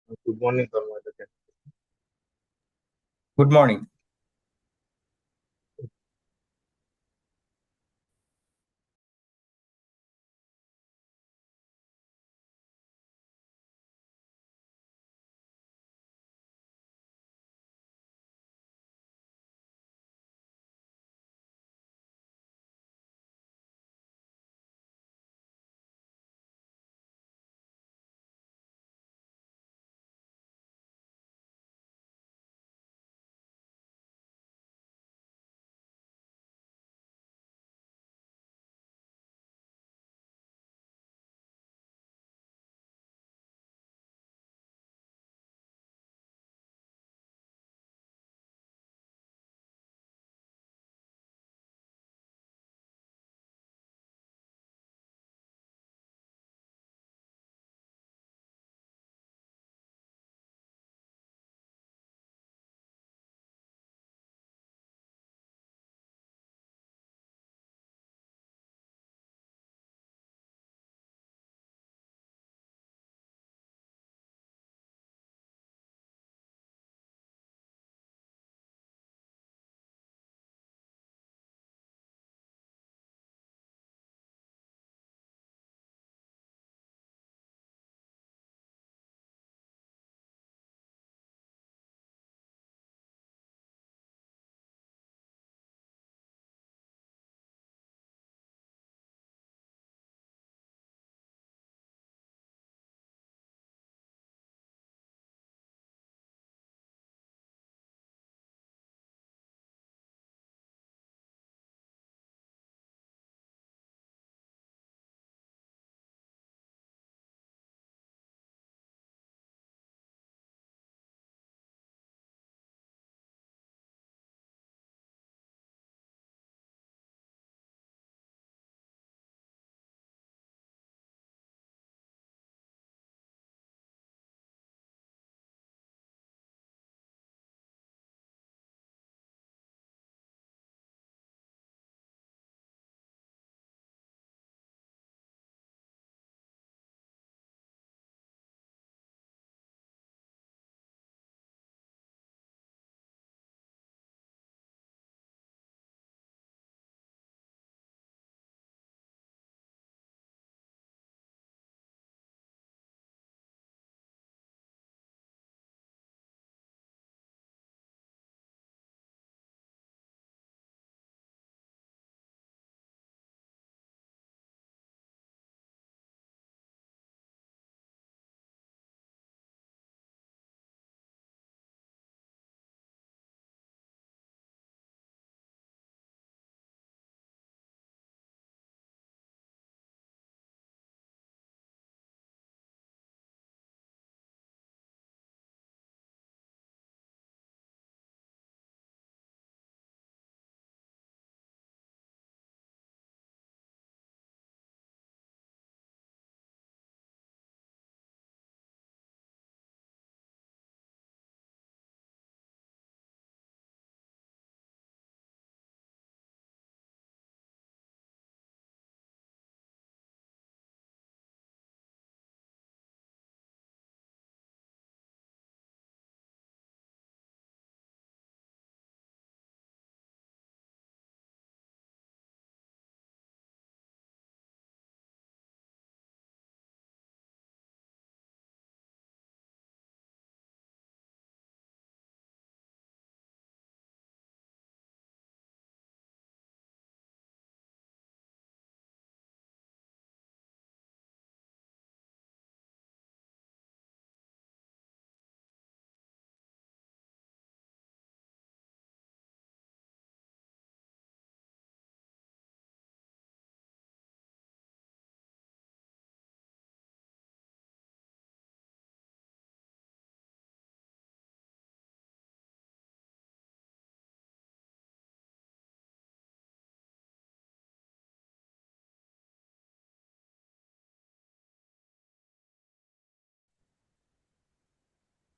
Good morning, Tanmay. Good morning.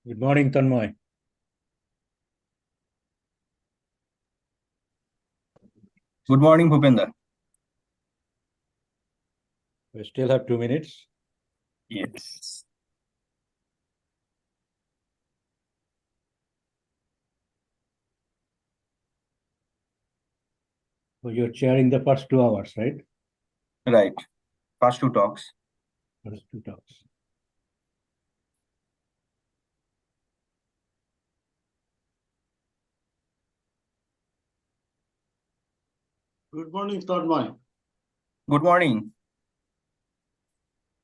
Good morning, Tanmay. Good morning, Bhupender. We still have 2 minutes. Yes. So you're chairing the first 2 hours, right? Right. First two talks. First 2 talks. Good morning, Tanmay. Good morning.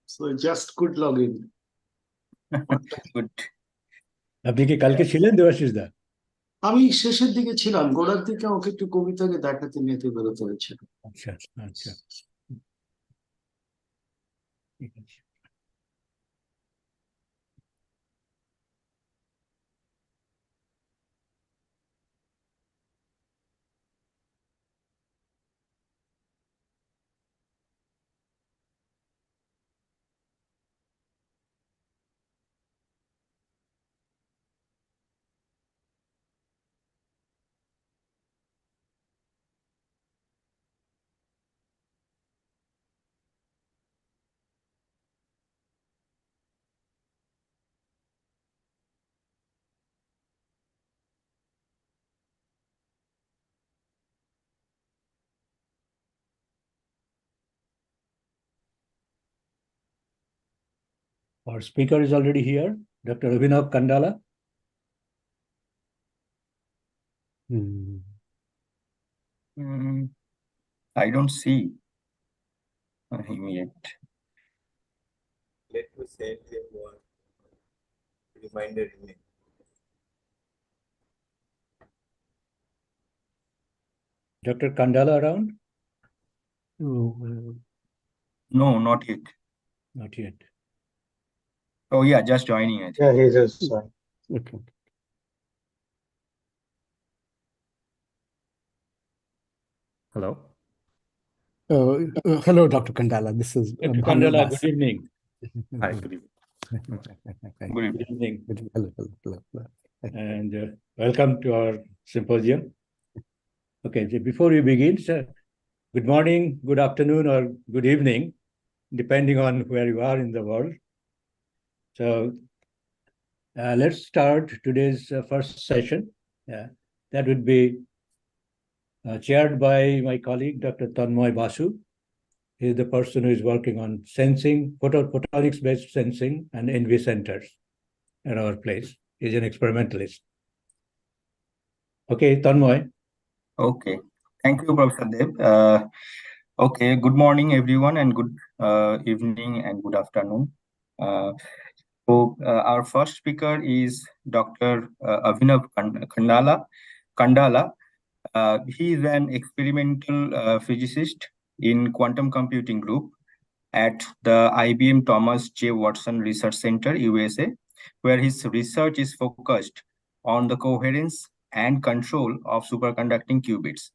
So just good login. Good. আপনি কি কালকে ছিলেন দেবাশিস দা? আমি শেষের দিকে ছিলাম, গোড়ার দিকে ওকে একটু কবিতাকে দেখাতে নিতে বেরোতে হয়েছিল। আচ্ছা আচ্ছা, ঠিক আছে। Our speaker is already here, Dr. Abhinav Kandala. I don't see him yet. Let me send him one reminder email. Dr. Kandala around? No, not yet. Not yet. Oh yeah, just joining it. Yeah, he just Okay. Hello. hello, Dr. Kandala. This is Dr. Bhanu Kandala, Das. good evening. Hi, good evening. Good evening. Good evening. Hello. And welcome to our symposium. Okay, so before we begin, good morning, good afternoon, or good evening, depending on where you are in the world. So let's start today's first session. That would be chaired by my colleague, Dr. Tanmay Basu. He is the person who is working on sensing, photonics-based sensing and NV centers at our place. He's an experimentalist. Okay, Tanmay. Okay. Thank you, Professor Dev. Okay. Good morning, everyone, and good evening and good afternoon. So our first speaker is Dr. Abhinav Kandala. He is an experimental physicist in quantum computing group at the IBM Thomas J. Watson Research Center, USA, where his research is focused on the coherence and control of superconducting qubits,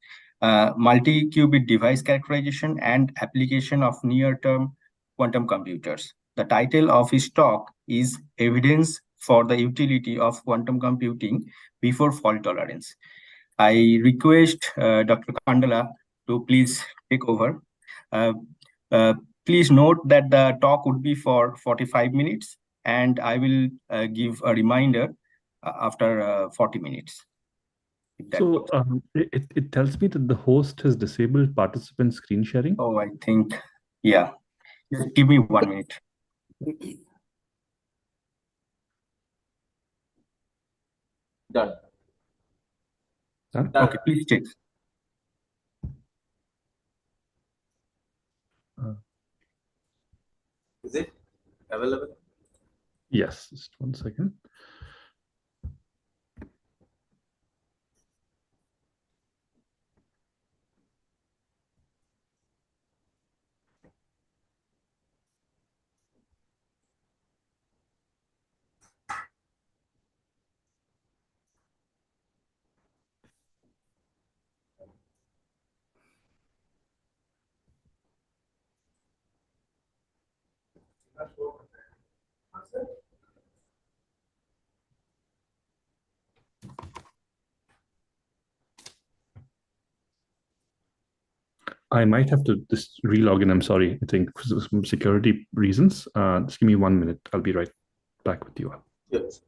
multi-qubit device characterization, and application of near-term quantum computers. The title of his talk is Evidence for the Utility of Quantum Computing Before Fault Tolerance. I request Dr. Kandala to please take over. Please note that the talk would be for 45 minutes, and I will give a reminder after 40 minutes. So it tells me that the host has disabled participant screen sharing. Oh, I think, yeah. Just give me 1 minute. Done. Done? Okay, please check. Is it available? Yes, just 1 second. I might have to just relog in. I'm sorry. I think because of some security reasons. Just give me 1 minute. I'll be right back with you. Yes.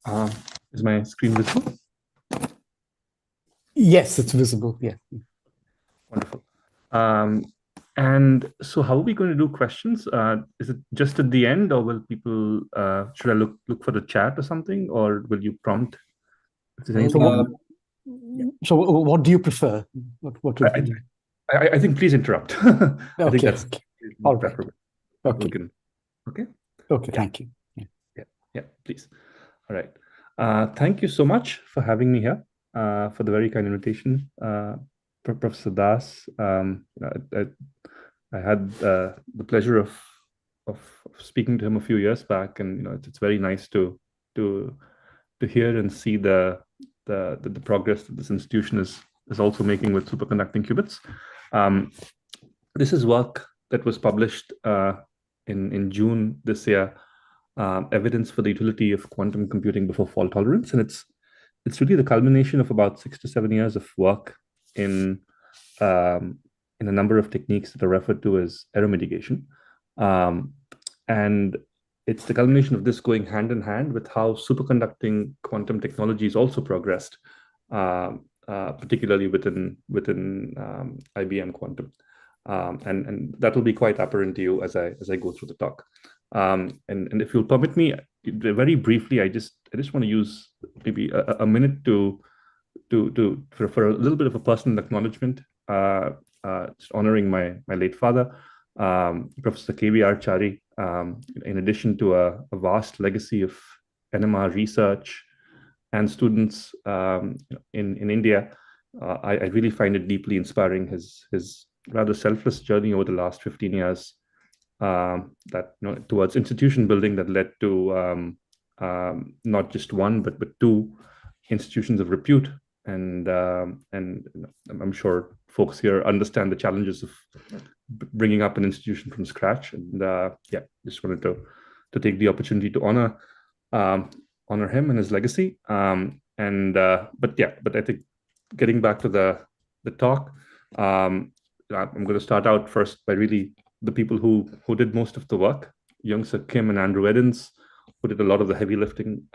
Is my screen visible? Yes, it's visible. Yeah. Wonderful. And so how are we going to do questions? Is it just at the end, or will people, should I look for the chat or something, or will you prompt if there's anything? So what do you prefer? What would be? I think please interrupt. I think Okay. that's All right. preferable. Okay. Okay. Okay. Yeah. Thank you. Yeah, please. All right. Thank you so much for having me here, for the very kind invitation, Professor Das. I had the pleasure of speaking to him a few years back, and it's very nice to hear and see the progress that this institution is also making with superconducting qubits. This is work that was published in June this year, evidence for the utility of quantum computing before fault tolerance, and it's really the culmination of about 6 to 7 years of work in a number of techniques that are referred to as error mitigation, and it's the culmination of this going hand in hand with how superconducting quantum technologies also progressed, particularly within IBM quantum, and that will be quite apparent to you as I go through the talk. And if you'll permit me, very briefly, I just want to use maybe a minute for a little bit of a personal acknowledgement, just honoring my late father, Professor KVR Chari. In addition to a vast legacy of NMR research and students in India, I really find it deeply inspiring, his rather selfless journey over the last 15 years, that towards institution building that led to not just one but two institutions of repute, and I'm sure folks here understand the challenges of bringing up an institution from scratch, and just wanted to take the opportunity to honor him and his legacy, but I think getting back to the talk, I'm going to start out first by really the people who did most of the work, Young-Suk Kim and Andrew Edens, who did a lot of the heavy lifting.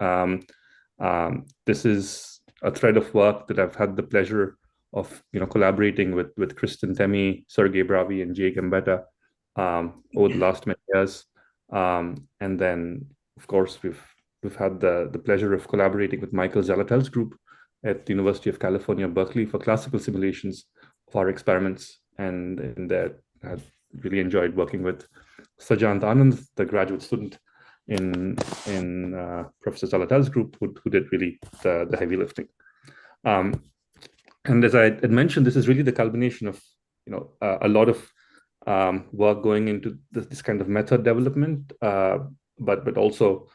This is a thread of work that I've had the pleasure of collaborating with Kristen Temi, Sergey Bravi, and Jay Gambetta over the last many years. And then, of course, we've had the pleasure of collaborating with Michael Zalatel's group at the University of California, Berkeley, for classical simulations of our experiments. And in that, I've really enjoyed working with Sajant Anand, the graduate student in Professor Zalatel's group, who did really the heavy lifting. And as I had mentioned, this is really the culmination of a lot of work going into this kind of method development, but also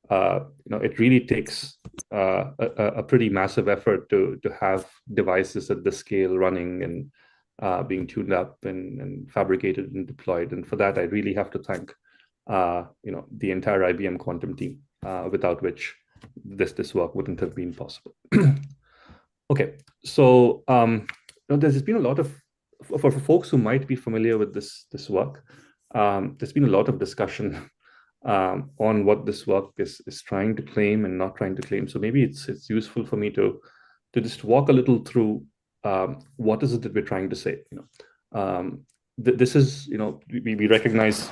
it really takes a pretty massive effort to have devices at this scale running and being tuned up and fabricated and deployed. And for that, I really have to thank the entire IBM quantum team, without which this work wouldn't have been possible. Okay, so there's been a lot of, for folks who might be familiar with this work, there's been a lot of discussion on what this work is trying to claim and not trying to claim. So maybe it's useful for me to just walk a little through what is it that we're trying to say. This is, we recognize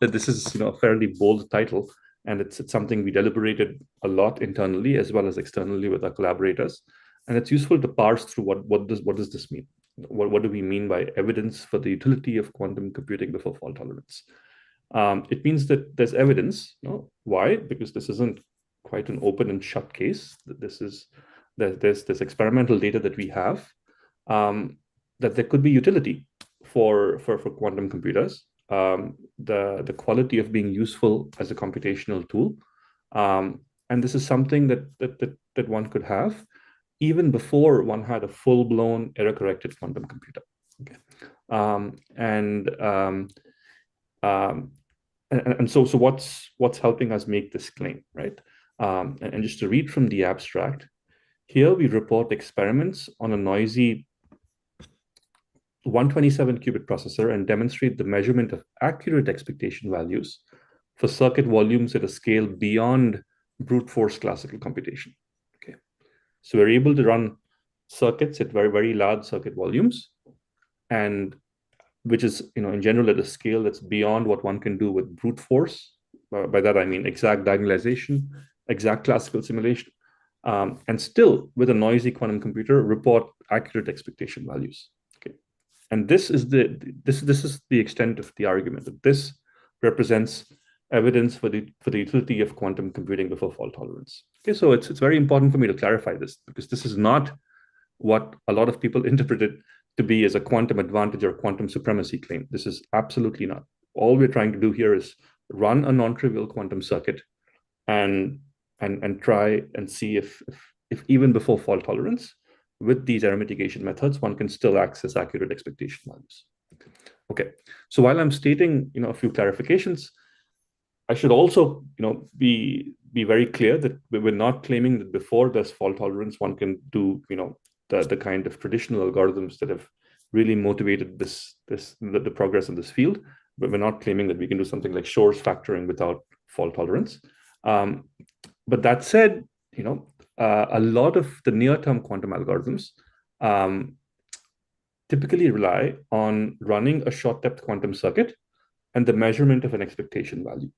that this is a fairly bold title, and it's something we deliberated a lot internally as well as externally with our collaborators. And it's useful to parse through what does this mean? What do we mean by evidence for the utility of quantum computing before fault tolerance? It means that there's evidence. Why? Because this isn't quite an open and shut case. There's experimental data that we have, that there could be utility for quantum computers. The quality of being useful as a computational tool, and this is something that one could have even before one had a full-blown error-corrected quantum computer. Okay. And so what's helping us make this claim, right? And just to read from the abstract, here we report experiments on a noisy 127 qubit processor and demonstrate the measurement of accurate expectation values for circuit volumes at a scale beyond brute force classical computation. Okay, so we're able to run circuits at very, very large circuit volumes, and which is, in general at a scale that's beyond what one can do with brute force. By that I mean exact diagonalization, exact classical simulation, and still with a noisy quantum computer report accurate expectation values. Okay, and this is the extent of the argument, that this represents evidence for the utility of quantum computing before fault tolerance. Okay, so it's very important for me to clarify this, because this is not what a lot of people interpreted to be as a quantum advantage or quantum supremacy claim. This is absolutely not. All we're trying to do here is run a non-trivial quantum circuit and try and see if even before fault tolerance, with these error mitigation methods, one can still access accurate expectation values. Okay, so while I'm stating a few clarifications, I should also be very clear that we're not claiming that before there's fault tolerance one can do the kind of traditional algorithms that have really motivated the progress in this field. But we're not claiming that we can do something like Shor's factoring without fault tolerance. But that said, a lot of the near-term quantum algorithms typically rely on running a short-depth quantum circuit and the measurement of an expectation value.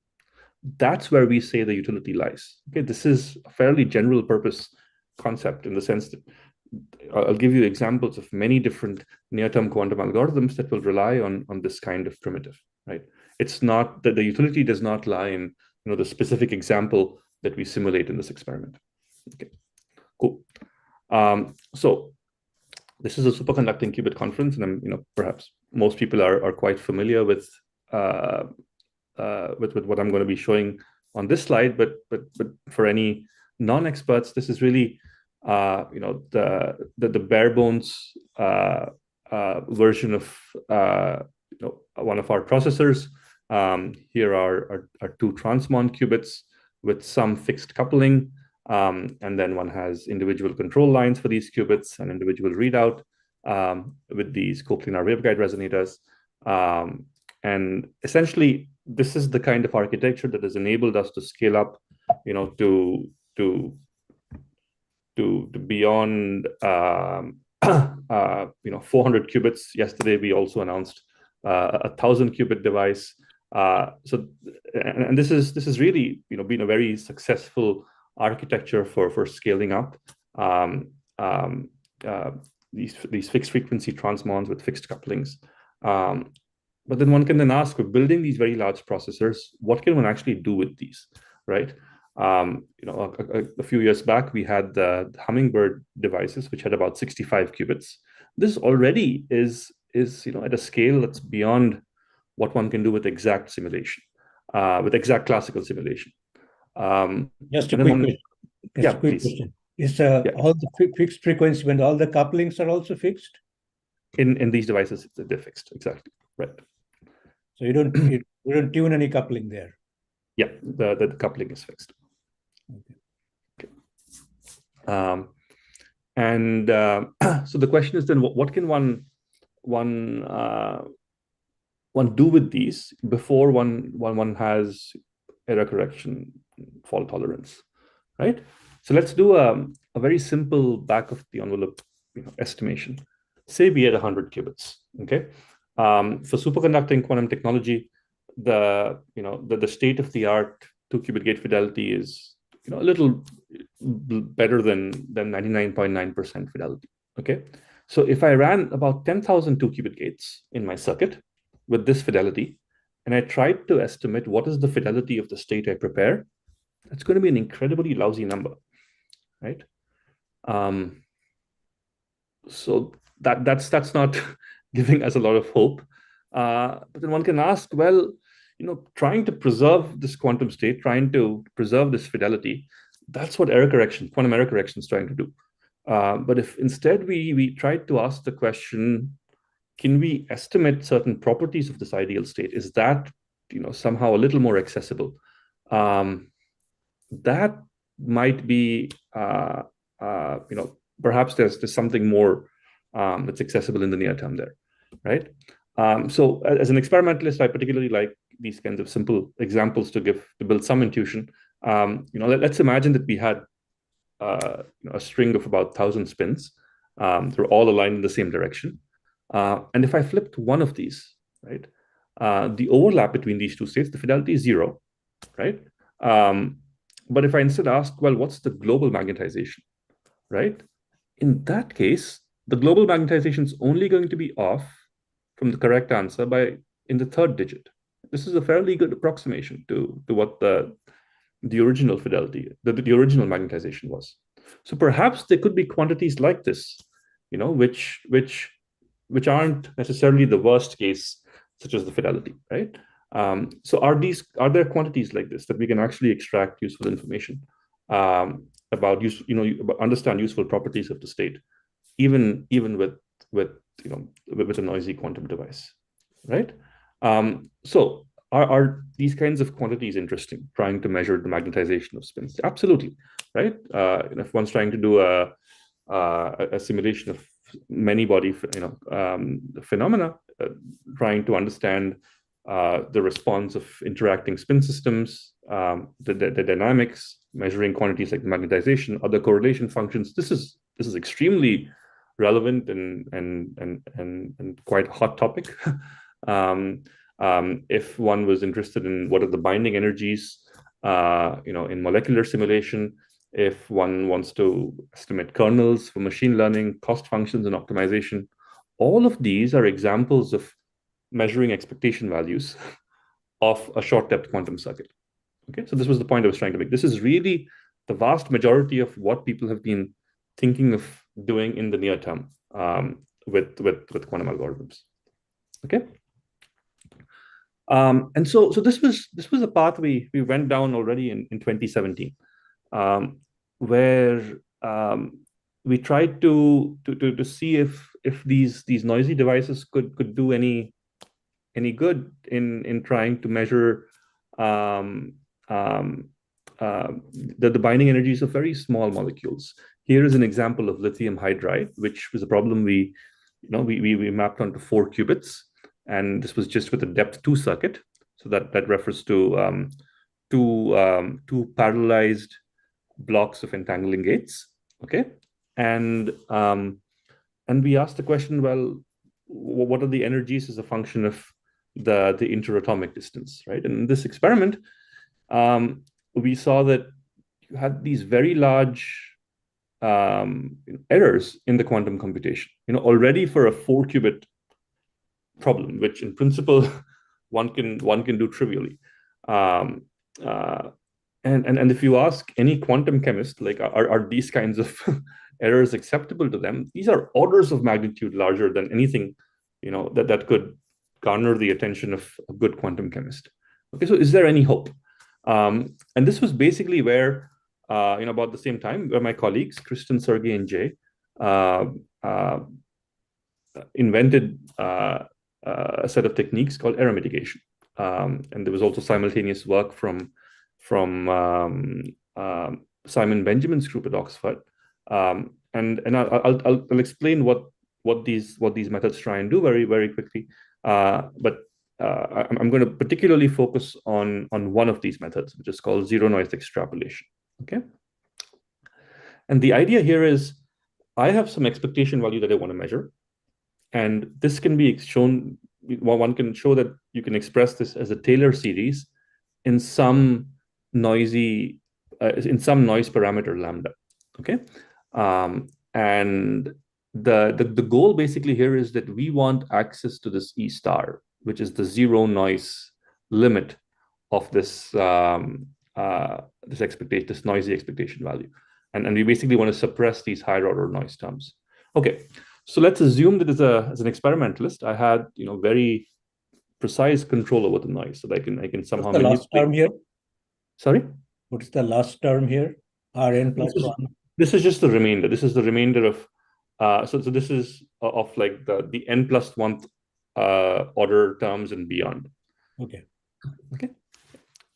That's where we say the utility lies. Okay, this is a fairly general purpose concept in the sense that I'll give you examples of many different near-term quantum algorithms that will rely on this kind of primitive, right? It's not that the utility does not lie in the specific example that we simulate in this experiment. Okay, cool. So this is a superconducting qubit conference, and perhaps most people are quite familiar with what I'm going to be showing on this slide, but for any non-experts, this is really the bare bones version of one of our processors. Here are two transmon qubits with some fixed coupling, and then one has individual control lines for these qubits and individual readout with these coplanar waveguide resonators. And essentially, this is the kind of architecture that has enabled us to scale up, to beyond 400 qubits. Yesterday, we also announced a 1,000 qubit device. And this is really been a very successful architecture for scaling up these fixed frequency transmons with fixed couplings. But then one can then ask, we're building these very large processors, what can one actually do with these, right? A few years back, we had the Hummingbird devices, which had about 65 qubits. This already is at a scale that's beyond what one can do with exact simulation, with exact classical simulation. Just a quick question. Is all the fixed frequency when all the couplings are also fixed? In these devices, they're fixed, exactly, right. So you don't tune any coupling there. Yeah, the coupling is fixed. Okay. So the question is then, what can one do with these before one has error correction fault tolerance, right? So let's do a very simple back of the envelope estimation. Say we had 100 qubits. Okay, for superconducting quantum technology, the state of the art 2-qubit gate fidelity is a little better than 99.9% fidelity. Okay, so if I ran about 10,000 2-qubit gates in my circuit with this fidelity, and I tried to estimate what is the fidelity of the state I prepare, that's going to be an incredibly lousy number, right? So that's not giving us a lot of hope. But then one can ask, well, trying to preserve this quantum state, trying to preserve this fidelity, that's what quantum error correction is trying to do. But if instead we tried to ask the question, can we estimate certain properties of this ideal state? Is that somehow a little more accessible? That might be perhaps there's something more that's accessible in the near term there, right? So as an experimentalist, I particularly like these kinds of simple examples to build some intuition. Let's imagine that we had a string of about 1,000 spins. They're all aligned in the same direction. And if I flipped one of these, right, the overlap between these two states, the fidelity is 0, right? But if I instead ask, well, what's the global magnetization, right? In that case, the global magnetization is only going to be off from the correct answer in the 3rd digit. This is a fairly good approximation to what the original fidelity, the original magnetization was. So perhaps there could be quantities like this, which aren't necessarily the worst case, such as the fidelity, right? So are there quantities like this that we can actually extract useful information about understand useful properties of the state, even with a noisy quantum device, right? So are these kinds of quantities interesting, trying to measure the magnetization of spins? Absolutely, right? If one's trying to do a simulation of many body phenomena, trying to understand the response of interacting spin systems, the dynamics, measuring quantities like magnetization, other correlation functions. This is extremely relevant and quite a hot topic. If one was interested in what are the binding energies, in molecular simulation, if one wants to estimate kernels for machine learning, cost functions and optimization, all of these are examples of measuring expectation values of a short-depth quantum circuit. Okay, so this was the point I was trying to make. This is really the vast majority of what people have been thinking of doing in the near term with quantum algorithms. Okay. And so this was a path we went down already in 2017, where we tried to see if these noisy devices could do any good in trying to measure the binding energies of very small molecules. Here is an example of lithium hydride, which was a problem we mapped onto 4 qubits. And this was just with a depth 2 circuit. So that refers to two parallelized blocks of entangling gates. Okay. And we asked the question, well, what are the energies as a function of the interatomic distance, right? And in this experiment, we saw that you had these very large errors in the quantum computation. Already for a 4 qubit problem, which in principle one can do trivially, and if you ask any quantum chemist, like, are these kinds of errors acceptable to them? These are orders of magnitude larger than anything that could garner the attention of a good quantum chemist. Okay, so is there any hope? And this was basically where about the same time where my colleagues Kristen, Sergey, and Jay invented a set of techniques called error mitigation, and there was also simultaneous work from Simon Benjamin's group at Oxford, and I'll explain what these methods try and do very, very quickly, but I'm going to particularly focus on one of these methods, which is called zero noise extrapolation. Okay, and the idea here is I have some expectation value that I want to measure. And this can be shown, one can show that you can express this as a Taylor series in some noise parameter lambda, okay? And the goal basically here is that we want access to this E star, which is the zero noise limit of this this noisy expectation value. And we basically want to suppress these higher order noise terms. Okay. So let's assume that as an experimentalist, I had very precise control over the noise, so that I can somehow. What's the last term here? Sorry? What is the last term here? Rn plus 1. This is just the remainder. This is the remainder of so this is of like the n plus 1th order terms and beyond. Okay. Okay.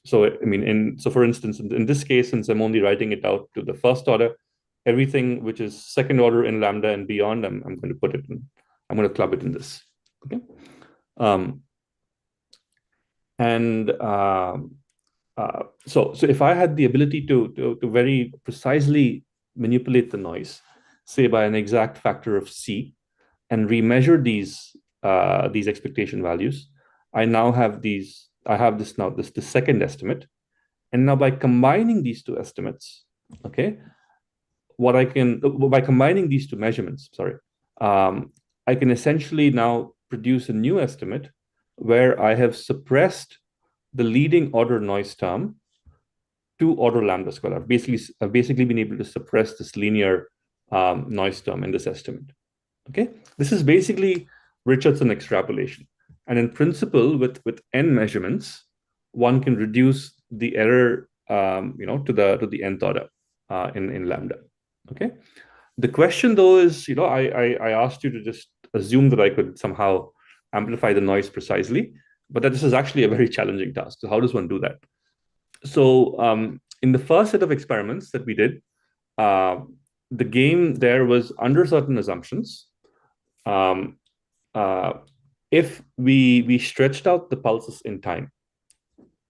So I mean, so for instance, in this case, since I'm only writing it out to the first order, everything which is second order in lambda and beyond, I'm going to put it in. I'm going to club it in this. Okay. So if I had the ability to very precisely manipulate the noise, say by an exact factor of C, and remeasure these expectation values, I have this the second estimate. And now by combining these two estimates, okay, by combining these two measurements, sorry, I can essentially now produce a new estimate where I have suppressed the leading order noise term to order lambda square. I've basically been able to suppress this linear noise term in this estimate. Okay, this is basically Richardson extrapolation, and in principle, with n measurements, one can reduce the error, to the nth order in lambda. Okay, the question though is, I asked you to just assume that I could somehow amplify the noise precisely, but that this is actually a very challenging task. So how does one do that? So in the first set of experiments that we did, the game there was under certain assumptions. If we stretched out the pulses in time,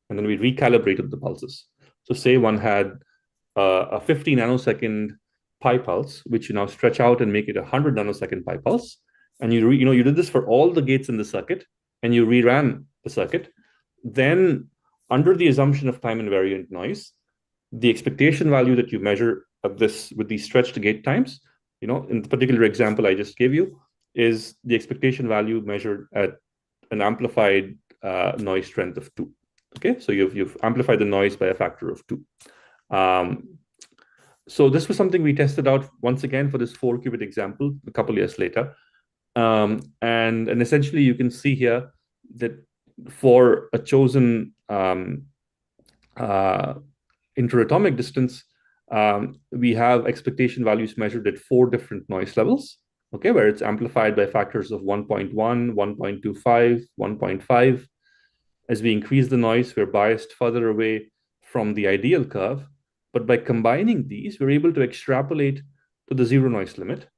and then we recalibrated the pulses. So say one had a 50 nanosecond pi pulse, which you now stretch out and make it a 100 nanosecond pi pulse, and you did this for all the gates in the circuit, and you reran the circuit. Then, under the assumption of time invariant noise, the expectation value that you measure of this with these stretched gate times, in the particular example I just gave you, is the expectation value measured at an amplified noise strength of 2. Okay, so you've amplified the noise by a factor of 2. So this was something we tested out once again for this 4-qubit example a couple of years later. And essentially you can see here that for a chosen interatomic distance, we have expectation values measured at 4 different noise levels, okay, where it's amplified by factors of 1.1, 1.25, 1.5. As we increase the noise, we're biased further away from the ideal curve. But by combining these, we're able to extrapolate to the zero noise limit.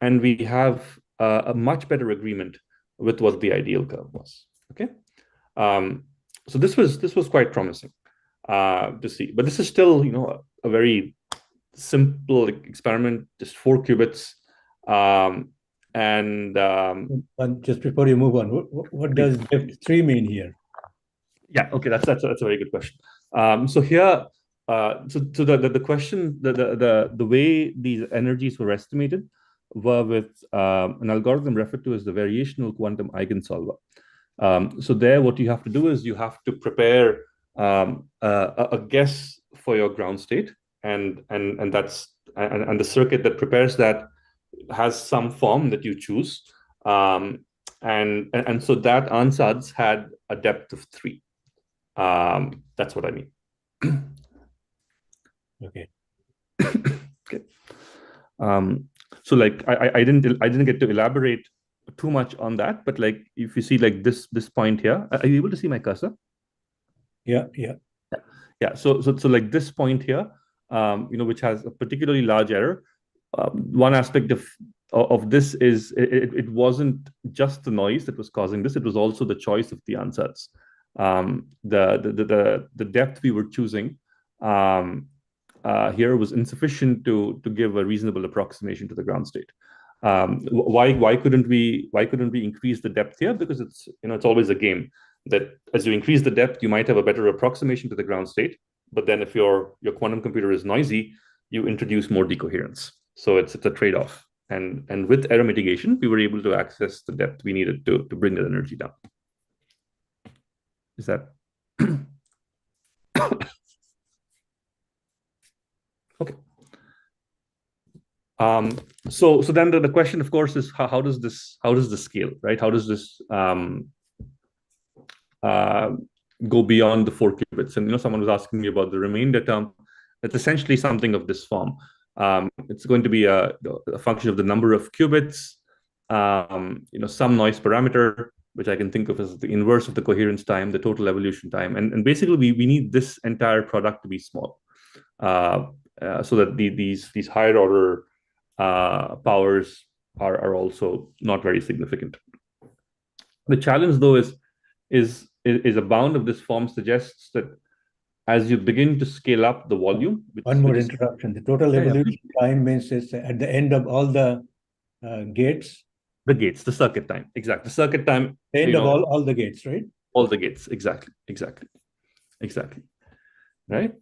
And we have a much better agreement with what the ideal curve was. Okay. So this was quite promising to see. But this is still, a very simple experiment, just 4 qubits. And just before you move on, what does depth 3 mean here? Yeah, okay, that's a very good question. So here, so the question, the way these energies were estimated were with an algorithm referred to as the variational quantum eigensolver. So there, what you have to do is you have to prepare a guess for your ground state, and the circuit that prepares that has some form that you choose, and so that ansatz had a depth of 3. That's what I mean. Okay. Okay. So like I didn't get to elaborate too much on that, but like if you see like this point here, are you able to see my cursor? Yeah. So like this point here, which has a particularly large error. One aspect of this is it wasn't just the noise that was causing this; it was also the choice of the ansatz. The depth we were choosing here was insufficient to give a reasonable approximation to the ground state. Why couldn't we increase the depth here? Because it's always a game that as you increase the depth, you might have a better approximation to the ground state. But then if your quantum computer is noisy, you introduce more decoherence. So it's a trade-off. And with error mitigation, we were able to access the depth we needed to bring that energy down. Is that okay? So then the question, of course, is how does this scale, right? How does this go beyond the 4 qubits? And someone was asking me about the remainder term. It's essentially something of this form. It's going to be a function of the number of qubits, some noise parameter, which I can think of as the inverse of the coherence time, the total evolution time. And basically, we need this entire product to be small, so that these higher order powers are also not very significant. The challenge, though, is a bound of this form suggests that as you begin to scale up the volume. One more interruption. The total evolution time means it's at the end of all the gates. The gates, the circuit time, exactly. The circuit time. The end of all the gates, right? All the gates, exactly. Right.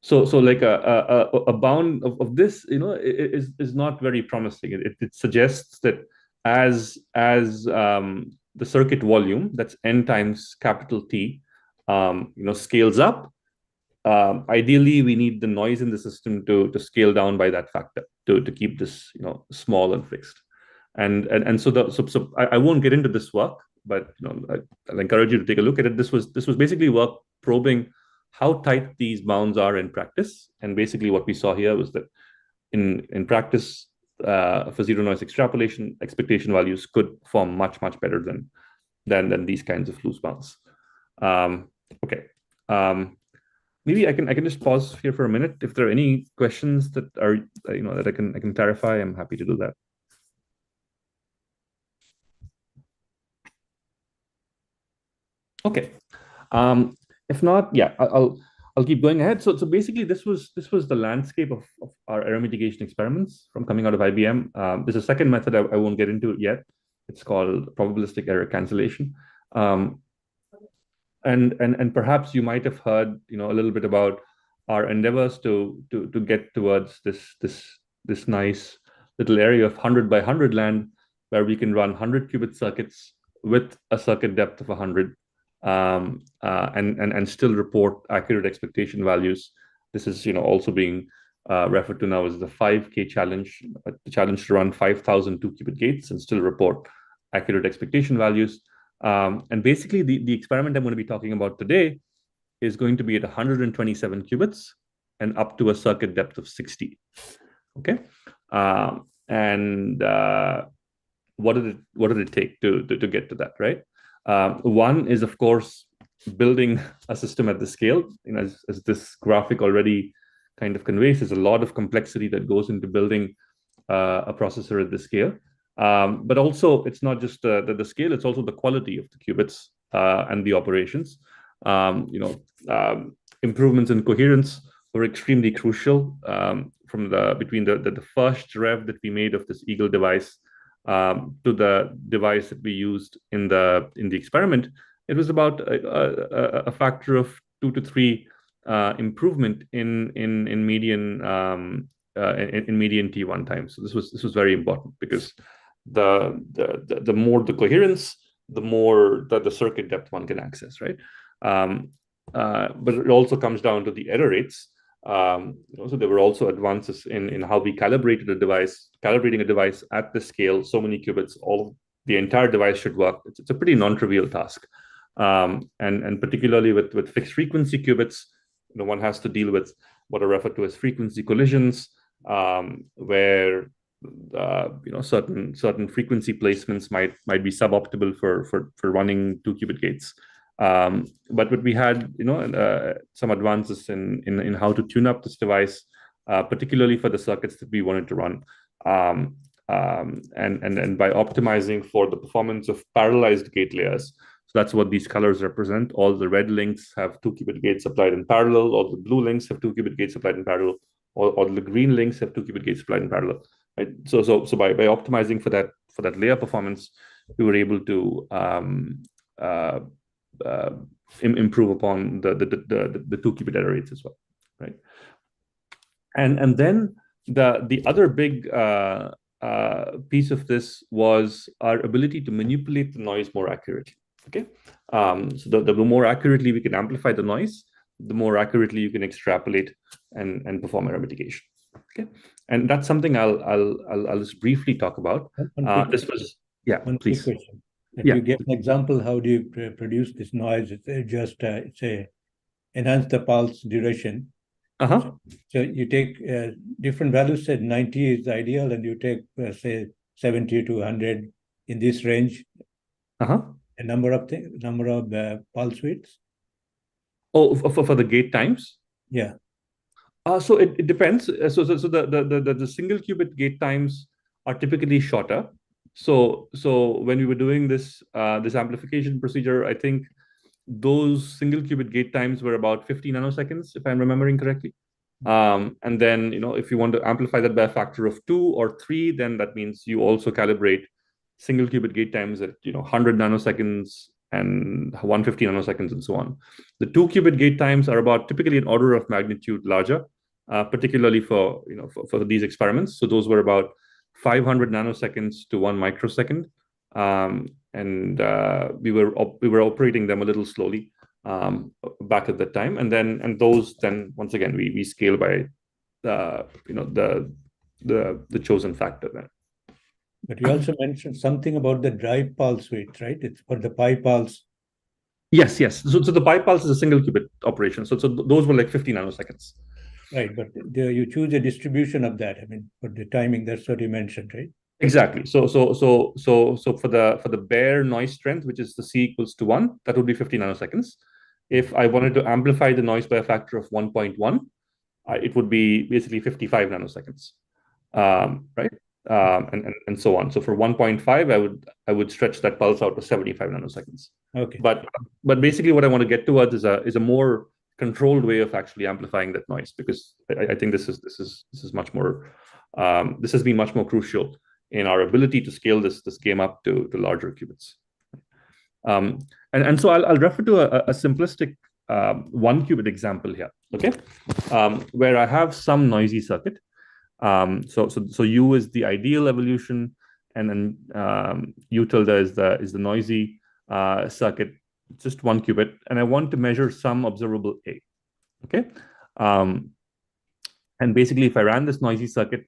So like a bound of this, is not very promising. It suggests that as the circuit volume, that's n times capital T, scales up. Ideally, we need the noise in the system to scale down by that factor to keep this small and fixed. And so I won't get into this work, but I'll encourage you to take a look at it. This was basically work probing how tight these bounds are in practice. And basically what we saw here was that in practice, for zero noise extrapolation, expectation values could form much better than these kinds of loose bounds. Okay. Maybe I can just pause here for a minute. If there are any questions that are that I can clarify, I'm happy to do that. Okay. If not, yeah, I'll keep going ahead. So basically, this was the landscape of our error mitigation experiments from coming out of IBM. There's a second method I won't get into yet. It's called probabilistic error cancellation. And perhaps you might have heard a little bit about our endeavors to get towards this nice little area of 100 by 100 land where we can run 100 qubit circuits with a circuit depth of 100. And still report accurate expectation values. This is also being referred to now as the 5K challenge, the challenge to run 5,000 2-qubit gates and still report accurate expectation values. And basically, the experiment I'm going to be talking about today is going to be at 127 qubits and up to a circuit depth of 60. Okay, and what did it take to get to that, right? One is, of course, building a system at the scale. As this graphic already kind of conveys, there's a lot of complexity that goes into building a processor at this scale. But also, it's not just the scale; it's also the quality of the qubits and the operations. Improvements in coherence were extremely crucial between the first rev that we made of this Eagle device to the device that we used in the experiment. It was about a factor of 2 to 3 improvement in median T1 time. So this was very important because the more the coherence, the more the circuit depth one can access, right? But it also comes down to the error rates. So there were also advances in how we calibrating a device at the scale, so many qubits, the entire device should work. It's a pretty non-trivial task. And particularly with fixed frequency qubits, one has to deal with what are referred to as frequency collisions, where certain frequency placements might be suboptimal for running 2-qubit gates. But we had some advances in how to tune up this device, particularly for the circuits that we wanted to run, and by optimizing for the performance of parallelized gate layers. So that's what these colors represent. All the red links have 2-qubit gates applied in parallel. All the blue links have 2-qubit gates applied in parallel. All the green links have 2-qubit gates applied in parallel. Right? So by optimizing for that layer performance, we were able to improve upon the 2-qubit error rates as well, right? And then the other big piece of this was our ability to manipulate the noise more accurately. Okay, so the more accurately we can amplify the noise, the more accurately you can extrapolate and perform error mitigation. Okay, and that's something I'll just briefly talk about. This was please. Question. If you give an example, how do you produce this noise? It's enhance the pulse duration. So you take different values. Say 90 is ideal, and you take say 70 to 100 in this range. A number of pulse widths. Oh, for the gate times. Yeah. So it depends. So the single qubit gate times are typically shorter. So when we were doing this amplification procedure, I think those single qubit gate times were about 50 nanoseconds, if I'm remembering correctly. And then, if you want to amplify that by a factor of 2 or 3, then that means you also calibrate single qubit gate times at 100 nanoseconds and 150 nanoseconds and so on. The 2 qubit gate times are about typically an order of magnitude larger, particularly for these experiments. So those were about 500 nanoseconds to 1 microsecond, and we were operating them a little slowly back at that time, and those then once again we scale by the chosen factor then. But you also mentioned something about the drive pulse weight, right? It's for the pi pulse. Yes. So the pi pulse is a single qubit operation. So those were like 50 nanoseconds. Right, but you choose a distribution of that. I mean, for the timing, that's what you mentioned, right? Exactly. So for the bare noise strength, which is the C equals to 1, that would be 50 nanoseconds. If I wanted to amplify the noise by a factor of 1.1, it would be basically 55 nanoseconds, right? And so on. So for 1.5, I would stretch that pulse out to 75 nanoseconds. Okay. But basically, what I want to get towards is a more controlled way of actually amplifying that noise, because I think this is much more this has been much more crucial in our ability to scale this game up to larger qubits. And so I'll refer to a simplistic 1 qubit example here, okay, where I have some noisy circuit. So U is the ideal evolution, and then U tilde is the noisy circuit, just 1 qubit, and I want to measure some observable A, okay? And basically, if I ran this noisy circuit,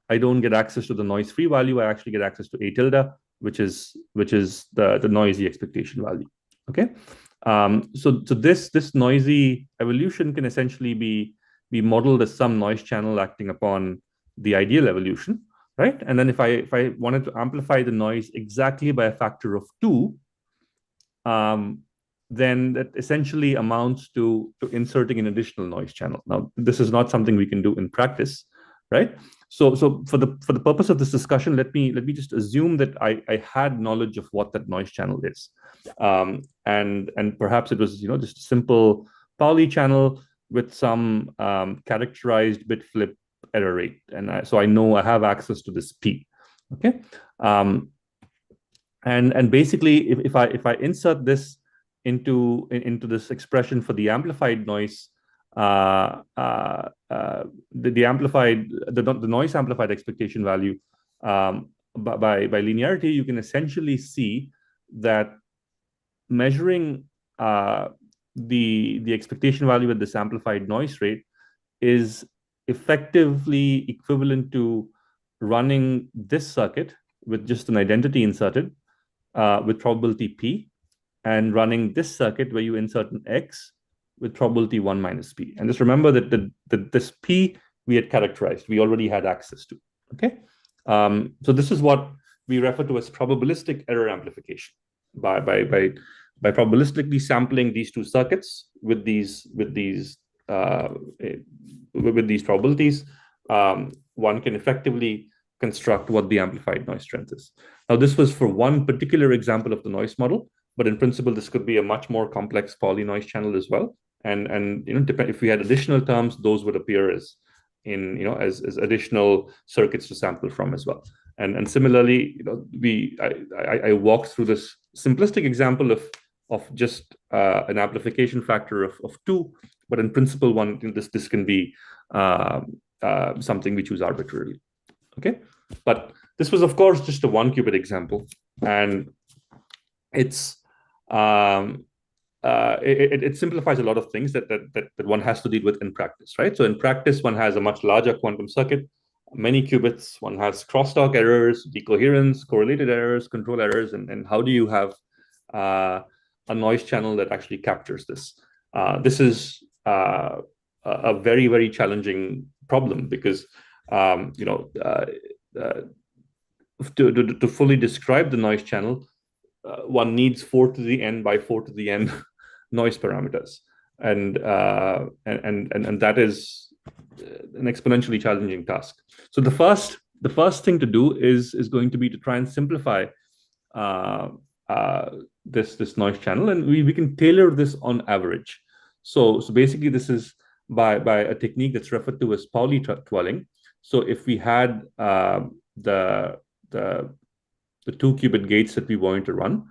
I don't get access to the noise-free value. I actually get access to A tilde, which is the noisy expectation value, okay? So this noisy evolution can essentially be modeled as some noise channel acting upon the ideal evolution, right? And then if I wanted to amplify the noise exactly by a factor of 2, then that essentially amounts to inserting an additional noise channel. Now, this is not something we can do in practice, right? So for the purpose of this discussion, let me just assume that I had knowledge of what that noise channel is, and perhaps it was just a simple Pauli channel with some characterized bit flip error rate, and so I know I have access to this P, okay? And basically, if I insert this into this expression for the amplified noise, the noise amplified expectation value, by linearity, you can essentially see that measuring the expectation value at this amplified noise rate is effectively equivalent to running this circuit with just an identity inserted with probability P, and running this circuit where you insert an X with probability 1 minus P. And just remember that this P we had characterized, we already had access to, okay? So this is what we refer to as probabilistic error amplification. By probabilistically sampling these two circuits with these probabilities, one can effectively construct what the amplified noise strength is. Now, this was for one particular example of the noise model, but in principle, this could be a much more complex Pauli noise channel as well. And if we had additional terms, those would appear as additional circuits to sample from as well. And similarly, I walked through this simplistic example of just an amplification factor of 2, but in principle, this can be something we choose arbitrarily. Okay, but this was, of course, just a 1 qubit example, and it simplifies a lot of things that one has to deal with in practice, right? So in practice, one has a much larger quantum circuit, many qubits, one has crosstalk errors, decoherence, correlated errors, control errors, and how do you have a noise channel that actually captures this? This is a very, very challenging problem, because to fully describe the noise channel, one needs 4 to the n by 4 to the n noise parameters, and that is an exponentially challenging task. So the first thing to do is going to be to try and simplify this noise channel, and we can tailor this on average. So basically, this is by a technique that's referred to as Pauli twirling. So if we had the 2-qubit gates that we want to run,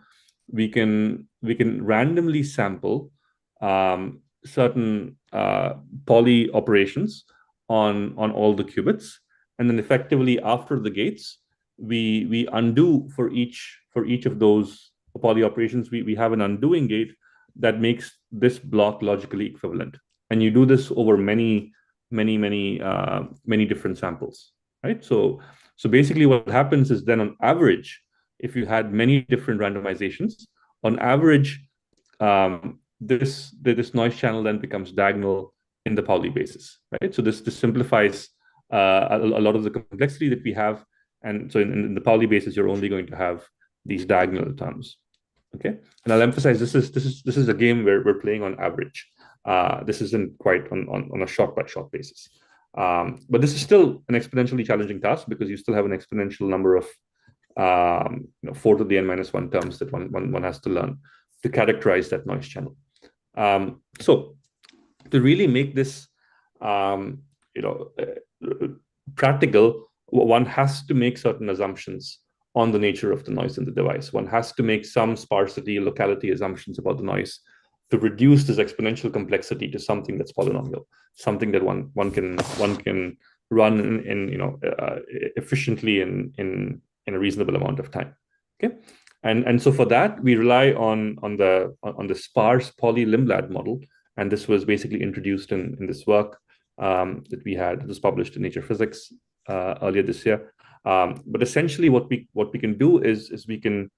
we can randomly sample certain Pauli operations on all the qubits, and then effectively after the gates, we undo for each of those Pauli operations. We have an undoing gate that makes this block logically equivalent, and you do this over many different samples, right? So basically what happens is then on average, if you had many different randomizations, on average, this noise channel then becomes diagonal in the Pauli basis, right? So this simplifies a lot of the complexity that we have, and so in the Pauli basis, you're only going to have these diagonal terms, okay? And I'll emphasize this is a game where we're playing on average. This isn't quite on a shot by shot basis, but this is still an exponentially challenging task because you still have an exponential number of 4 to the n-1 terms that one has to learn to characterize that noise channel. So to really make this practical, one has to make certain assumptions on the nature of the noise in the device. One has to make some sparsity, locality assumptions about the noise to reduce this exponential complexity to something that's polynomial, something that one can run in efficiently in a reasonable amount of time. Okay, and so for that we rely on the sparse Pauli Limblad model, and this was basically introduced in this work that we had. It was published in Nature Physics earlier this year. But essentially, what we can do is we can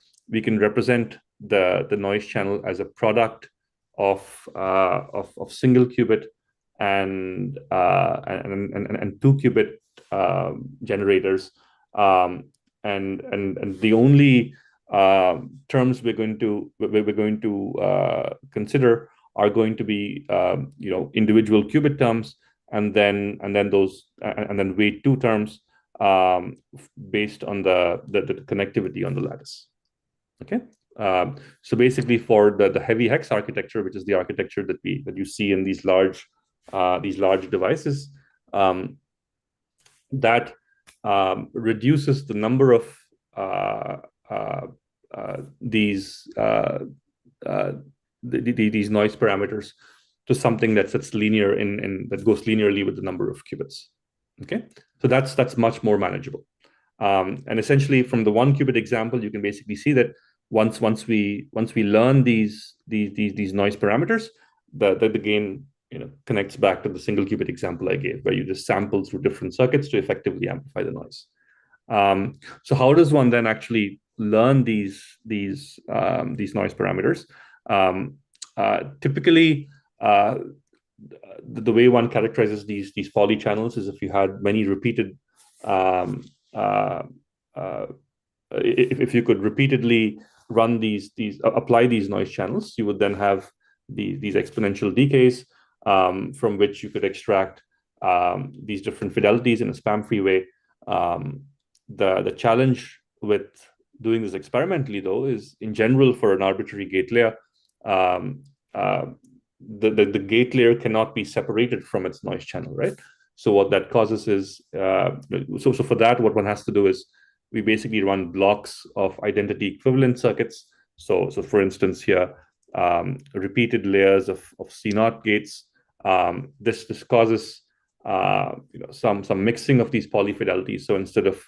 represent the noise channel as a product of single qubit and 2-qubit generators, and the only terms we're going to consider are going to be individual qubit terms, and then weight 2 terms based on the connectivity on the lattice. Okay, so basically for the heavy hex architecture, which is the architecture that you see in these large devices, that reduces the number of these noise parameters to something that's linear that goes linearly with the number of qubits. Okay, so that's much more manageable. And essentially, from the 1-qubit example, you can basically see that once we learn these noise parameters, the game connects back to the single qubit example I gave, where you just sample through different circuits to effectively amplify the noise. So how does one then actually learn these noise parameters? Typically, the way one characterizes these Pauli channels is if you had many repeated, if you could repeatedly run apply these noise channels, you would then have these exponential decays from which you could extract these different fidelities in a spam-free way. The challenge with doing this experimentally, though, is in general for an arbitrary gate layer, the gate layer cannot be separated from its noise channel, right? So what that causes is, so for that, what one has to do is we basically run blocks of identity equivalent circuits. So for instance here, repeated layers of C0 gates. This causes some mixing of these Pauli fidelities. So instead of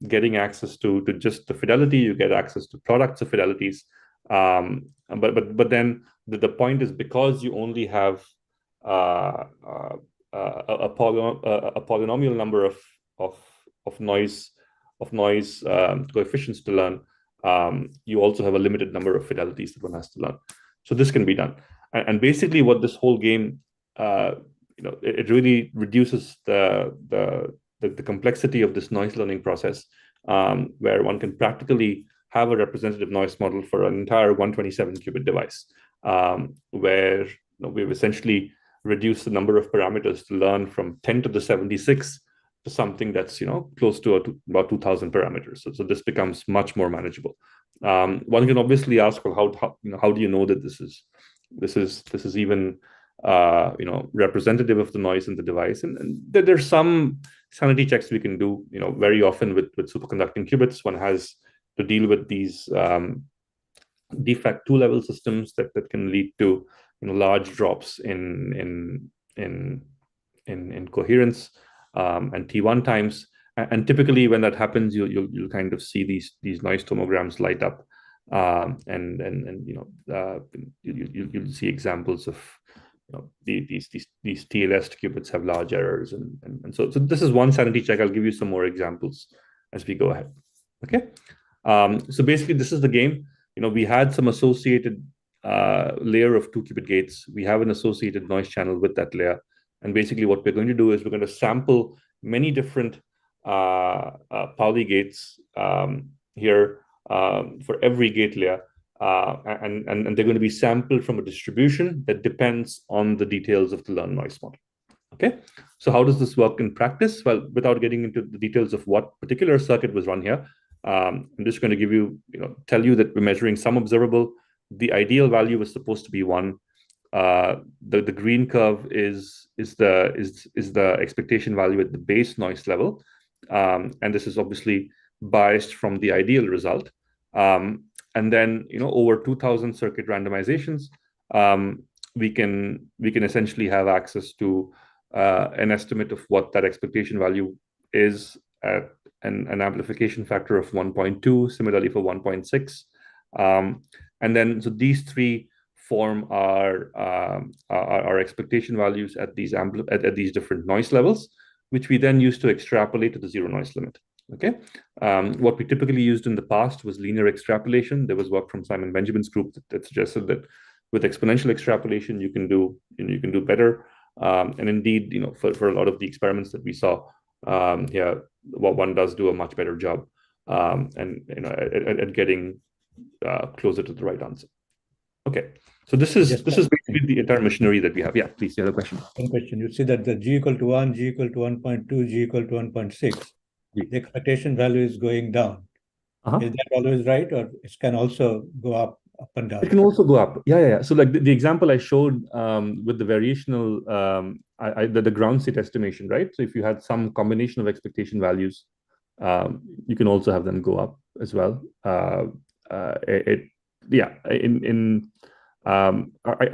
getting access to just the fidelity, you get access to products of fidelities. But then the point is, because you only have a polynomial number of noise coefficients to learn, you also have a limited number of fidelities that one has to learn. So this can be done, and basically what this whole game, it really reduces the complexity of this noise learning process, where one can practically have a representative noise model for an entire 127 qubit device, where we've essentially reduced the number of parameters to learn from 10 to the 76 to something that's close to about 2,000 parameters. So this becomes much more manageable. One can obviously ask, well, how do you know that this is even representative of the noise in the device? And there's some sanity checks we can do. Very often with superconducting qubits, one has to deal with these defect two-level systems that can lead to large drops in coherence and T1 times. And typically when that happens, you'll kind of see these noise tomograms light up, and you'll see examples of these TLS qubits have large errors, and so this is one sanity check. I'll give you some more examples as we go ahead. Okay, so basically this is the game. We had some associated layer of 2-qubit gates. We have an associated noise channel with that layer. And basically what we're going to do is we're going to sample many different Pauli gates here for every gate layer. And they're going to be sampled from a distribution that depends on the details of the learned noise model. Okay, so how does this work in practice? Well, without getting into the details of what particular circuit was run here, I'm just going to give you, tell you that we're measuring some observable. The ideal value is supposed to be 1. The green curve is the expectation value at the base noise level, and this is obviously biased from the ideal result. And then over 2,000 circuit randomizations, we can essentially have access to an estimate of what that expectation value is at an amplification factor of 1.2, similarly for 1.6. And then so these three form our expectation values at these different noise levels, which we then use to extrapolate to the zero noise limit. Okay, what we typically used in the past was linear extrapolation. There was work from Simon Benjamin's group that suggested that with exponential extrapolation you can do better. And indeed, for a lot of the experiments that we saw, one does do a much better job, at getting closer to the right answer. Okay, so this is basically the entire machinery that we have. Yeah, please, the other question. One question. You see that the G equal to 1, G equal to 1.2, G equal to 1.6, the expectation value is going down. Is that always right, or it can also go up and down? It can also go up. Yeah. So like the example I showed with the variational, the ground state estimation, right? So if you had some combination of expectation values, you can also have them go up as well. I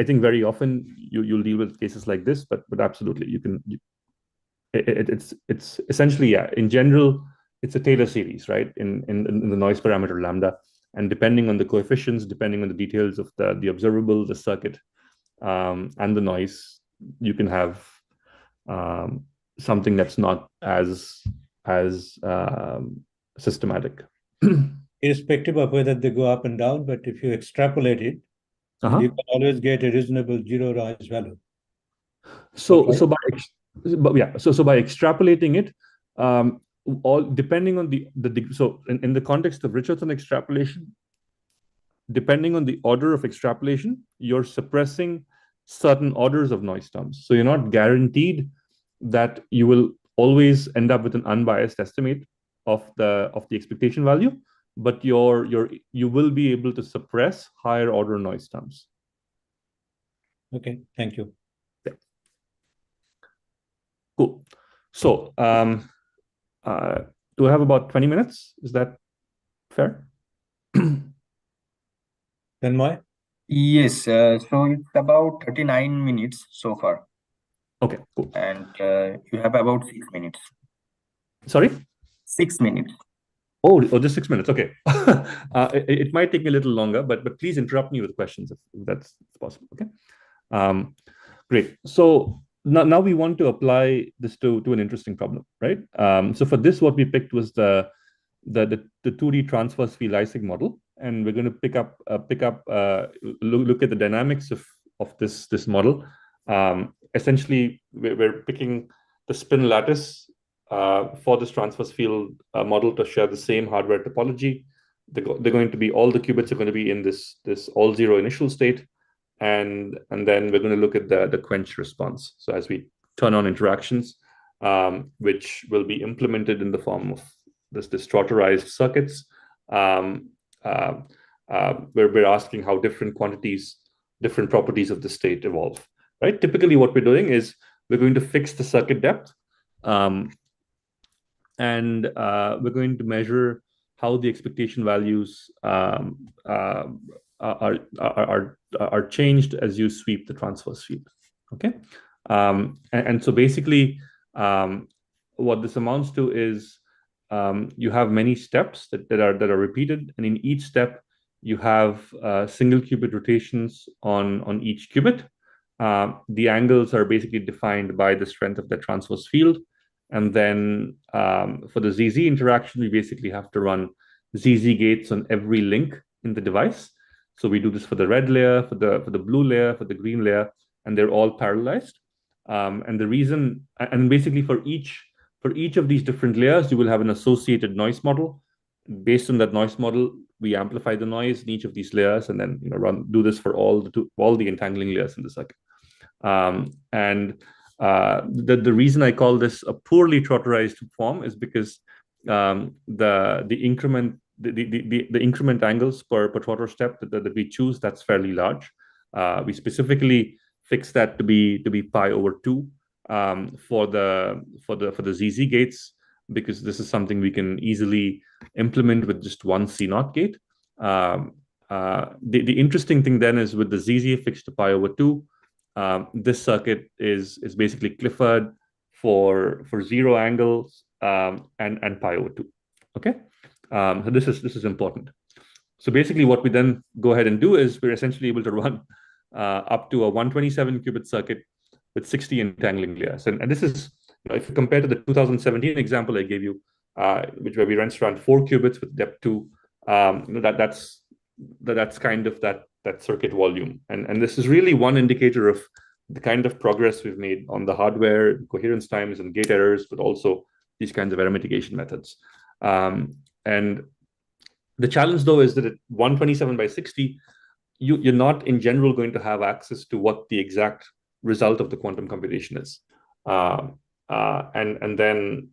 think very often you'll deal with cases like this, but absolutely you can. It's essentially, in general, it's a Taylor series, right? In the noise parameter lambda, and depending on the coefficients, depending on the details of the observable, the circuit, and the noise, you can have something that's not as systematic. Irrespective of whether they go up and down, but if you extrapolate it, you can always get a reasonable zero noise value. So by extrapolating it, all depending on the so in the context of Richardson extrapolation, depending on the order of extrapolation, you're suppressing certain orders of noise terms. So you're not guaranteed that you will always end up with an unbiased estimate of the expectation value, but you will be able to suppress higher order noise terms. Okay, thank you. Yeah. Cool. So do I have about 20 minutes? Is that fair? Tanmay? Yes, so it's about 39 minutes so far. Okay, cool. And you have about 6 minutes. Sorry? 6 minutes. Oh, just 6 minutes. Okay. It might take me a little longer, but please interrupt me with questions if that's possible. Okay. Great. So now we want to apply this to an interesting problem, right? So for this, what we picked was the 2D transverse field Ising model, and we're going to look at the dynamics of this model. Essentially, we're picking the spin lattice for this transverse field model to share the same hardware topology. They're going to be, all the qubits are going to be in this all zero initial state, and then we're going to look at the quench response. So as we turn on interactions, which will be implemented in the form of this trotterized circuits, where we're asking how different quantities, different properties of the state evolve, right? Typically what we're doing is we're going to fix the circuit depth, and we're going to measure how the expectation values are changed as you sweep the transverse field. Okay, and so basically, what this amounts to is you have many steps that are repeated, and in each step you have single qubit rotations on each qubit. The angles are basically defined by the strength of the transverse field. And then for the ZZ interaction, we basically have to run ZZ gates on every link in the device. So we do this for the red layer, for the blue layer, for the green layer, and they're all parallelized. And the reason, and basically for each of these different layers, you will have an associated noise model. Based on that noise model, we amplify the noise in each of these layers, and then do this for all the entangling layers in the circuit. The reason I call this a poorly trotterized form is because the increment angles per trotter step that we choose, that's fairly large. We specifically fix that to be pi over 2 for the ZZ gates, because this is something we can easily implement with just one C0 gate. The interesting thing then is with the ZZ fixed to pi over 2, this circuit is basically Clifford for 0 angles and pi over 2. Okay, so this is important. So basically, what we then go ahead and do is we're essentially able to run up to a 127 qubit circuit with 60 entangling layers. And this is, if you compare to the 2017 example I gave you, where we ran around 4 qubits with depth 2, that's kind of that circuit volume. And this is really one indicator of the kind of progress we've made on the hardware, coherence times and gate errors, but also these kinds of error mitigation methods. And the challenge, though, is that at 127 by 60, you're not in general going to have access to what the exact result of the quantum computation is. And then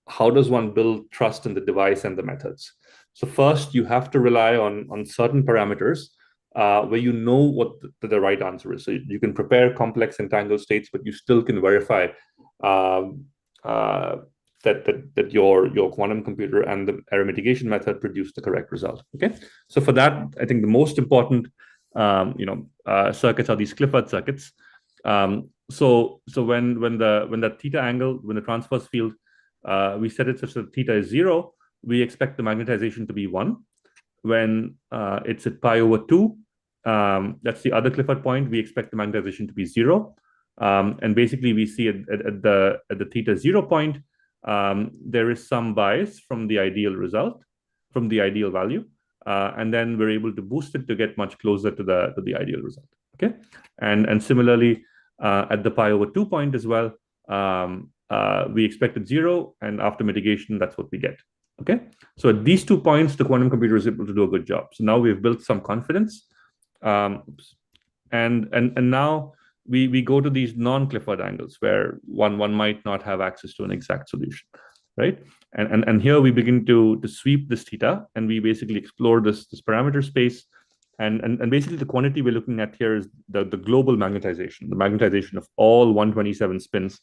how does one build trust in the device and the methods? So first, you have to rely on certain parameters where you know what the right answer is. So you can prepare complex entangled states, but you still can verify that your quantum computer and the error mitigation method produce the correct result. Okay, so for that, I think the most important circuits are these Clifford circuits. So when the theta angle, when the transverse field, we set it such that theta is 0, we expect the magnetization to be 1. When it's at pi over 2, that's the other Clifford point, we expect the magnetization to be 0. And basically, we see at the theta 0 point, there is some bias from the ideal result, from the ideal value, and then we're able to boost it to get much closer to the ideal result. Okay, and similarly at the pi over 2 point as well, we expected 0, and after mitigation, that's what we get. Okay, so at these 2 points, the quantum computer is able to do a good job. So now we've built some confidence, and now we go to these non-Clifford angles where one might not have access to an exact solution, right? And here we begin to sweep this theta, and we basically explore this parameter space, and basically the quantity we're looking at here is the global magnetization, the magnetization of all 127 spins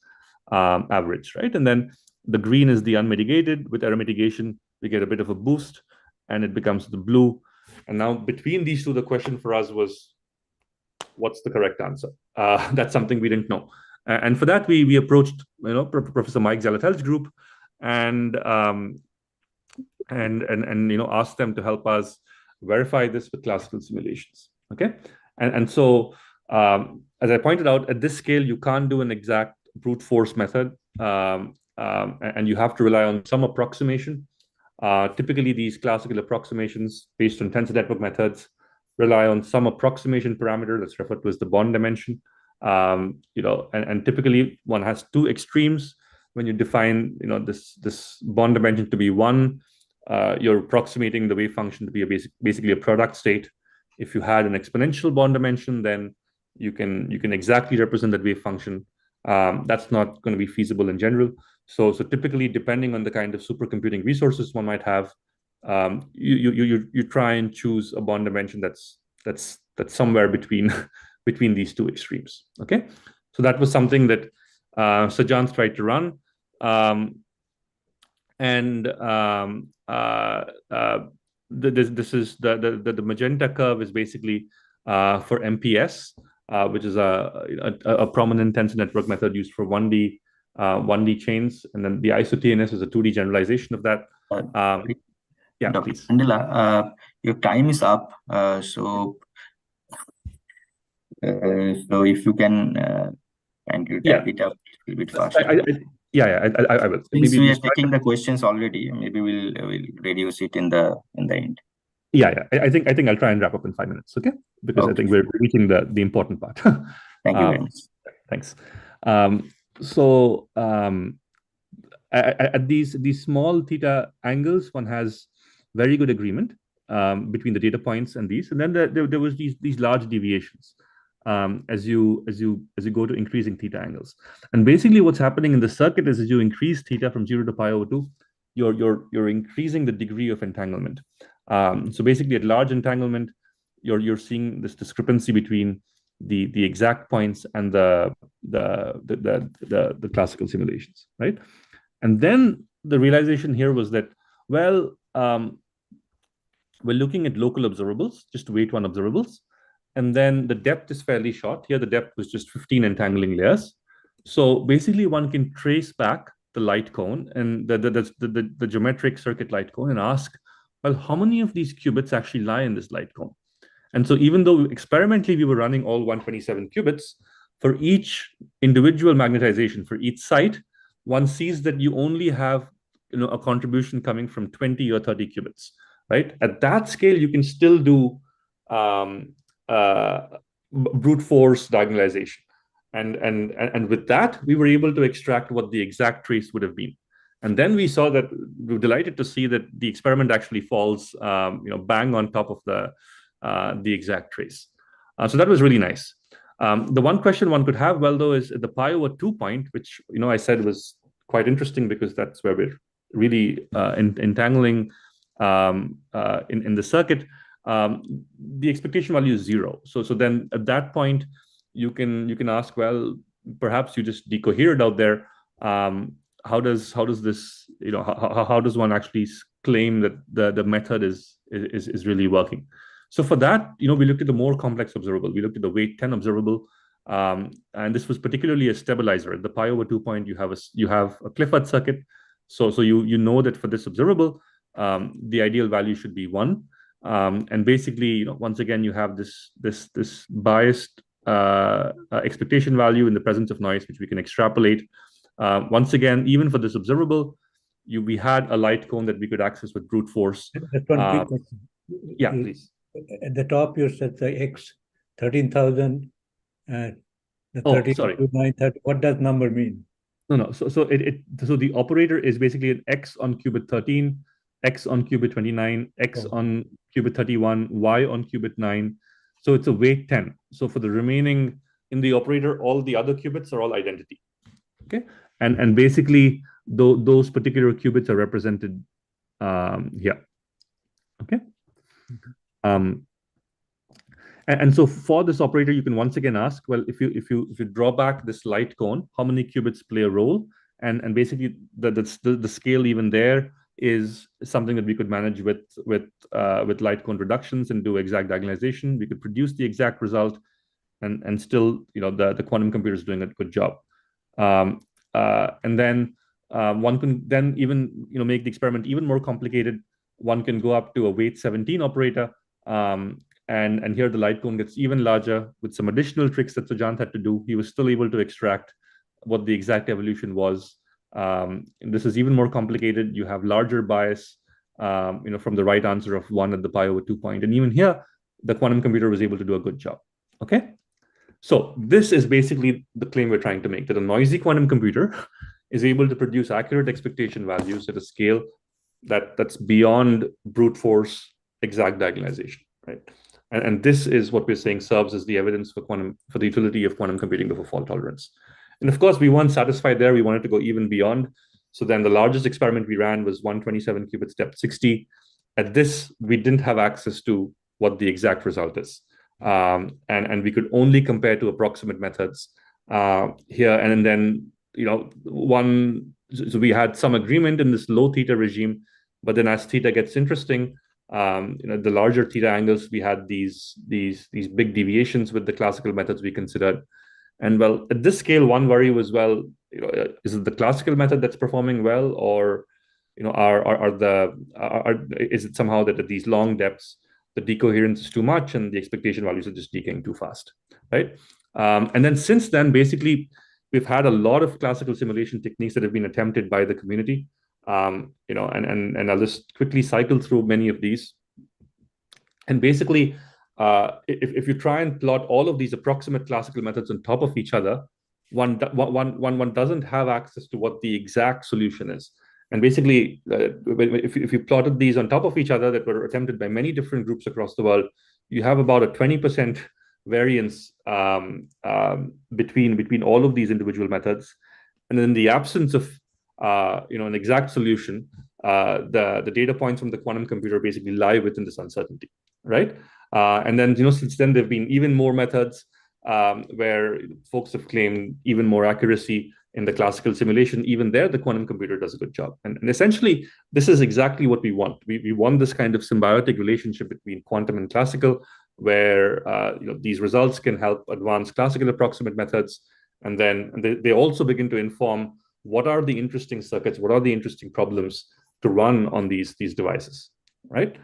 average, right? And then the green is the unmitigated. With error mitigation, we get a bit of a boost, and it becomes the blue. And now between these two, the question for us was, what's the correct answer? That's something we didn't know. And for that, we approached Professor Mike Zaletel's group and asked them to help us verify this with classical simulations. Okay, and so as I pointed out, at this scale, you can't do an exact brute force method, and you have to rely on some approximation. Typically, these classical approximations based on tensor network methods rely on some approximation parameter that's referred to as the bond dimension. And typically one has 2 extremes. When you define this bond dimension to be 1, you're approximating the wave function to be basically a product state. If you had an exponential bond dimension, then you can exactly represent that wave function That's not going to be feasible in general. So typically, depending on the kind of supercomputing resources one might have, you try and choose a bond dimension that's somewhere between between these two extremes. Okay, so that was something that Sajjant tried to run, this is the magenta curve is basically for MPS, which is a prominent tensor network method used for 1D chains, and then the isoTNS is a 2D generalization of that. Yeah, Dr. please. Candela, your time is up, so if you can wrap it up a little bit faster. I will. Since Maybe we are taking the questions already, maybe we'll reduce it in the end. Yeah. I think I'll try and wrap up in 5 minutes, okay? Because I think we're reaching the important part. Thank you very much. Thanks. At these small theta angles, one has very good agreement between the data points and these, and then there was these large deviations as you go to increasing theta angles. And basically, what's happening in the circuit is as you increase theta from 0 to pi over 2, you're increasing the degree of entanglement. So basically, at large entanglement, you're seeing this discrepancy between the exact points and the classical simulations, right? And then the realization here was that, well, we're looking at local observables, just weight 1 observables, and then the depth is fairly short. Here, the depth was just 15 entangling layers. So basically, one can trace back the light cone and the geometric circuit light cone and ask, well, how many of these qubits actually lie in this light cone? And so even though experimentally we were running all 127 qubits, for each individual magnetization, for each site, one sees that you only have a contribution coming from 20 or 30 qubits, right? At that scale, you can still do brute force diagonalization. And with that, we were able to extract what the exact trace would have been. And then we saw that, we were delighted to see that the experiment actually falls bang on top of the exact trace. So that was really nice. The one question one could have, well, though, is at the pi over 2 point, which I said was quite interesting because that's where we're really entangling in the circuit. The expectation value is 0. So then at that point, you can ask, well, perhaps you just decohered out there. How does this how does one actually claim that the method is really working? So for that, we looked at the more complex observable. We looked at the weight 10 observable, and this was particularly a stabilizer. At the pi over 2 point, you have a Clifford circuit. So you know that for this observable, the ideal value should be 1. And basically, once again, you have this biased expectation value in the presence of noise, which we can extrapolate. Once again, even for this observable, we had a light cone that we could access with brute force. That's one quick question. Yeah, please. At the top, you said the X 13,000 and the 13,930. What does number mean? No. So the operator is basically an X on qubit 13, X on qubit 29, X on qubit 31, Y on qubit 9. So it's a weight 10. So for the remaining in the operator, all the other qubits are all identity. Okay, and basically those particular qubits are represented here. Okay. And so for this operator, you can once again ask, well, if you draw back this light cone, how many qubits play a role? And basically the scale even there is something that we could manage with light cone reductions and do exact diagonalization. We could produce the exact result, and still the quantum computer is doing a good job. And then one can then even make the experiment even more complicated. One can go up to a weight 17 operator, and here the light cone gets even larger with some additional tricks that Sajjant had to do. He was still able to extract what the exact evolution was. This is even more complicated. You have larger bias, from the right answer of 1 at the pi over 2 point, and even here the quantum computer was able to do a good job. Okay, so this is basically the claim we're trying to make, that a noisy quantum computer is able to produce accurate expectation values at a scale that's beyond brute force exact diagonalization, right? And this is what we're saying serves as the evidence for the utility of quantum computing before fault tolerance. And of course, we weren't satisfied there. We wanted to go even beyond. So then the largest experiment we ran was 127 qubits depth 60. At this, we didn't have access to what the exact result is. And we could only compare to approximate methods here. And then, so we had some agreement in this low theta regime, but then as theta gets interesting, the larger theta angles, we had these big deviations with the classical methods we considered. And well, at this scale, one worry was, well, is it the classical method that's performing well, or is it somehow that at these long depths the decoherence is too much and the expectation values are just decaying too fast, right? And then since then, basically, we've had a lot of classical simulation techniques that have been attempted by the community. And I'll just quickly cycle through many of these. And basically, if you try and plot all of these approximate classical methods on top of each other, one doesn't have access to what the exact solution is. And basically, if you plotted these on top of each other that were attempted by many different groups across the world, you have about a 20% variance between all of these individual methods. And then in the absence of an exact solution, the data points from the quantum computer basically lie within this uncertainty, right? And then since then there've been even more methods where folks have claimed even more accuracy in the classical simulation. Even there, the quantum computer does a good job. And essentially, this is exactly what we want. We want this kind of symbiotic relationship between quantum and classical, where these results can help advance classical approximate methods, and then they also begin to inform what are the interesting circuits, what are the interesting problems to run on these devices, right?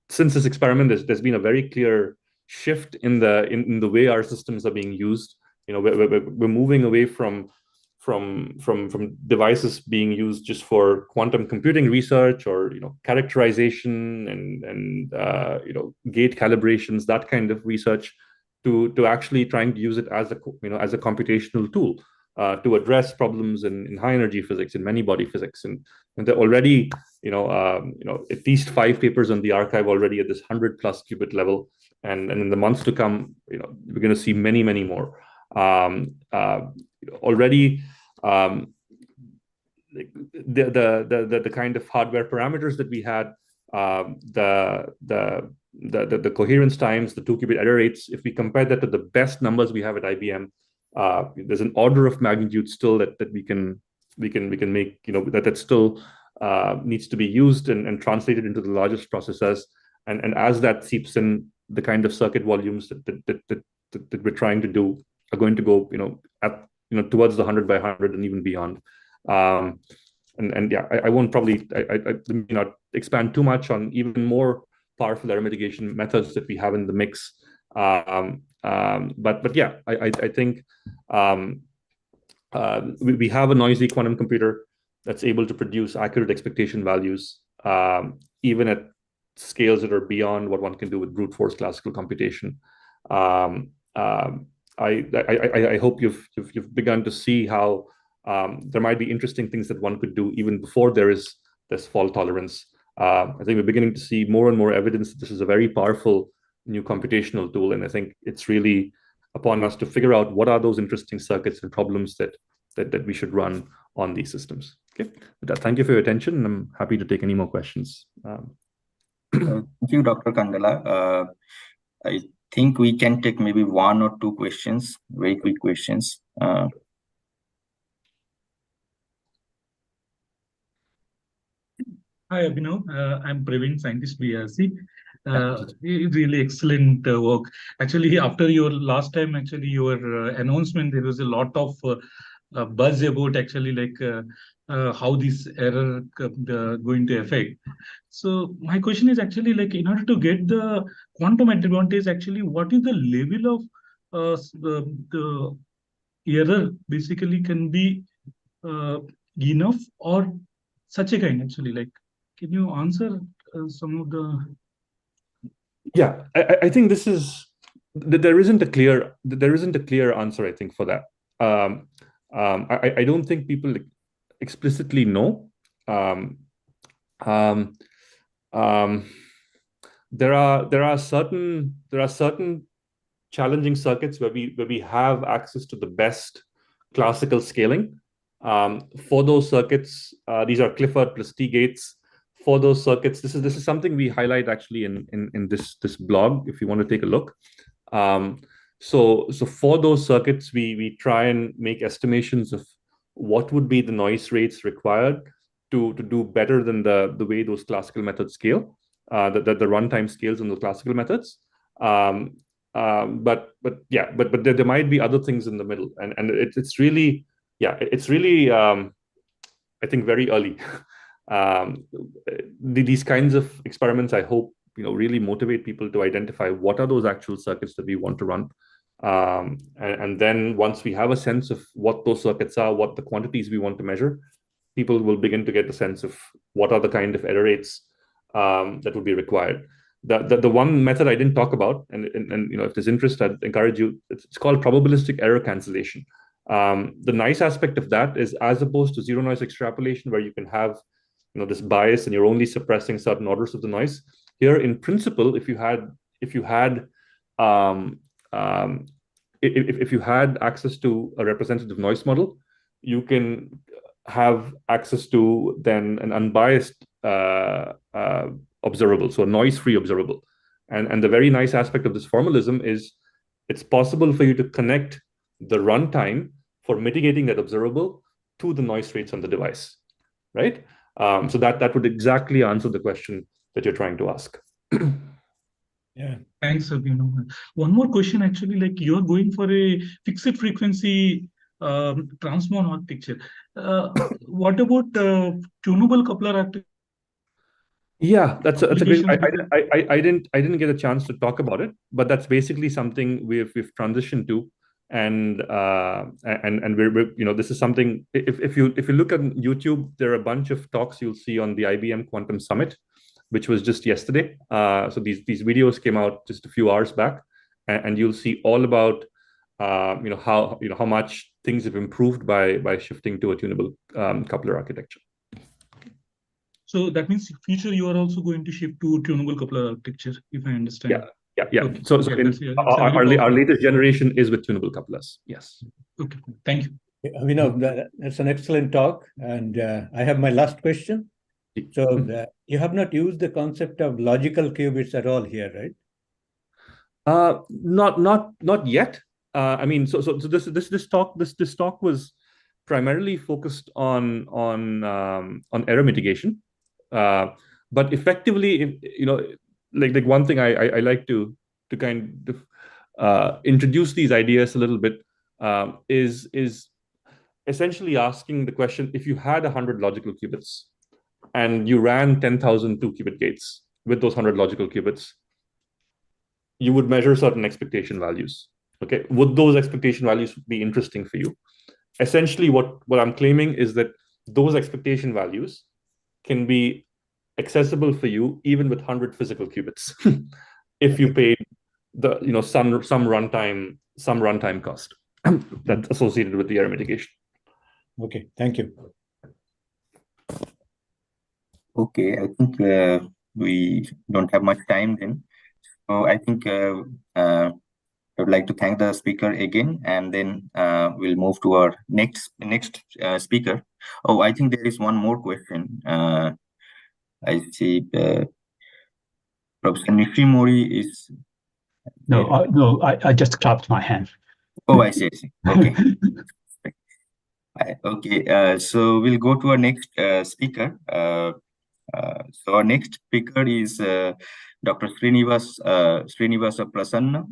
Since this experiment, there's been a very clear shift in the way our systems are being used. We're moving away from devices being used just for quantum computing research or characterization and gate calibrations, that kind of research, to actually trying to use it as a computational tool to address problems in high energy physics, in many body physics. And there are already at least 5 papers on the archive already at this 100+ qubit level, and in the months to come, we're going to see many more. Already, the kind of hardware parameters that we had, the coherence times, the 2-qubit error rates, if we compare that to the best numbers we have at IBM, there's an order of magnitude still that we can make, that still needs to be used and translated into the largest processors. And as that seeps in, the kind of circuit volumes that we're trying to do are going to go, towards the 100 by 100 and even beyond. I won't probably, I may not expand too much on even more powerful error mitigation methods that we have in the mix. But yeah, I think we have a noisy quantum computer that's able to produce accurate expectation values, even at scales that are beyond what one can do with brute force classical computation. I hope you've begun to see how there might be interesting things that one could do even before there is this fault tolerance. I think we're beginning to see more and more evidence that this is a very powerful new computational tool, and I think it's really upon us to figure out what are those interesting circuits and problems that we should run on these systems. Okay, with that, thank you for your attention, and I'm happy to take any more questions. Thank you, Dr. Kandala. I think we can take maybe 1 or 2 questions, very quick questions. Hi, Abhinav. I'm Praveen, scientist BRC. Really excellent work. Actually, after your last time, your announcement, there was a lot of buzz about how this error going to affect. So my question is actually in order to get the quantum advantage, what is the level of the error basically can be enough or such a kind can you answer some of the? Yeah, I think this is there isn't a clear answer, I think, for that. I don't think people explicitly know. There are certain challenging circuits where we have access to the best classical scaling. For those circuits, these are Clifford plus T gates. For those circuits, this is something we highlight actually in this blog if you want to take a look. So for those circuits, we try and make estimations of what would be the noise rates required to do better than the way those classical methods scale, the runtime scales in the classical methods. But there might be other things in the middle, and it's really I think very early. These kinds of experiments, I hope, really motivate people to identify what are those actual circuits that we want to run. And then once we have a sense of what those circuits are, what the quantities we want to measure, people will begin to get a sense of what are the kind of error rates that would be required. The one method I didn't talk about, and if there's interest, I'd encourage you. It's called probabilistic error cancellation. The nice aspect of that is, as opposed to zero noise extrapolation, where you can have this bias and you're only suppressing certain orders of the noise. Here, in principle, if you had access to a representative noise model, you can have access to then an unbiased observable, so a noise-free observable. And the very nice aspect of this formalism is it's possible for you to connect the runtime for mitigating that observable to the noise rates on the device, right? So that would exactly answer the question that you're trying to ask. Yeah. Thanks, Abhinav. One more question, actually, like you're going for a fixed frequency transmon architecture. What about tunable coupler architecture? Yeah, that's a great. I didn't get a chance to talk about it, but that's basically something we've transitioned to, and we're this is something. If you look at YouTube, there are a bunch of talks you'll see on the IBM Quantum Summit, which was just yesterday. So these videos came out just a few hours back, and you'll see all about how much things have improved by shifting to a tunable coupler architecture. So that means future you are also going to shift to tunable coupler architecture, if I understand. Yeah. Okay. So our latest generation is with tunable couplers. Yes. Okay. Thank you. That's an excellent talk, and I have my last question. So you have not used the concept of logical qubits at all here, right? Not yet. I mean, so this talk was primarily focused on error mitigation, but effectively, like one thing I like to kind of introduce these ideas a little bit is essentially asking the question: if you had 100 logical qubits and you ran 10,000 2-qubit gates with those 100 logical qubits, you would measure certain expectation values. Okay, would those expectation values be interesting for you? Essentially, what I'm claiming is that those expectation values can be accessible for you even with 100 physical qubits, if you paid the some runtime cost that's associated with the error mitigation. Okay, thank you. Okay, I think we don't have much time then. So I think I would like to thank the speaker again, and then we'll move to our next speaker. Oh, I think there is one more question. I see Professor Nishimori is... No, I just clapped my hand. Oh, I see. Okay. Okay, so we'll go to our next speaker. So our next speaker is Dr. Srinivasa Prasanna.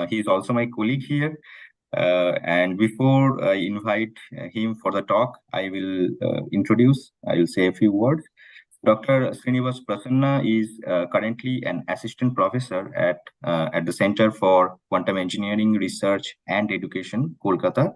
He is also my colleague here. And before I invite him for the talk, I will say a few words. Dr. Srinivasa Prasanna is currently an assistant professor at the Center for Quantum Engineering Research and Education, Kolkata.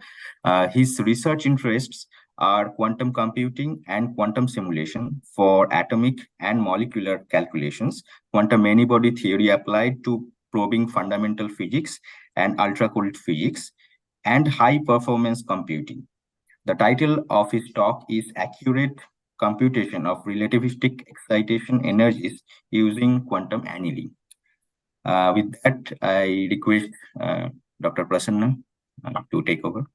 His research interests are quantum computing and quantum simulation for atomic and molecular calculations, quantum many-body theory applied to probing fundamental physics and ultra-cold physics, and high-performance computing. The title of his talk is Accurate Computation of Relativistic Excitation Energies Using Quantum Annealing. With that, I request Dr. Prasanna to take over.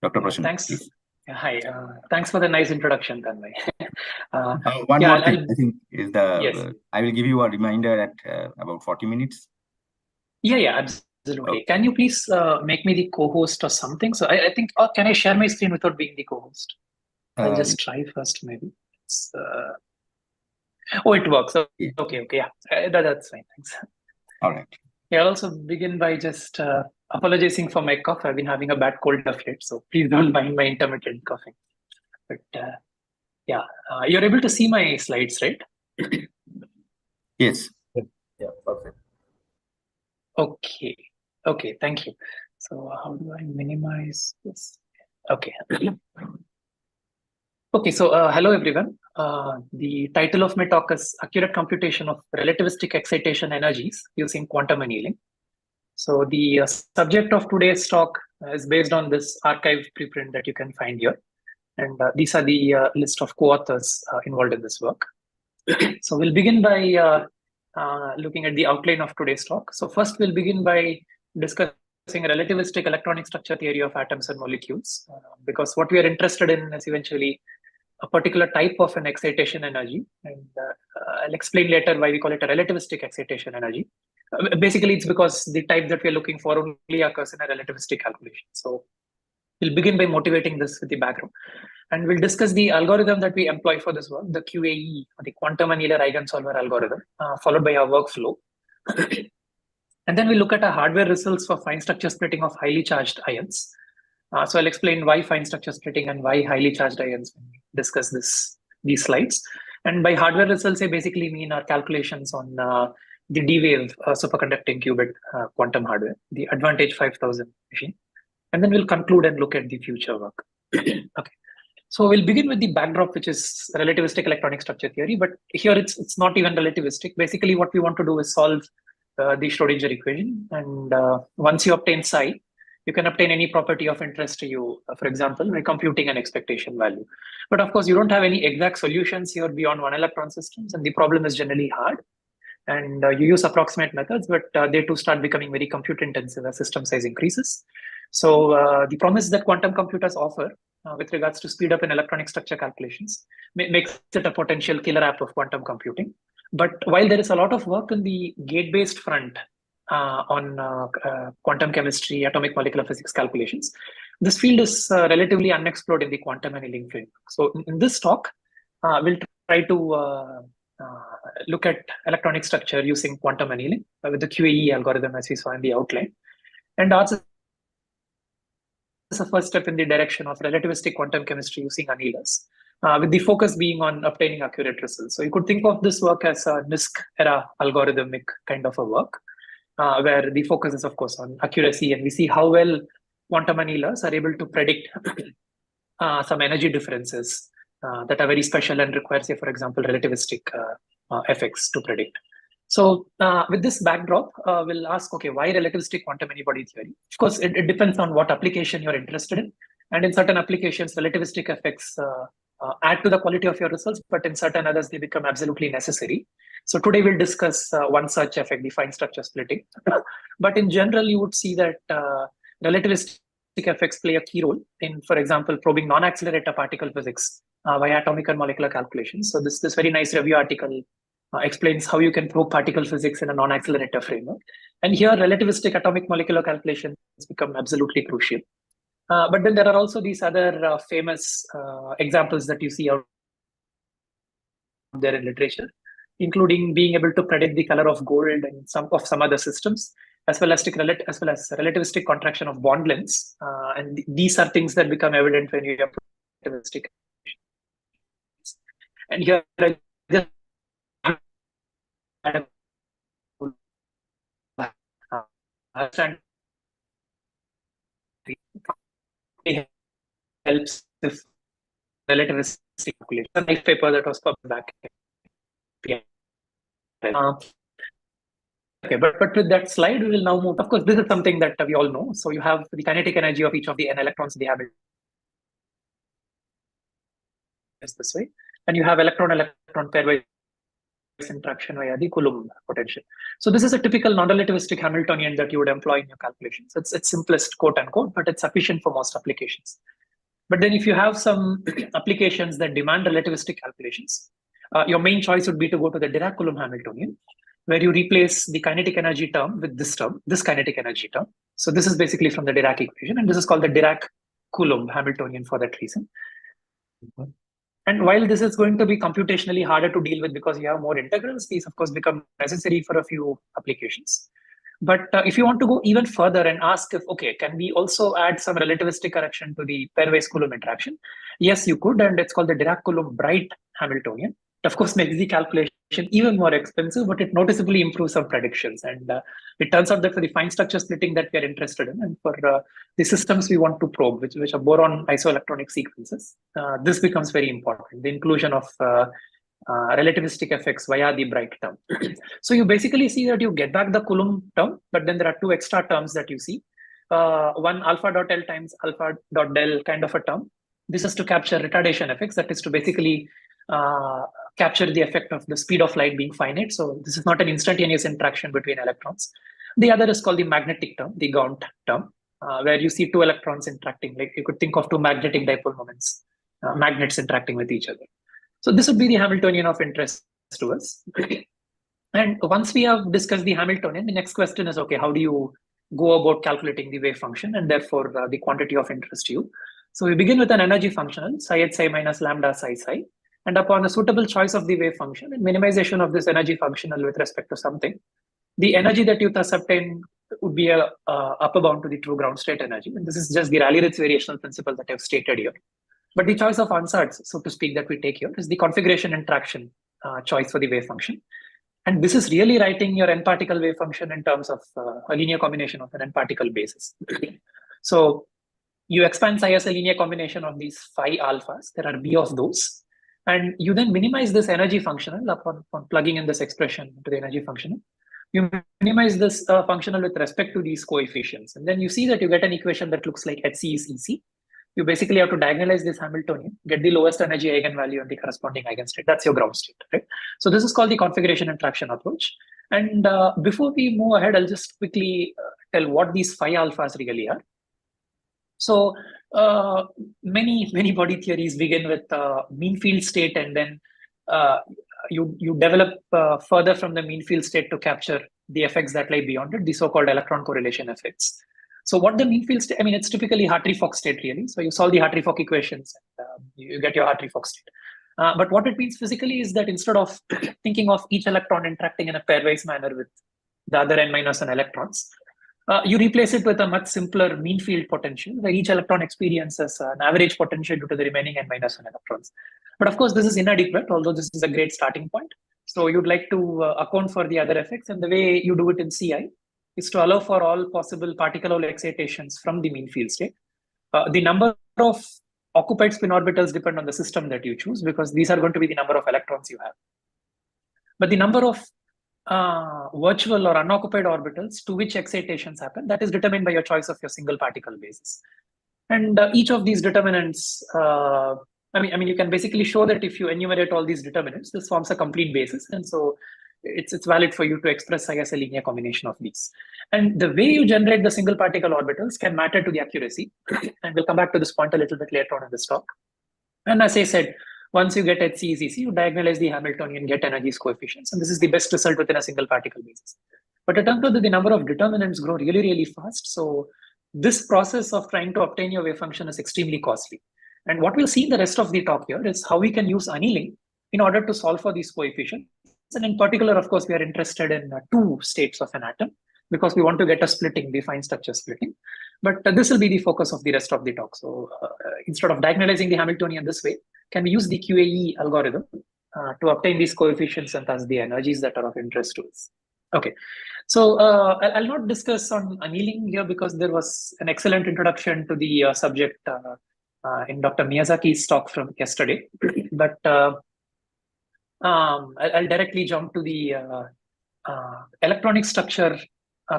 Dr. Prashant, Thanks. please. Hi. Thanks for the nice introduction, Tanmay. One yeah, more thing, I think, is yes. I will give you a reminder at about 40 minutes. Yeah, absolutely. Okay. Can you please make me the co-host or something? So I think, can I share my screen without being the co-host? I'll just try first, maybe. Oh, it works. Yeah. Okay, yeah. That's fine. Thanks. All right. Yeah, I'll also begin by just apologizing for my cough. I've been having a bad cold of late, so please don't mind my intermittent coughing. But yeah, you're able to see my slides, right? Yes. Yeah, perfect. Okay, thank you. So how do I minimize this? Okay. Okay, so hello everyone. The title of my talk is Accurate Computation of Relativistic Excitation Energies Using Quantum Annealing. So the subject of today's talk is based on this archive preprint that you can find here. And these are the list of co-authors involved in this work. So we'll begin by looking at the outline of today's talk. So first we'll begin by discussing relativistic electronic structure theory of atoms and molecules, because what we are interested in is eventually a particular type of an excitation energy. And I'll explain later why we call it a relativistic excitation energy. Basically, it's because the type that we're looking for only occurs in a relativistic calculation. So we'll begin by motivating this with the background. And we'll discuss the algorithm that we employ for this work, the QAE, or the quantum annealer eigensolver algorithm, followed by our workflow. And then we'll look at our hardware results for fine structure splitting of highly charged ions. So I'll explain why fine structure splitting and why highly charged ions when we discuss these slides. And by hardware results, I basically mean our calculations on the D-Wave superconducting qubit quantum hardware, the Advantage 5000 machine. And then we'll conclude and look at the future work. Okay. So we'll begin with the backdrop, which is relativistic electronic structure theory. But here it's not even relativistic. Basically, what we want to do is solve the Schrodinger equation. And once you obtain psi, you can obtain any property of interest to you, for example, by computing an expectation value. But of course, you don't have any exact solutions here beyond one electron systems. And the problem is generally hard. And you use approximate methods, but they too start becoming very compute intensive as system size increases. So the promise that quantum computers offer with regards to speed up in electronic structure calculations makes it a potential killer app of quantum computing. But while there is a lot of work in the gate-based front on quantum chemistry, atomic molecular physics calculations, this field is relatively unexplored in the quantum annealing framework. So in this talk, we'll try to look at electronic structure using quantum annealing with the QAE algorithm as we saw in the outline. And ours is a first step in the direction of relativistic quantum chemistry using annealers, with the focus being on obtaining accurate results. So you could think of this work as a NISQ era algorithmic kind of a work, where the focus is, of course, on accuracy, and we see how well quantum annealers are able to predict some energy differences that are very special and require, say, for example, relativistic effects to predict. So with this backdrop, we'll ask, okay, why relativistic quantum any-body theory? Of course, it depends on what application you're interested in. And in certain applications, relativistic effects add to the quality of your results, but in certain others, they become absolutely necessary. So today we'll discuss one such effect, the fine structure splitting. But in general, you would see that relativistic effects play a key role in, for example, probing non-accelerator particle physics via atomic and molecular calculations. So this very nice review article explains how you can probe particle physics in a non-accelerator framework. And here, relativistic atomic molecular calculations become absolutely crucial. But then there are also these other famous examples that you see out there in literature, including being able to predict the color of gold and some other systems, as well as relativistic contraction of bond lengths. And these are things that become evident when you have relativistic. And here, I just helps if relativistic calculation. A nice paper that was published back. Okay, but with that slide, we will now move. Of course, this is something that we all know. So you have the kinetic energy of each of the n electrons they have this way, and you have electron-electron pairwise interaction via the Coulomb potential. So this is a typical non-relativistic Hamiltonian that you would employ in your calculations. It's simplest, quote unquote, but it's sufficient for most applications. But then if you have some applications that demand relativistic calculations, your main choice would be to go to the Dirac-Coulomb Hamiltonian, where you replace the kinetic energy term with this term, this kinetic energy term. So this is basically from the Dirac equation, and this is called the Dirac-Coulomb Hamiltonian for that reason. And while this is going to be computationally harder to deal with because you have more integrals, these of course become necessary for a few applications. But if you want to go even further and ask if, okay, can we also add some relativistic correction to the pairwise Coulomb interaction? Yes, you could, and it's called the Dirac-Coulomb Bright Hamiltonian. It of course makes the calculation even more expensive, but it noticeably improves some predictions. And it turns out that for the fine structure splitting that we are interested in, and for the systems we want to probe, which are boron isoelectronic sequences, this becomes very important, the inclusion of relativistic effects via the Bright term. So you basically see that you get back the Coulomb term, but then there are two extra terms that you see. One alpha dot L times alpha dot del kind of a term. This is to capture retardation effects, that is to basically capture the effect of the speed of light being finite. So this is not an instantaneous interaction between electrons. The other is called the magnetic term, the Gaunt term, where you see two electrons interacting. Like you could think of two magnetic dipole moments, magnets interacting with each other. So this would be the Hamiltonian of interest to us. And once we have discussed the Hamiltonian, the next question is, okay, how do you go about calculating the wave function and therefore the quantity of interest to you? So we begin with an energy functional, psi h psi minus lambda psi psi. And upon a suitable choice of the wave function and minimization of this energy functional with respect to something, the energy that you thus obtain would be a upper bound to the true ground state energy. And this is just the Rayleigh-Ritz variational principle that I've stated here. But the choice of ansatz, so to speak, that we take here is the configuration interaction choice for the wave function. And this is really writing your n particle wave function in terms of a linear combination of an n particle basis. So you expand psi as a linear combination of these phi alphas. There are b of those. And you then minimize this energy functional upon plugging in this expression to the energy functional. You minimize this functional with respect to these coefficients. And then you see that you get an equation that looks like HC is EC. You basically have to diagonalize this Hamiltonian, get the lowest energy eigenvalue and the corresponding eigenstate. That's your ground state, right? So this is called the configuration interaction approach. And before we move ahead, I'll just quickly tell what these phi alphas really are. So many body theories begin with mean field state, and then you develop further from the mean field state to capture the effects that lie beyond it, the so-called electron correlation effects. So what the mean field state, I mean, it's typically Hartree-Fock state really. So you solve the Hartree-Fock equations and you get your Hartree-Fock state. But what it means physically is that instead of thinking of each electron interacting in a pairwise manner with the other n-1 electrons, you replace it with a much simpler mean field potential where each electron experiences an average potential due to the remaining n-1 electrons. But of course, this is inadequate, although this is a great starting point. So you'd like to account for the other effects, and the way you do it in CI is to allow for all possible particle hole excitations from the mean field state. The number of occupied spin orbitals depend on the system that you choose, because these are going to be the number of electrons you have. But the number of virtual or unoccupied orbitals to which excitations happen, that is determined by your choice of your single particle basis. And each of these determinants, I mean, you can basically show that if you enumerate all these determinants, this forms a complete basis. And so it's valid for you to express psi as a linear combination of these. And the way you generate the single particle orbitals can matter to the accuracy. And we'll come back to this point a little bit later on in this talk. And as I said, once you get HC is EC, you diagonalize the Hamiltonian, get energies coefficients. And this is the best result within a single particle basis. But it turns out that the number of determinants grow really, really fast. So this process of trying to obtain your wave function is extremely costly. And what we'll see in the rest of the talk here is how we can use annealing in order to solve for these coefficients. And in particular, of course, we are interested in two states of an atom because we want to get a splitting, the fine structure splitting. But this will be the focus of the rest of the talk. So instead of diagonalizing the Hamiltonian this way, can we use the QAE algorithm to obtain these coefficients and thus the energies that are of interest to us? Okay, so I'll not discuss on annealing here because there was an excellent introduction to the subject in Dr. Miyazaki's talk from yesterday. But I'll directly jump to the electronic structure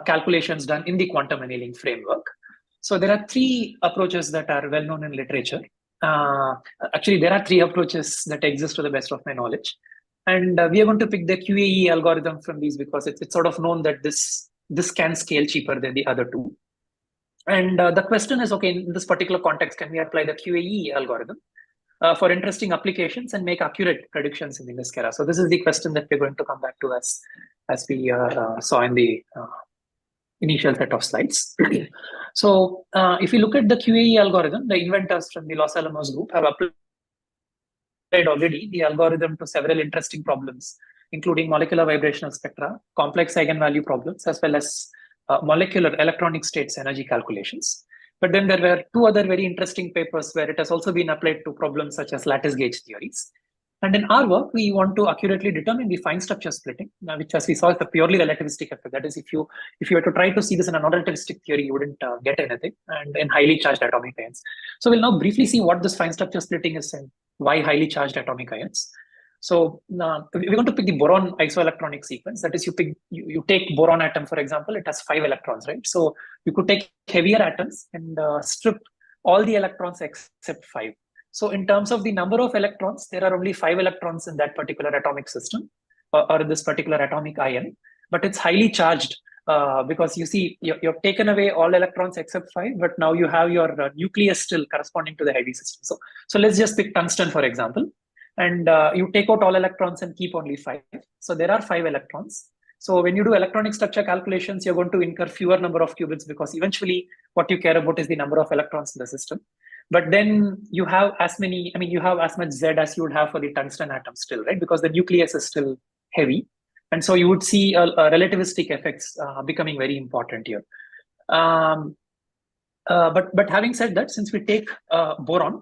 calculations done in the quantum annealing framework. So there are three approaches that are well known in literature. Actually, there are three approaches that exist to the best of my knowledge. And we are going to pick the QAE algorithm from these because it's sort of known that this can scale cheaper than the other two. And the question is, okay, in this particular context, can we apply the QAE algorithm for interesting applications and make accurate predictions in the NISC? So this is the question that we're going to come back to as we saw in the initial set of slides. So if you look at the QAE algorithm, the inventors from the Los Alamos group have applied already the algorithm to several interesting problems, including molecular vibrational spectra, complex eigenvalue problems, as well as molecular electronic states energy calculations. But then there were two other very interesting papers where it has also been applied to problems such as lattice gauge theories. And in our work, we want to accurately determine the fine structure splitting, which, as we saw, is a purely relativistic effect. That is, if you were to try to see this in a non-relativistic theory, you wouldn't get anything, and in highly charged atomic ions. So we'll now briefly see what this fine structure splitting is and why highly charged atomic ions. So we're going to pick the boron isoelectronic sequence. That is, you take boron atom, for example, it has 5 electrons, right? So you could take heavier atoms and strip all the electrons except 5. So in terms of the number of electrons, there are only 5 electrons in that particular atomic system or in this particular atomic ion, but it's highly charged because you see, you've taken away all electrons except 5, but now you have your nucleus still corresponding to the heavy system. So let's just pick tungsten, for example, and you take out all electrons and keep only 5. So there are 5 electrons. So when you do electronic structure calculations, you're going to incur fewer number of qubits because eventually what you care about is the number of electrons in the system. But then you have as many, you have as much Z as you would have for the tungsten atom still, right? Because the nucleus is still heavy. And so you would see relativistic effects becoming very important here. But having said that, since we take boron,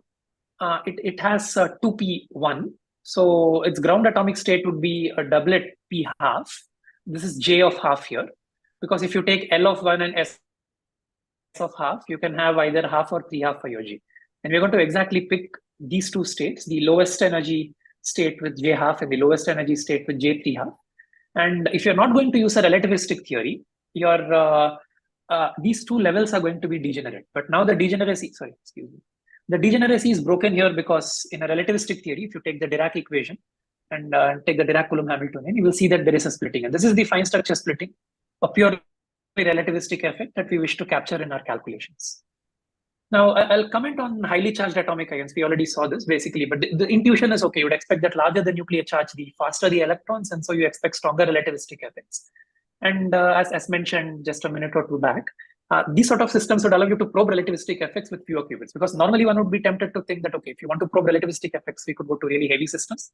it has 2p1. So its ground atomic state would be a doublet p half. This is J of half here. Because if you take L of 1 and S of half, you can have either half or 3/2 for your G. And we're going to exactly pick these two states, the lowest energy state with J half and the lowest energy state with J 3/2. And if you're not going to use a relativistic theory, these two levels are going to be degenerate. But now the degeneracy, the degeneracy is broken here because in a relativistic theory, if you take the Dirac equation and take the Dirac-Coulomb Hamiltonian, you will see that there is a splitting. And this is the fine structure splitting, a pure relativistic effect that we wish to capture in our calculations. Now, I'll comment on highly charged atomic ions. We already saw this basically, but the intuition is okay. You would expect that larger the nuclear charge, the faster the electrons, and so you expect stronger relativistic effects. And as mentioned just a minute or two back, these sort of systems would allow you to probe relativistic effects with fewer qubits, because normally one would be tempted to think that, okay, if you want to probe relativistic effects, we could go to really heavy systems,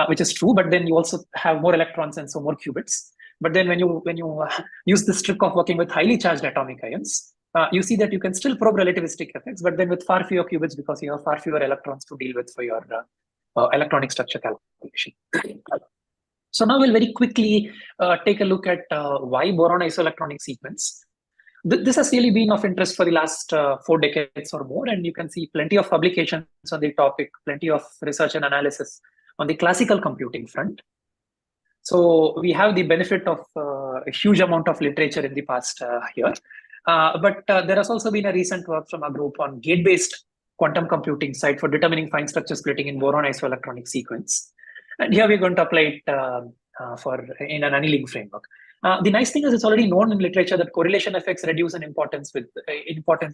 which is true, but then you also have more electrons and so more qubits. But then when you use this trick of working with highly charged atomic ions, you see that you can still probe relativistic effects, but then with far fewer qubits because you have far fewer electrons to deal with for your electronic structure calculation. So now we'll very quickly take a look at why boron isoelectronic sequence. This has really been of interest for the last 4 decades or more, and you can see plenty of publications on the topic, plenty of research and analysis on the classical computing front. So we have the benefit of a huge amount of literature in the past here. But there has also been a recent work from a group on gate-based quantum computing side for determining fine structure splitting in boron isoelectronic sequence. And here we're going to apply it in an annealing framework. The nice thing is it's already known in literature that correlation effects reduce in importance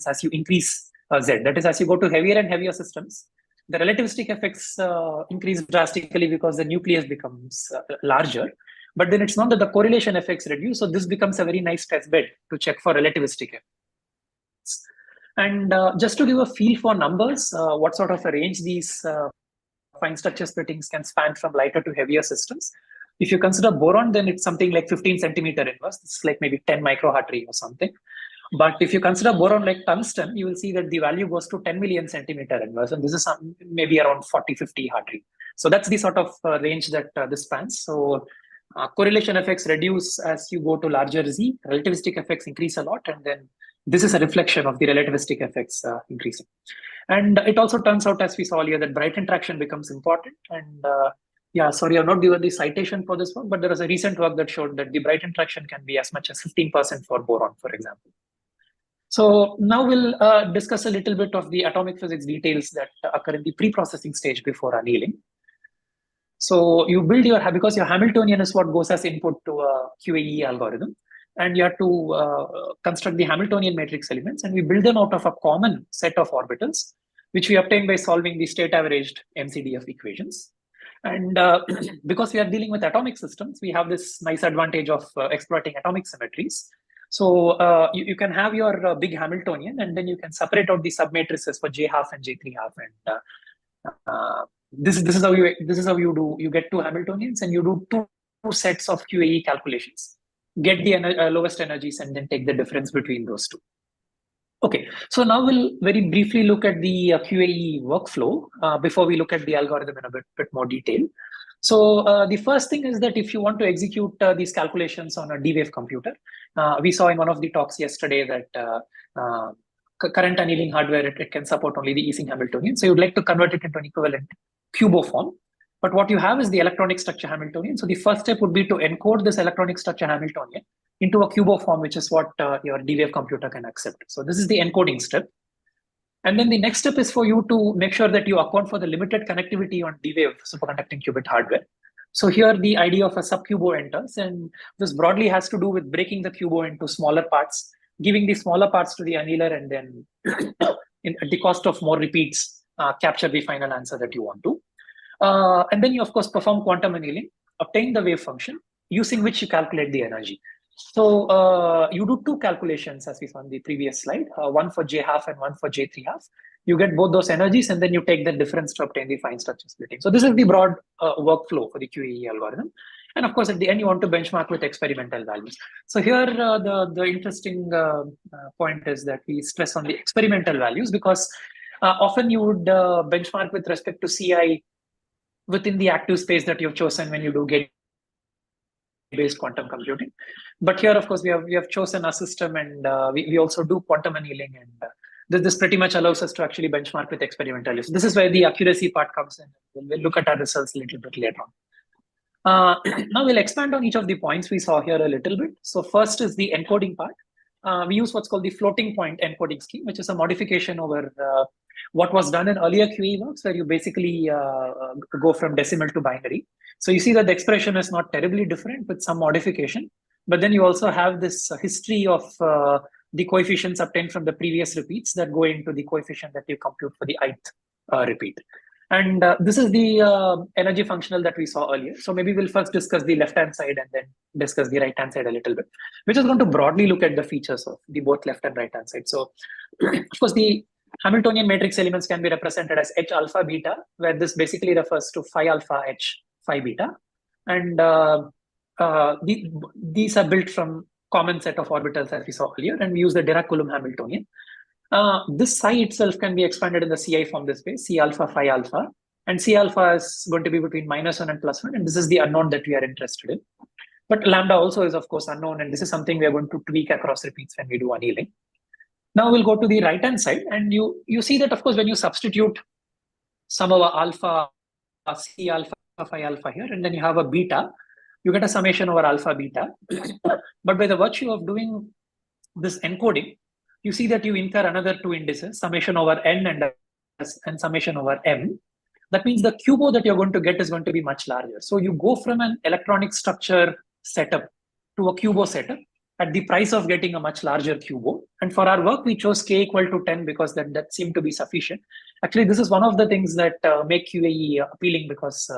as you increase Z. That is, as you go to heavier and heavier systems, the relativistic effects increase drastically because the nucleus becomes larger. But then it's not that the correlation effects reduce. So this becomes a very nice test bed to check for relativistic effects. And just to give a feel for numbers, what sort of a range these fine structure splittings can span from lighter to heavier systems. If you consider boron, then it's something like 15 centimeter inverse. It's like maybe 10 microhartree or something. But if you consider boron like tungsten, you will see that the value goes to 10 million centimeter inverse. And this is maybe around 40, 50 hartree. So that's the sort of range that this spans. So correlation effects reduce as you go to larger Z. Relativistic effects increase a lot. And then this is a reflection of the relativistic effects increasing. And it also turns out, as we saw earlier, that bright interaction becomes important. And yeah, sorry, I've not given the citation for this work, but there was a recent work that showed that the bright interaction can be as much as 15% for boron, for example. So now we'll discuss a little bit of the atomic physics details that occur in the pre-processing stage before annealing. So you build because your Hamiltonian is what goes as input to a QAE algorithm. And you have to construct the Hamiltonian matrix elements, and we build them out of a common set of orbitals, which we obtain by solving the state averaged MCDF equations. And because we are dealing with atomic systems, we have this nice advantage of exploiting atomic symmetries. So you can have your big Hamiltonian, and then you can separate out the submatrices for J half and J3 half. And this is how you do. You get two Hamiltonians, and you do two sets of QAE calculations. Get the lowest energies, and then take the difference between those two. Okay, so now we'll very briefly look at the QAE workflow before we look at the algorithm in a bit more detail. So the first thing is that if you want to execute these calculations on a D-Wave computer, we saw in one of the talks yesterday that current annealing hardware, it can support only the Ising Hamiltonian. So you'd like to convert it into an equivalent QUBO form. But what you have is the electronic structure Hamiltonian. So the first step would be to encode this electronic structure Hamiltonian into a QUBO form, which is what your D-Wave computer can accept. So this is the encoding step. And then the next step is for you to make sure that you account for the limited connectivity on D-Wave superconducting qubit hardware. So here the idea of a sub-QUBO enters, and this broadly has to do with breaking the QUBO into smaller parts, giving the smaller parts to the annealer, and then at the cost of more repeats, capture the final answer that you want to. And then you, of course, perform quantum annealing, obtain the wave function, using which you calculate the energy. So you do two calculations, as we saw in the previous slide, one for J half and one for J3 half. You get both those energies, and then you take the difference to obtain the fine structure splitting. So this is the broad workflow for the QAE algorithm. And of course, at the end, you want to benchmark with experimental values. So here, the interesting point is that we stress on the experimental values, because often you would benchmark with respect to CI within the active space that you've chosen when you do gate-based quantum computing. But here, of course, we have chosen a system, and we also do quantum annealing, and this pretty much allows us to actually benchmark with experimental use. This is where the accuracy part comes in. We'll look at our results a little bit later on. Now we'll expand on each of the points we saw here a little bit. So first is the encoding part. We use what's called the floating point encoding scheme, which is a modification over what was done in earlier QE works, where you basically go from decimal to binary. So you see that the expression is not terribly different with some modification, but then you also have this history of the coefficients obtained from the previous repeats that go into the coefficient that you compute for the ith repeat. And this is the energy functional that we saw earlier. So maybe we'll first discuss the left-hand side and then discuss the right-hand side a little bit, which is going to broadly look at the features of the both left and right-hand side. So of course, the Hamiltonian matrix elements can be represented as H alpha beta, where this basically refers to phi alpha H phi beta. And these are built from common set of orbitals as we saw earlier, and we use the Dirac-Coulomb Hamiltonian. This psi itself can be expanded in the CI form this way, C alpha phi alpha, and C alpha is going to be between -1 and +1, and this is the unknown that we are interested in. But lambda also is, of course, unknown, and this is something we are going to tweak across repeats when we do annealing. Now we'll go to the right-hand side, and you see that, of course, when you substitute some of our alpha, C alpha phi alpha here, and then you have a beta, you get a summation over alpha beta. But by the virtue of doing this encoding, you see that you incur another two indices, summation over n and summation over m. That means the QUBO that you're going to get is going to be much larger. So you go from an electronic structure setup to a QUBO setup at the price of getting a much larger QUBO. And for our work, we chose k equal to 10 because that seemed to be sufficient. Actually, this is one of the things that make QAE appealing, because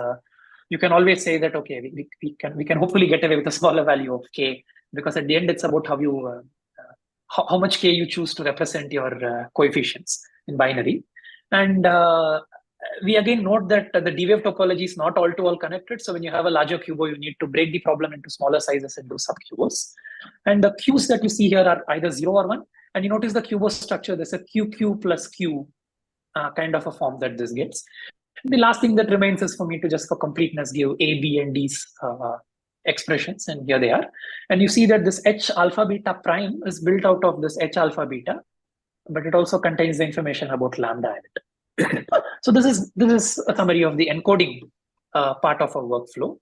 you can always say that, okay, we can hopefully get away with a smaller value of k, because at the end, it's about how you how much k you choose to represent your coefficients in binary. And we again note that the D-Wave topology is not all-to-all connected. So when you have a larger QUBO, you need to break the problem into smaller sizes and do sub-QUBOs. And the Qs that you see here are either 0 or 1. And you notice the QUBO structure, there's a QQ plus Q kind of a form that this gets. And the last thing that remains is for me to just for completeness give A, B, and D's expressions, and here they are. And you see that this H alpha beta prime is built out of this H alpha beta, but it also contains the information about lambda in it. So this is a summary of the encoding part of our workflow.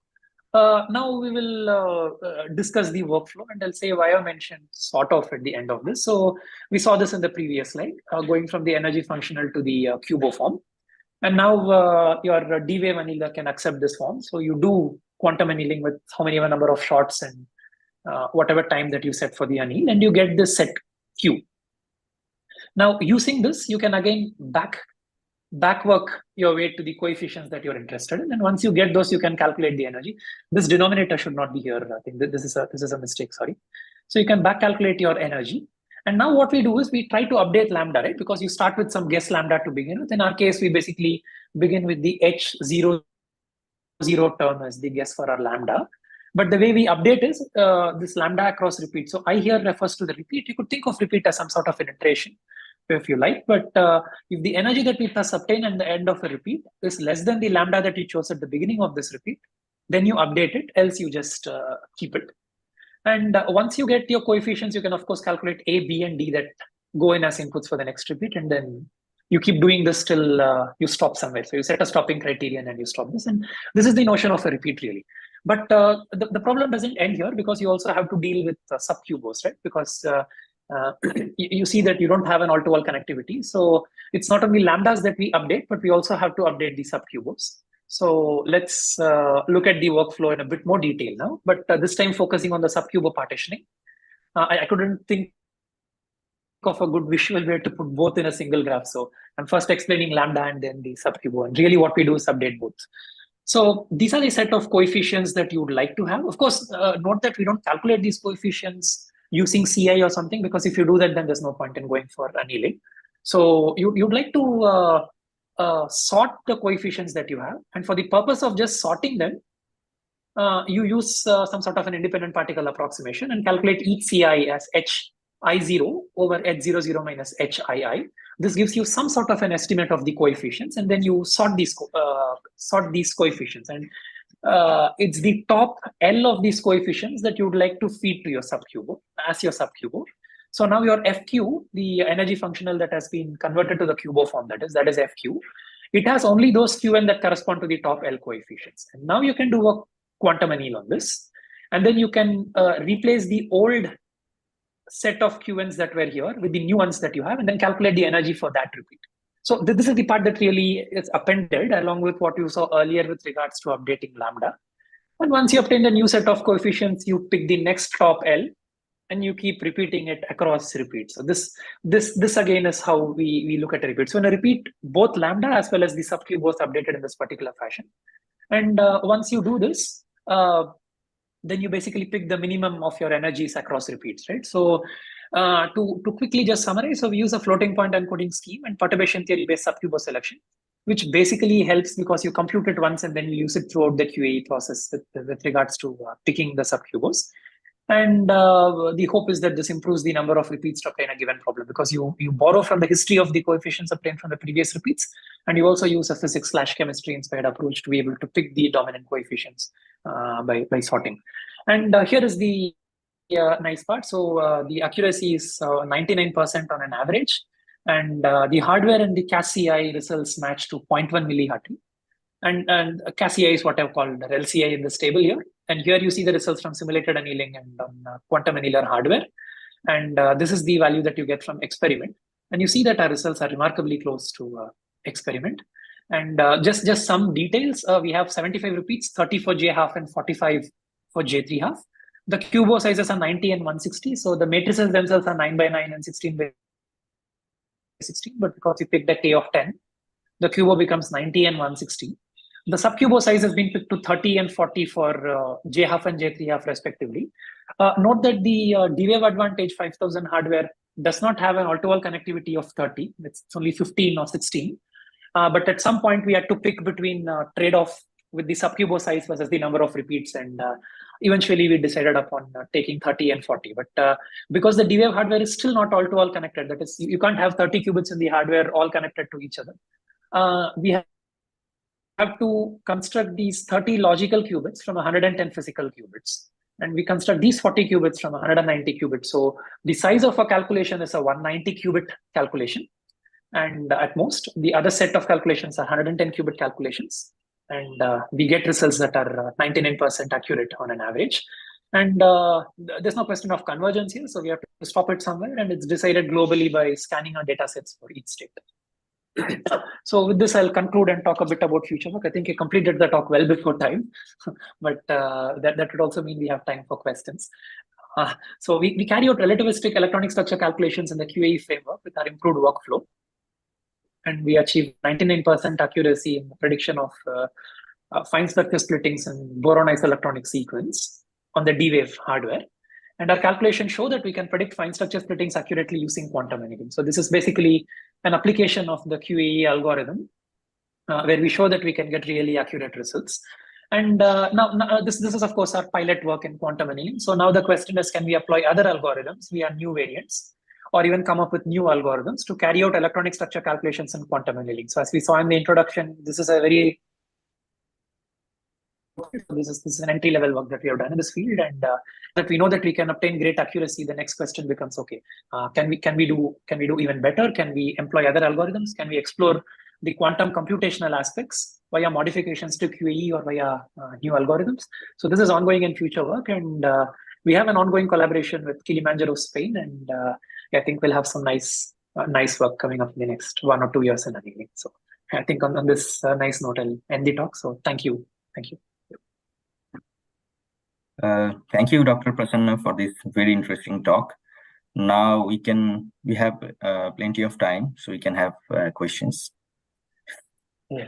Now we will discuss the workflow, and I'll say why I mentioned sort of at the end of this. So we saw this in the previous slide, going from the energy functional to the QUBO form. And now your D-wave annealer can accept this form. So you do quantum annealing with how many number of shots and whatever time that you set for the anneal, and you get this set Q. Now, using this, you can again backwork your way to the coefficients that you're interested in, and once you get those, you can calculate the energy. This denominator should not be here. I think this is a mistake. Sorry. So you can back calculate your energy. And now what we do is we try to update lambda, right? Because you start with some guess lambda to begin with. In our case, we basically begin with the H00 term as the guess for our lambda. But the way we update is this lambda across repeat. So I here refers to the repeat. You could think of repeat as some sort of an iteration, if you like. But if the energy that we thus obtain at the end of a repeat is less than the lambda that you chose at the beginning of this repeat, then you update it, else you just keep it. And once you get your coefficients, you can, of course, calculate A, B, and D that go in as inputs for the next repeat. And then you keep doing this till you stop somewhere. So you set a stopping criterion and you stop this. And this is the notion of a repeat, really. But the problem doesn't end here, because you also have to deal with sub-QBOs, right? Because you see that you don't have an all-to-all connectivity. So it's not only lambdas that we update, but we also have to update the sub-QBOs. So let's look at the workflow in a bit more detail now, but this time focusing on the sub-QBO partitioning. I couldn't think of a good visual way to put both in a single graph. So I'm first explaining lambda and then the sub-QBO. And really what we do is update both. So these are the set of coefficients that you would like to have. Of course, note that we don't calculate these coefficients using CI or something, because if you do that, then there's no point in going for annealing. So you'd like to sort the coefficients that you have. And for the purpose of just sorting them, you use some sort of an independent particle approximation and calculate each CI as HI0 over H00 minus HII. This gives you some sort of an estimate of the coefficients, and then you sort these coefficients. And it's the top L of these coefficients that you would like to feed to your sub-QBO as your sub-QBO. So now your FQ, the energy functional that has been converted to the QBO form, that is FQ, it has only those QN that correspond to the top L coefficients. And now you can do a quantum anneal on this. And then you can replace the old set of QNs that were here with the new ones that you have, and then calculate the energy for that repeat. So this is the part that really is appended along with what you saw earlier with regards to updating lambda. And once you obtain the new set of coefficients, you pick the next top L, and you keep repeating it across repeats. So this again is how we look at a repeat. So in a repeat, both lambda as well as the sub-QBOs updated in this particular fashion. And once you do this, then you basically pick the minimum of your energies across repeats, right? So to quickly just summarize, so we use a floating point encoding scheme and perturbation theory-based sub-QBO selection, which basically helps because you compute it once and then you use it throughout the QAE process with regards to picking the sub-QBOs. And the hope is that this improves the number of repeats to obtain a given problem, because you borrow from the history of the coefficients obtained from the previous repeats, and you also use a physics/chemistry inspired approach to be able to pick the dominant coefficients by sorting. And here is the nice part. So the accuracy is 99% on an average, and the hardware and the CAS-CI results match to 0.1 millihartry. And CAS-CI is what I've called the LCI in this table here. And here you see the results from simulated annealing and quantum annealer hardware. And this is the value that you get from experiment. And you see that our results are remarkably close to experiment. And just some details, we have 75 repeats, 30 for J half and 45 for J3 half. The QBO sizes are 90 and 160. So the matrices themselves are 9 by 9 and 16 by 16. But because you picked a K of 10, the QBO becomes 90 and 160. The sub-QBO size has been picked to 30 and 40 for J half and J3 half respectively. Note that the D-Wave Advantage 5000 hardware does not have an all-to-all connectivity of 30. It's only 15 or 16. But at some point, we had to pick between trade-off with the sub-QBO size versus the number of repeats. And eventually, we decided upon taking 30 and 40. But because the D-Wave hardware is still not all-to-all connected, that is, you can't have 30 qubits in the hardware all connected to each other. We have to construct these 30 logical qubits from 110 physical qubits. And we construct these 40 qubits from 190 qubits. So the size of a calculation is a 190 qubit calculation. And at most, the other set of calculations are 110 qubit calculations. And we get results that are 99% accurate on an average. And there's no question of convergence here. So we have to stop it somewhere. And it's decided globally by scanning our data sets for each state. So with this, I'll conclude and talk a bit about future work. I think I completed the talk well before time, but that would also mean we have time for questions. So we carry out relativistic electronic structure calculations in the QAE framework with our improved workflow. And we achieve 99% accuracy in the prediction of fine structure splittings and boron isoelectronic sequence on the D-Wave hardware. And our calculations show that we can predict fine structure splittings accurately using quantum annealing. So this is basically an application of the QAE algorithm where we show that we can get really accurate results. And now this is, of course, our pilot work in quantum annealing. So now the question is, can we apply other algorithms via new variants, or even come up with new algorithms to carry out electronic structure calculations in quantum annealing? So as we saw in the introduction, this is an entry-level work that we have done in this field, and that we know that we can obtain great accuracy. The next question becomes, okay, can we do even better? Can we employ other algorithms? Can we explore the quantum computational aspects via modifications to QAE or via new algorithms? So this is ongoing in future work, and we have an ongoing collaboration with Kilimanjaro, Spain, and I think we'll have some nice work coming up in the next 1 or 2 years in annealing. So I think on this nice note, I'll end the talk. So thank you. Thank you, Dr. Prasanna, for this very interesting talk. Now we have plenty of time, so we can have questions. Yeah.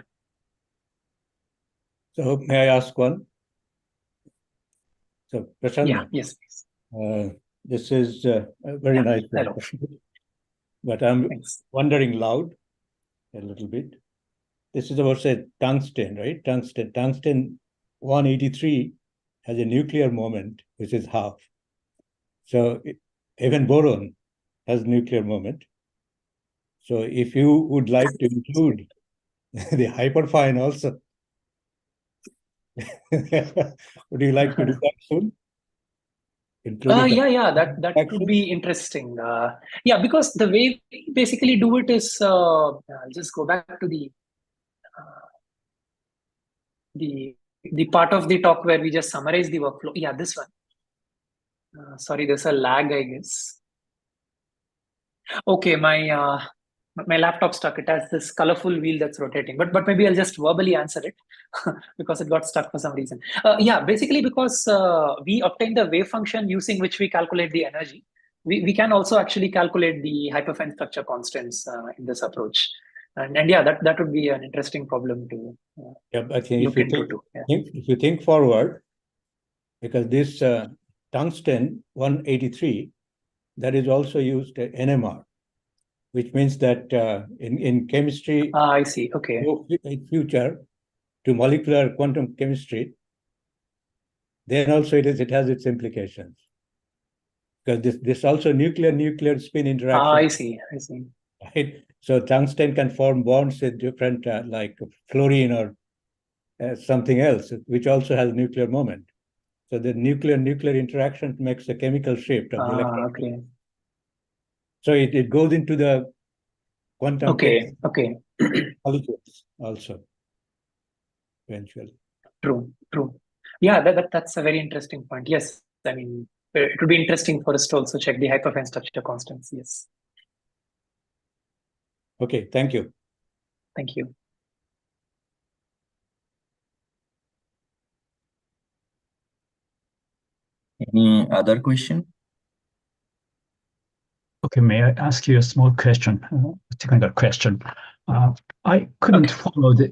So may I ask one? So Prasanna, Yeah. Yes, please. This is a very nice hello. But I'm Thanks. wondering loud a little bit. This is about, say, tungsten, right? Tungsten 183 has a nuclear moment, which is half. So even boron has nuclear moment. So if you would like to include the hyperfine also, would you like to do that soon? Yeah, that could be interesting. Yeah, because the way we basically do it is, I'll just go back to the part of the talk where we just summarize the workflow. Yeah, this one. Sorry, there's a lag, I guess. Okay, my laptop stuck. It has this colorful wheel that's rotating, but maybe I'll just verbally answer it because it got stuck for some reason. Yeah, basically because we obtain the wave function using which we calculate the energy. We can also actually calculate the hyperfine structure constants in this approach. And yeah, that would be an interesting problem to I think look into too. Yeah. if you think forward, because this tungsten 183, that is also used at NMR, which means that in chemistry, I see. Okay. In future to molecular quantum chemistry, then also it has its implications. Because this also nuclear spin interaction. I see. Right? So tungsten can form bonds with different like fluorine or something else, which also has nuclear moment. So the nuclear interaction makes the chemical shift of the electron. Okay. So it goes into the quantum Okay. molecules also eventually. True. Yeah, that's a very interesting point. Yes, I mean, it would be interesting for us to also check the hyperfine structure constants. Yes. Okay, thank you. Thank you. Any other question? Okay, may I ask you a small question, a technical question? I couldn't follow the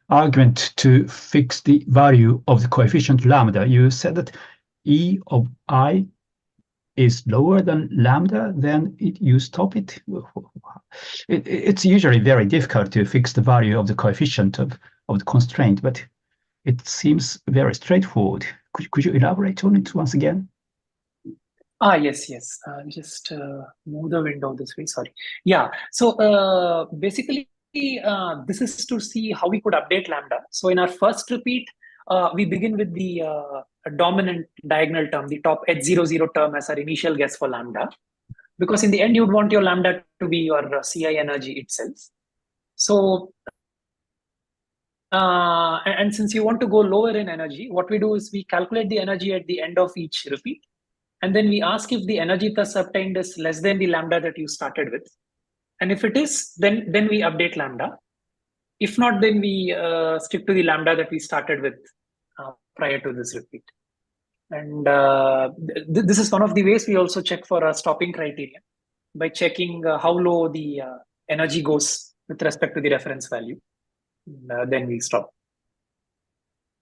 argument to fix the value of the coefficient lambda. You said that E of I is lower than lambda, then you stop it. It's usually very difficult to fix the value of the coefficient of the constraint, but it seems very straightforward. Could you elaborate on it once again? Yes. Just move the window this way. Sorry. Yeah. So basically, this is to see how we could update lambda. So in our first repeat, we begin with the dominant diagonal term, the top H00 term as our initial guess for lambda, because in the end, you'd want your lambda to be your CI energy itself. So, and since you want to go lower in energy, what we do is we calculate the energy at the end of each repeat. And then we ask if the energy thus obtained is less than the lambda that you started with. And if it is, then we update lambda. If not, then we stick to the lambda that we started with prior to this repeat. And this is one of the ways we also check for a stopping criteria by checking how low the energy goes with respect to the reference value. Then we stop.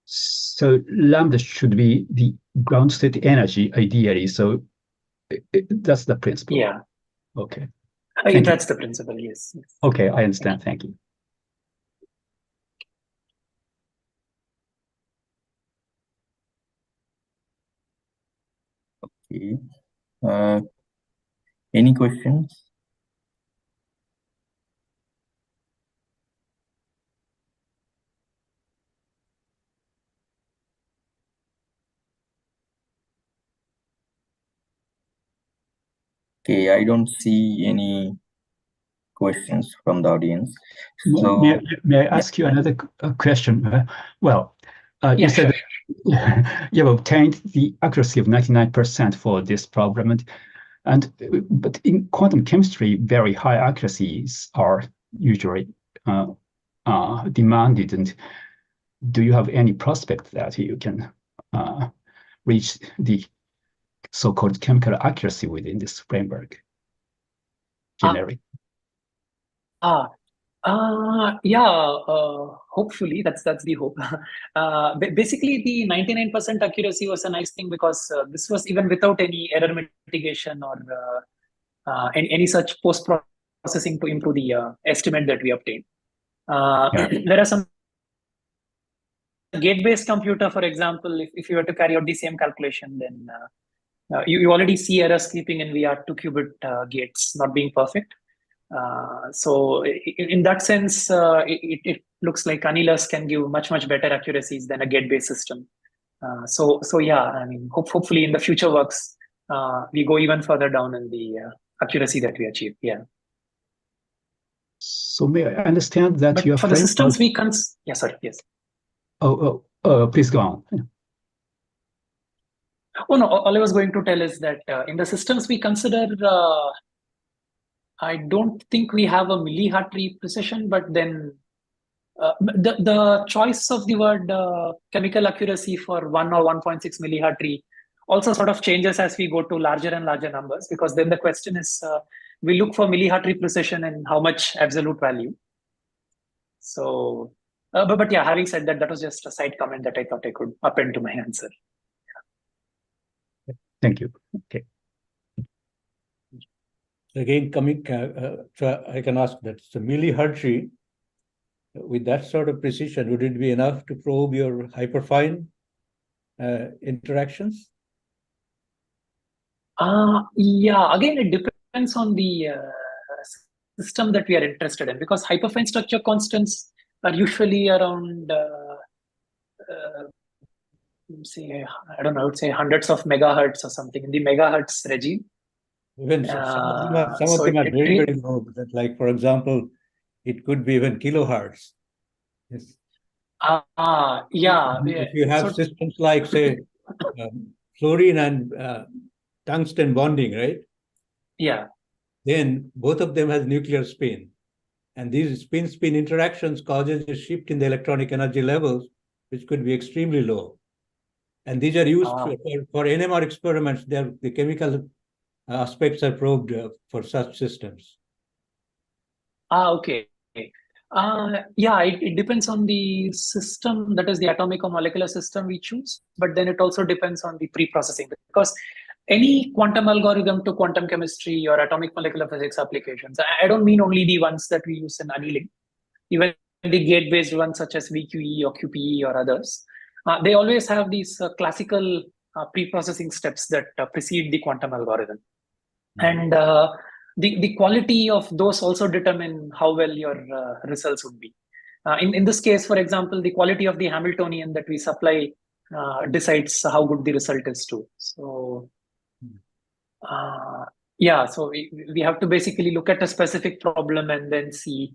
So lambda should be the ground state energy ideally. So that's the principle. Yeah. Okay. That's the principle. Yes. Okay, I understand. Thank you. Okay. Any questions? Okay, I don't see any questions from the audience. So may I ask you another question? You said you have obtained the accuracy of 99% for this problem, but in quantum chemistry, very high accuracies are usually demanded. And do you have any prospect that you can reach the so-called chemical accuracy within this framework? Generic. Hopefully that's the hope. Basically, the 99% accuracy was a nice thing because this was even without any error mitigation or any such post-processing to improve the estimate that we obtained. There are some gate-based computer, for example, if you were to carry out the same calculation, then you already see errors creeping in VR 2-qubit gates not being perfect. So in that sense, it looks like annealers can give much better accuracies than a gate-based system. So yeah, I mean, hopefully in the future works, we go even further down in the accuracy that we achieve. Yeah. So may I understand that but for the systems we can. Yeah, sorry. Yes. Please go on. Oh no, all I was going to tell is that in the systems we consider. I don't think we have a millihartry precision, but then the choice of the word chemical accuracy for 1 or 1.6 millihartry also sort of changes as we go to larger and larger numbers, because then the question is, we look for millihartry precision and how much absolute value. So, but yeah, having said that, that was just a side comment that I thought I could append to my answer. Thank you. Okay. Again, coming, so I can ask that. So millihartry, with that sort of precision, would it be enough to probe your hyperfine interactions? Yeah, again, it depends on the system that we are interested in, because hyperfine structure constants are usually around, say, I don't know, I would say hundreds of megahertz or something in the megahertz regime. Even some of them are very low. Like, for example, it could be even kilohertz. Yes. Yeah. If you have systems like, say, fluorine and tungsten bonding, right? Yeah. Then both of them has nuclear spin. And these spin-spin interactions causes a shift in the electronic energy levels, which could be extremely low. And these are used for NMR experiments. The chemical aspects are probed for such systems. Okay. Yeah, it depends on the system, that is the atomic or molecular system we choose, but then it also depends on the pre-processing, because any quantum algorithm to quantum chemistry or atomic molecular physics applications, I don't mean only the ones that we use in annealing, even the gate-based ones such as VQE or QPE or others, they always have these classical pre-processing steps that precede the quantum algorithm. And the quality of those also determine how well your results would be. In this case, for example, the quality of the Hamiltonian that we supply decides how good the result is too. So, yeah, so we have to basically look at a specific problem and then see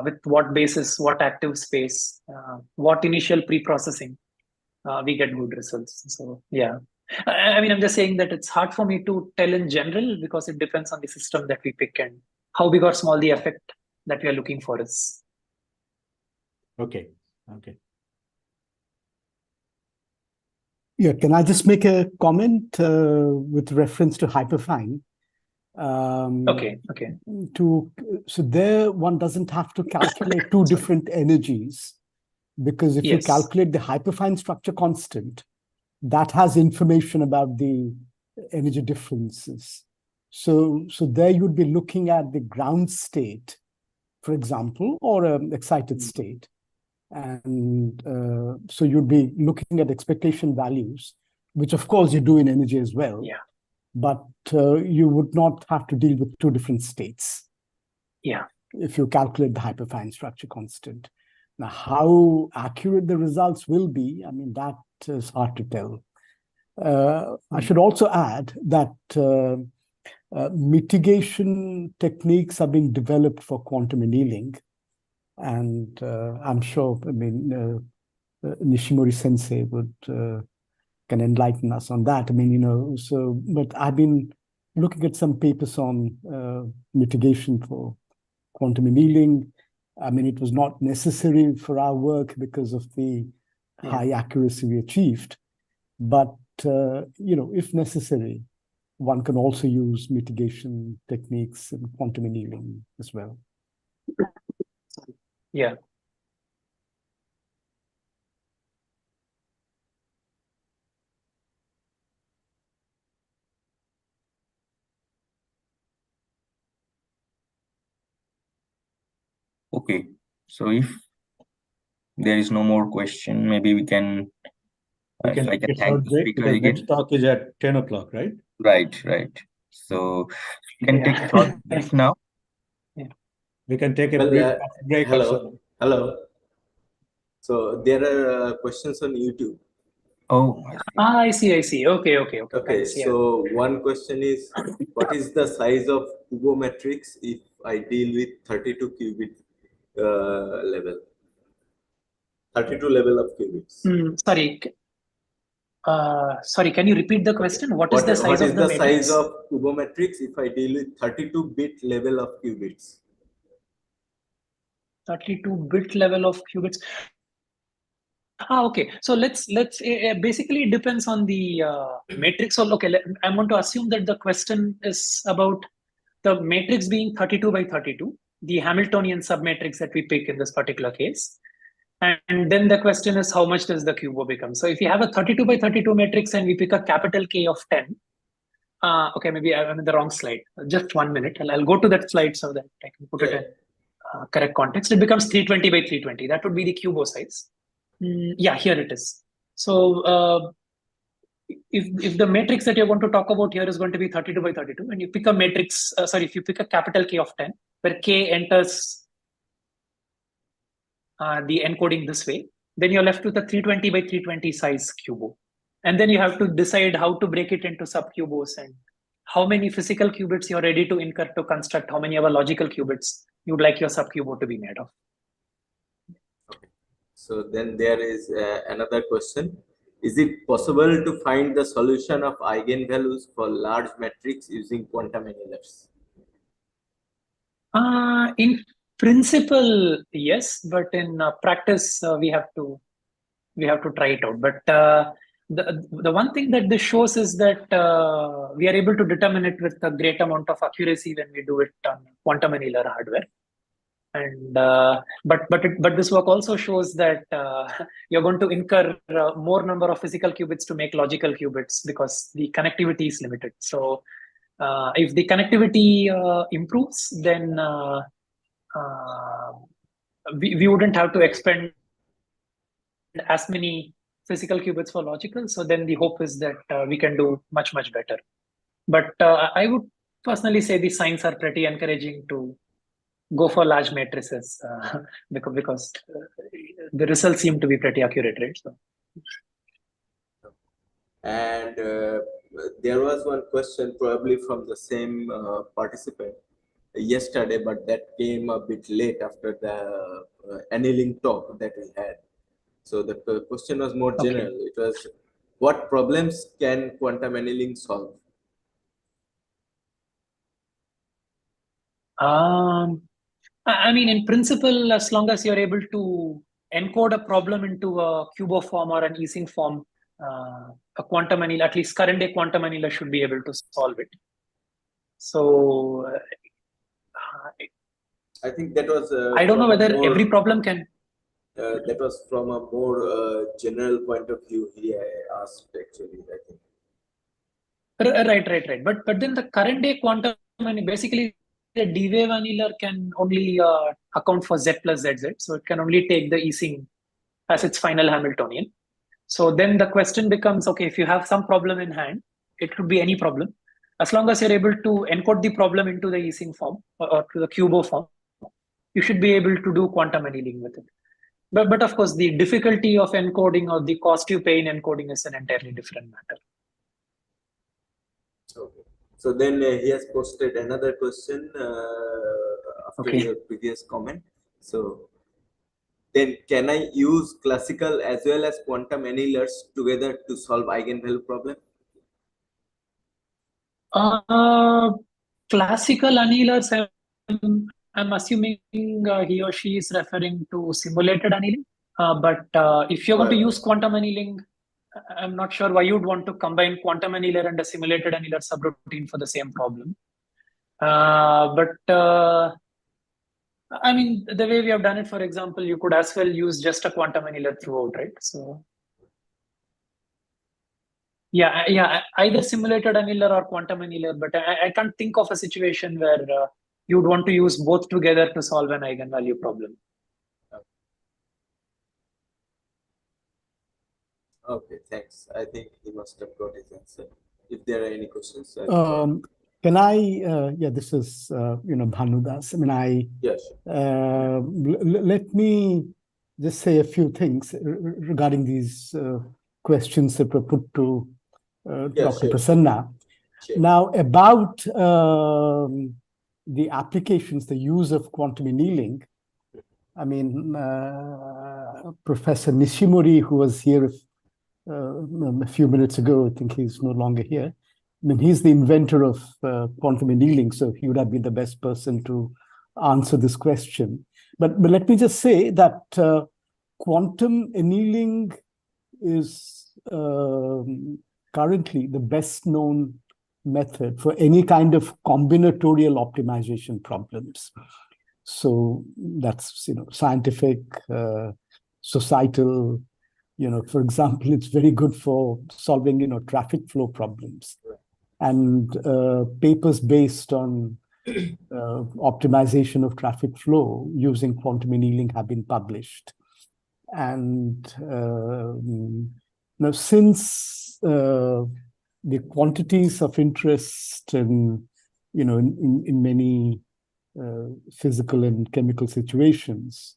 with what basis, what active space, what initial pre-processing, we get good results. So, yeah. I mean, I'm just saying that it's hard for me to tell in general because it depends on the system that we pick and how big or small the effect that we are looking for is. Okay. Okay. Yeah, can I just make a comment with reference to hyperfine? Okay. So there one doesn't have to calculate two different energies, because if you Yes. calculate the hyperfine structure constant, that has information about the energy differences. So there you'd be looking at the ground state, for example, or an excited state. And so you'd be looking at expectation values, which of course you do in energy as well. Yeah. But you would not have to deal with two different states. Yeah. If you calculate the hyperfine structure constant. Now, how accurate the results will be, I mean, that is hard to tell. I should also add that mitigation techniques are being developed for quantum annealing. And I'm sure, I mean, Nishimori Sensei would can enlighten us on that. I mean, but I've been looking at some papers on mitigation for quantum annealing. I mean, it was not necessary for our work because of the high accuracy we achieved. But, if necessary, one can also use mitigation techniques in quantum annealing as well. Yeah. Okay, so if there is no more question, maybe we can, We can if I can take a thank short the break speaker because again. next talk is at 10 o'clock, right? Right. So we can take a short break now. We can take a Well, break or so. Hello. So there are questions on YouTube. Oh, I see. I see. Okay. Okay, Thanks. Yeah. so one question is, what is the size of Kubo matrix if I deal with 32 qubit level? 32 level of qubits. Sorry, can you repeat the question? What is the size of the matrix? Size of Kubo matrix if I deal with 32-bit level of qubits? 32-bit level of qubits. Okay. So let's basically it depends on the matrix. So okay, I'm going to assume that the question is about the matrix being 32 by 32, the Hamiltonian submatrix that we pick in this particular case. And then the question is, how much does the cubo become? So if you have a 32 by 32 matrix and we pick a capital K of 10, okay, maybe I'm in the wrong slide. Just 1 minute. I'll go to that slide so that I can put it in correct context. It becomes 320 by 320. That would be the cubo size. Yeah, here it is. So if the matrix that you're going to talk about here is going to be 32 by 32, and you pick a matrix, if you pick a capital K of 10, where K enters the encoding this way, then you're left with a 320 by 320 size cubo. And then you have to decide how to break it into subcubos and how many physical qubits you're ready to incur to construct, how many of our logical qubits you'd like your subcubo to be made of. Okay. So then there is another question. Is it possible to find the solution of eigenvalues for large matrix using quantum annealers? In principle, yes, but in practice, we have to try it out. But the one thing that this shows is that we are able to determine it with a great amount of accuracy when we do it on quantum annealer hardware. And but this work also shows that you're going to incur more number of physical qubits to make logical qubits because the connectivity is limited. So if the connectivity improves, then we wouldn't have to expend as many physical qubits for logical. So then the hope is that we can do much better. But I would personally say the signs are pretty encouraging to go for large matrices because the results seem to be pretty accurate, right? So. And there was one question probably from the same participant yesterday, but that came a bit late after the annealing talk that we had. So the question was more general. It was, what problems can quantum annealing solve? I mean, in principle, as long as you're able to encode a problem into a QBO form or an easing form, a quantum annealer, at least current day quantum annealer, should be able to solve it. So I think that was. I don't know whether every problem can. That was from a more general point of view. He asked actually. I think. Right. But then the current day quantum, basically the D-wave annealer can only account for Z plus ZZ. So it can only take the easing as its final Hamiltonian. So then the question becomes, okay, if you have some problem in hand, it could be any problem. As long as you're able to encode the problem into the easing form or to the QBO form, you should be able to do quantum annealing with it. But of course, the difficulty of encoding or the cost you pay in encoding is an entirely different matter. Okay. So then he has posted another question after your previous comment. So then can I use classical as well as quantum annealers together to solve eigenvalue problem? Classical annealers, I'm assuming he or she is referring to simulated annealing. But if you're going to use quantum annealing, I'm not sure why you'd want to combine quantum annealer and a simulated annealer subroutine for the same problem. I mean, the way we have done it, for example, you could as well use just a quantum annealer throughout, right? So yeah, either simulated annealer or quantum annealer, but I can't think of a situation where you'd want to use both together to solve an eigenvalue problem. Okay, thanks. I think he must have got his answer. If there are any questions, can I? Yeah, this is Bhanudas. I mean, yes. Let me just say a few things regarding these questions that were put to Dr. Prasanna. Sure. Now, about the applications, the use of quantum annealing. I mean, Professor Nishimori, who was here a few minutes ago, I think he's no longer here. I mean, he's the inventor of quantum annealing, so he would have been the best person to answer this question. But let me just say that quantum annealing is currently the best known method for any kind of combinatorial optimization problems. So that's scientific, societal. For example, it's very good for solving traffic flow problems. And papers based on optimization of traffic flow using quantum annealing have been published. And now, since the quantities of interest in many physical and chemical situations,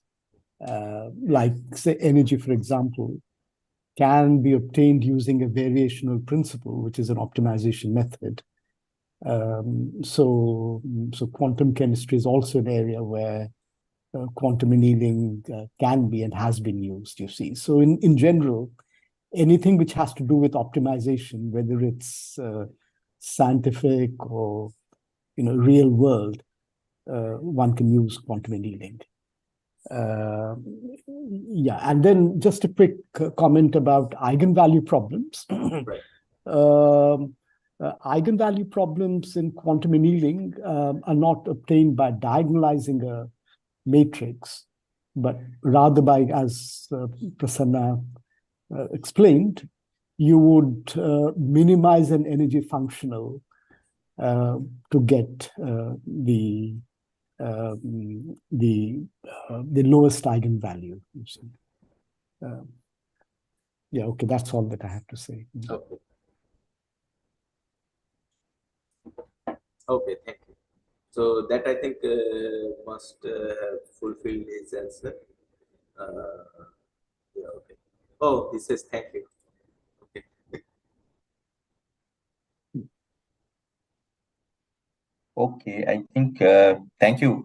like say energy, for example, can be obtained using a variational principle, which is an optimization method. So quantum chemistry is also an area where quantum annealing can be and has been used, you see. So in general, anything which has to do with optimization, whether it's scientific or real world, one can use quantum annealing. Yeah, and then just a quick comment about eigenvalue problems. Eigenvalue problems in quantum annealing are not obtained by diagonalizing a matrix, but rather by, as Prasanna explained, you would minimize an energy functional to get the lowest eigenvalue. Yeah, okay, that's all that I have to say. Okay. Okay, thank you. So that I think must have fulfilled his answer. Yeah, okay. Oh, he says thank you. Okay. Okay, I think thank you.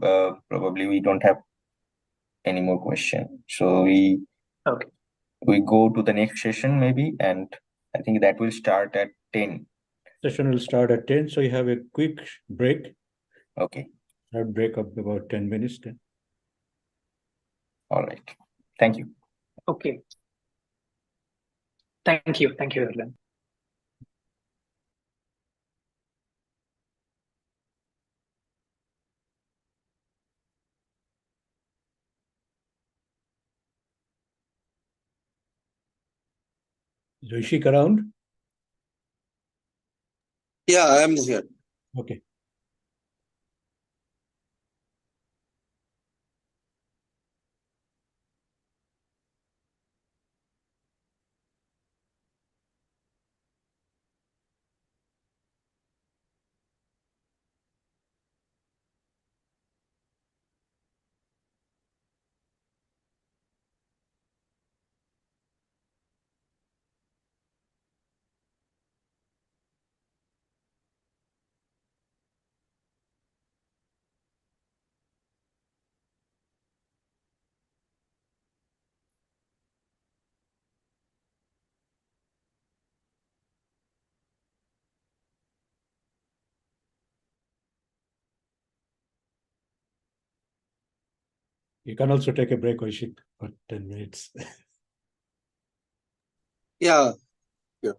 Probably we don't have any more questions. So we go to the next session maybe, and I think that will start at 10. Session will start at 10, so you have a quick break. Okay. Short break of about 10 minutes then. All right. Thank you. Okay. Thank you. Thank you, everyone. Is Ishik around? Yeah, I am here. Okay. You can also take a break, Ishik, for 10 minutes. Yeah, yeah.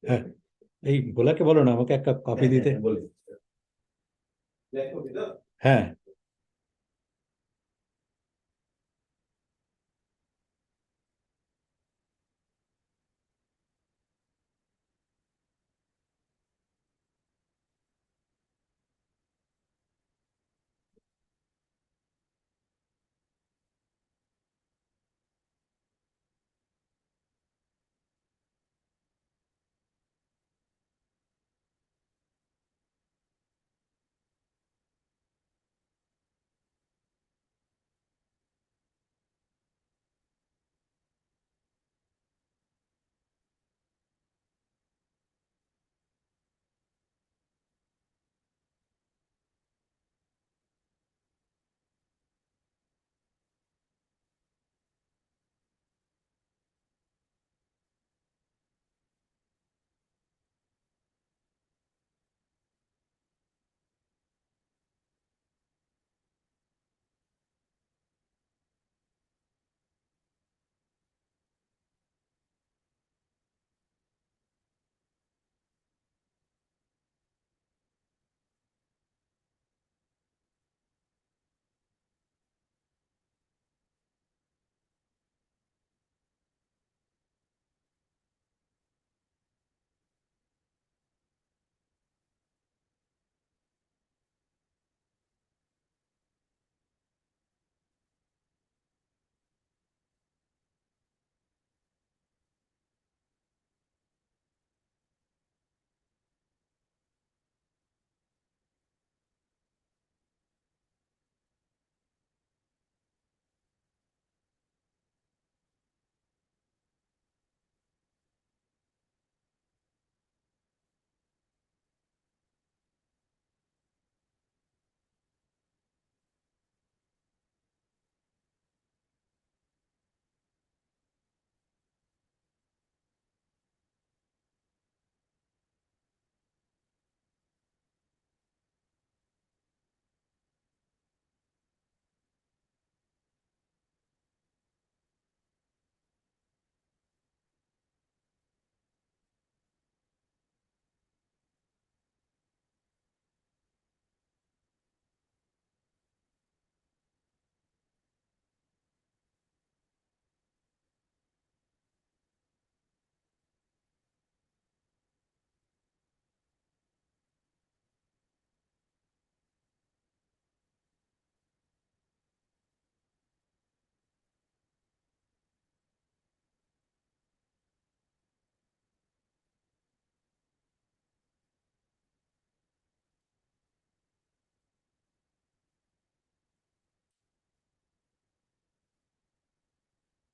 হ্যাঁ এই ভোলাকে বলো না আমাকে এক cup coffee দিতে হ্যাঁ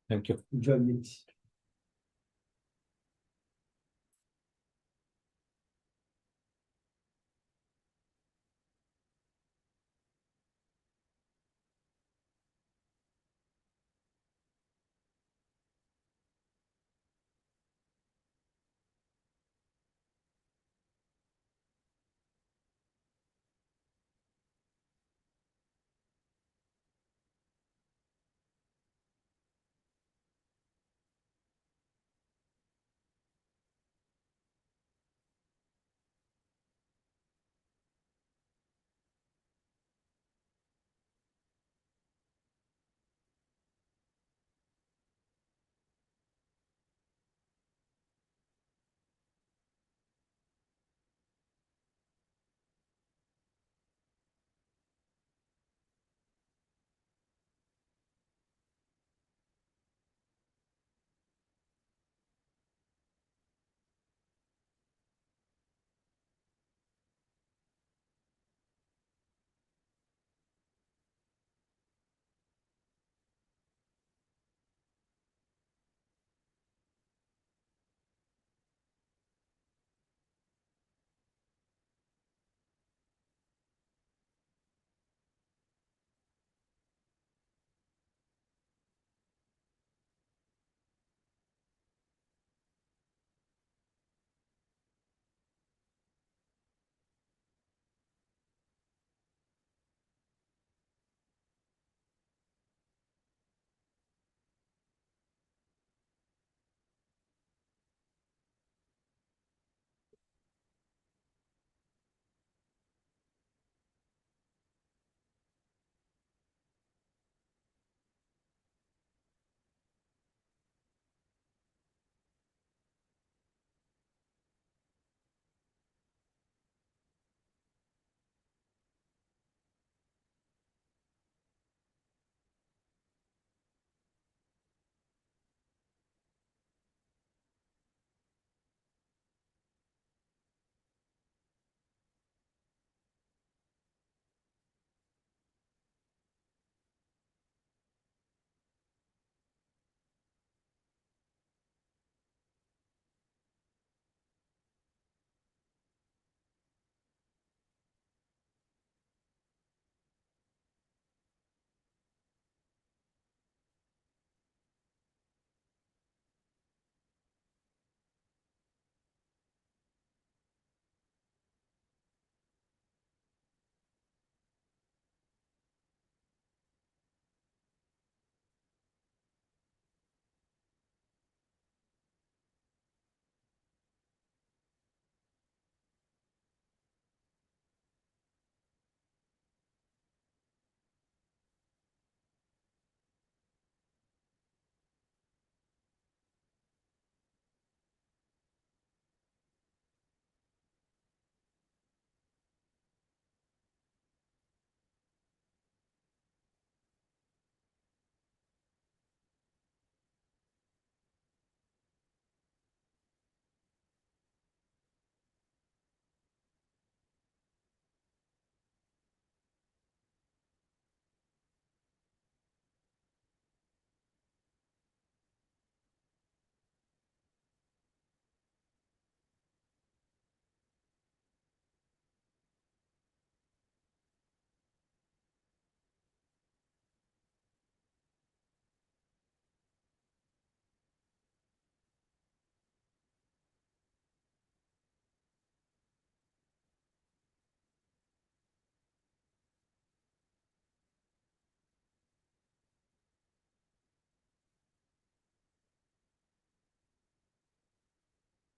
Thank you.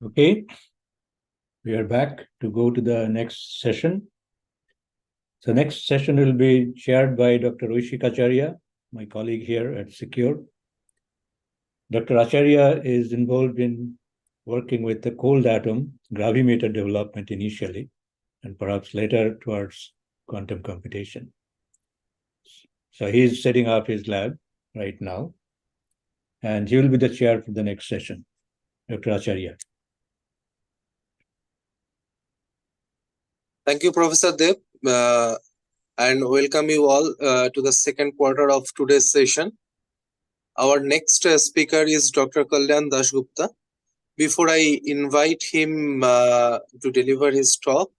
Okay, we are back to go to the next session. So next session will be chaired by Dr. Oishik Acharya, my colleague here at SECURE. Dr. Acharya is involved in working with the cold atom gravimeter development initially, and perhaps later towards quantum computation. So he's setting up his lab right now, and he will be the chair for the next session. Dr. Acharya. Thank you, Professor Dev, and welcome you all to the second quarter of today's session. Our next speaker is Dr. Kalyan Dasgupta. Before I invite him to deliver his talk,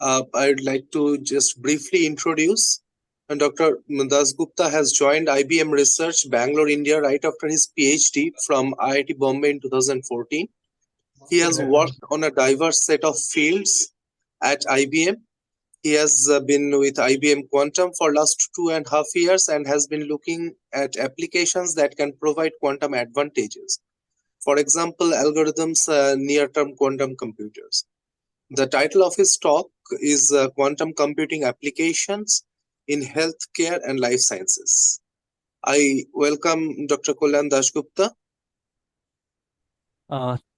I'd like to just briefly introduce Dr. Dasgupta has joined IBM Research, Bangalore, India, right after his PhD from IIT Bombay in 2014. He has worked on a diverse set of fields at IBM. He has been with IBM Quantum for last 2.5 years and has been looking at applications that can provide quantum advantages. For example, algorithms, near-term quantum computers. The title of his talk is Quantum Computing Applications in Healthcare and Life Sciences. I welcome Dr. Kalyan Dasgupta.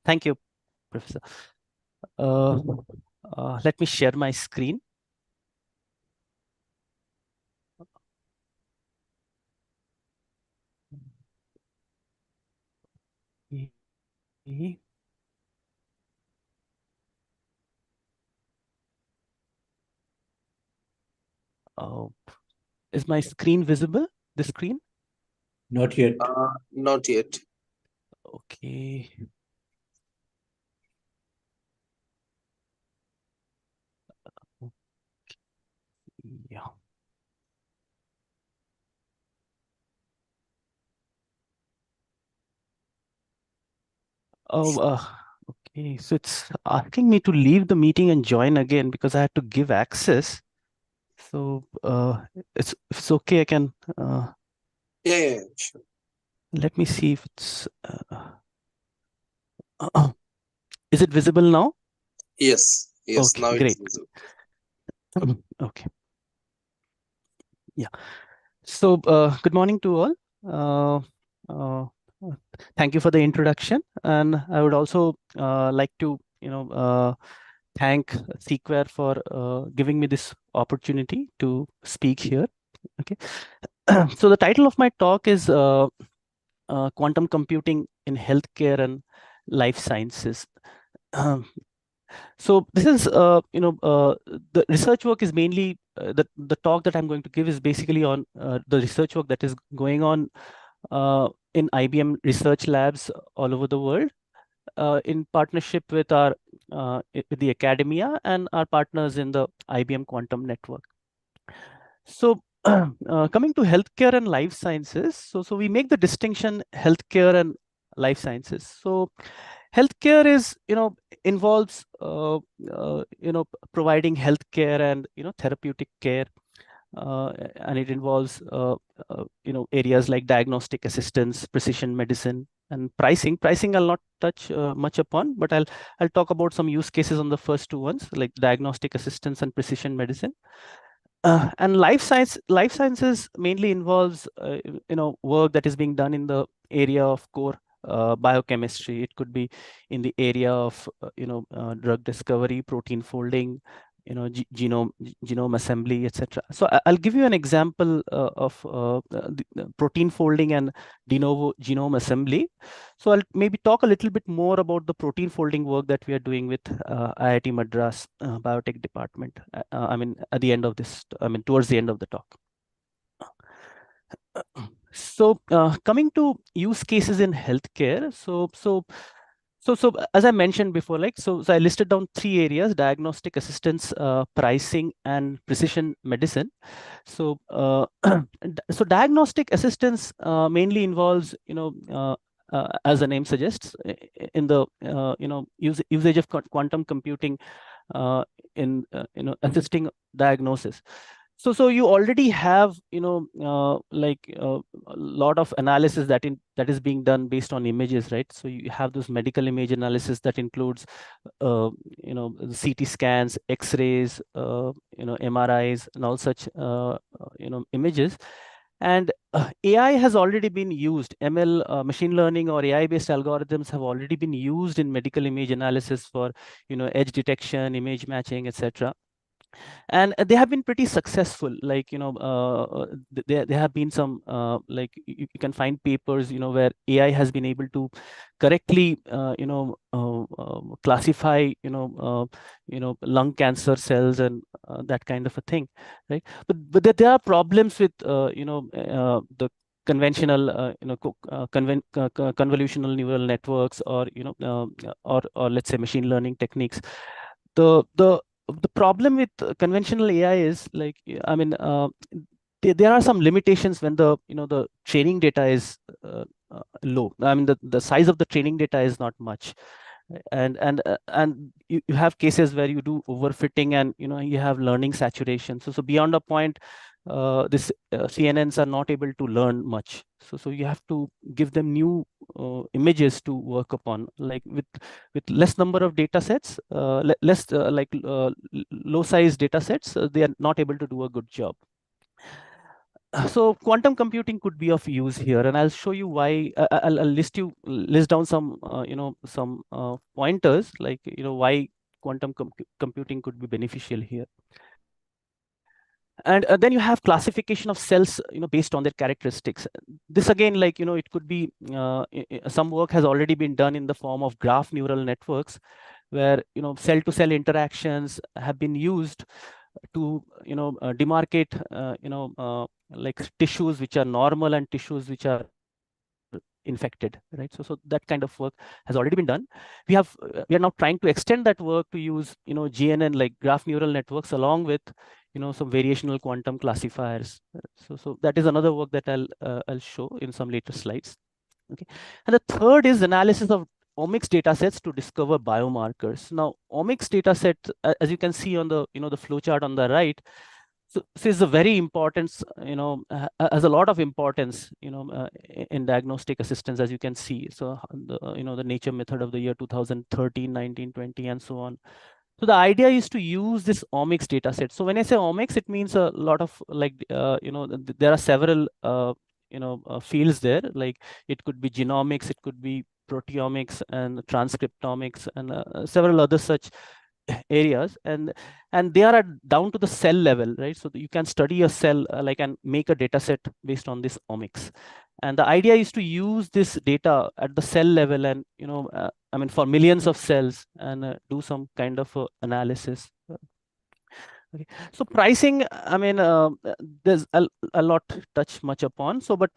Thank you, Professor. Let me share my screen. Is my screen visible? The screen? Not yet. Not yet. Okay. Yeah. Okay. So it's asking me to leave the meeting and join again because I had to give access. So if it's okay, I can. Yeah, sure. Let me see if it's. Is it visible now? Yes. Okay, now great. it's visible. Okay. Yeah. So good morning to all. Thank you for the introduction, and I would also like to thank CQuERE for giving me this opportunity to speak here. Okay. So the title of my talk is Quantum Computing in Healthcare and Life Sciences. So this is, the research work is mainly, the talk that I'm going to give is basically on the research work that is going on in IBM research labs all over the world, in partnership with with the academia and our partners in the IBM Quantum Network. So coming to healthcare and life sciences, so we make the distinction healthcare and life sciences. So healthcare is, involves, providing healthcare and, therapeutic care. And it involves, areas like diagnostic assistance, precision medicine, and pricing. Pricing I'll not touch much upon, but I'll talk about some use cases on the first two ones, like diagnostic assistance and precision medicine. And life sciences mainly involves, work that is being done in the area of core biochemistry. It could be in the area of, drug discovery, protein folding, genome assembly, etc. So I'll give you an example of the protein folding and de novo genome assembly. So I'll maybe talk a little bit more about the protein folding work that we are doing with IIT Madras Biotech Department. At the end of this, towards the end of the talk. So coming to use cases in healthcare, so as I mentioned before, so I listed down 3 areas: diagnostic assistance, pricing, and precision medicine. So so diagnostic assistance mainly involves, as the name suggests, in the usage of quantum computing in assisting diagnosis. So you already have, a lot of analysis that is being done based on images, right? So you have those medical image analysis that includes, CT scans, X-rays, MRIs, and all such, images. And AI has already been used. ML, machine learning or AI-based algorithms have already been used in medical image analysis for, edge detection, image matching, etc. And they have been pretty successful. There have been some, you can find papers, where AI has been able to correctly, classify, lung cancer cells and that kind of a thing, right? But there are problems with, the conventional convolutional neural networks, or or let's say machine learning techniques. The problem with conventional AI is, like, I mean, there are some limitations when the the training data is low. I mean, the size of the training data is not much, and you have cases where you do overfitting, and you have learning saturation. So beyond a point, this CNNs are not able to learn much. So you have to give them new images to work upon, like with less number of data sets, less low size data sets. They are not able to do a good job. So quantum computing could be of use here, and I'll show you why. I'll list down some some pointers, like why quantum computing could be beneficial here. And then you have classification of cells based on their characteristics. This again, like it could be some work has already been done in the form of graph neural networks, where cell to cell interactions have been used to demarcate like tissues which are normal and tissues which are infected, right? So that kind of work has already been done. We are now trying to extend that work to use GNN, like graph neural networks, along with some variational quantum classifiers. So that is another work that I'll show in some later slides. Okay, and the third is analysis of omics data sets to discover biomarkers. Now, omics data set, as you can see on the the flowchart on the right, so this is a very important, has a lot of importance, in diagnostic assistance, as you can see. So the the Nature method of the year 2013, 19, 20, and so on. So the idea is to use this omics data set. So when I say omics, it means a lot of, like, there are several fields there. Like it could be genomics, it could be proteomics and transcriptomics, and several other such areas, and they are down to the cell level, right? So you can study a cell, like, and make a data set based on this omics. And the idea is to use this data at the cell level, and I mean, for millions of cells, and do some kind of analysis. Okay, so pricing, I mean, there's a lot touch much upon. So, but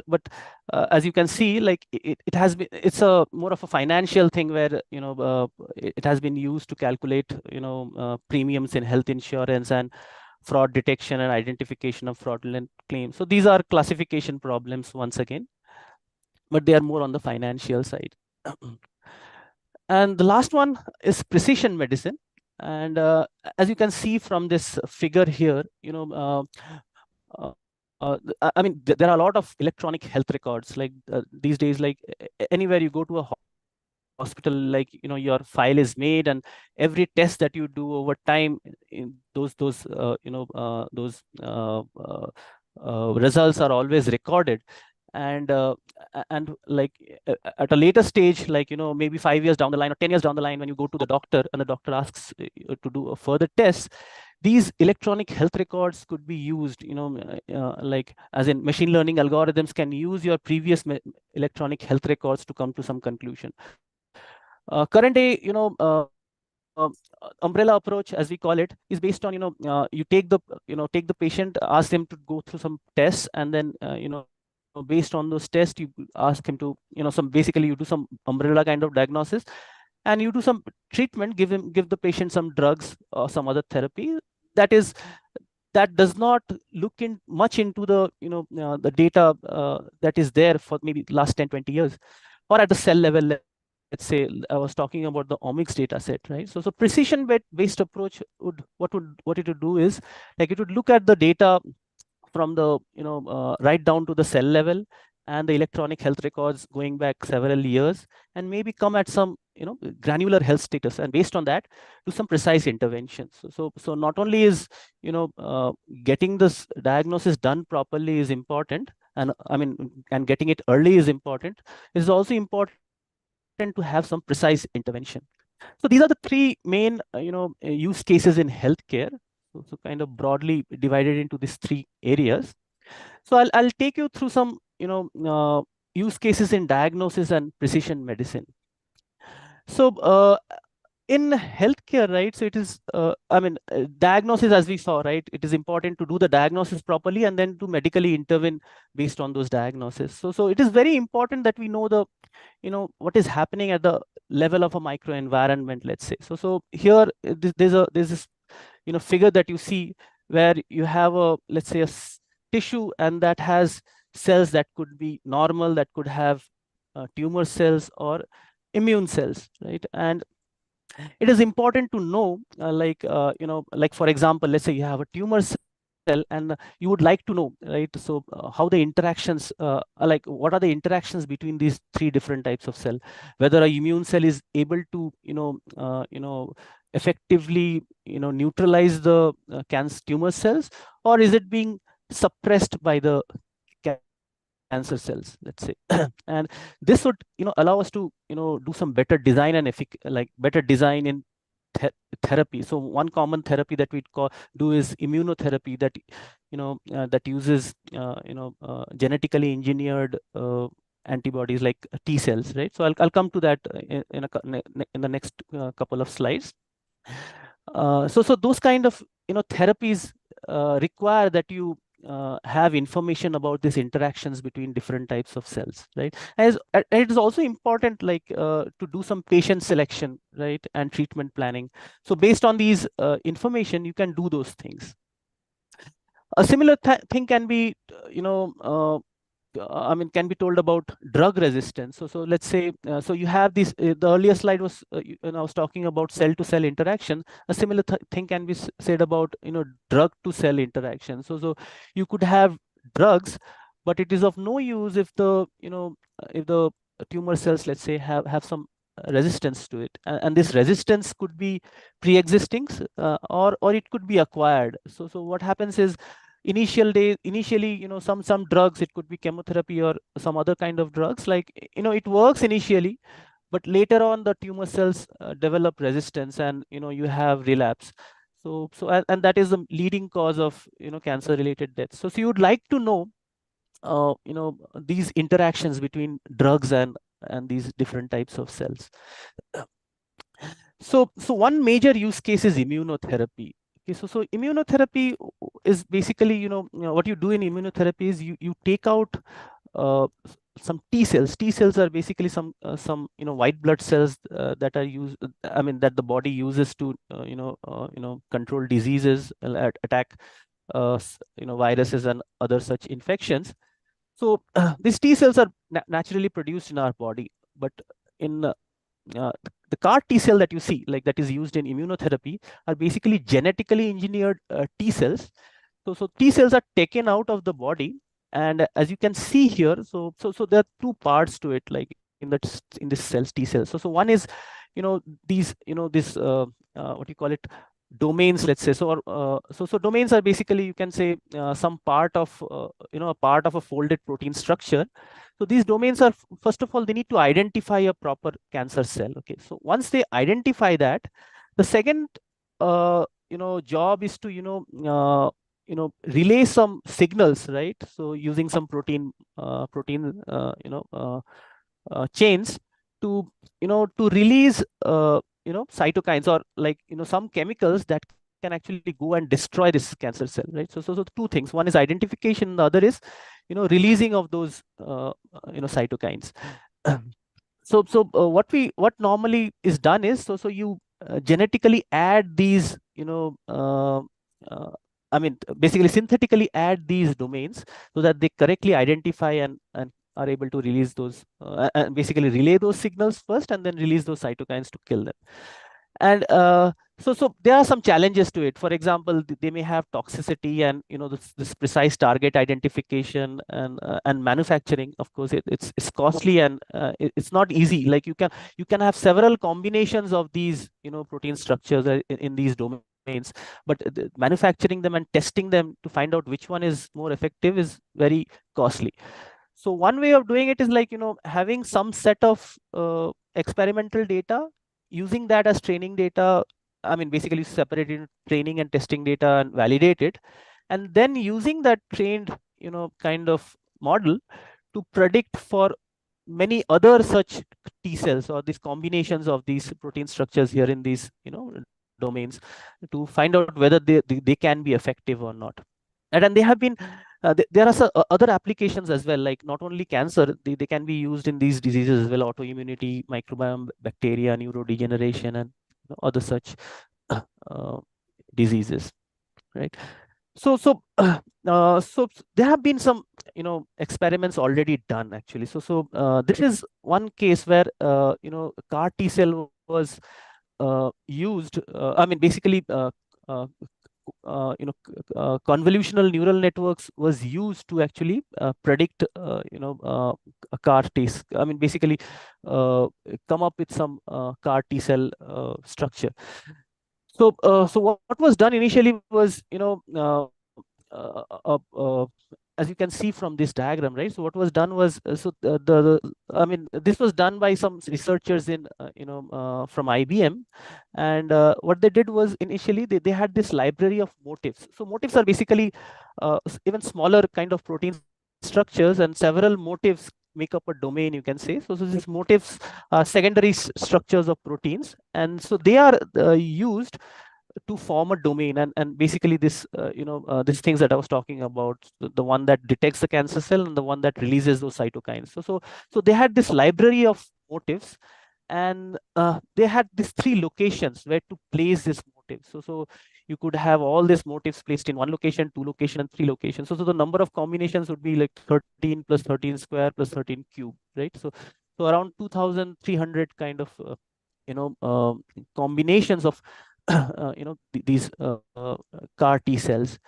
as you can see, like it has been, it's a more of a financial thing, where it has been used to calculate premiums in health insurance and fraud detection and identification of fraudulent claims. So these are classification problems once again, but they are more on the financial side. And the last one is precision medicine. And as you can see from this figure here, I mean, there are a lot of electronic health records, like these days, like anywhere you go to a hospital, like your file is made, and every test that you do over time, those results are always recorded. And like at a later stage, like maybe 5 years down the line or 10 years down the line, when you go to the doctor and the doctor asks to do a further test, these electronic health records could be used, like as in machine learning algorithms can use your previous electronic health records to come to some conclusion. Current day, umbrella approach, as we call it, is based on you take the patient, ask them to go through some tests, and then based on those tests, you ask him to basically you do some umbrella kind of diagnosis, and you do some treatment, give the patient some drugs or some other therapy. That does not look much into the the data that is there for maybe last 10-20 years, or at the cell level. Let's say I was talking about the omics data set, right? So precision based approach what it would do is, like, it would look at the data from the right down to the cell level, and the electronic health records going back several years, and maybe come at some granular health status, and based on that do some precise interventions. So not only is getting this diagnosis done properly is important, and I mean, and getting it early is important. It is also important to have some precise intervention. So these are the three main use cases in healthcare. So kind of broadly divided into these three areas. So I'll take you through some use cases in diagnosis and precision medicine. So in healthcare, right? So it is, I mean, diagnosis, as we saw, right? It is important to do the diagnosis properly and then to medically intervene based on those diagnoses. So it is very important that we know the, what is happening at the level of a microenvironment, let's say. So here there's this, figure that you see where you have a, let's say, tissue, and that has cells that could be normal, that could have tumor cells or immune cells, right? And it is important to know, like for example, let's say you have a tumor cell and you would like to know, right? So how the interactions, like what are the interactions between these three different types of cell, whether a immune cell is able to, effectively, neutralize the tumor cells, or is it being suppressed by the cancer cells, let's say. And this would, allow us to, do some better design and better design in therapy. So one common therapy that we do is immunotherapy, that that uses genetically engineered antibodies like T cells, right? So I'll come to that in the next couple of slides. So those kind of therapies require that you have information about these interactions between different types of cells, right? As it is also important, like to do some patient selection, right, and treatment planning. So based on these information, you can do those things. A similar thing can be, can be told about drug resistance. So let's say, so you have this, the earlier slide was, I was talking about cell-to-cell interaction. A similar thing can be said about, drug-to-cell interaction. So you could have drugs, but it is of no use if the, if the tumor cells, let's say, have some resistance to it. And this resistance could be pre-existing, or it could be acquired. So what happens is, initially, some drugs, it could be chemotherapy or some other kind of drugs, like, it works initially, but later on the tumor cells develop resistance, and you have relapse. And that is the leading cause of cancer related deaths. So you would like to know these interactions between drugs and these different types of cells. So one major use case is immunotherapy. Okay, so immunotherapy is basically, what you do in immunotherapy is you take out some T cells. T cells are basically some white blood cells that are used, that the body uses to control diseases, attack viruses and other such infections. So these T cells are naturally produced in our body, but in the CAR T cell that you see, like that is used in immunotherapy, are basically genetically engineered T cells. So T cells are taken out of the body, and as you can see here, so there are two parts to it, like in this cells, T cells. So one is, these, this what you call it, domains, let's say. So domains are basically, you can say, some part of a part of a folded protein structure. So these domains are, first of all, they need to identify a proper cancer cell. Okay, so once they identify that, the second job is to relay some signals, right? So using some protein chains to to release cytokines, or like some chemicals that can actually go and destroy this cancer cell, right? So two things: one is identification, the other is releasing of those cytokines. So what normally is done is, so you genetically add these basically synthetically add these domains so that they correctly identify and are able to release those and basically relay those signals first, and then release those cytokines to kill them. And so there are some challenges to it. For example, they may have toxicity, and this precise target identification and manufacturing. Of course, it's costly, and it's not easy. Like you can have several combinations of these protein structures in these domains, but manufacturing them and testing them to find out which one is more effective is very costly. So one way of doing it is like having some set of experimental data, using that as training data. Basically separating training and testing data and validate it, and then using that trained kind of model to predict for many other such T cells or these combinations of these protein structures here in these domains to find out whether they can be effective or not. And then they have been there are other applications as well, like not only cancer, they can be used in these diseases as well, autoimmunity, microbiome, bacteria, neurodegeneration, and other such diseases, right? So there have been some experiments already done actually. So this is one case where CAR T cell was used. I mean, basically, convolutional neural networks was used to actually predict a CAR T. I mean, basically, come up with some CAR T cell structure. So what was done initially was, as you can see from this diagram, right? So what was done was, I mean, this was done by some researchers in, from IBM, and what they did was initially they had this library of motifs. So motifs are basically even smaller kind of protein structures, and several motifs make up a domain, you can say. So these motifs are secondary structures of proteins, and so they are used to form a domain, and basically this these things that I was talking about, the one that detects the cancer cell and the one that releases those cytokines. So they had this library of motifs, and they had these 3 locations where to place this motif. So you could have all these motifs placed in 1 location, 2 location, and 3 locations. So the number of combinations would be like 13 plus 13 square plus 13 cube, right? So around 2,300 kind of combinations of these CAR T cells,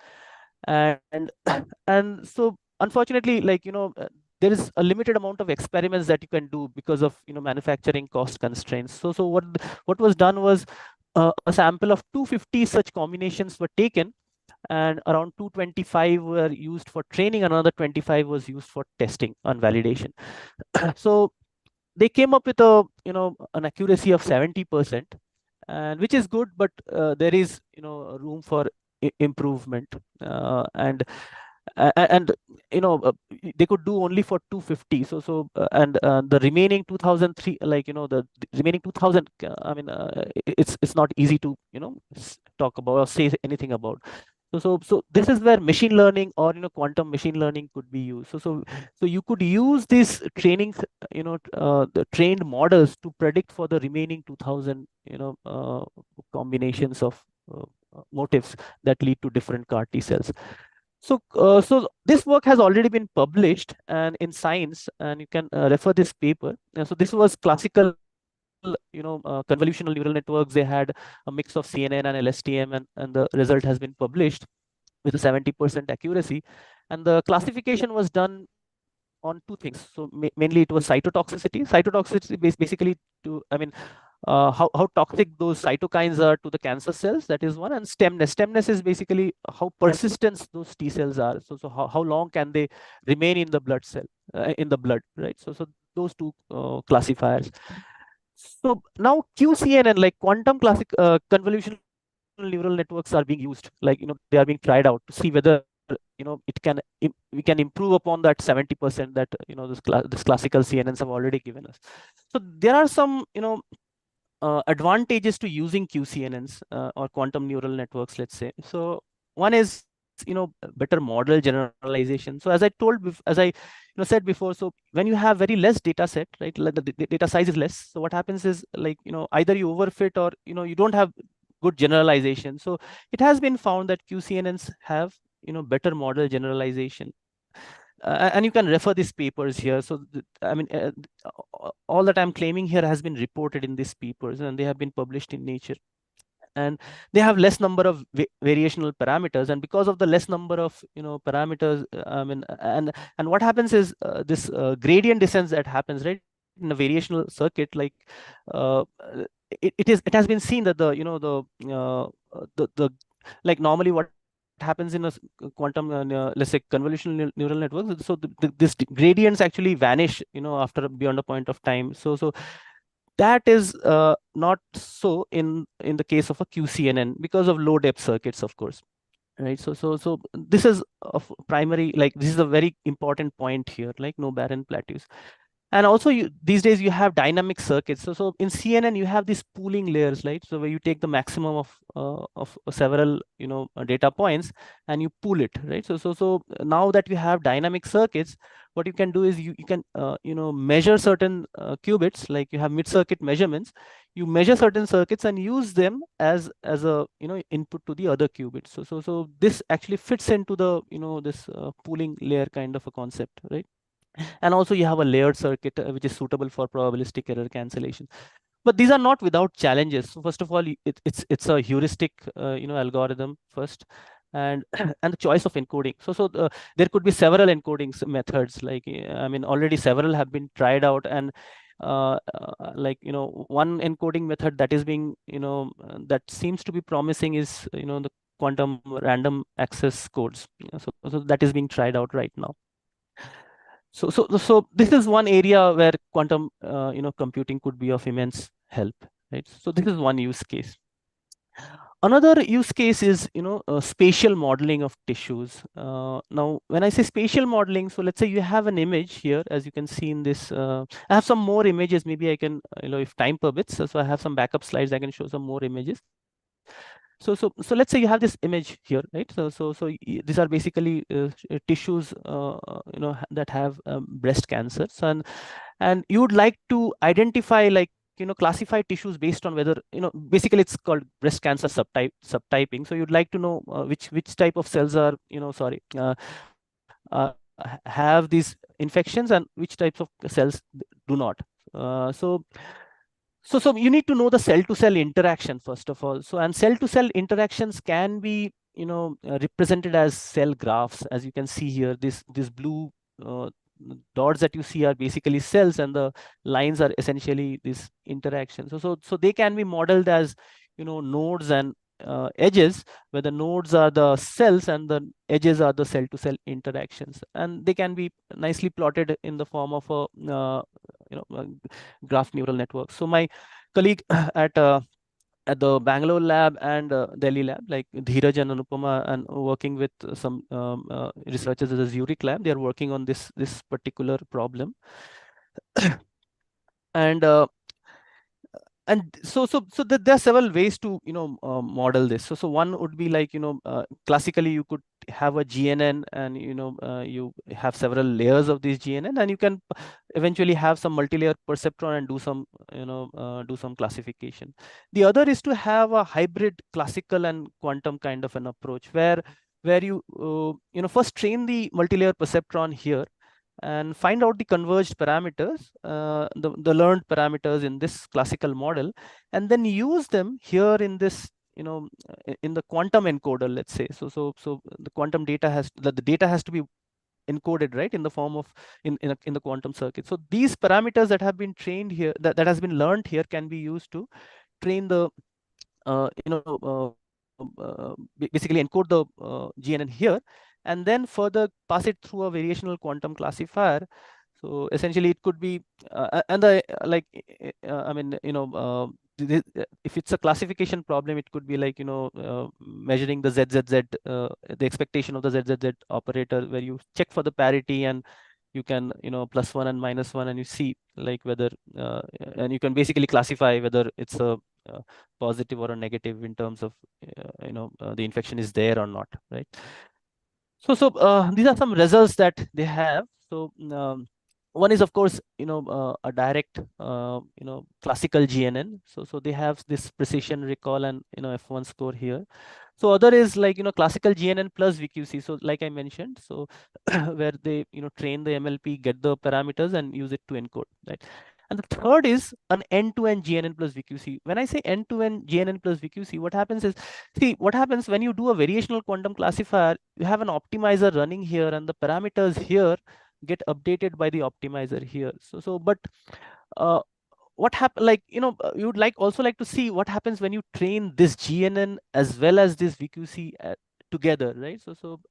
and so unfortunately, like there is a limited amount of experiments that you can do because of manufacturing cost constraints. So what was done was a sample of 250 such combinations were taken, and around 225 were used for training, and another 25 was used for testing and validation. So they came up with a an accuracy of 70%, and which is good, but there is room for improvement, and they could do only for 250. And the remaining 2003, like the remaining 2000, I mean, it's not easy to talk about or say anything about. So this is where machine learning or quantum machine learning could be used. So you could use this training, the trained models to predict for the remaining 2000 combinations of motifs that lead to different CAR T cells. So this work has already been published and in Science, and you can refer this paper. And so this was classical convolutional neural networks. They had a mix of CNN and LSTM, and the result has been published with a 70% accuracy. And the classification was done on 2 things. So mainly it was cytotoxicity. Cytotoxicity basically to, I mean, how toxic those cytokines are to the cancer cells, that is one, and stemness. Stemness is basically how persistent those T cells are. So how long can they remain in the blood cell, in the blood, right? So those 2 classifiers. So now QCNN, like quantum convolutional neural networks, are being used, like they are being tried out to see whether we can improve upon that 70% that this classical CNNs have already given us. So there are some advantages to using QCNNs or quantum neural networks, let's say. So one is better model generalization. So as I said before, so when you have very less data set, right, like the data size is less, so what happens is, like either you overfit or you don't have good generalization. So it has been found that QCNNs have better model generalization, and you can refer these papers here. So I mean, all that I'm claiming here has been reported in these papers, and they have been published in Nature. And they have less number of variational parameters, and because of the less number of parameters, I mean, and what happens is this gradient descent that happens, right, in a variational circuit, like it has been seen that the like normally what happens in a quantum let's say convolutional neural networks, so this gradients actually vanish after beyond a point of time. So that is not so in the case of a QCNN because of low depth circuits, of course, right? So this is of primary, like this is a very important point here, like no barren plateaus. And also these days you have dynamic circuits. So in CNN you have these pooling layers, right? So where you take the maximum of several data points and you pool it, right? So now that you have dynamic circuits, what you can do is you can measure certain qubits, like you have mid-circuit measurements. You measure certain circuits and use them as a input to the other qubits. So this actually fits into the this pooling layer kind of a concept, right? And also you have a layered circuit which is suitable for probabilistic error cancellation. But these are not without challenges. So first of all, it's a heuristic algorithm first, and and the choice of encoding. So there could be several encoding methods. Like I mean, already several have been tried out, and one encoding method that is being that seems to be promising is the quantum random access codes. So that is being tried out right now. So this is one area where quantum computing could be of immense help, right? So this is one use case. Another use case is spatial modeling of tissues. Now when I say spatial modeling, so let's say you have an image here, as you can see in this. I have some more images. Maybe I can if time permits. So I have some backup slides. I can show some more images. So let's say you have this image here, right? So these are basically tissues that have breast cancer. So and you would like to identify, like classify tissues based on whether basically it's called breast cancer subtyping. So you'd like to know which type of cells are have these infections and which types of cells do not. So you need to know the cell-to-cell interaction first of all. And cell-to-cell interactions can be represented as cell graphs, as you can see here. This blue dots that you see are basically cells, and the lines are essentially these interactions. So they can be modeled as nodes and edges, where the nodes are the cells and the edges are the cell-to-cell interactions, and they can be nicely plotted in the form of a graph neural network. So my colleague at the Bangalore lab and Delhi lab, like Dheeraj and Anupama, and working with some researchers at the Zurich lab, they are working on this particular problem. And so there are several ways to model this. So one would be like classically you could have a GNN, and you have several layers of this GNN, and you can eventually have some multi-layer perceptron and do some classification. The other is to have a hybrid classical and quantum kind of an approach, where you first train the multi-layer perceptron here and find out the converged parameters, the learned parameters in this classical model, and then use them here in this, in the quantum encoder, let's say. So the quantum data the data has to be encoded, right, in the form of in the quantum circuit. So these parameters that have been trained here, that has been learned here, can be used to train the basically encode the GNN here, and then further pass it through a variational quantum classifier. So essentially it could be and the I mean if it's a classification problem, it could be like measuring the ZZZ, the expectation of the ZZZ operator, where you check for the parity, and you can +1 and -1, and you see like whether and you can basically classify whether it's a positive or a negative in terms of the infection is there or not, right? So these are some results that they have. So one is, of course, a direct classical GNN. So they have this precision recall and F1 score here. So other is like classical GNN plus VQC. So like I mentioned, so where they train the MLP, get the parameters, and use it to encode, right? And the third is an end-to-end GNN plus VQC. When I say end-to-end GNN plus VQC, what happens is, see, what happens when you do a variational quantum classifier, you have an optimizer running here, and the parameters here get updated by the optimizer here. But what happen, like you would also like to see what happens when you train this GNN as well as this VQC together, right?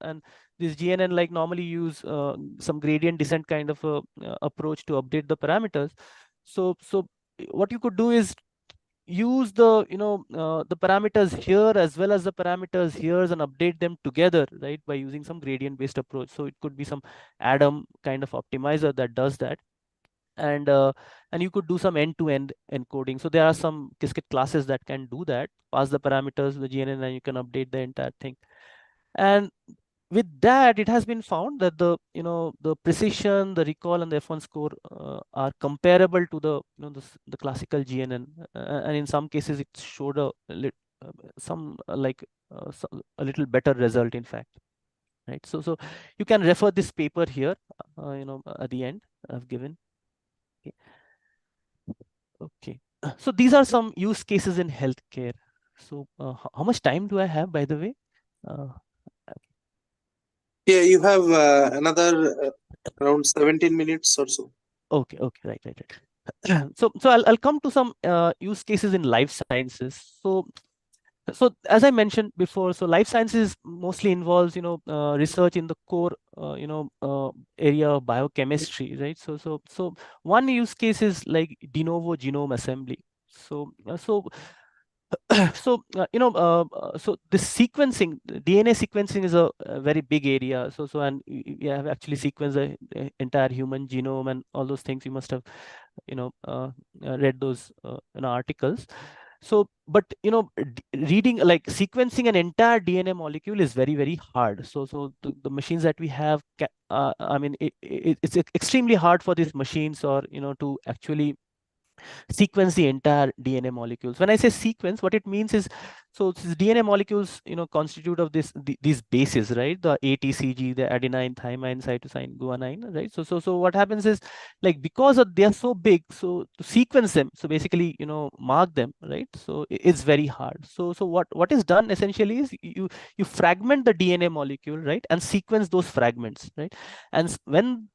And this GNN, like, normally use some gradient descent kind of a approach to update the parameters. So what you could do is use the the parameters here as well as the parameters here and update them together, right, by using some gradient based approach. So it could be some Adam kind of optimizer that does that. and you could do some end-to-end encoding. So there are some Qiskit classes that can do that, pass the parameters, the GNN, and you can update the entire thing. And with that, it has been found that the precision, the recall, and the F1 score are comparable to the classical GNN, and in some cases it showed a little better result, in fact. Right. So you can refer this paper here, at the end I've given. Okay. Okay. So these are some use cases in healthcare. So how much time do I have, by the way? Yeah, you have another around 17 minutes or so. Okay. Right. So I'll come to some use cases in life sciences. So as I mentioned before, so life sciences mostly involves research in the core area of biochemistry, right? So one use case is like de novo genome assembly. So so the sequencing, DNA sequencing is a very big area. So and you have actually sequenced the entire human genome and all those things. You must have read those articles. So, but reading, like sequencing an entire DNA molecule is very, very hard. So the machines that we have, I mean, it's extremely hard for these machines, or to actually sequence the entire DNA molecules. When I say sequence, what it means is, so DNA molecules, constitute of these bases, right? The ATCG, the adenine, thymine, cytosine, guanine, right? So what happens is, like, because they are so big, so to sequence them, so basically, mark them, right? So it's very hard. So what is done essentially is you fragment the DNA molecule, right, and sequence those fragments, right? And when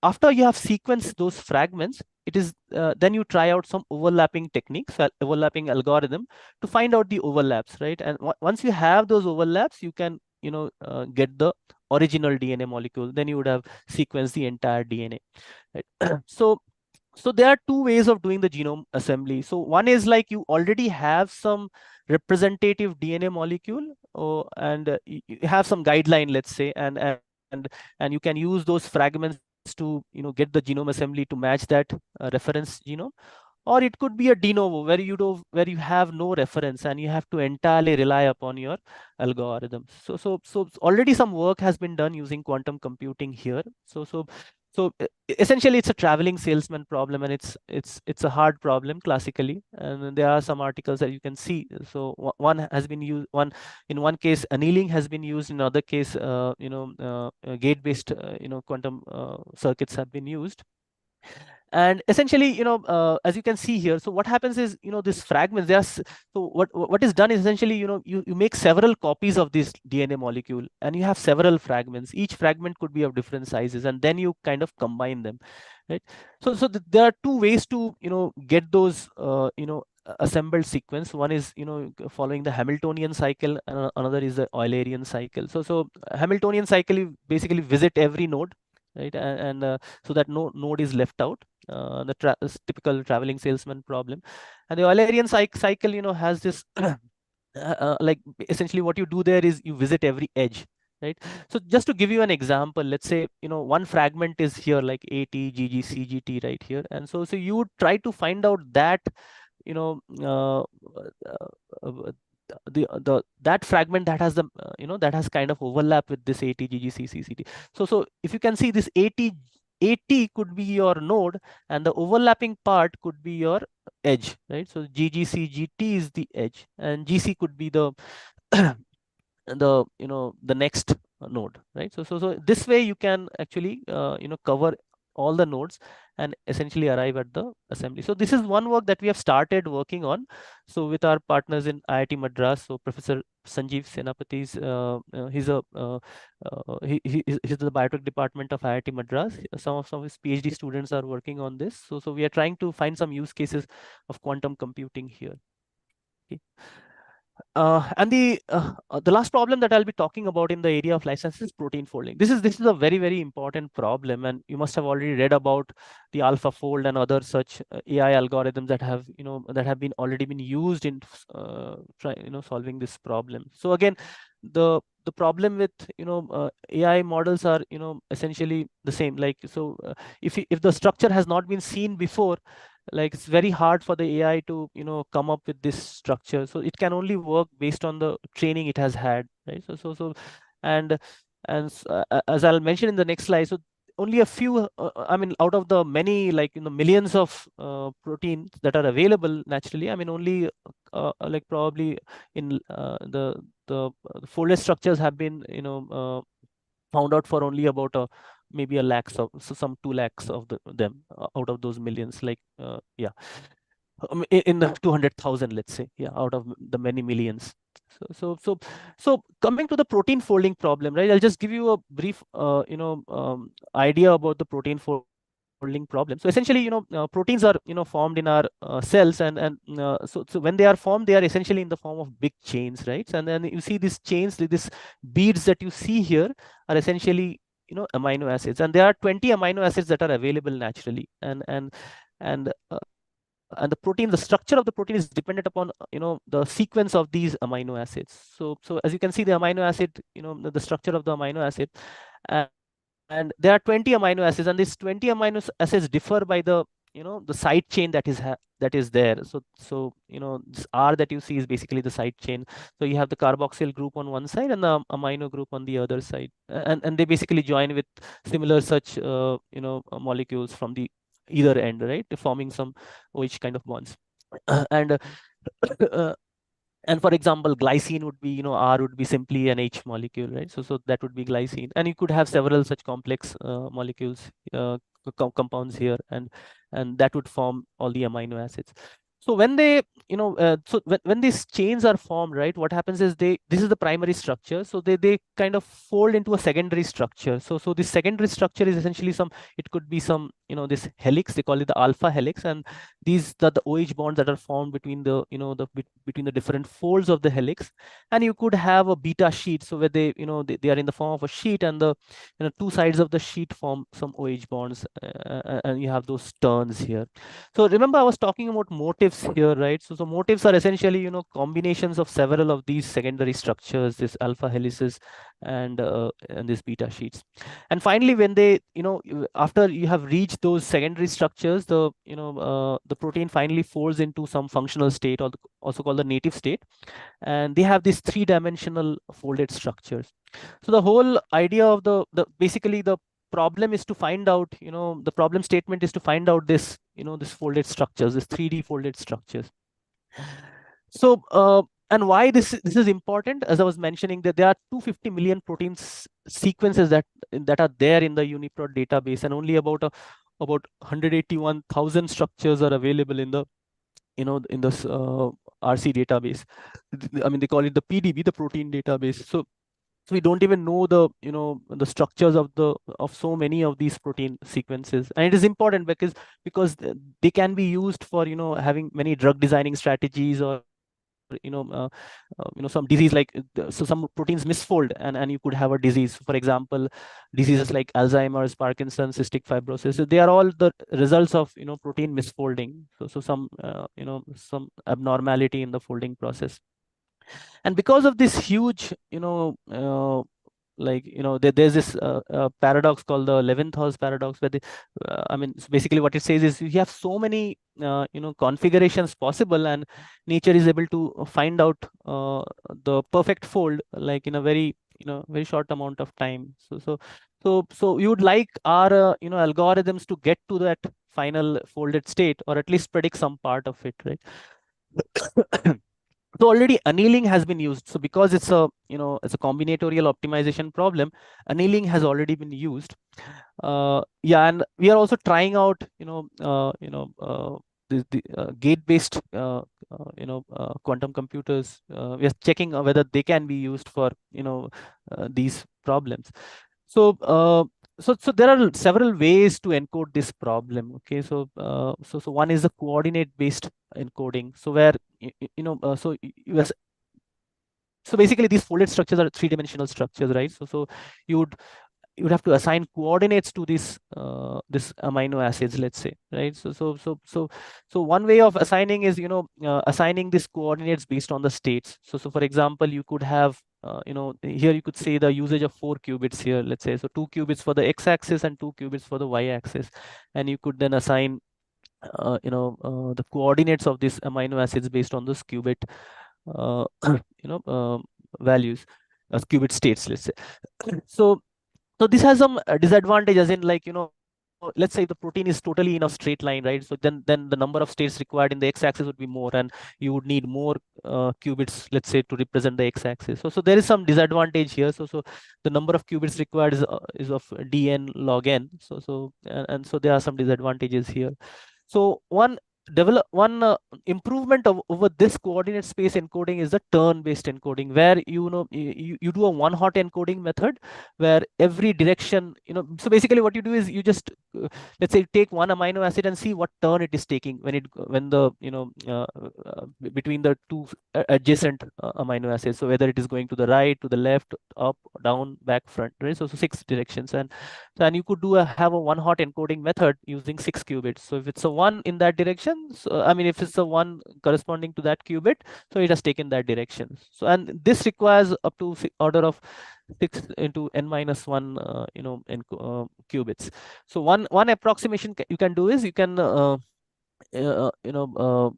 after you have sequenced those fragments, it is then you try out some overlapping techniques, overlapping algorithm, to find out the overlaps, right? And once you have those overlaps, you can get the original DNA molecule. Then you would have sequenced the entire DNA, right? So there are two ways of doing the genome assembly. So one is like you already have some representative DNA molecule, and you have some guideline, let's say, and you can use those fragments to get the genome assembly to match that reference genome. Or it could be a de novo, where you have no reference and you have to entirely rely upon your algorithms. So already some work has been done using quantum computing here. So essentially it's a traveling salesman problem, and it's a hard problem classically, and there are some articles that you can see. So one has been used, in one case annealing has been used, in other case gate based quantum circuits have been used. And essentially, as you can see here, so what happens is, these fragments, so what is done is essentially, you make several copies of this DNA molecule, and you have several fragments. Each fragment could be of different sizes, and then you kind of combine them, right? So there are two ways to get those assembled sequence. One is following the Hamiltonian cycle, and another is the Eulerian cycle. So Hamiltonian cycle, you basically visit every node, right, and so that no node is left out. The typical traveling salesman problem. And the Eulerian cycle has this like essentially what you do there is you visit every edge, right? So just to give you an example, let's say one fragment is here, like AT, GG, CGT, right here, and so you would try to find out that that fragment that has the that has kind of overlap with this ATGG CCCT. So if you can see, this AT could be your node, and the overlapping part could be your edge, right? So GGCGT is the edge, and GC could be the the next node, right? So this way you can actually cover all the nodes and essentially arrive at the assembly. So this is one work that we have started working on. So with our partners in IIT Madras, so Professor Sanjeev Senapati's, he's the biotech department of IIT Madras. Some of his PhD students are working on this. So we are trying to find some use cases of quantum computing here. Okay. And the last problem that I'll be talking about in the area of life sciences is protein folding. This is a very important problem, and you must have already read about the AlphaFold and other such AI algorithms that have been already been used in solving this problem. So again, the problem with AI models are essentially the same. Like, so if the structure has not been seen before, like, it's very hard for the AI to come up with this structure. So it can only work based on the training it has had, right? And as I'll mention in the next slide, so only a few, I mean, out of the many, like, millions of proteins that are available naturally, I mean, only like probably in the folded structures have been found out for only about maybe a lakhs of, so some 2 lakhs of them out of those millions, like yeah, in the 200,000, let's say, yeah, out of the many millions. So coming to the protein folding problem, right? I'll just give you a brief idea about the protein folding problem. So essentially, proteins are formed in our cells, and so when they are formed, they are essentially in the form of big chains, right? And then you see these chains, these beads that you see here are essentially amino acids, and there are 20 amino acids that are available naturally, and the structure of the protein is dependent upon the sequence of these amino acids. So as you can see, the amino acid, the structure of the amino acid, and there are 20 amino acids, and these 20 amino acids differ by the the side chain that is there. So this R that you see is basically the side chain. So you have the carboxyl group on one side and the amino group on the other side, and they basically join with similar such molecules from the either end, right, forming some OH kind of bonds. And uh, and for example, glycine would be, R would be simply an H molecule, right? So that would be glycine, and you could have several such complex molecules, compounds here, and that would form all the amino acids. So when they, when these chains are formed, right, what happens is this is the primary structure. So they kind of fold into a secondary structure. So this secondary structure is essentially it could be some, this helix, they call it the alpha helix, and these are the OH bonds that are formed between the, between the different folds of the helix. And you could have a beta sheet, so where they, they are in the form of a sheet, and the, two sides of the sheet form some OH bonds, and you have those turns here. So remember, I was talking about motifs here, right? So motifs are essentially, combinations of several of these secondary structures, this alpha helices and these beta sheets. And finally, when they, after you have reached those secondary structures, the, the protein finally folds into some functional state, or also called the native state, and they have these 3-dimensional folded structures. So the whole idea of the basically the problem is to find out, the problem statement is to find out this, this folded structures, this 3D folded structures. So and why this is important, as I was mentioning, that there are 250 million proteins sequences that are there in the UniProt database, and only about 181,000 structures are available in the, in this RC database. I mean, they call it the PDB, the protein database. So we don't even know the, the structures of so many of these protein sequences, and it is important because they can be used for, having many drug designing strategies, or some disease, like so some proteins misfold, and you could have a disease. For example, diseases like Alzheimer's, Parkinson's, cystic fibrosis, so they are all the results of, protein misfolding. So some some abnormality in the folding process. And because of this huge, like, there's this paradox called the Leventhal paradox, where I mean, so basically what it says is you have so many configurations possible, and nature is able to find out the perfect fold, like in a very, very short amount of time. So you would like our algorithms to get to that final folded state, or at least predict some part of it, right? So already annealing has been used. So because it's a, it's a combinatorial optimization problem, annealing has already been used. Yeah, and we are also trying out, the gate-based, quantum computers. We are checking whether they can be used for, these problems. So so there are several ways to encode this problem. Okay, so so one is the coordinate-based encoding. So where so so basically these folded structures are three-dimensional structures, right? So you would have to assign coordinates to this this amino acids, let's say, right? So one way of assigning is, you know, assigning these coordinates based on the states. So for example, you could have you know, here you could say the usage of 4 qubits here, let's say, so 2 qubits for the x-axis and 2 qubits for the y-axis, and you could then assign you know, the coordinates of these amino acids based on this qubit you know, values as qubit states, let's say. So this has some disadvantages in, like, you know, let's say the protein is totally in a straight line, right? So then the number of states required in the x-axis would be more, and you would need more qubits, let's say, to represent the x-axis. So there is some disadvantage here. So the number of qubits required is of dn log n. And so there are some disadvantages here. So one improvement over this coordinate space encoding is the turn-based encoding, where you do a one-hot encoding method, where every direction, you know, so basically what you do is you just let's say take one amino acid and see what turn it is taking when the you know between the two adjacent amino acids. So whether it is going to the right, to the left, up, down, back, front, right? So 6 directions, and you could have a one-hot encoding method using 6 qubits. So if it's a 1 in that direction, so I mean, if it's a 1 corresponding to that qubit, so it has taken that direction. So, and this requires up to order of 6 into n minus 1 you know, qubits. So one approximation you can do is you can you know,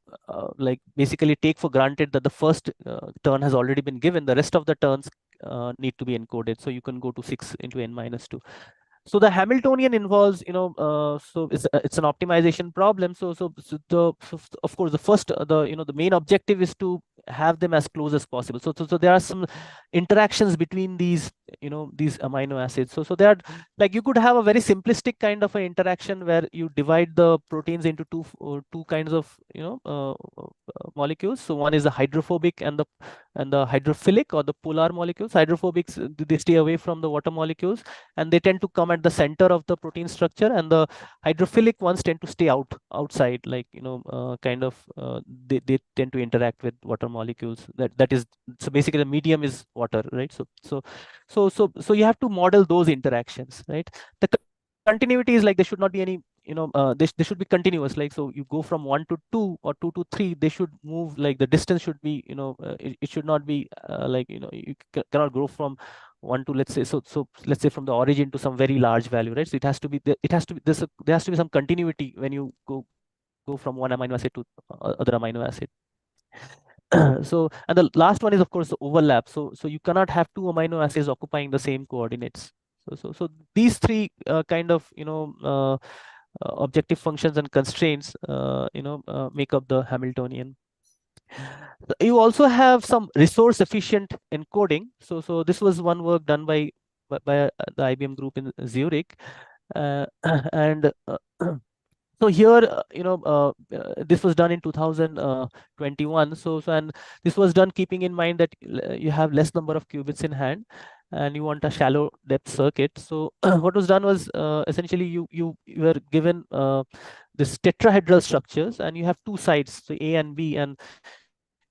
like basically take for granted that the first turn has already been given. The rest of the turns need to be encoded. So you can go to 6 into n minus 2. So the Hamiltonian involves, you know, so it's an optimization problem. So of course the first you know, the main objective is to have them as close as possible. So there are some interactions between these, you know, these amino acids. So they are like, you could have a very simplistic kind of an interaction where you divide the proteins into two kinds of, you know, molecules. So one is the hydrophobic and the hydrophilic, or the polar molecules. Hydrophobics, they stay away from the water molecules, and they tend to come at the center of the protein structure, and the hydrophilic ones tend to stay outside, like, you know, kind of they tend to interact with water molecules. That is, so basically the medium is water, right? So you have to model those interactions, right? The continuity is like, there should not be any, you know, they should be continuous. Like, so you go from 1 to 2 or 2 to 3, they should move, like the distance should be, you know, it should not be like, you know, you cannot grow from 1 to, let's say, so let's say from the origin to some very large value, right? So it has to be there has to be some continuity when you go from one amino acid to other amino acid. So, and the last one is of course the overlap. So you cannot have 2 amino acids occupying the same coordinates. So these 3 kind of, you know, objective functions and constraints you know, make up the Hamiltonian. You also have some resource efficient encoding. So this was one work done by the IBM group in Zurich, and so here, you know, this was done in 2021. And this was done keeping in mind that you have less number of qubits in hand, and you want a shallow depth circuit. So what was done was essentially you were given this tetrahedral structures, and you have 2 sides, so A and B, and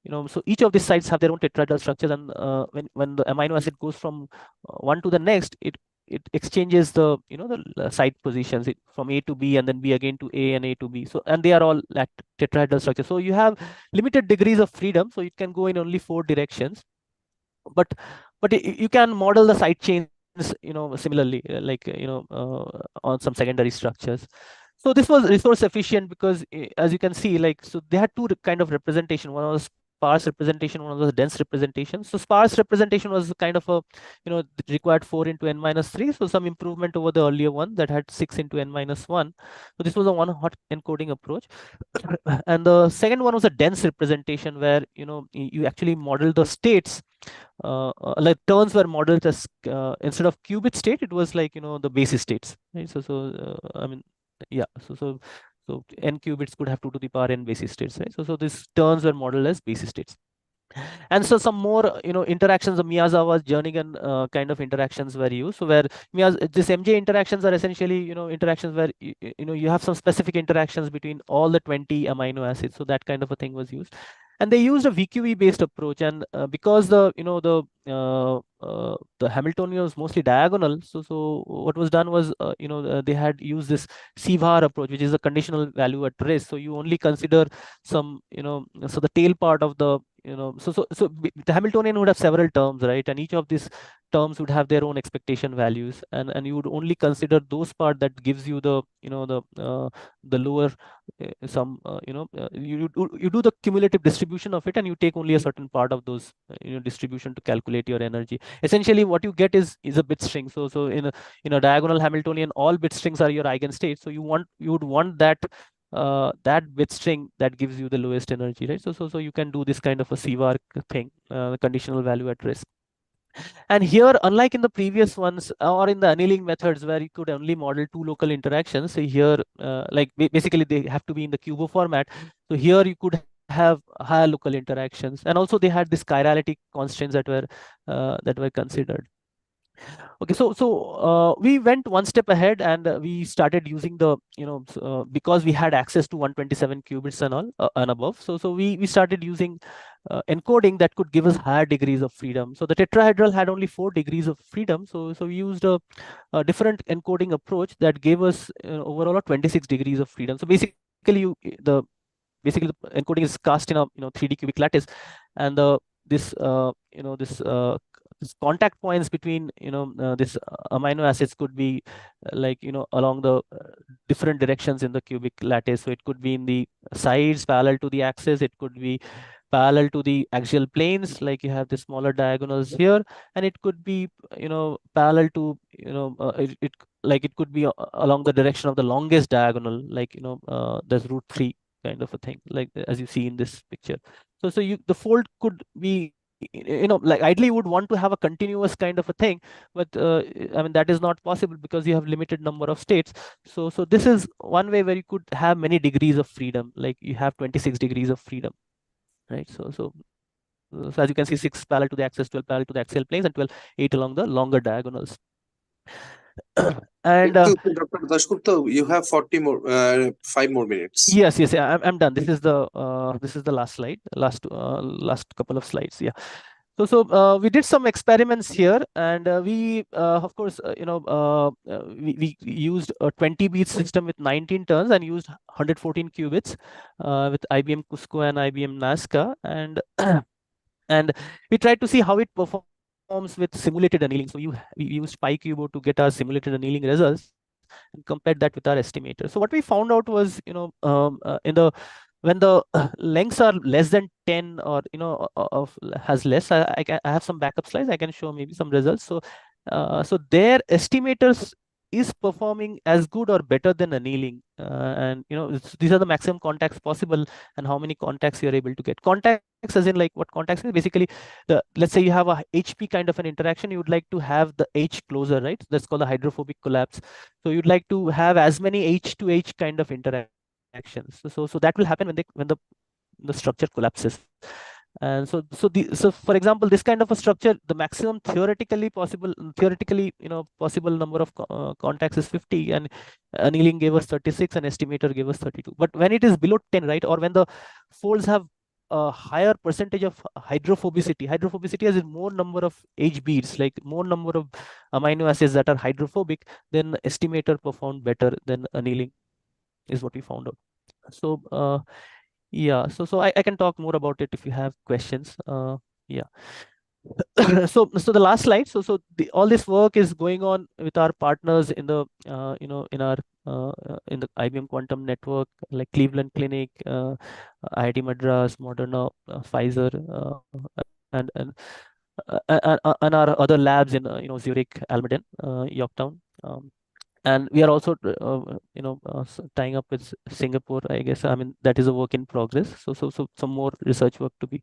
you know, so each of these sites have their own tetrahedral structures, and when the amino acid goes from one to the next, it exchanges the, you know, the site positions from A to B, and then B again to A, and A to B. So, and they are all at tetrahedral structure. So you have limited degrees of freedom. So it can go in only 4 directions, but you can model the side chains, you know, similarly, like, you know, on some secondary structures. So this was resource efficient because, as you can see, like, so they had 2 kind of representation. One was sparse representation, one was dense representation. So sparse representation was kind of a, you know, required 4 into n minus 3. So some improvement over the earlier one that had 6 into n minus 1. So this was a one-hot encoding approach. And the second one was a dense representation, where, you know, you actually model the states. Like turns were modeled as instead of qubit state, it was like, you know, the basis states, right? I mean, yeah, so n qubits could have 2 to the power n basis states, right? So these turns were modeled as basis states. And so some more, you know, interactions of Miyazawa's Jernigan kind of interactions were used. So where this MJ interactions are essentially, you know, interactions where you know, you have some specific interactions between all the 20 amino acids. So that kind of a thing was used. and they used a VQE based approach. And because the the Hamiltonian was mostly diagonal, so what was done was they had used this CVAR approach, which is a conditional value at rest. So you only consider some so the tail part of the the Hamiltonian would have several terms, right? And each of these terms would have their own expectation values, and you would only consider those part that gives you the the lower you do the cumulative distribution of it, and you take only a certain part of those distribution to calculate your energy. Essentially what you get is a bit string. So in a diagonal Hamiltonian, all bit strings are your eigenstates. So you would want that that bit string that gives you the lowest energy, right? So you can do this kind of a CVAR thing, conditional value at rest. And here, unlike in the previous ones or in the annealing methods where you could only model two local interactions, so here like basically they have to be in the cubo format. So here you could have higher local interactions, and also they had this chirality constraints that were considered. Okay, so we went one step ahead, and we started using the because we had access to 127 qubits and all and above. So we started using encoding that could give us higher degrees of freedom. So the tetrahedral had only 4 degrees of freedom. So we used a different encoding approach that gave us overall a 26 degrees of freedom. So basically the encoding is cast in a 3D cubic lattice, and this this contact points between this amino acids could be like along the different directions in the cubic lattice. So it could be in the sides parallel to the axis, it could be parallel to the axial planes, like you have the smaller diagonals here, and it could be parallel to it could be along the direction of the longest diagonal, like there's √3 kind of a thing, like as you see in this picture. So the fold could be like ideally you would want to have a continuous kind of a thing, but I mean that is not possible because you have limited number of states. So this is one way where you could have many degrees of freedom, like you have 26 degrees of freedom, right? So as you can see, 6 parallel to the axis, 12 parallel to the axial planes, and 12 8 along the longer diagonals. And Dr. Dasgupta, you have 5 more minutes. Yes, I'm done. This is the last slide, last couple of slides. Yeah. So we did some experiments here, and we of course we used a 20 beat system with 19 turns and used 114 qubits with IBM Cusco and IBM Nazca, and and we tried to see how it performs with simulated annealing. So we used PyQubo to get our simulated annealing results and compared that with our estimator. So what we found out was, when the lengths are less than 10 or has less, I have some backup slides. I can show maybe some results. So so their estimators is performing as good or better than annealing, and these are the maximum contacts possible, and how many contacts you are able to get. Contacts as in like what contacts is basically let's say you have a HP kind of an interaction, you would like to have the H closer, right? That's called the hydrophobic collapse. So you'd like to have as many H to H kind of interactions. So that will happen when the structure collapses. And so for example, this kind of a structure, the maximum theoretically possible number of contacts is 50, and annealing gave us 36 and estimator gave us 32. But when it is below 10, right, or when the folds have a higher percentage of hydrophobicity as in more number of H beads, like more number of amino acids that are hydrophobic, then estimator performed better than annealing, is what we found out. So yeah, so I can talk more about it if you have questions. Yeah. So the last slide. So all this work is going on with our partners in the in the IBM Quantum Network, like Cleveland Clinic, IIT Madras, Moderna, Pfizer, and our other labs in Zurich, Almaden, Yorktown. And we are also tying up with Singapore, I guess. I mean, that is a work in progress. So some more research work to be,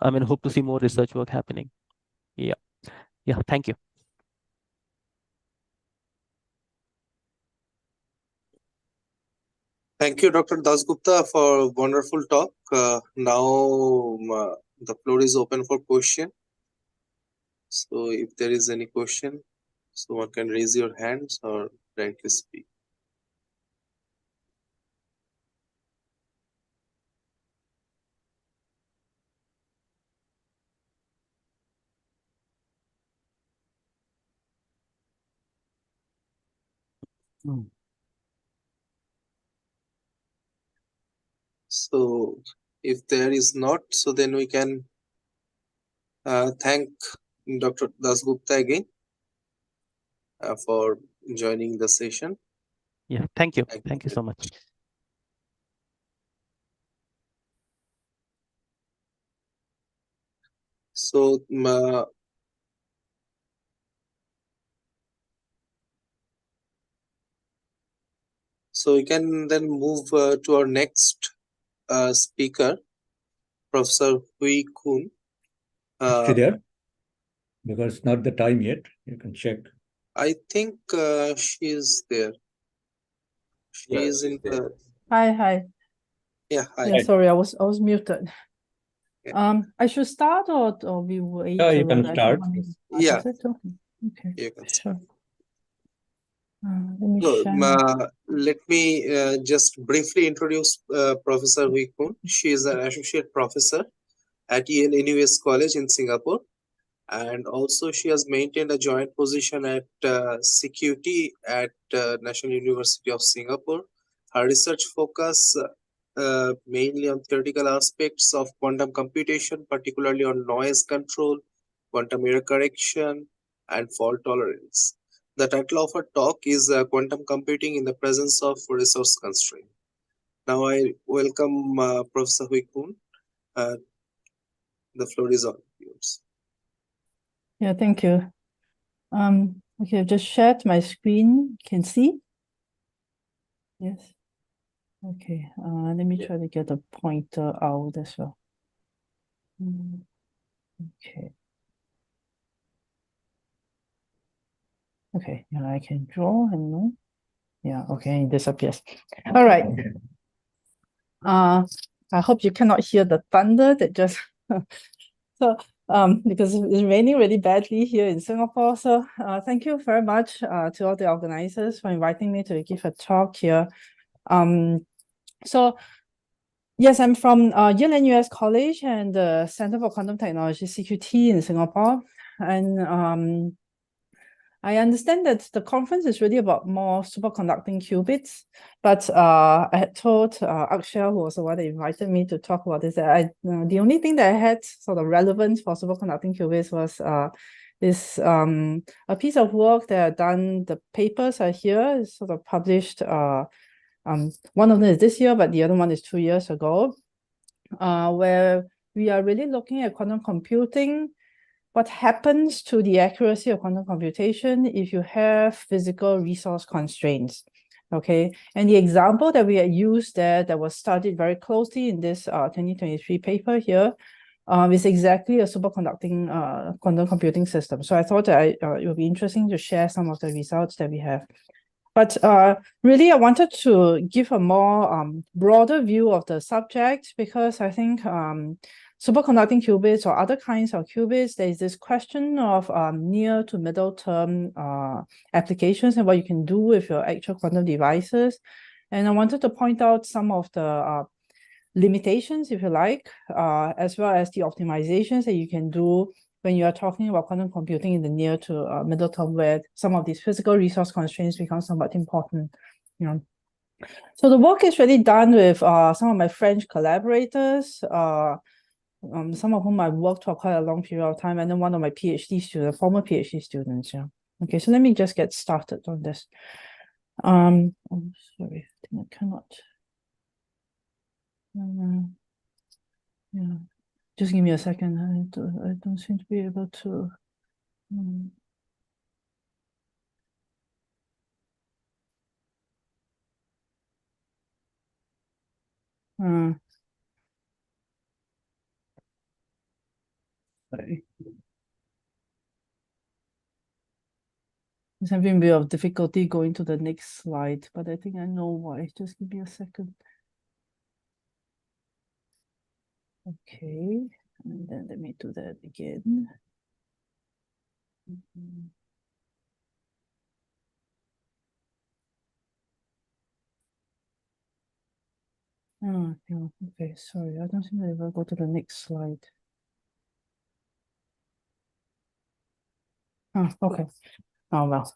I mean, hope to see more research work happening. Yeah. Thank you. Thank you, Dr. Dasgupta, for a wonderful talk. Now the floor is open for question. So if there is any question, someone can raise your hands or directly speak. So if there is not, so then we can thank Dr. Dasgupta again for joining the session. Yeah, thank you. Thank Thank you you. so much. So so we can then move to our next speaker, Professor Hui Kun. Is she there? Because it's not the time yet. You can check. I think she is there. She Yeah, is she's in there. the. Hi. Yeah, hi. Yeah, sorry, I was muted. Yeah. I should start or we wait Yeah, you till can I start. Yeah, Is it? Okay. you can. Sure. Let me So, share. let me just briefly introduce Professor Hui Kun. She is an associate professor at NUS College in Singapore, and also she has maintained a joint position at CQT at National University of Singapore. Her research focus mainly on theoretical aspects of quantum computation, particularly on noise control, quantum error correction, and fault tolerance. The title of her talk is Quantum Computing in the Presence of Resource Constraint. Now I welcome Professor Hui Kun. The floor is all yours. Yeah, thank you. Okay, I've just shared my screen. Can see? Yes. Okay, let me try to get a pointer out as well. Okay. Okay, yeah, I can draw and no. Yeah, okay, it disappears. All right. I hope you cannot hear the thunder that just so because it's raining really badly here in Singapore. So thank you very much to all the organizers for inviting me to give a talk here. So yes, I'm from NUS College and the Center for Quantum Technology, CQT in Singapore. And I understand that the conference is really about more superconducting qubits, but I had told Akshay, who was the one that invited me to talk about this, that the only thing that I had sort of relevant for superconducting qubits was a piece of work that I've done. The papers are here, it's sort of published. One of them is this year, but the other one is 2 years ago, where we are really looking at quantum computing. What happens to the accuracy of quantum computation if you have physical resource constraints? Okay, and the example that we had used there that was studied very closely in this 2023 paper here is exactly a superconducting quantum computing system. So I thought that it would be interesting to share some of the results that we have. But really, I wanted to give a more broader view of the subject because I think superconducting qubits or other kinds of qubits, there is this question of near to middle term applications and what you can do with your actual quantum devices. And I wanted to point out some of the limitations, if you like, as well as the optimizations that you can do when you are talking about quantum computing in the near to middle term, where some of these physical resource constraints become somewhat important. So the work is really done with some of my French collaborators, some of whom I've worked for quite a long period of time, and then one of my PhD students, former PhD students. Yeah. Okay, so let me just get started on this. Oh, sorry, I think I cannot. Yeah, just give me a second. I don't seem to be able to. Sorry. I'm having a bit of difficulty going to the next slide, but I think I know why. Just give me a second. Okay, and then let me do that again. Oh, yeah, okay, sorry, I don't think I will go to the next slide. Oh, okay. Oh, well.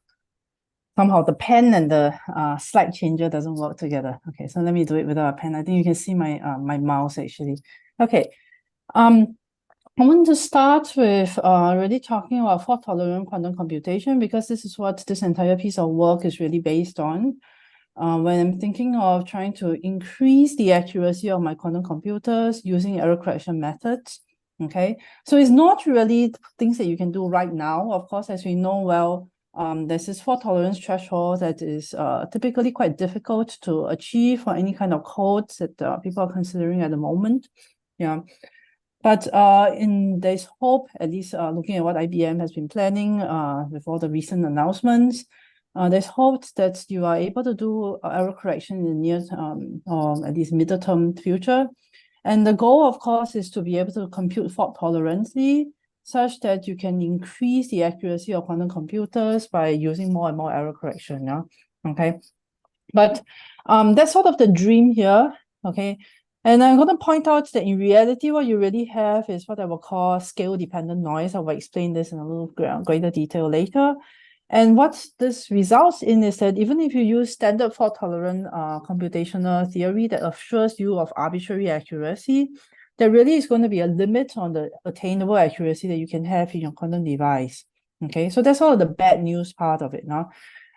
somehow the pen and the slide changer doesn't work together. Okay, so let me do it without a pen. I think you can see my my mouse actually. Okay, I want to start with really talking about fault-tolerant quantum computation, because this is what this entire piece of work is really based on. When I'm thinking of trying to increase the accuracy of my quantum computers using error correction methods. Okay, so it's not really things that you can do right now. Of course, as we know well, there's this fault tolerance threshold that is typically quite difficult to achieve for any kind of codes that people are considering at the moment. Yeah. But there's hope, at least looking at what IBM has been planning with all the recent announcements, there's hope that you are able to do error correction in the near or at least middle-term future. And the goal, of course, is to be able to compute fault tolerantly, such that you can increase the accuracy of quantum computers by using more and more error correction. Yeah? Okay. But that's sort of the dream here. Okay. And I'm going to point out that in reality, what you really have is what I will call scale-dependent noise. I will explain this in a little greater detail later. And what this results in is that even if you use standard fault-tolerant computational theory that assures you of arbitrary accuracy, there really is going to be a limit on the attainable accuracy that you can have in your quantum device. Okay, so that's all the bad news part of it now.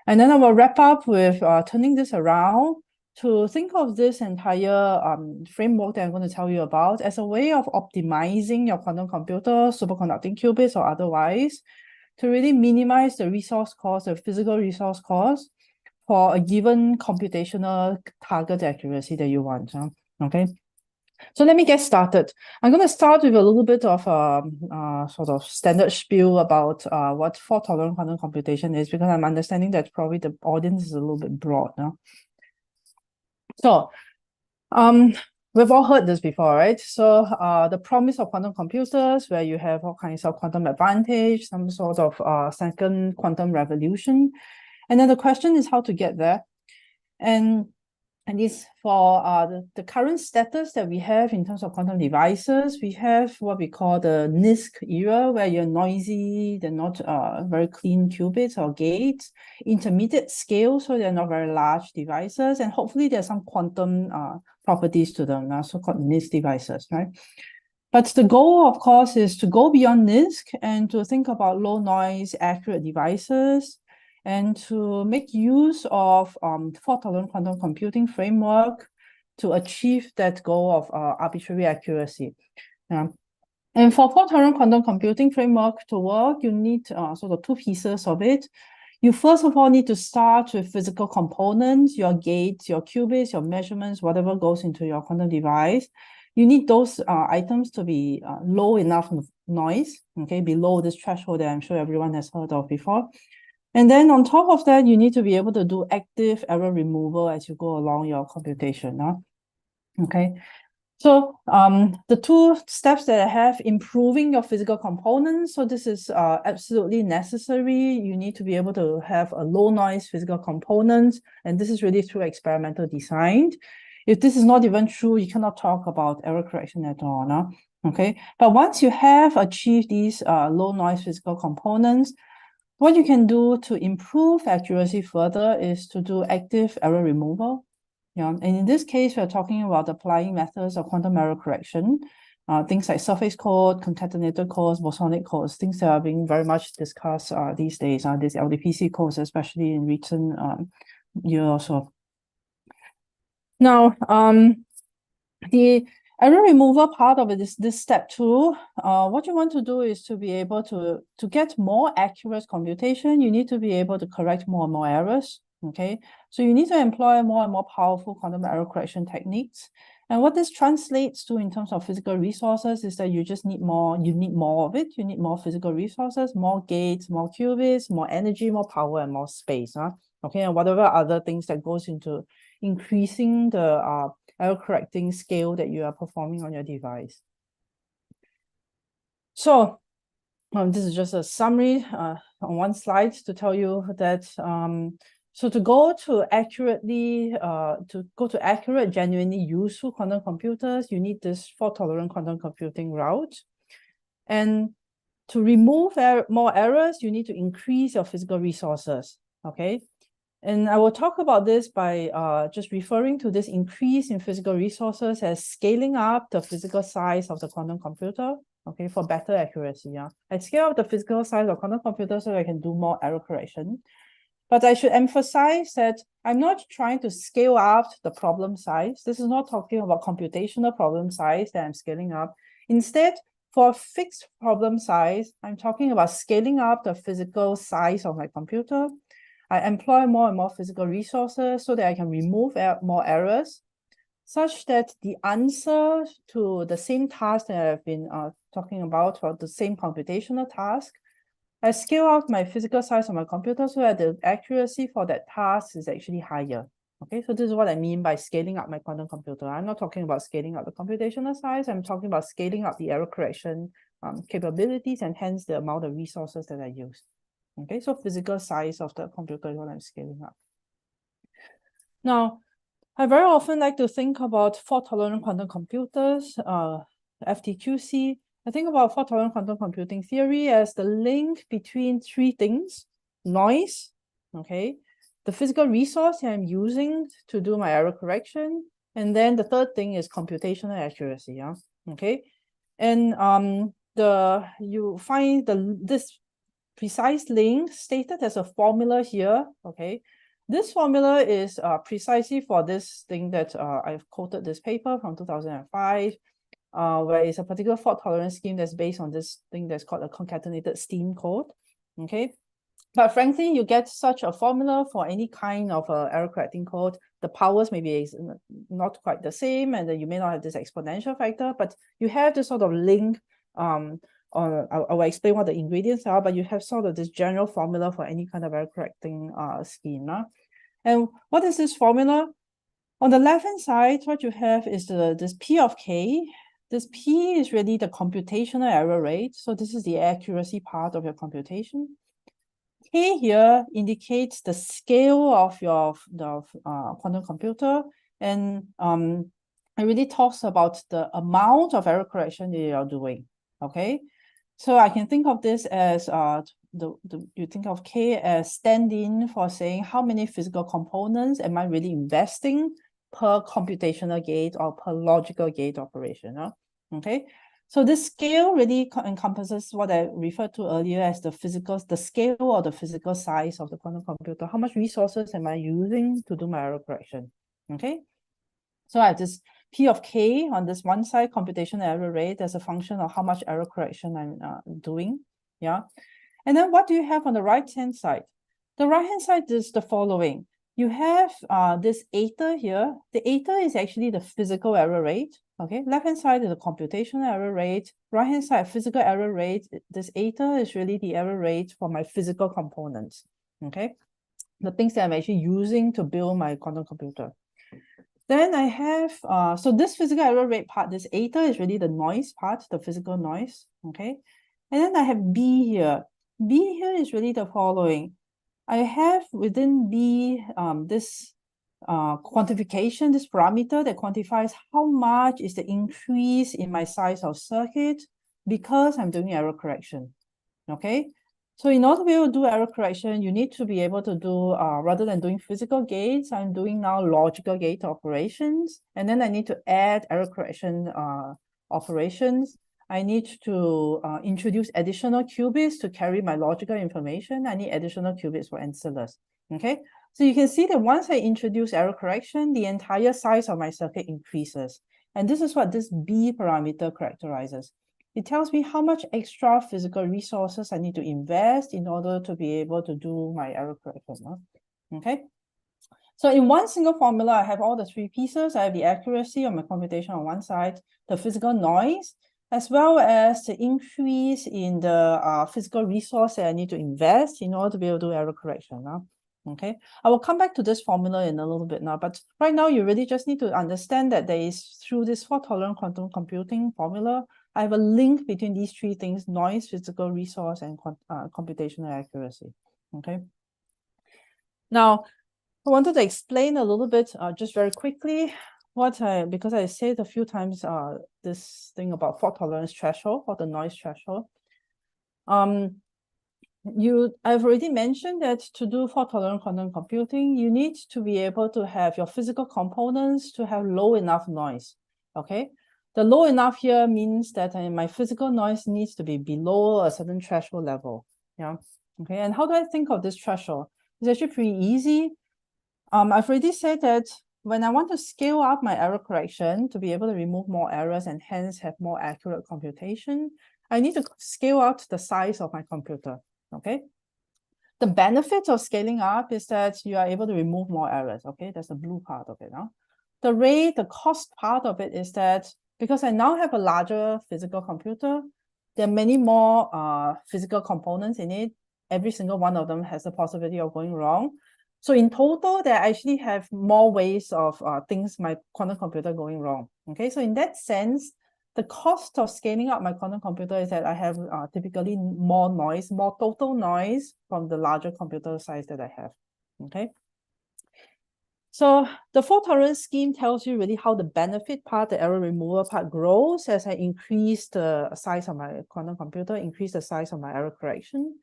And then I will wrap up with turning this around to think of this entire framework that I'm going to tell you about as a way of optimizing your quantum computer, superconducting qubits or otherwise, to really minimize the resource cost, the physical resource cost for a given computational target accuracy that you want. Okay. So let me get started. I'm going to start with a little bit of sort of standard spiel about what fault-tolerant quantum computation is, because I'm understanding that probably the audience is a little bit broad now. So we've all heard this before, right? So the promise of quantum computers, where you have all kinds of quantum advantage, some sort of second quantum revolution. And then the question is how to get there. And this for the current status that we have in terms of quantum devices, we have what we call the NISQ era, where you're noisy, they're not very clean qubits or gates, intermediate scale, so they're not very large devices, and hopefully there's some quantum properties to them, so-called NISQ devices, right? But the goal, of course, is to go beyond NISQ and to think about low noise, accurate devices, and to make use of fault-tolerant quantum computing framework to achieve that goal of arbitrary accuracy. And for fault-tolerant quantum computing framework to work, you need sort of two pieces of it. You first of all need to start with physical components, your gates, your qubits, your measurements, whatever goes into your quantum device. You need those items to be low enough noise, okay, below this threshold that I'm sure everyone has heard of before. And then on top of that, you need to be able to do active error removal as you go along your computation. Okay. So the two steps that I have, improving your physical components. So this is absolutely necessary. You need to be able to have a low noise physical component. And this is really through experimental design. If this is not even true, you cannot talk about error correction at all. No? Okay. But once you have achieved these low noise physical components, what you can do to improve accuracy further is to do active error removal. Yeah, and in this case, we're talking about applying methods of quantum error correction, things like surface code, concatenated codes, bosonic codes, things that are being very much discussed these days, these LDPC codes, especially in recent year or so. Now, the error removal part of it is this step two. What you want to do is to be able to get more accurate computation, you need to be able to correct more and more errors. Okay, so you need to employ more and more powerful quantum error correction techniques. And what this translates to in terms of physical resources is that you just need more, you need more of it. You need more physical resources, more gates, more qubits, more energy, more power, and more space. Okay, and whatever other things that goes into increasing the error correcting scale that you are performing on your device. So this is just a summary on one slide to tell you that so to go to accurately, accurate, genuinely useful quantum computers, you need this fault-tolerant quantum computing route. And to remove more errors, you need to increase your physical resources. Okay. And I will talk about this by just referring to this increase in physical resources as scaling up the physical size of the quantum computer, okay, for better accuracy. Yeah, I scale up the physical size of quantum computer so I can do more error correction. But I should emphasize that I'm not trying to scale up the problem size. This is not talking about computational problem size that I'm scaling up. Instead, for fixed problem size, I'm talking about scaling up the physical size of my computer. I employ more and more physical resources so that I can remove more errors, such that the answer to the same task that I've been talking about, or the same computational task, I scale out my physical size of my computer so that the accuracy for that task is actually higher. Okay, so this is what I mean by scaling up my quantum computer. I'm not talking about scaling up the computational size. I'm talking about scaling up the error correction capabilities and hence the amount of resources that I use. Okay, so physical size of the computer is what I'm scaling up. Now, I very often like to think about fault-tolerant quantum computers, FTQC. I think about fault-tolerant quantum computing theory as the link between three things: noise, okay, the physical resource I'm using to do my error correction, and then the third thing is computational accuracy. Yeah, okay, and you find this precise link stated as a formula here. Okay, this formula is precisely for this thing that I've quoted this paper from 2005. Where it's a particular fault tolerance scheme that's based on this thing that's called a concatenated steam code. Okay, but frankly, you get such a formula for any kind of error correcting code. The powers may be not quite the same, and then you may not have this exponential factor, but you have this sort of link. I will explain what the ingredients are, but you have sort of this general formula for any kind of error correcting scheme. And what is this formula? On the left-hand side, what you have is this P of K. This P is really the computational error rate. So this is the accuracy part of your computation. K here indicates the scale of your quantum computer. And it really talks about the amount of error correction that you're doing. Okay. So I can think of this as you think of K as stand-in for saying how many physical components am I really investing per computational gate or per logical gate operation. Okay, so this scale really encompasses what I referred to earlier as the scale or the physical size of the quantum computer. How much resources am I using to do my error correction? Okay, so I have this P of K on this one side, computational error rate, as a function of how much error correction I'm doing. Yeah, and then what do you have on the right-hand side? The right-hand side is the following. You have this eta here. The eta is actually the physical error rate. Okay, left-hand side is the computational error rate. Right-hand side, physical error rate. This eta is really the error rate for my physical components. Okay, the things that I'm actually using to build my quantum computer. Then I have, so this physical error rate part, this eta is really the noise part, the physical noise. Okay, and then I have B here. B here is really the following. I have within B this quantification, this parameter that quantifies how much is the increase in my size of circuit because I'm doing error correction. Okay, so in order to be able to do error correction, you need to be able to do, rather than doing physical gates, I'm doing now logical gate operations, and then I need to add error correction operations. I need to introduce additional qubits to carry my logical information. I need additional qubits for ancillars. Okay, so you can see that once I introduce error correction, the entire size of my circuit increases. And this is what this B parameter characterizes. It tells me how much extra physical resources I need to invest in order to be able to do my error correction. Okay, so in one single formula, I have all the three pieces. I have the accuracy of my computation on one side, the physical noise, as well as the increase in the physical resource that I need to invest in order to be able to do error correction. Okay, I will come back to this formula in a little bit now, but right now you really just need to understand that there is, through this fault-tolerant quantum computing formula, I have a link between these three things: noise, physical resource, and computational accuracy. Okay, now I wanted to explain a little bit, just very quickly, because I said a few times this thing about fault tolerance threshold or the noise threshold. I've already mentioned that to do fault-tolerant quantum computing, you need to be able to have your physical components to have low enough noise. Okay, the low enough here means that my physical noise needs to be below a certain threshold level. Yeah. Okay, and how do I think of this threshold? It's actually pretty easy. I've already said that when I want to scale up my error correction to be able to remove more errors and hence have more accurate computation, I need to scale out the size of my computer. Okay. The benefit of scaling up is that you are able to remove more errors. Okay, that's the blue part of it. Now, the cost part of it is that because I now have a larger physical computer, there are many more physical components in it. Every single one of them has the possibility of going wrong. So in total, there actually have more ways of my quantum computer going wrong. Okay, so in that sense, the cost of scaling up my quantum computer is that I have typically more noise, more total noise from the larger computer size that I have. Okay. So the fault tolerance scheme tells you really how the benefit part, the error removal part, grows as I increase the size of my quantum computer, increase the size of my error correction.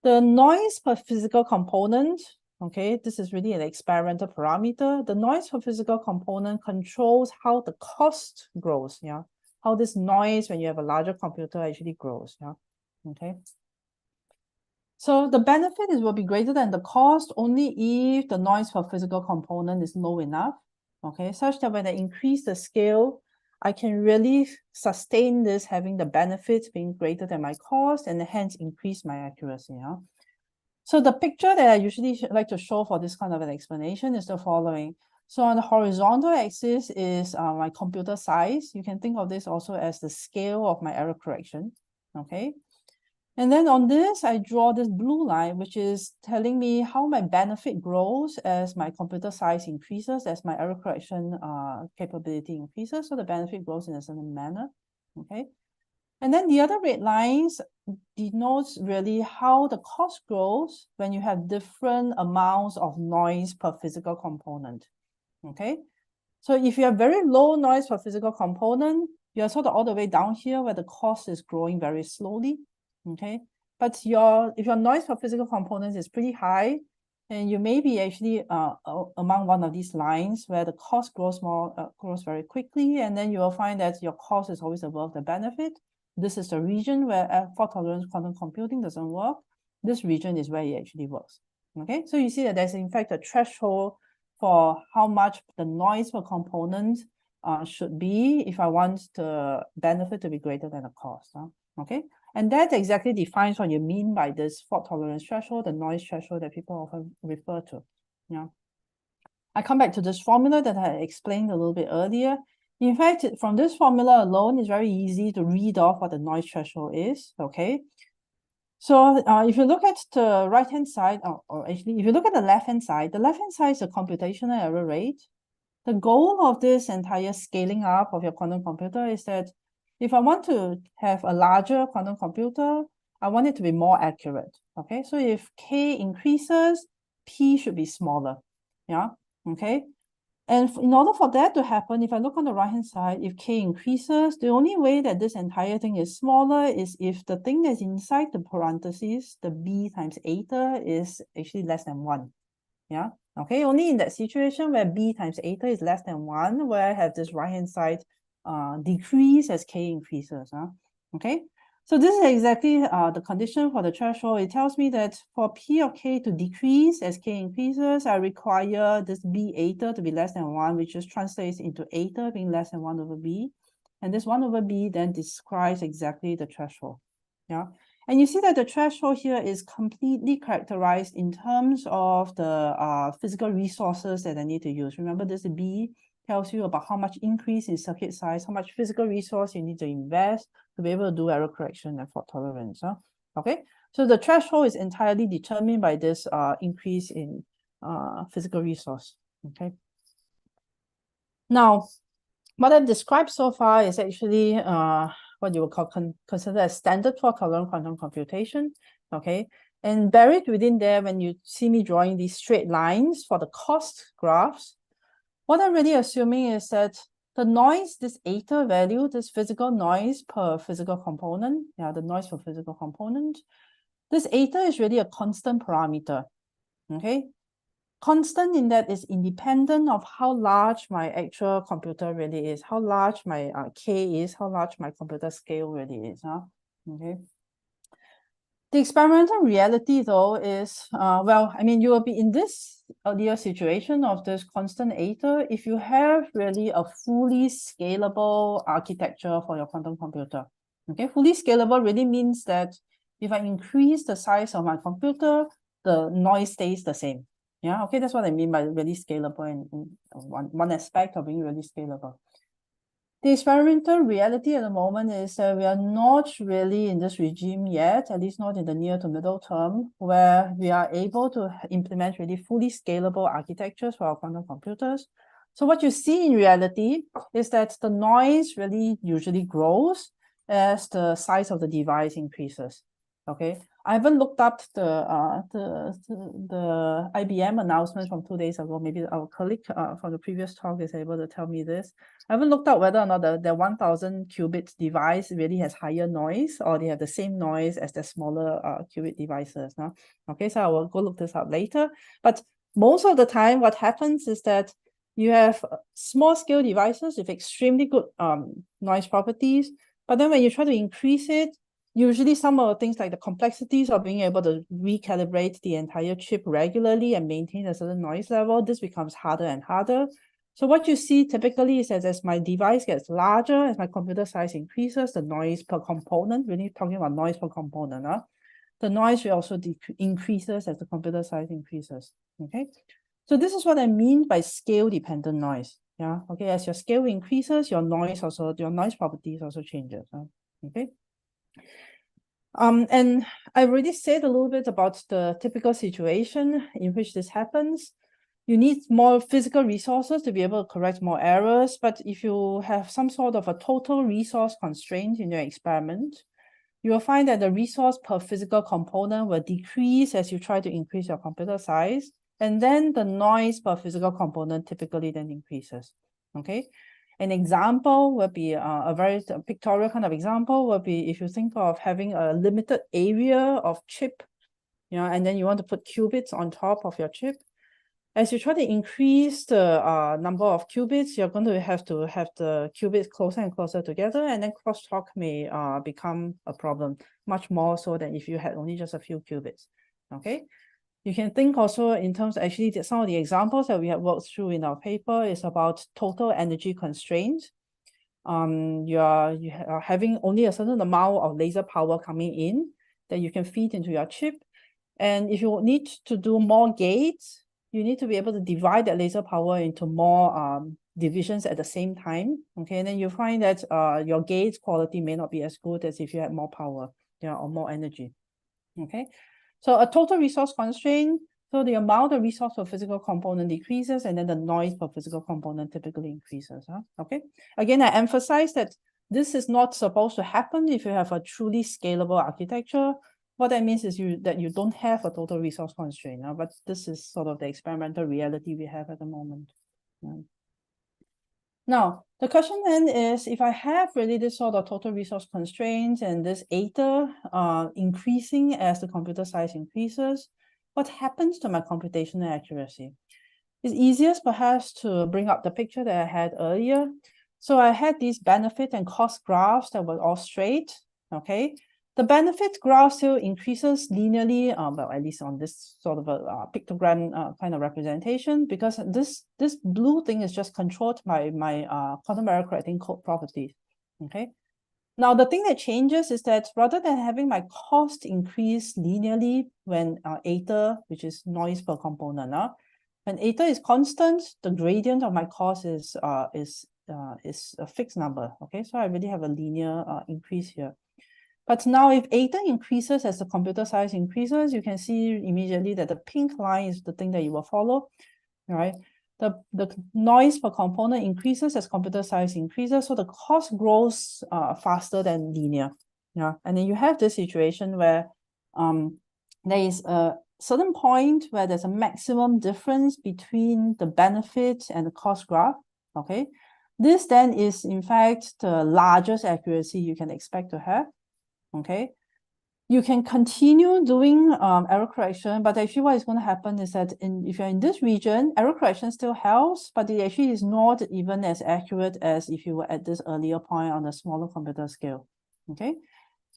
The noise per physical component, okay, this is really an experimental parameter. The noise per physical component controls how the cost grows, yeah, how this noise when you have a larger computer actually grows, yeah, okay. So the benefit will be greater than the cost only if the noise per physical component is low enough, okay, such that when I increase the scale, I can really sustain this having the benefits being greater than my cost and hence increase my accuracy. Yeah? So the picture that I usually like to show for this kind of an explanation is the following. So on the horizontal axis is my computer size. You can think of this also as the scale of my error correction. Okay. And then on this, I draw this blue line, which is telling me how my benefit grows as my computer size increases, as my error correction capability increases. So the benefit grows in a certain manner, okay? And then the other red lines denotes really how the cost grows when you have different amounts of noise per physical component, okay? So if you have very low noise per physical component, you're sort of all the way down here where the cost is growing very slowly. Okay, but if your noise per physical components is pretty high, and you may be actually among one of these lines where the cost grows very quickly, and then you will find that your cost is always above the benefit. This is the region where fault tolerant quantum computing doesn't work. This region is where it actually works. Okay, so you see that there's in fact a threshold for how much the noise per component should be if I want the benefit to be greater than the cost. Okay. And that exactly defines what you mean by this fault tolerance threshold, the noise threshold that people often refer to. Yeah. I come back to this formula that I explained a little bit earlier. In fact, from this formula alone, it's very easy to read off what the noise threshold is. Okay. So if you look at the right-hand side, or actually, if you look at the left-hand side is the computational error rate. The goal of this entire scaling up of your quantum computer is that if I want to have a larger quantum computer, I want it to be more accurate. Okay, so if K increases, P should be smaller. Yeah, okay. And in order for that to happen, if I look on the right-hand side, if K increases, the only way that this entire thing is smaller is if the thing that's inside the parentheses, the B times eta, is actually less than 1. Yeah, okay, only in that situation where B times eta is less than 1, where I have this right-hand side decrease as K increases. Okay, so this is exactly the condition for the threshold. It tells me that for P of K to decrease as K increases, I require this B eta to be less than 1, which just translates into eta being less than 1 over B. And this 1 over B then describes exactly the threshold. Yeah. And you see that the threshold here is completely characterized in terms of the physical resources that I need to use. Remember, this B tells you about how much increase in circuit size, how much physical resource you need to invest to be able to do error correction and fault tolerance. Okay, so the threshold is entirely determined by this increase in physical resource. Okay. Now, what I've described so far is actually what you would consider as standard fault tolerant quantum computation. Okay, and buried within there, when you see me drawing these straight lines for the cost graphs, what I'm really assuming is that the noise, this eta value, this physical noise per physical component, yeah, the noise per physical component, This eta is really a constant parameter, okay? Constant in that is independent of how large my actual computer really is, how large my K is, how large my computer scale really is, okay? The experimental reality, though, is, well, I mean, you will be in this earlier situation of this constant eta if you have really a fully scalable architecture for your quantum computer. Okay, fully scalable really means that if I increase the size of my computer, the noise stays the same. Yeah, okay, that's what I mean by really scalable in one aspect of being really scalable. The experimental reality at the moment is that we are not really in this regime yet, at least not in the near to middle term, where we are able to implement really fully scalable architectures for our quantum computers. So what you see in reality is that the noise really usually grows as the size of the device increases. Okay, I haven't looked up the IBM announcement from 2 days ago. Maybe our colleague from the previous talk is able to tell me this. I haven't looked up whether or not the 1000 qubit device really has higher noise or they have the same noise as the smaller qubit devices. No? Okay, so I will go look this up later. But most of the time, what happens is that you have small scale devices with extremely good noise properties. But then when you try to increase it, usually some of the things like the complexities of being able to recalibrate the entire chip regularly and maintain a certain noise level, this becomes harder and harder. So what you see typically is that as my device gets larger, as my computer size increases, the noise per component, really talking about noise per component, the noise will also increases as the computer size increases, okay? So this is what I mean by scale-dependent noise, yeah? Okay, as your scale increases, your noise properties also changes, okay? And I already said a little bit about the typical situation in which this happens. You need more physical resources to be able to correct more errors. But if you have some sort of a total resource constraint in your experiment, you will find that the resource per physical component will decrease as you try to increase your computer size. And then the noise per physical component typically then increases, okay? An example would be a very pictorial kind of example would be if you think of having a limited area of chip, and then you want to put qubits on top of your chip. As you try to increase the number of qubits, you're going to have the qubits closer and closer together, and then crosstalk may become a problem, much more so than if you had only just a few qubits, okay? You can think also in terms of actually some of the examples that we have worked through in our paper is about total energy constraints. You are having only a certain amount of laser power coming in that you can feed into your chip. And if you need to do more gates, you need to be able to divide that laser power into more divisions at the same time. Okay, and then you find that your gates quality may not be as good as if you had more power, or more energy. Okay. So a total resource constraint, so the amount of resource per physical component decreases, and then the noise per physical component typically increases. Okay. Again, I emphasize that this is not supposed to happen if you have a truly scalable architecture. What that means is that you don't have a total resource constraint, but this is sort of the experimental reality we have at the moment. Now, the question then is, if I have really this sort of total resource constraints and this eta increasing as the computer size increases, what happens to my computational accuracy? It's easiest perhaps to bring up the picture that I had earlier. So I had these benefit and cost graphs that were all straight, okay? The benefit graph still increases linearly, well, at least on this sort of a pictogram kind of representation, because this blue thing is just controlled by my quantum error correcting code properties. Okay. Now the thing that changes is that rather than having my cost increase linearly when eta, which is noise per component, when eta is constant, the gradient of my cost is a fixed number. Okay, so I really have a linear increase here. But now if eta increases as the computer size increases, you can see immediately that the pink line is the thing that you will follow, right? The noise per component increases as computer size increases, so the cost grows faster than linear. Yeah, and then you have this situation where there is a certain point where there's a maximum difference between the benefit and the cost graph, okay? This then is in fact the largest accuracy you can expect to have. Okay, you can continue doing error correction, but actually what is going to happen is that if you're in this region, error correction still helps, but it actually is not even as accurate as if you were at this earlier point on a smaller computer scale. Okay,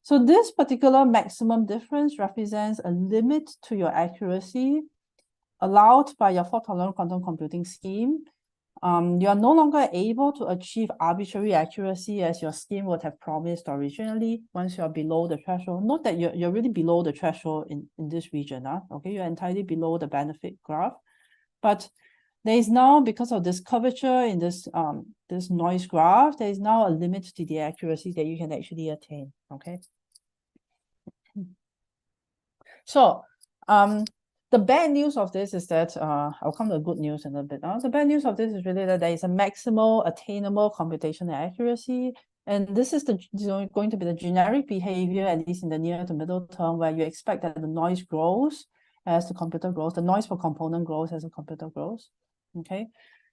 so this particular maximum difference represents a limit to your accuracy allowed by your fault-tolerant quantum computing scheme. You are no longer able to achieve arbitrary accuracy as your scheme would have promised originally once you're below the threshold. Note that you're really below the threshold in this region. Okay, you're entirely below the benefit graph. But there is now, because of this curvature in this, this noise graph, there is now a limit to the accuracy that you can actually attain. Okay. So, the bad news of this is that, I'll come to the good news in a bit. The bad news of this is really that there is a maximal attainable computational accuracy. And this is going to be the generic behavior, at least in the near to middle term, where you expect that the noise grows as the computer grows, the noise per component grows as the computer grows. Okay.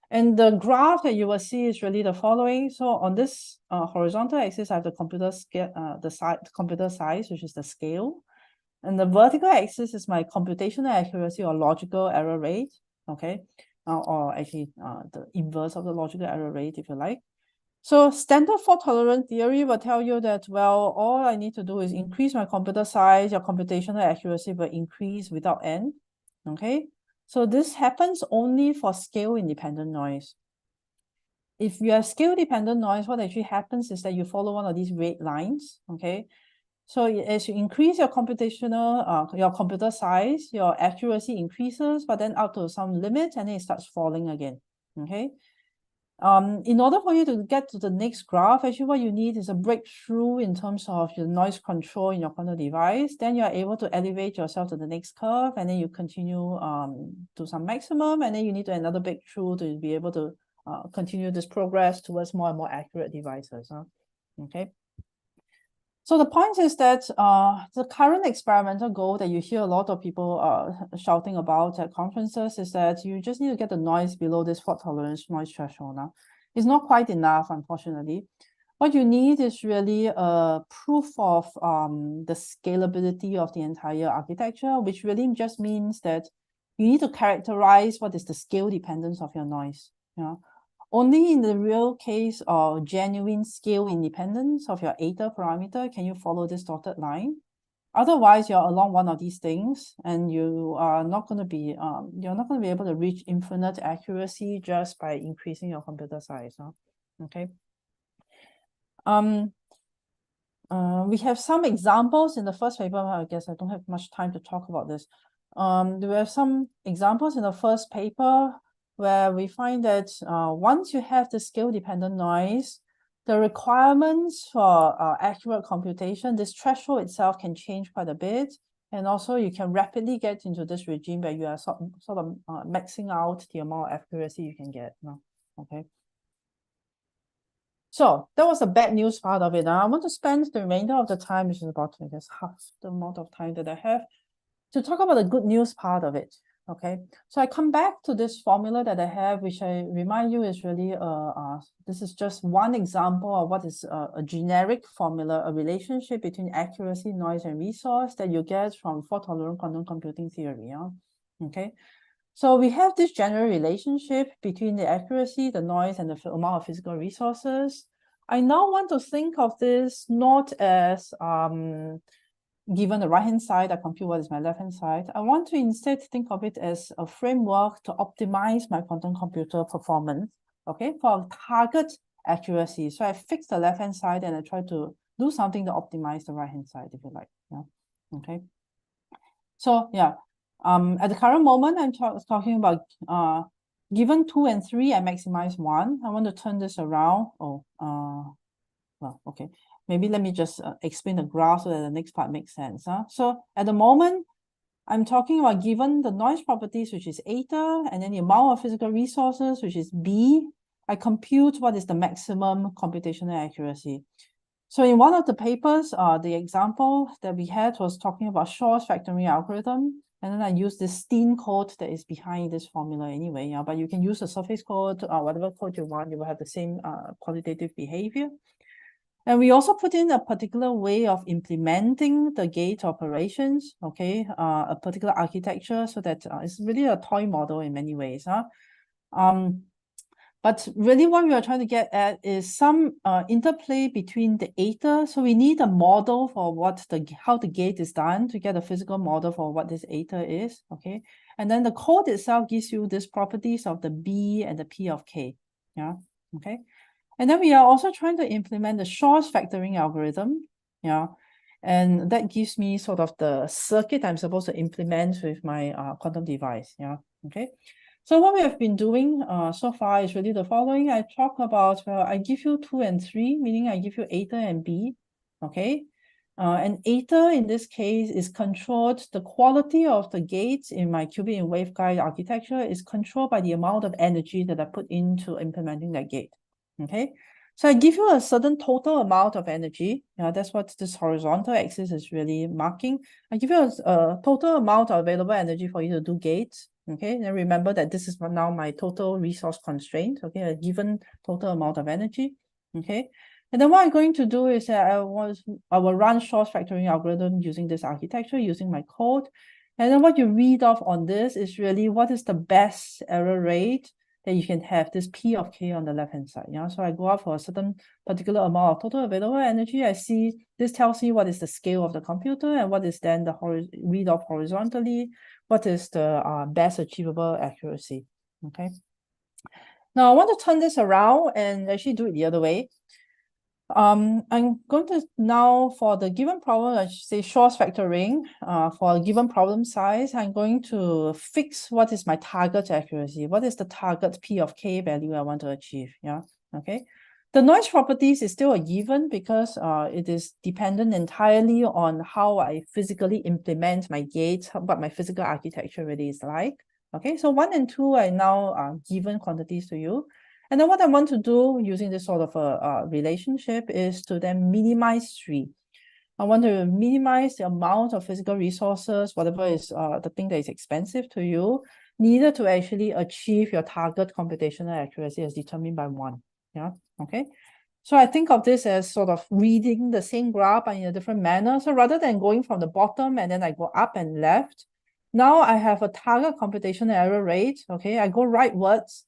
And the graph that you will see is really the following. So on this horizontal axis, I have the computer scale, the computer size, which is the scale. And the vertical axis is my computational accuracy or logical error rate, okay? Or actually the inverse of the logical error rate, if you like. So standard fault-tolerant theory will tell you that, well, all I need to do is increase my computer size, your computational accuracy will increase without end, okay? So this happens only for scale-independent noise. If you have scale-dependent noise, what actually happens is that you follow one of these red lines, okay? So as you increase your computational, your computer size, your accuracy increases, but then up to some limit, and then it starts falling again, okay? In order for you to get to the next graph, actually what you need is a breakthrough in terms of your noise control in your quantum device. Then you are able to elevate yourself to the next curve, and then you continue to some maximum, and then you need another breakthrough to be able to continue this progress towards more and more accurate devices, okay? So the point is that the current experimental goal that you hear a lot of people shouting about at conferences is that you just need to get the noise below this fault tolerance noise threshold. Now, it's not quite enough, unfortunately. What you need is really a proof of the scalability of the entire architecture, which really just means that you need to characterize what is the scale dependence of your noise. Only in the real case of genuine scale independence of your eta parameter can you follow this dotted line. Otherwise, you're along one of these things, and you are not going to be you're not going to be able to reach infinite accuracy just by increasing your computer size. Okay. We have some examples in the first paper. I guess I don't have much time to talk about this. We have some examples in the first paper where we find that once you have the scale-dependent noise, the requirements for accurate computation, this threshold itself can change quite a bit. And also you can rapidly get into this regime where you are sort of maxing out the amount of accuracy you can get. Okay. So that was the bad news part of it. Now I want to spend the remainder of the time, which is about, I guess, half the amount of time that I have, to talk about the good news part of it. Okay, so I come back to this formula that I have, which I remind you is really, this is just one example of what is a generic formula, a relationship between accuracy, noise, and resource that you get from fault-tolerant quantum computing theory. Okay, so we have this general relationship between the accuracy, the noise, and the amount of physical resources. I now want to think of this not as given the right-hand side, I compute what is my left-hand side. I want to instead think of it as a framework to optimize my quantum computer performance, okay, for target accuracy. So I fix the left-hand side and I try to do something to optimize the right-hand side, if you like. Yeah. Okay. So yeah, at the current moment, I'm talking about given 2 and 3, I maximize 1. I want to turn this around. Well, okay. Maybe let me just explain the graph so that the next part makes sense. So at the moment, I'm talking about given the noise properties, which is eta, and then the amount of physical resources, which is B, I compute what is the maximum computational accuracy. So in one of the papers, the example that we had was talking about Shor's factoring algorithm. And then I use this Steen code that is behind this formula anyway. But you can use the surface code, whatever code you want, you will have the same qualitative behavior. And we also put in a particular way of implementing the gate operations, okay, a particular architecture, so that it's really a toy model in many ways. But really what we are trying to get at is some interplay between the ether. So we need a model for how the gate is done to get a physical model for what this ether is, okay? And then the code itself gives you these properties of the B and the P of K, yeah, okay? And then we are also trying to implement the Shor's factoring algorithm, yeah, and that gives me sort of the circuit I'm supposed to implement with my quantum device, yeah, okay. So what we have been doing so far is really the following. I talk about, well, I give you 2 and 3, meaning I give you ether and B, okay. And ether in this case is controlled, the quality of the gates in my qubit and waveguide architecture is controlled by the amount of energy that I put into implementing that gate. Okay, so I give you a certain total amount of energy. That's what this horizontal axis is really marking. I give you a total amount of available energy for you to do gates. Okay, and remember that this is now my total resource constraint. Okay, a given total amount of energy. Okay, and then what I'm going to do is that I will run Shor's factoring algorithm using this architecture, using my code. And then what you read off on this is really what is the best error rate that you can have, this P of K on the left-hand side. Yeah, so I go out for a certain particular amount of total available energy. I see this tells me what is the scale of the computer and what is then the read off horizontally, what is the best achievable accuracy. Okay. Now I want to turn this around and actually do it the other way. I'm going to now, for the given problem, I should say Shor's factoring, for a given problem size, I'm going to fix what is my target accuracy. What is the target P of K value I want to achieve? Yeah, okay. The noise properties is still a given because it is dependent entirely on how I physically implement my gates, what my physical architecture really is like. Okay, so 1 and 2 are now given quantities to you. And then what I want to do using this sort of a relationship is to then minimize 3. I want to minimize the amount of physical resources, whatever is the thing that is expensive to you, needed to actually achieve your target computational accuracy as determined by 1. Yeah, okay. So I think of this as sort of reading the same graph in a different manner. So rather than going from the bottom and then I go up and left, now I have a target computational error rate. Okay, I go rightwards.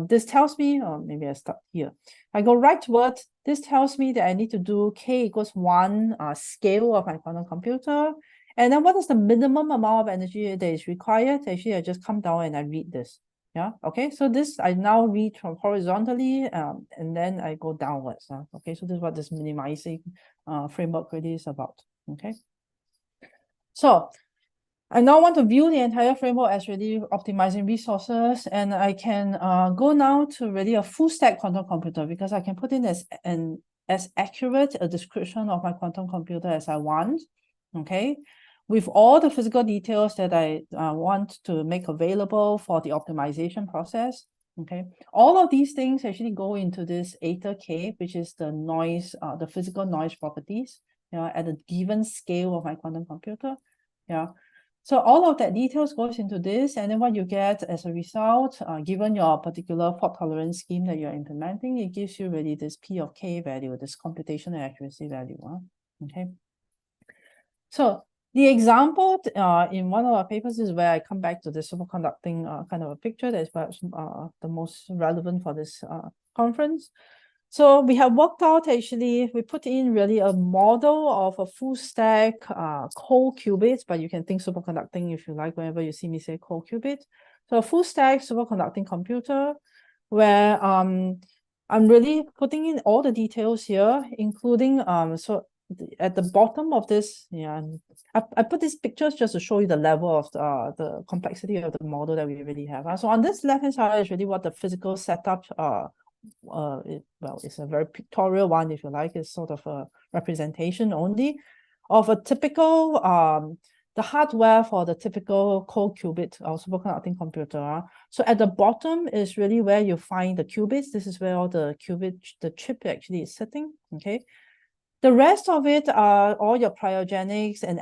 This tells me, or maybe I start here. I go rightward. This tells me that I need to do K equals 1 scale of my quantum computer. And then what is the minimum amount of energy that is required? Actually, I just come down and I read this. Yeah, okay. So this I now read from horizontally and then I go downwards. Okay, so this is what this minimizing framework really is about. Okay. So I now want to view the entire framework as really optimizing resources, and I can go now to really a full stack quantum computer because I can put in as accurate a description of my quantum computer as I want, okay, with all the physical details that I want to make available for the optimization process, okay. All of these things actually go into this ether K, which is the noise, the physical noise properties, at a given scale of my quantum computer, yeah. So all of that details goes into this, and then what you get as a result, given your particular fault tolerance scheme that you're implementing, it gives you really this P of K value, this computational accuracy value. Okay. So the example in one of our papers is where I come back to the superconducting kind of a picture that is perhaps the most relevant for this conference. So we have worked out, actually, we put in really a model of a full stack cold qubit, but you can think superconducting if you like, whenever you see me say cold qubit. So a full stack superconducting computer where I'm really putting in all the details here, including, so at the bottom of this, yeah, I put these pictures just to show you the level of the complexity of the model that we really have. So on this left-hand side is really what the physical setup well, it's a very pictorial one, if you like. It's sort of a representation only of a typical the hardware for the typical cold qubit or superconducting computer. So at the bottom is really where you find the qubits. This is where all the qubit, the chip actually is sitting. Okay. The rest of it are all your cryogenics and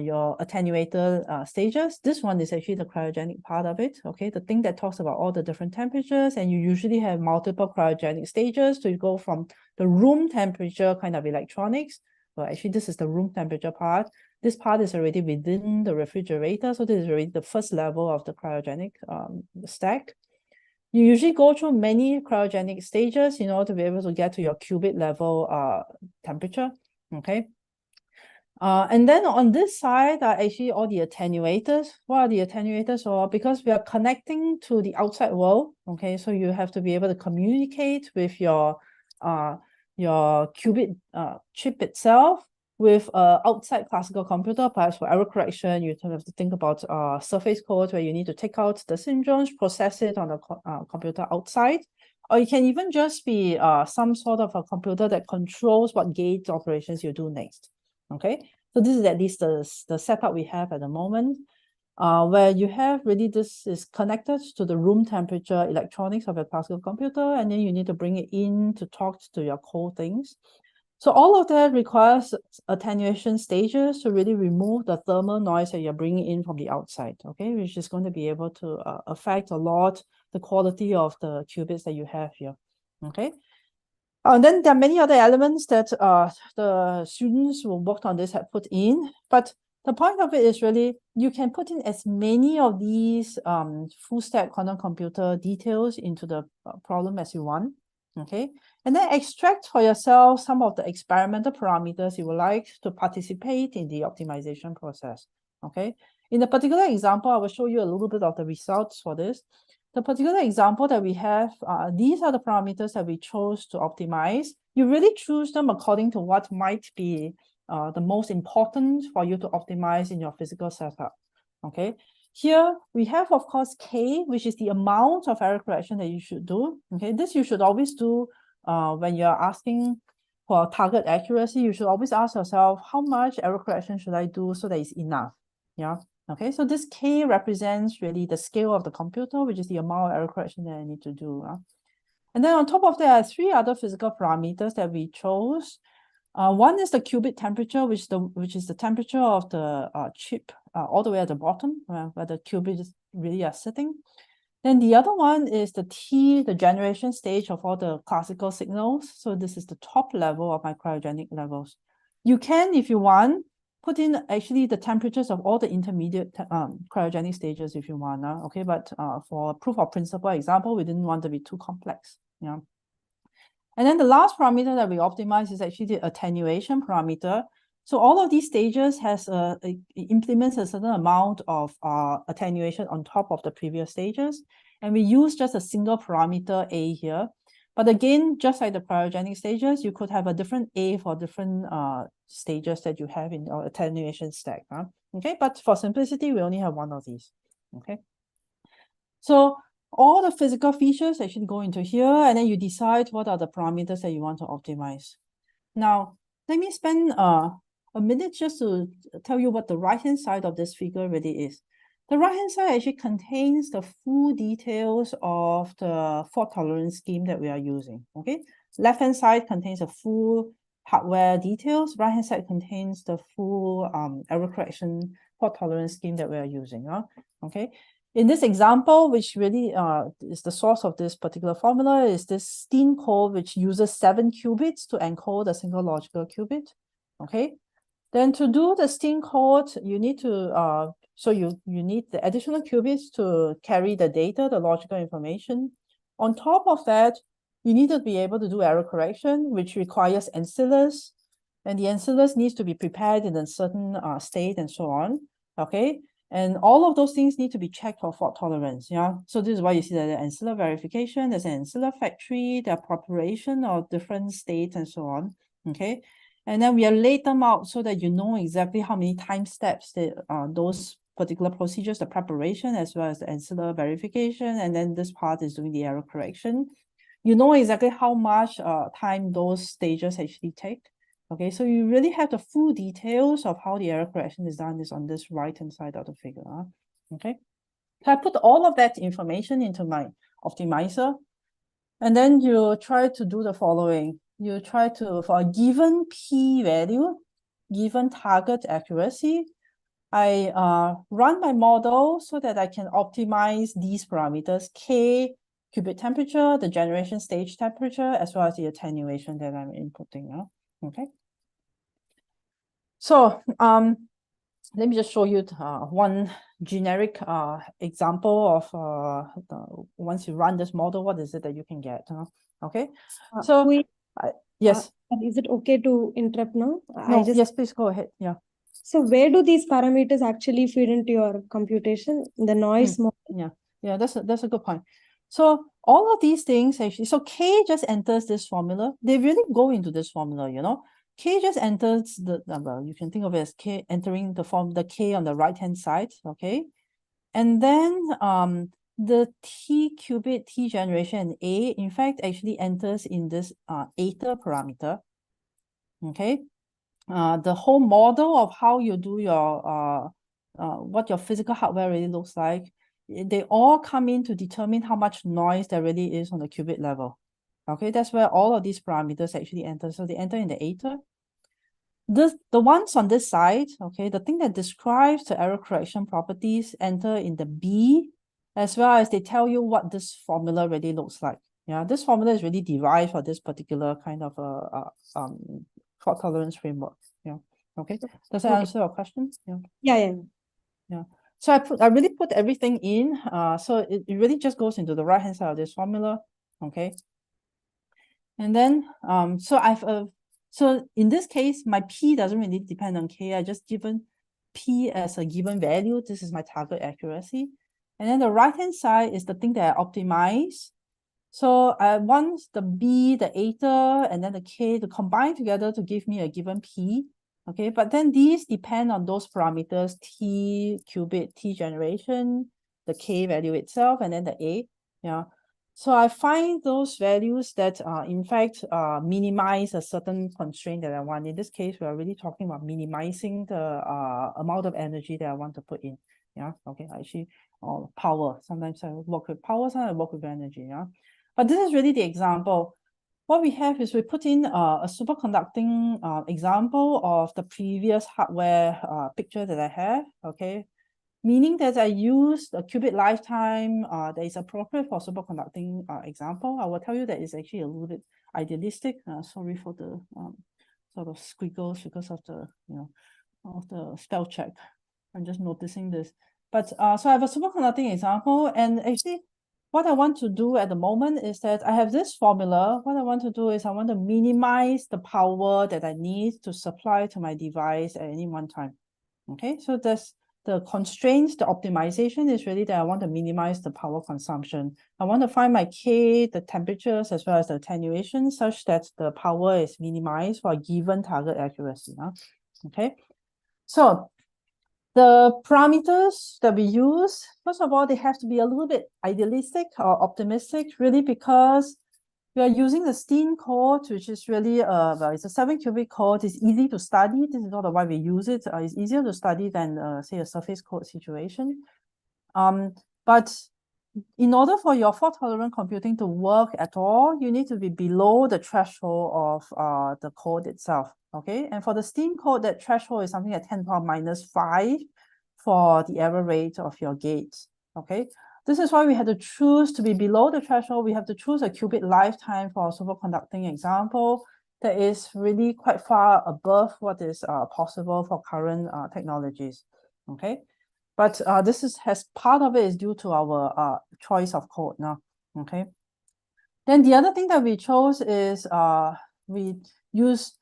your attenuator stages. This one is actually the cryogenic part of it, okay? The thing that talks about all the different temperatures, and you usually have multiple cryogenic stages to go from the room temperature kind of electronics. Well, actually, this is the room temperature part. This part is already within the refrigerator, so this is already the first level of the cryogenic stack. You usually go through many cryogenic stages in order to be able to get to your qubit level temperature, okay? And then on this side are actually all the attenuators. What are the attenuators? Well, because we are connecting to the outside world, okay? So you have to be able to communicate with your qubit chip itself with outside classical computer. Perhaps for error correction, you have to think about surface code where you need to take out the syndromes, process it on the computer outside. Or it can even just be some sort of a computer that controls what gate operations you do next. Okay, so this is at least the setup we have at the moment, where you have really this is connected to the room temperature electronics of a classical computer, and then you need to bring it in to talk to your core things. So all of that requires attenuation stages to really remove the thermal noise that you're bringing in from the outside, okay, which is going to be able to affect a lot the quality of the qubits that you have here, okay. And then there are many other elements that the students who worked on this have put in, but the point of it is really you can put in as many of these full stack quantum computer details into the problem as you want, okay, and then extract for yourself some of the experimental parameters you would like to participate in the optimization process, okay. In the particular example, I will show you a little bit of the results for this. The particular example that we have, these are the parameters that we chose to optimize. You really choose them according to what might be the most important for you to optimize in your physical setup, okay? Here we have, of course, K, which is the amount of error correction that you should do, okay? This you should always do when you're asking for target accuracy. You should always ask yourself, how much error correction should I do so that it's enough, yeah? Okay, so this K represents really the scale of the computer, which is the amount of error correction that I need to do. And then on top of that, three other physical parameters that we chose. One is the qubit temperature, which is the temperature of the chip all the way at the bottom, where the qubits really are sitting. Then the other one is the T, the generation stage of all the classical signals. So this is the top level of my cryogenic levels. You can, if you want, put in actually the temperatures of all the intermediate cryogenic stages if you want, okay? But for proof of principle example, we didn't want to be too complex, yeah. And then the last parameter that we optimize is actually the attenuation parameter. So all of these stages implements a certain amount of attenuation on top of the previous stages. And we use just a single parameter A here. But again, just like the cryogenic stages, you could have a different A for different stages that you have in your attenuation stack. Okay, but for simplicity, we only have one of these. Okay. So all the physical features actually go into here, and then you decide what are the parameters that you want to optimize. Now, let me spend a minute just to tell you what the right-hand side of this figure really is. The right-hand side actually contains the full details of the fault tolerance scheme that we are using, okay? Left-hand side contains a full hardware details. Right-hand side contains the full error correction fault tolerance scheme that we are using, okay? In this example, which really is the source of this particular formula, is this Steen code, which uses 7 qubits to encode a single logical qubit, okay? Then to do the Steen code, you need to so you need the additional qubits to carry the data, the logical information. On top of that, you need to be able to do error correction, which requires ancillars, and the ancillars needs to be prepared in a certain state and so on, okay? And all of those things need to be checked for fault tolerance, yeah? So this is why you see that the ancillar verification, there's an ancillar factory, the preparation of different states and so on, okay? And then we have laid them out so that you know exactly how many time steps that those particular procedures, the preparation as well as the ancillar verification, and then this part is doing the error correction. You know exactly how much time those stages actually take. Okay, so you really have the full details of how the error correction is done is on this right-hand side of the figure. Okay, so I put all of that information into my optimizer, and then you try to do the following. you try to, for a given p value, given target accuracy, I run my model so that I can optimize these parameters, K, qubit temperature, the generation stage temperature, as well as the attenuation that I'm inputting now. Okay. So let me just show you one generic example of once you run this model, what is it that you can get? Okay. So yes. Is it okay to interrupt now? No, yes, please go ahead. Yeah. So where do these parameters actually feed into your computation? The noise model? Yeah, that's a good point. So all of these things actually, so K just enters this formula. They really go into this formula, you know. K just enters the number. You can think of it as K entering the K on the right-hand side, okay? And then the T qubit, T generation, A, in fact, actually enters in this ether parameter, okay? The whole model of how you do your what your physical hardware really looks like, they all come in to determine how much noise there really is on the qubit level. Okay, that's where all of these parameters actually enter. So they enter in the ether. The ones on this side, okay, the thing that describes the error correction properties enter in the B, as well as they tell you what this formula really looks like. Yeah, this formula is really derived for this particular kind of fault tolerance framework. Yeah. Okay. Does that answer your question? Yeah. Yeah. So I really put everything in. So it really just goes into the right hand side of this formula. Okay. And then so in this case, my P doesn't really depend on K. I just given P as a given value. This is my target accuracy. And then the right hand side is the thing that I optimize. So I want the B, the ether, and then the K to combine together to give me a given P. Okay, but then these depend on those parameters, T qubit, T generation, the K value itself, and then the A. Yeah. So I find those values that in fact minimize a certain constraint that I want. In this case, we are really talking about minimizing the amount of energy that I want to put in. Yeah. Okay. Actually, power. Sometimes I work with power, sometimes I work with energy. Yeah. But this is really the example. What we have is we put in a superconducting example of the previous hardware picture that I have, okay? Meaning that I use the qubit lifetime that is appropriate for superconducting example. I will tell you that it's actually a little bit idealistic. Sorry for the sort of squiggles because of the, of the spell check. I'm just noticing this. But so I have a superconducting example, and actually what I want to do at the moment is that I have this formula. What I want to do is I want to minimize the power that I need to supply to my device at any one time. Okay, so that's the constraints, the optimization is really that I want to minimize the power consumption. I want to find my K, the temperatures, as well as the attenuation, such that the power is minimized for a given target accuracy. Okay, so the parameters that we use, first of all, they have to be a little bit idealistic or optimistic, really, because we are using the STEAM code, which is really it's a 7-qubit code. It's easy to study. This is not why we use it. It's easier to study than say a surface code situation. But in order for your fault-tolerant computing to work at all, you need to be below the threshold of the code itself. Okay, and for the STEAM code, that threshold is something at 10⁻⁵ for the error rate of your gates. Okay, this is why we had to choose to be below the threshold. We have to choose a qubit lifetime for a superconducting example that is really quite far above what is possible for current technologies. Okay, but this has part of it is due to our choice of code now. Okay, then the other thing that we chose is we use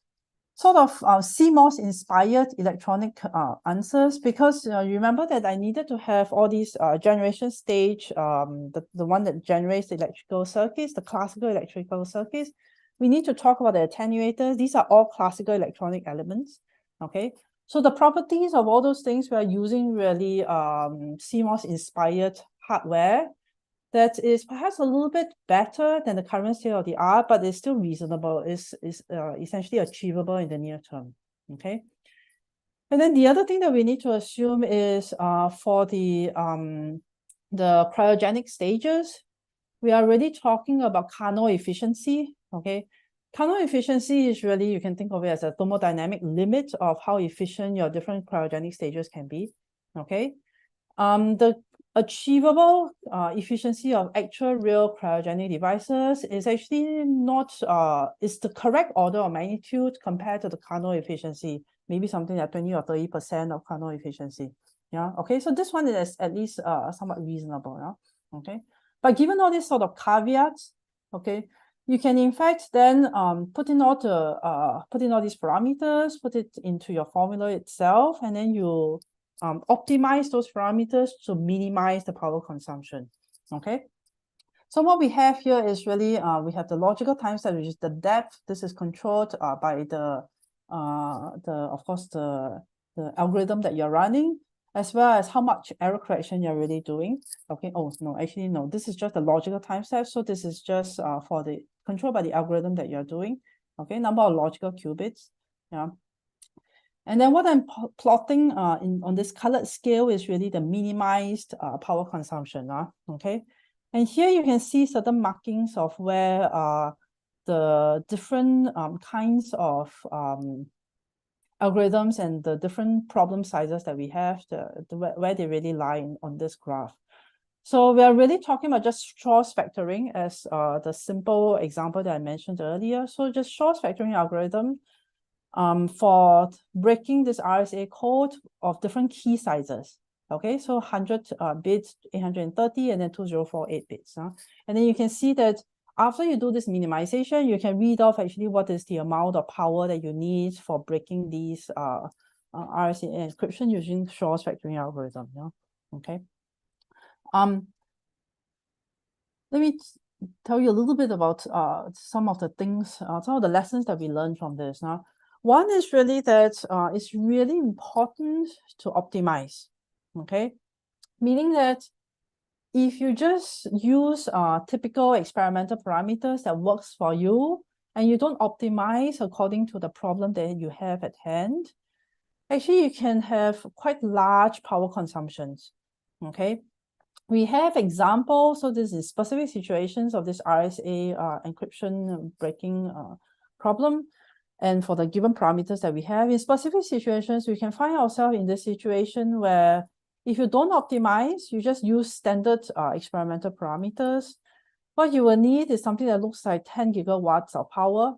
sort of CMOS inspired electronic answers, because you remember that I needed to have all these generation stage, the one that generates the electrical circuits, the classical electrical circuits. We need to talk about the attenuators. These are all classical electronic elements. Okay, so the properties of all those things, we are using really CMOS inspired hardware that is perhaps a little bit better than the current state of the art, but it's still reasonable. It's essentially achievable in the near term. Okay. And then the other thing that we need to assume is for the cryogenic stages, we are already talking about Carnot efficiency. Okay. Carnot efficiency is really, you can think of it as a thermodynamic limit of how efficient your different cryogenic stages can be. Okay. The achievable efficiency of actual real cryogenic devices is actually not, is the correct order of magnitude compared to the Carnot efficiency, maybe something like 20 or 30% of Carnot efficiency. Yeah, okay, so this one is at least somewhat reasonable. Yeah? Okay, but given all these sort of caveats, okay, you can in fact then put in all these parameters, put it into your formula itself, and then you optimize those parameters to minimize the power consumption. Okay. So what we have here is really we have the logical time step, which is the depth. This is controlled by the algorithm that you're running, as well as how much error correction you're really doing. Okay. Oh no, actually no. This is just the logical time step. So this is just for the control by the algorithm that you're doing. Okay. Number of logical qubits. Yeah. And then what I'm plotting on this colored scale is really the minimized power consumption. Okay. And here you can see certain markings of where the different kinds of algorithms and the different problem sizes that we have, where they really lie on this graph. So we are really talking about just Shor's factoring as the simple example that I mentioned earlier. So just Shor's factoring algorithm for breaking this RSA code of different key sizes. Okay, so 100 bits, 830, and then 2048 bits. And then you can see that after you do this minimization, you can read off actually what is the amount of power that you need for breaking these RSA encryption using Shor's factoring algorithm. Yeah? Okay. Let me tell you a little bit about some of the things, some of the lessons that we learned from this. One is really that it's really important to optimize. Okay, meaning that if you just use typical experimental parameters that works for you, and you don't optimize according to the problem that you have at hand, actually you can have quite large power consumptions. Okay, we have examples. So this is specific situations of this RSA encryption breaking problem. And for the given parameters that we have, in specific situations, we can find ourselves in this situation where if you don't optimize, you just use standard experimental parameters, what you will need is something that looks like 10 gigawatts of power.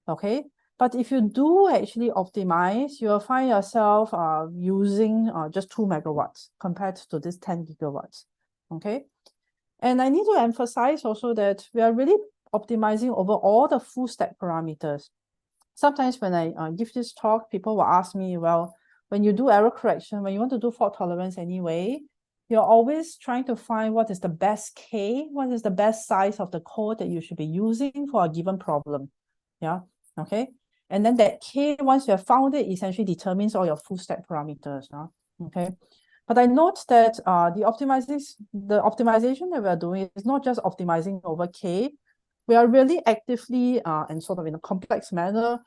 Okay, but if you do actually optimize, you'll find yourself using just 2 megawatts compared to this 10 gigawatts. Okay, and I need to emphasize also that we are really optimizing over all the full stack parameters. Sometimes when I give this talk, people will ask me, well, when you do error correction, when you want to do fault tolerance anyway, you're always trying to find what is the best K, what is the best size of the code that you should be using for a given problem. Yeah, okay. And then that K, once you have found it, essentially determines all your full stack parameters. Okay. But I note that the optimization that we are doing is not just optimizing over K. We are really actively and sort of in a complex manner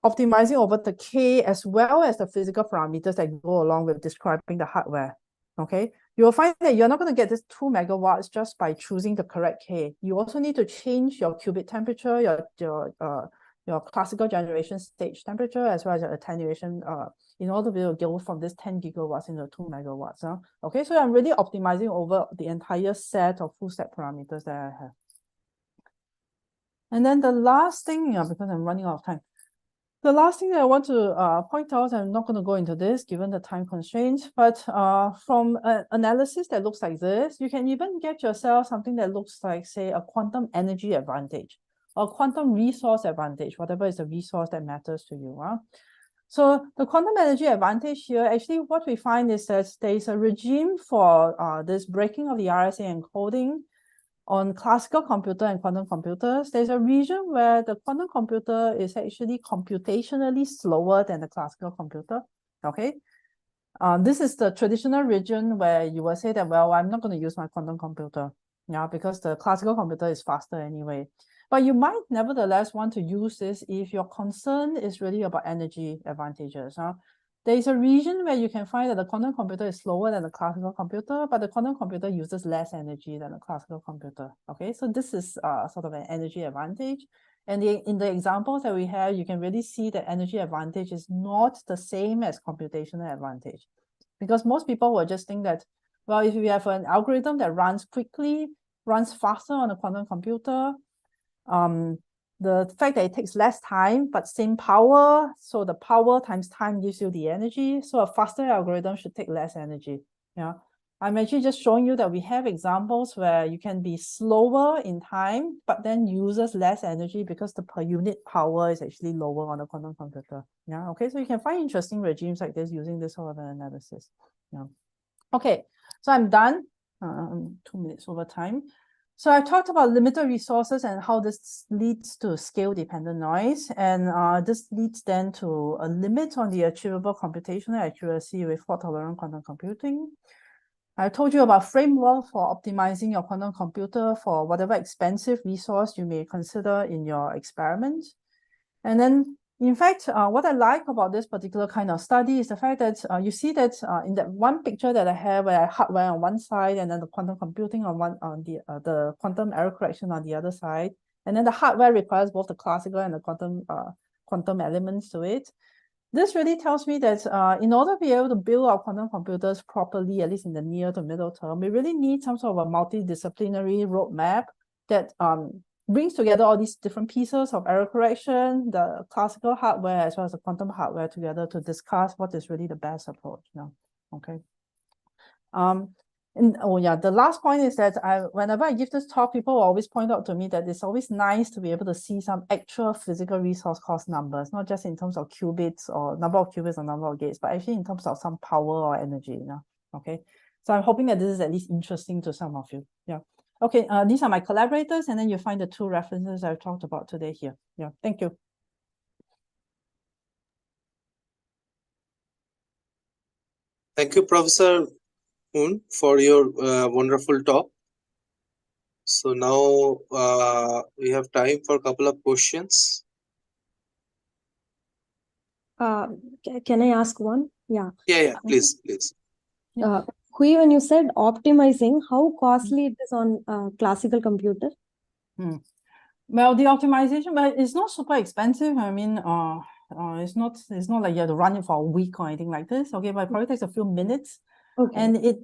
optimizing over the K as well as the physical parameters that go along with describing the hardware. Okay, you will find that you're not going to get this 2 megawatts just by choosing the correct K. You also need to change your qubit temperature, your classical generation stage temperature, as well as your attenuation in order to go from this 10 gigawatts into 2 megawatts. Okay, so I'm really optimizing over the entire set of full stack parameters that I have. And then the last thing, because I'm running out of time, the last thing that I want to point out, I'm not going to go into this given the time constraints, but from an analysis that looks like this, you can even get yourself something that looks like, say, a quantum energy advantage or quantum resource advantage, whatever is the resource that matters to you. So the quantum energy advantage here, actually what we find is that there is a regime for this breaking of the RSA encoding on classical computer and quantum computers. There's a region where the quantum computer is actually computationally slower than the classical computer. Okay, this is the traditional region where you will say that, well, I'm not going to use my quantum computer, because the classical computer is faster anyway. But you might nevertheless want to use this if your concern is really about energy advantages. There is a region where you can find that the quantum computer is slower than the classical computer, but the quantum computer uses less energy than the classical computer. Okay, so this is sort of an energy advantage. And in the examples that we have, you can really see that energy advantage is not the same as computational advantage. Because most people will just think that, well, if you have an algorithm that runs quickly, runs faster on a quantum computer, the fact that it takes less time, but same power, so the power times time gives you the energy. So a faster algorithm should take less energy. Yeah, I'm actually just showing you that we have examples where you can be slower in time, but then uses less energy because the per unit power is actually lower on a quantum computer. Yeah, okay, so you can find interesting regimes like this using this sort of an analysis. Yeah. Okay, so I'm done. 2 minutes over time. So I talked about limited resources and how this leads to scale-dependent noise, and this leads then to a limit on the achievable computational accuracy with fault-tolerant quantum computing. I told you about framework for optimizing your quantum computer for whatever expensive resource you may consider in your experiment. And then, in fact, what I like about this particular kind of study is the fact that you see that in that one picture that I have, where I hardware on one side and then the quantum computing on the quantum error correction on the other side, and then the hardware requires both the classical and the quantum elements to it. This really tells me that in order to be able to build our quantum computers properly, at least in the near to middle term, we really need some sort of a multidisciplinary roadmap that brings together all these different pieces of error correction, the classical hardware as well as the quantum hardware together to discuss what is really the best approach now. Okay. The last point is that whenever I give this talk, people always point out to me that it's always nice to be able to see some actual physical resource cost numbers, not just in terms of qubits or number of qubits or number of gates, but actually in terms of some power or energy. You know? Okay. So I'm hoping that this is at least interesting to some of you. Yeah. Okay, these are my collaborators, and then you find the 2 references I've talked about today here. Yeah, thank you. Thank you, Professor Moon, for your wonderful talk. So now we have time for a couple of questions. Can I ask one? Yeah. Yeah, please. Hui, when you said optimizing, how costly it is on classical computer? Well, the optimization, but it's not super expensive. I mean, it's not like you have to run it for a week or anything like this. Okay, but it probably takes a few minutes. Okay. And it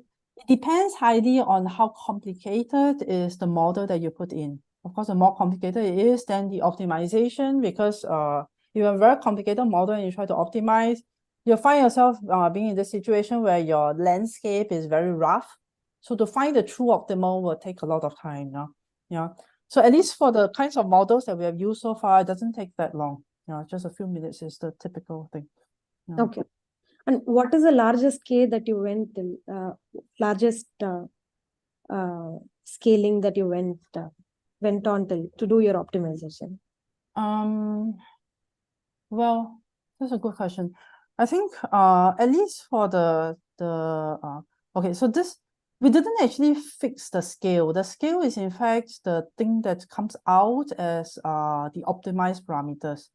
depends highly on how complicated is the model that you put in. Of course, the more complicated it is, then the optimization, because you have a very complicated model and you try to optimize, you'll find yourself being in this situation where your landscape is very rough. So to find the true optimal will take a lot of time now. Yeah. So at least for the kinds of models that we have used so far, it doesn't take that long. Just a few minutes is the typical thing. Okay. And what is the largest K that you went in, largest scaling that you went on to do your optimization? Well, that's a good question. I think at least for okay, so this, we didn't actually fix the scale. The scale is in fact the thing that comes out as the optimized parameters.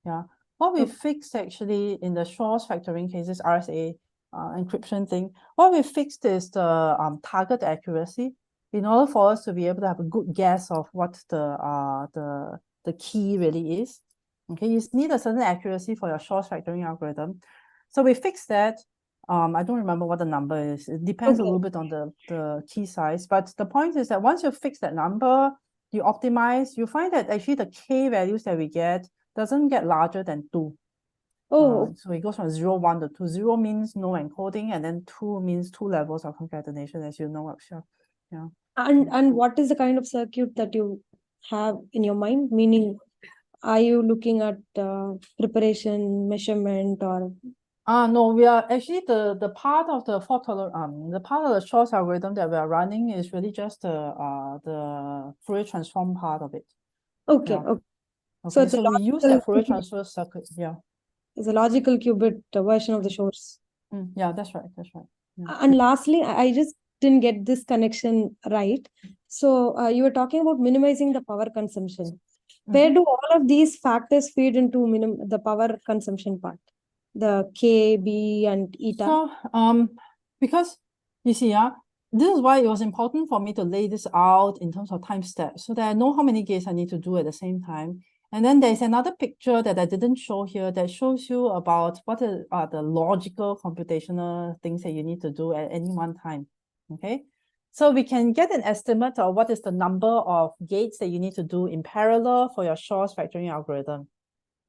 Yeah. What we fixed actually in the Shor's factoring cases, RSA encryption thing, what we fixed is the target accuracy in order for us to be able to have a good guess of what the key really is. Okay, you need a certain accuracy for your Shor's factoring algorithm. So we fixed that. I don't remember what the number is. It depends a little bit on the key size. But the point is that once you fix that number, you optimize, you find that actually the K values that we get doesn't get larger than 2. So it goes from 0, 1 to 2. 0 means no encoding, and then 2 means 2 levels of concatenation, as you know, Akshay. Yeah. And what is the kind of circuit that you have in your mind? Meaning, are you looking at preparation, measurement, or? No, we are actually the part of the fault tolerant, the part of the Shor's algorithm that we are running is really just the Fourier transform part of it. Okay. Yeah. Okay. Okay, so we use that Fourier transfer circuit. Yeah. It's a logical qubit version of the Shor's. Yeah, that's right. That's right. Yeah. And lastly, I just didn't get this connection right. So you were talking about minimizing the power consumption. Where do all of these factors feed into the power consumption part? The K, B, and eta? So, because you see, this is why it was important for me to lay this out in terms of time steps so that I know how many gates I need to do at the same time. And then there's another picture that I didn't show here that shows you about what are the logical computational things that you need to do at any one time, okay? So we can get an estimate of what is the number of gates that you need to do in parallel for your Shor's factoring algorithm,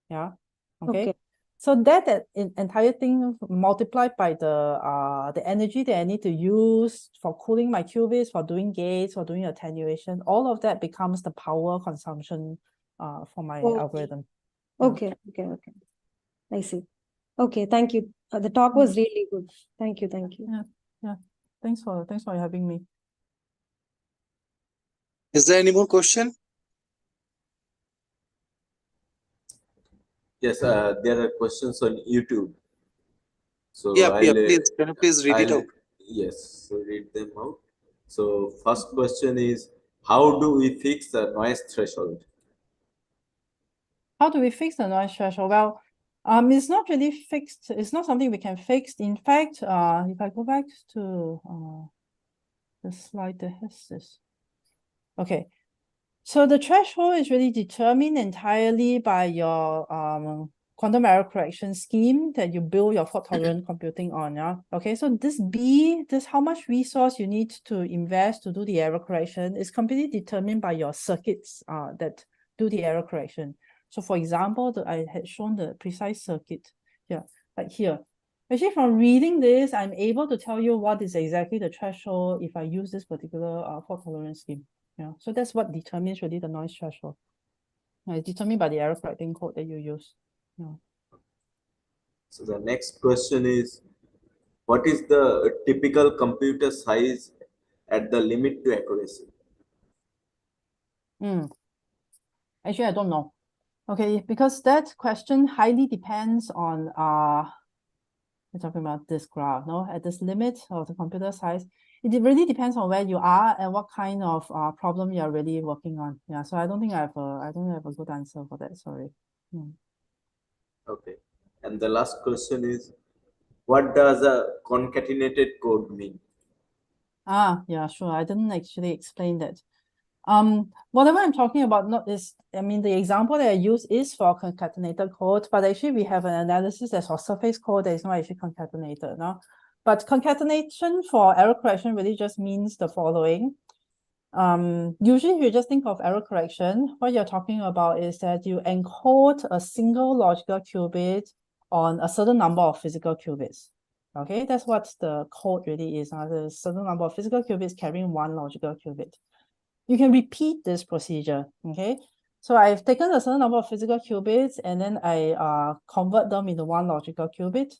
yeah, okay? So that entire thing multiplied by the energy that I need to use for cooling my qubits, for doing gates, for doing attenuation, all of that becomes the power consumption for my algorithm. Okay. I see. Okay, thank you. The talk was really good. Thank you. Yeah. Thanks for having me. Is there any more question? Yes, there are questions on YouTube. So yeah, please, can you please read it out? Yes, so read them out. So first question is, how do we fix the noise threshold? How do we fix the noise threshold? Well, it's not really fixed. It's not something we can fix. In fact, if I go back to the slide that has this. Okay, so the threshold is really determined entirely by your quantum error correction scheme that you build your fault-tolerant computing on. Yeah. Okay, so this how much resource you need to invest to do the error correction is completely determined by your circuits that do the error correction. So for example, I had shown the precise circuit here, like here. Actually, from reading this, I'm able to tell you what is exactly the threshold if I use this particular fault-tolerant scheme. Yeah, so that's what determines really the noise threshold. It's determined by the error correcting code that you use. Yeah. So the next question is, what is the typical computer size at the limit to accuracy? Actually, I don't know. Okay, because that question highly depends on we're talking about this graph, no? At this limit of the computer size, it really depends on where you are and what kind of problem you are really working on. Yeah, so I don't have a good answer for that. Sorry. Okay, and the last question is, what does a concatenated code mean? Yeah, sure. I didn't actually explain that. Whatever I'm talking about the example that I use is for concatenated code, but actually we have an analysis that's for surface code that is not actually concatenated, no? But concatenation for error correction really just means the following. Usually if you just think of error correction, what you're talking about is that you encode a single logical qubit on a certain number of physical qubits. Okay, that's what the code really is. There's a certain number of physical qubits carrying one logical qubit. You can repeat this procedure, okay? So I've taken a certain number of physical qubits and then I convert them into one logical qubit,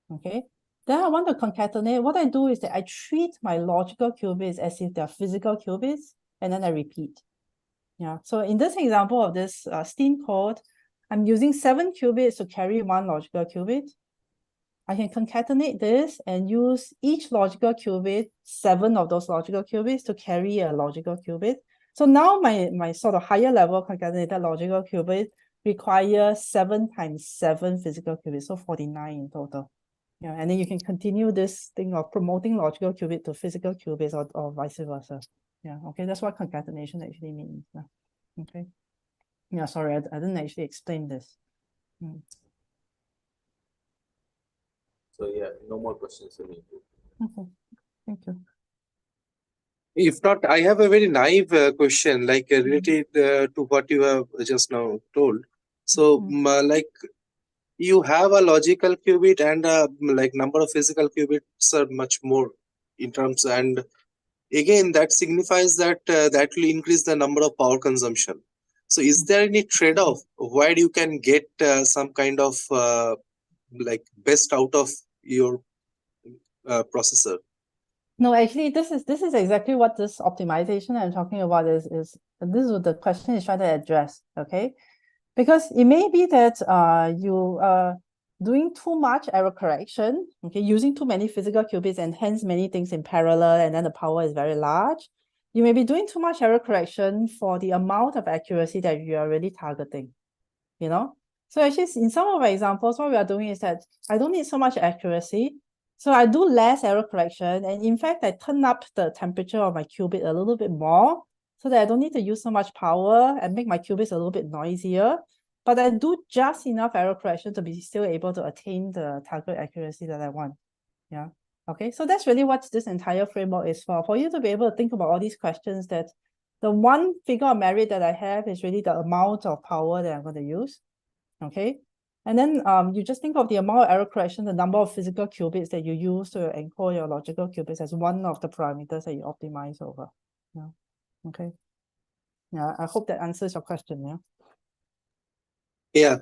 okay? Then I want to concatenate. What I do is that I treat my logical qubits as if they're physical qubits, and then I repeat. Yeah. So in this example of this STEAM code, I'm using 7 qubits to carry one logical qubit. I can concatenate this and use each logical qubit, 7 of those logical qubits to carry a logical qubit. So now my sort of higher level concatenated logical qubit requires 7 times 7 physical qubits, so 49 in total. Yeah, and then you can continue this thing of promoting logical qubit to physical qubits or vice versa. Yeah, okay, that's what concatenation actually means. Okay. Yeah, sorry, I didn't actually explain this. So yeah, no more questions for me. Okay, thank you. If not, I have a very naive question, like related to what you have just now told. So, like, you have a logical qubit and like number of physical qubits are much more in terms, and again that signifies that that will increase the number of power consumption. So, is there any trade-off where you can get some kind of like best out of your processor? No, actually, this is exactly what this optimization I'm talking about is this is what the question is trying to address. Okay, because it may be that you are doing too much error correction. Okay, using too many physical qubits and hence many things in parallel, and then the power is very large. You may be doing too much error correction for the amount of accuracy that you are really targeting. You know, so actually, in some of our examples, what we are doing is that I don't need so much accuracy. So I do less error correction, and in fact, I turn up the temperature of my qubit a little bit more so that I don't need to use so much power and make my qubits a little bit noisier, but I do just enough error correction to be still able to attain the target accuracy that I want. Yeah. Okay, so that's really what this entire framework is for you to be able to think about all these questions. That the one figure of merit that I have is really the amount of power that I'm going to use. Okay, and then you just think of the amount of error correction, the number of physical qubits that you use to encode your logical qubits as one of the parameters that you optimize over. Yeah. Okay. Yeah, I hope that answers your question. Yeah. Yeah.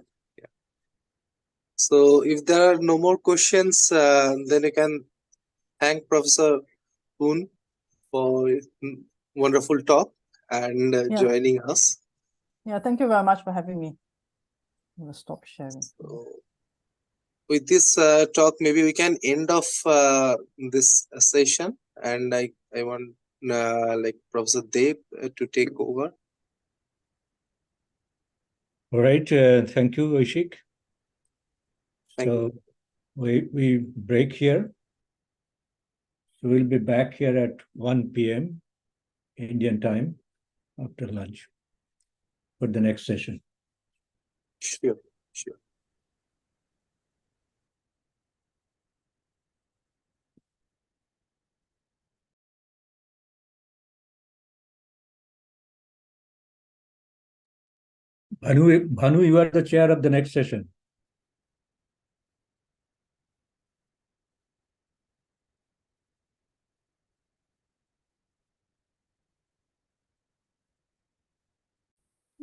So if there are no more questions, then you can thank Professor Poon for wonderful talk and joining us. Yeah, thank you very much for having me. I'm gonna stop sharing. So, with this talk, maybe we can end off this session, and I want like Professor Dev to take over. All right, thank you, Ashik. Thank so you. we break here. So we'll be back here at 1 p.m. Indian time after lunch for the next session. Sure, sure. Bhanu, you are the chair of the next session.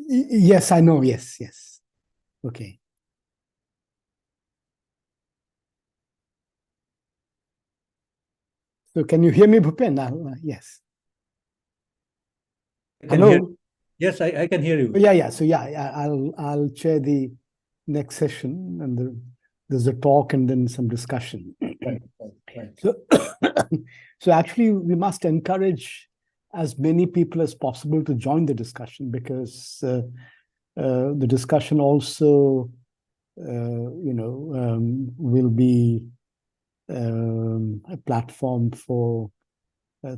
Yes, I know. Yes, yes. Okay. So can you hear me, Bhupen? Yes. Hello. Yes, I can hear you. Yeah. So yeah, I'll chair the next session, and there's a talk and then some discussion. Right. So, so actually, we must encourage as many people as possible to join the discussion, because the discussion also, will be a platform for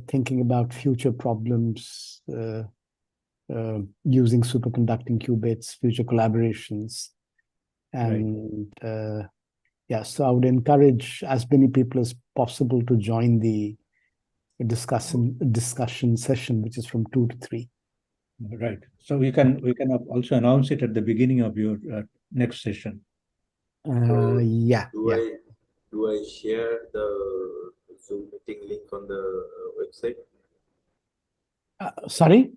thinking about future problems using superconducting qubits, future collaborations, and yeah. So I would encourage as many people as possible to join the discussion session, which is from 2 to 3. Right. So we can also announce it at the beginning of your next session. Yeah. Do I share the Zoom meeting link on the website? Sorry?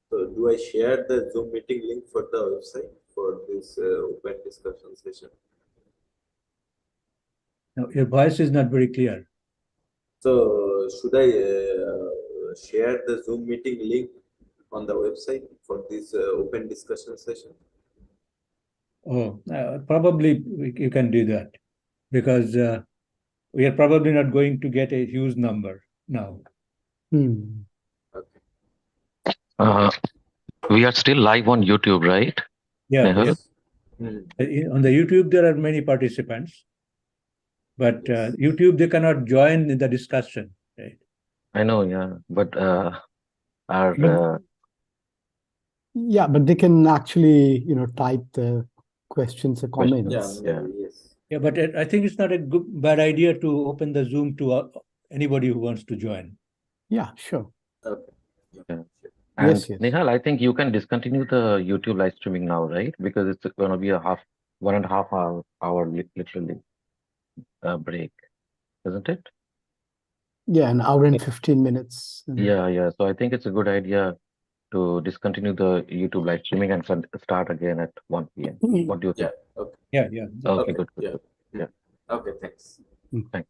So do I share the Zoom meeting link for the website for this open discussion session? No, your voice is not very clear. So should I share the Zoom meeting link on the website for this open discussion session? Oh, probably you can do that, because we are probably not going to get a huge number now. Okay. We are still live on YouTube, right? Yeah. Yes. On the YouTube, there are many participants, but YouTube, they cannot join in the discussion, right? I know, yeah, but yeah, but they can actually, type the questions or comments. Yeah, but I think it's not a bad idea to open the Zoom to anybody who wants to join. Yeah, sure. Okay. Yeah. Yes. Nihal, I think you can discontinue the YouTube live streaming now, right? Because it's going to be a 1.5 hour literally break, isn't it? Yeah, an hour and 15 minutes. Yeah. So I think it's a good idea to discontinue the YouTube live streaming and start again at 1 p.m. What do you think? Yeah. Okay. Yeah. Okay, good. Yeah. Okay, thanks. Thanks.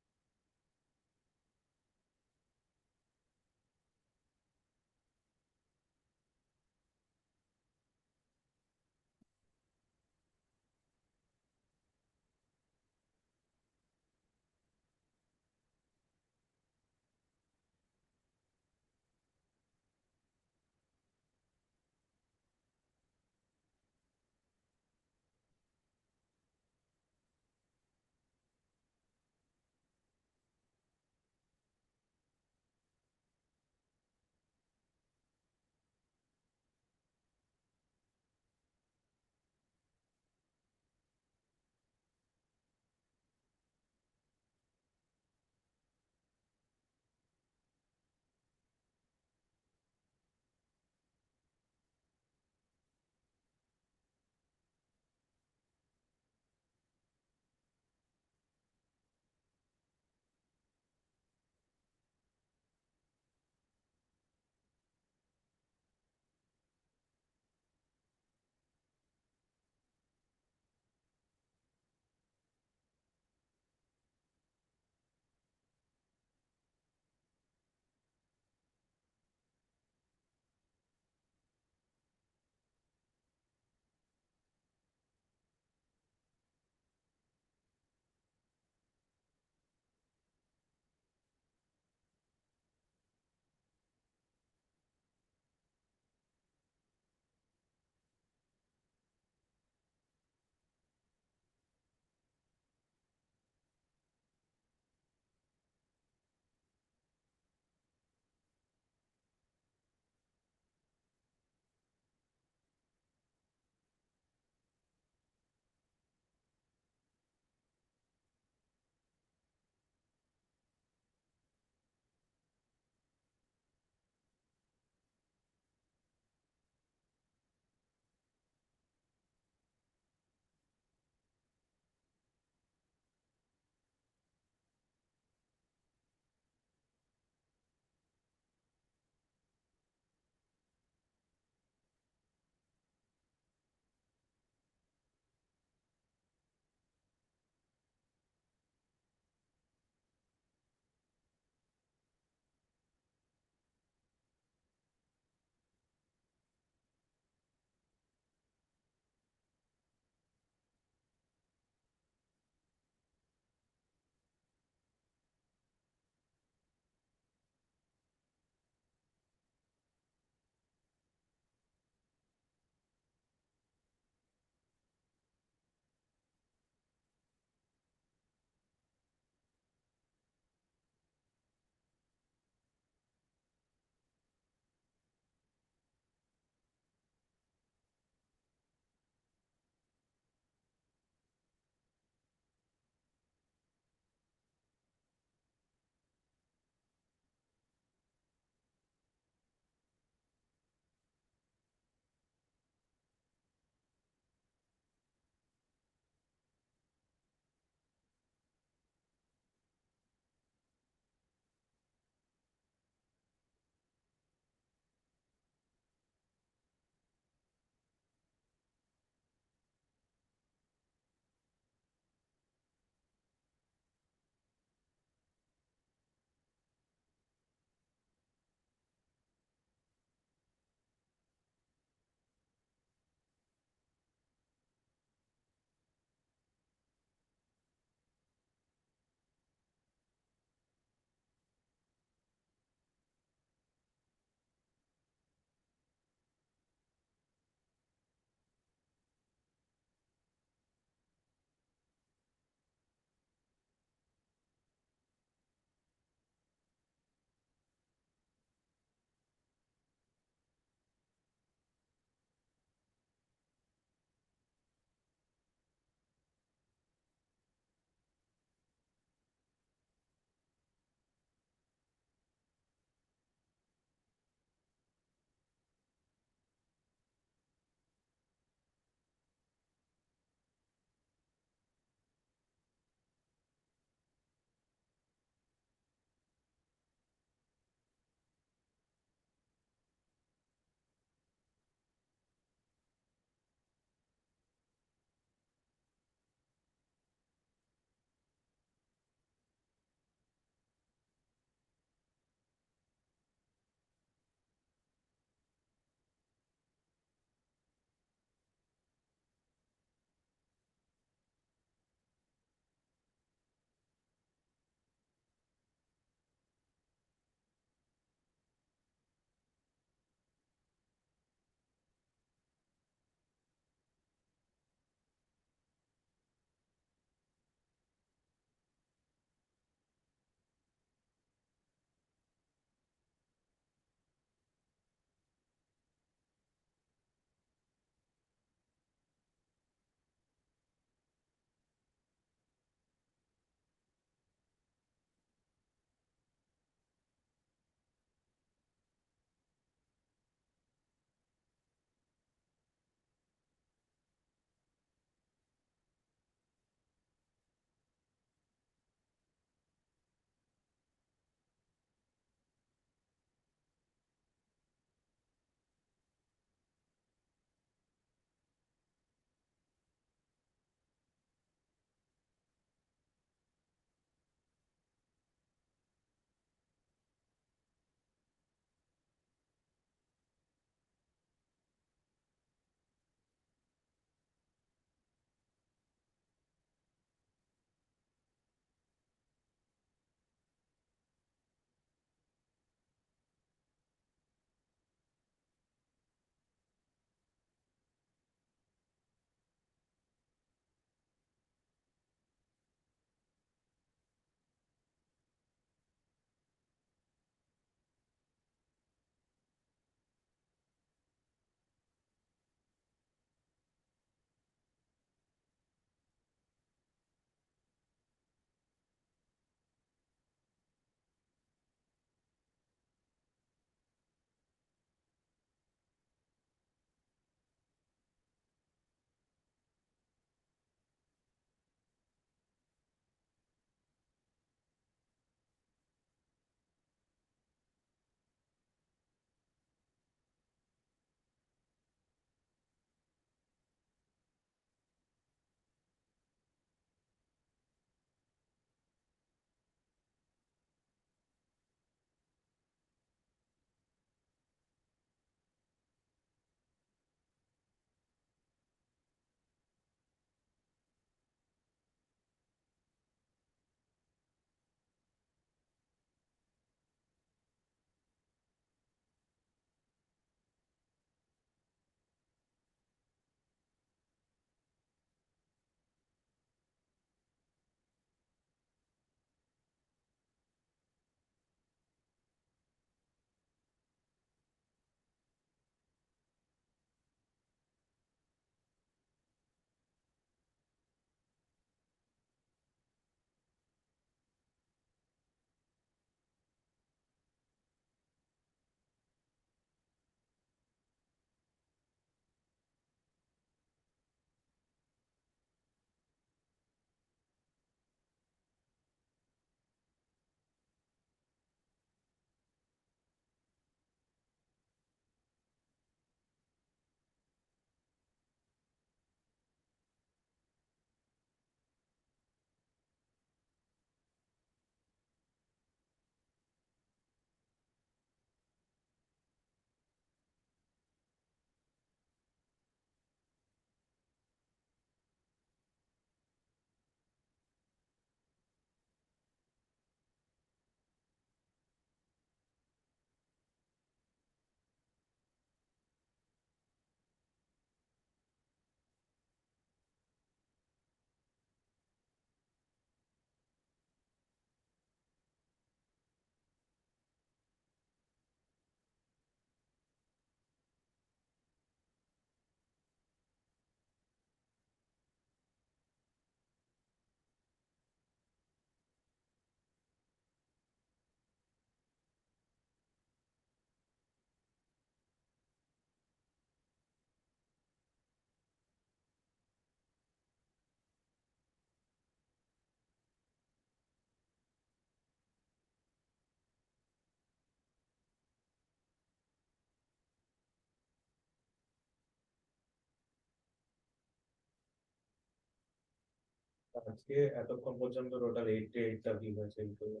আজকে এতক্ষণ পর্যন্ত total 88টা view হয়েছে ইউটিউবে।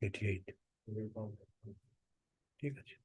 88 ঠিক আছে।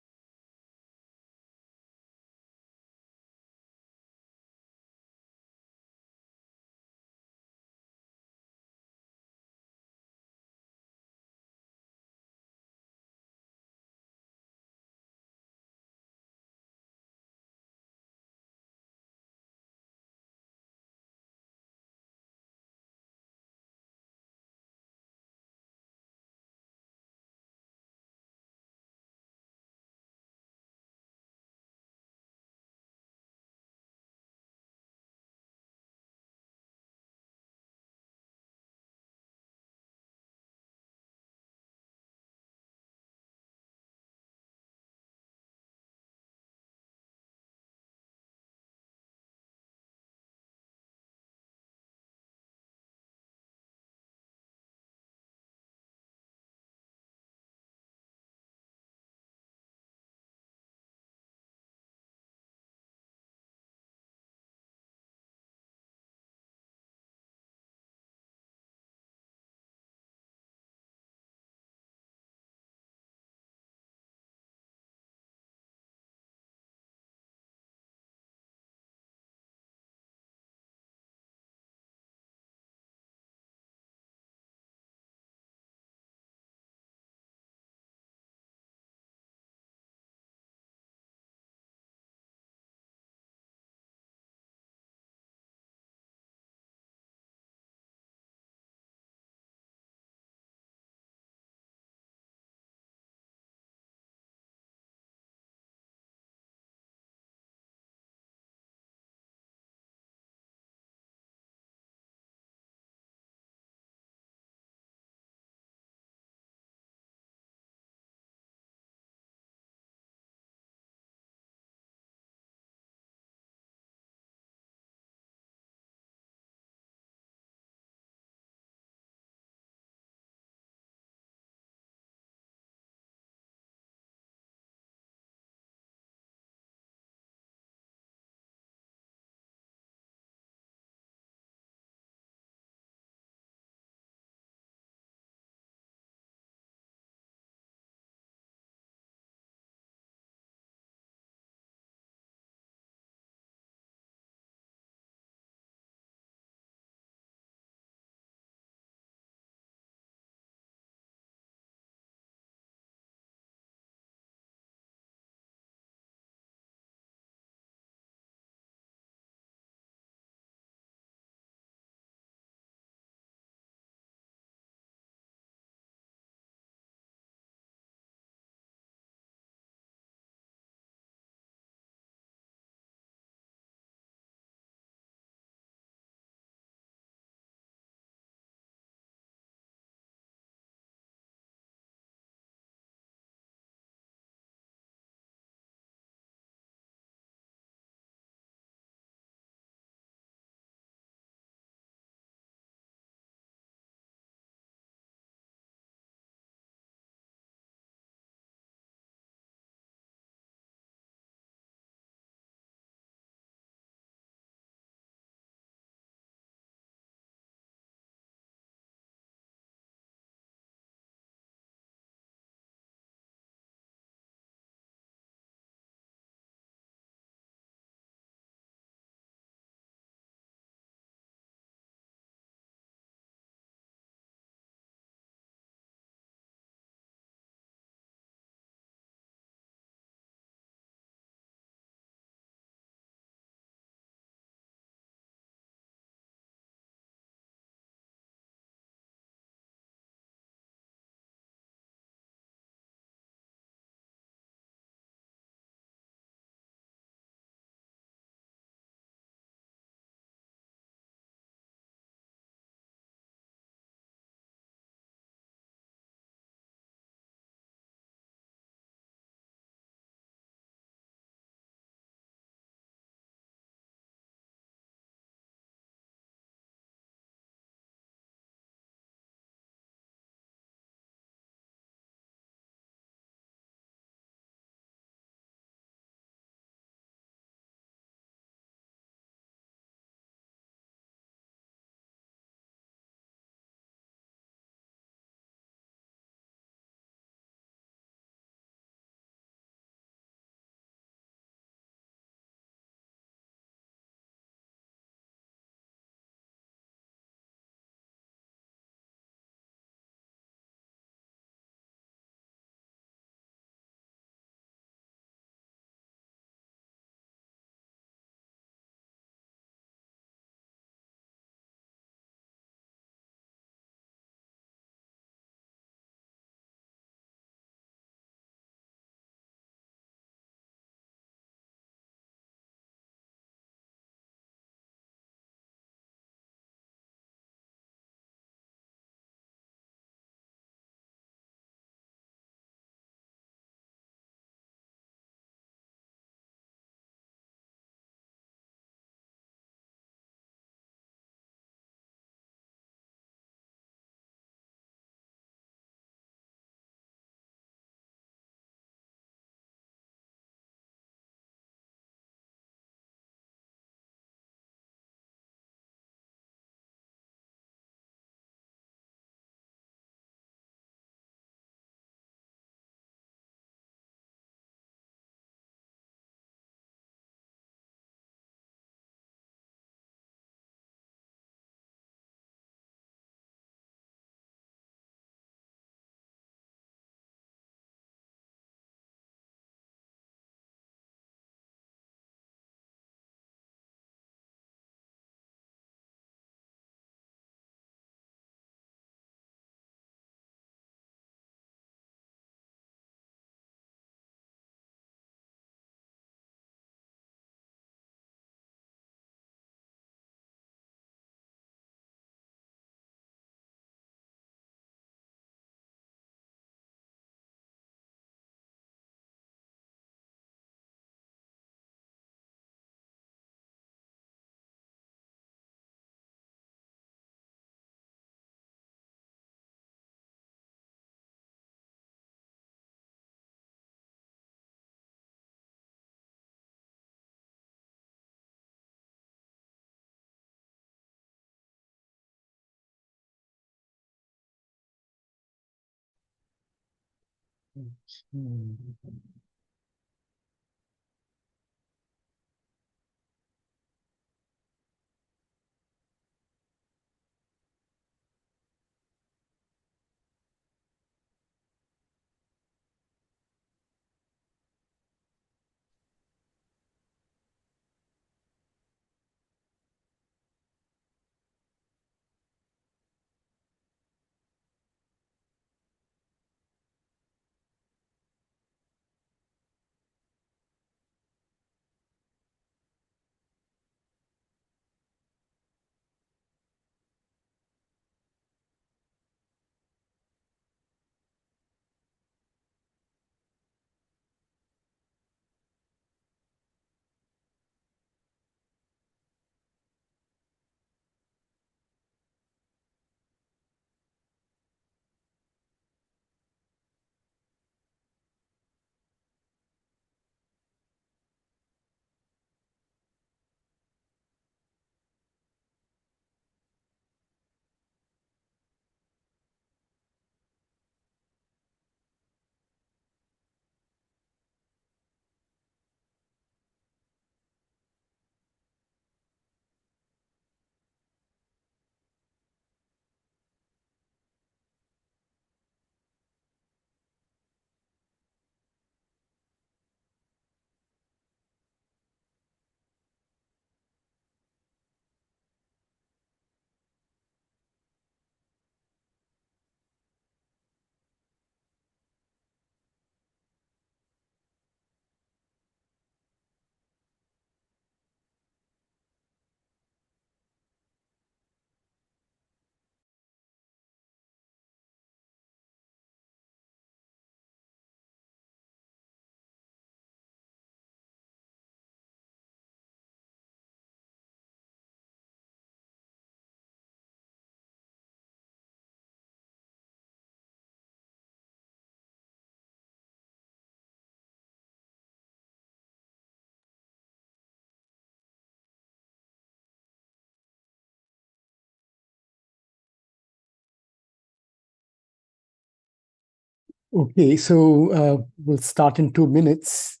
Okay, so we'll start in 2 minutes.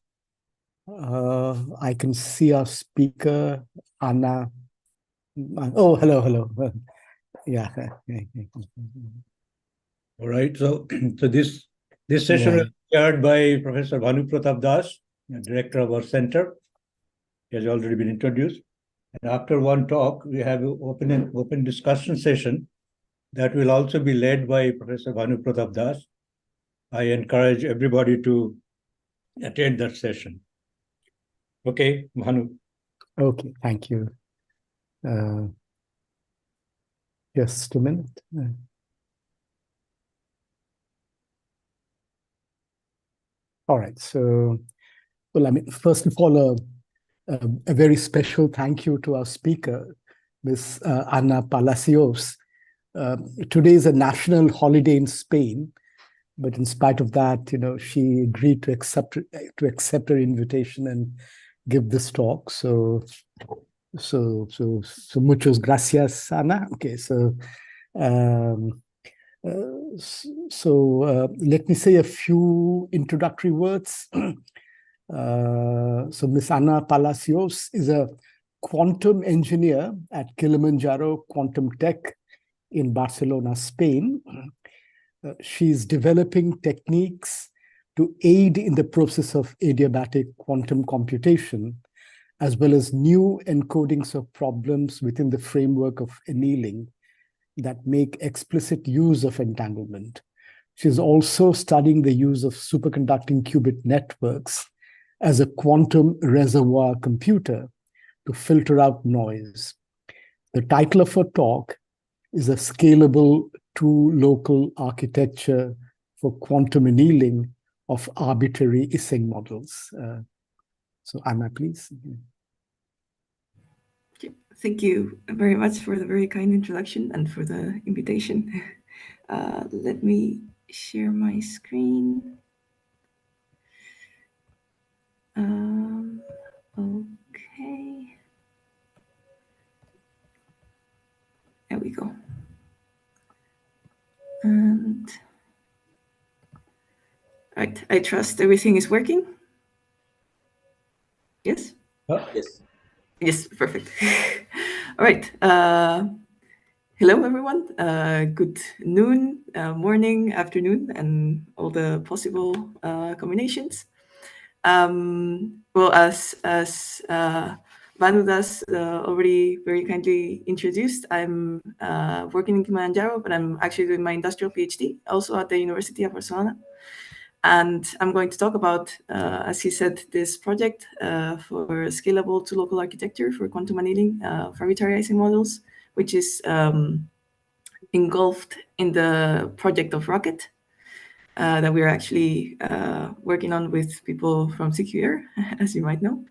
I can see our speaker, Anna. Oh, hello. Yeah. All right. So this session Yeah. is chaired by Professor Bhanu Pratap Das, director of our center. He has already been introduced. And after one talk, we have an open discussion session that will also be led by Professor Bhanu Pratap Das. I encourage everybody to attend that session. Okay, Bhanu. Okay, thank you. Just a minute. All right. So, well, I mean, first of all, a very special thank you to our speaker, Ms. Ana Palacios. Today is a national holiday in Spain, but in spite of that, she agreed to accept her invitation and give this talk. So muchas gracias, Ana. Okay, so let me say a few introductory words. So Ms. Ana Palacios is a quantum engineer at Kilimanjaro Quantum Tech in Barcelona, Spain. She's developing techniques to aid in the process of adiabatic quantum computation, as well as new encodings of problems within the framework of annealing that make explicit use of entanglement. She's also studying the use of superconducting qubit networks as a quantum reservoir computer to filter out noise. The title of her talk is a scalable two-local architecture for quantum annealing of arbitrary Ising models. So Anna, please. Thank you very much for the very kind introduction and for the invitation. Let me share my screen. Okay. There we go. Right, I trust everything is working. Yes? Yes. Yes, perfect. All right. Hello, everyone. Good noon, morning, afternoon, and all the possible combinations. Well, as Vanudas already very kindly introduced, I'm working in Kilimanjaro, but I'm actually doing my industrial PhD also at the University of Barcelona. And I'm going to talk about, as he said, this project for scalable to local architecture for quantum annealing for arbitrary Ising models, which is engulfed in the project of Rocket that we're actually working on with people from CQuERE, as you might know.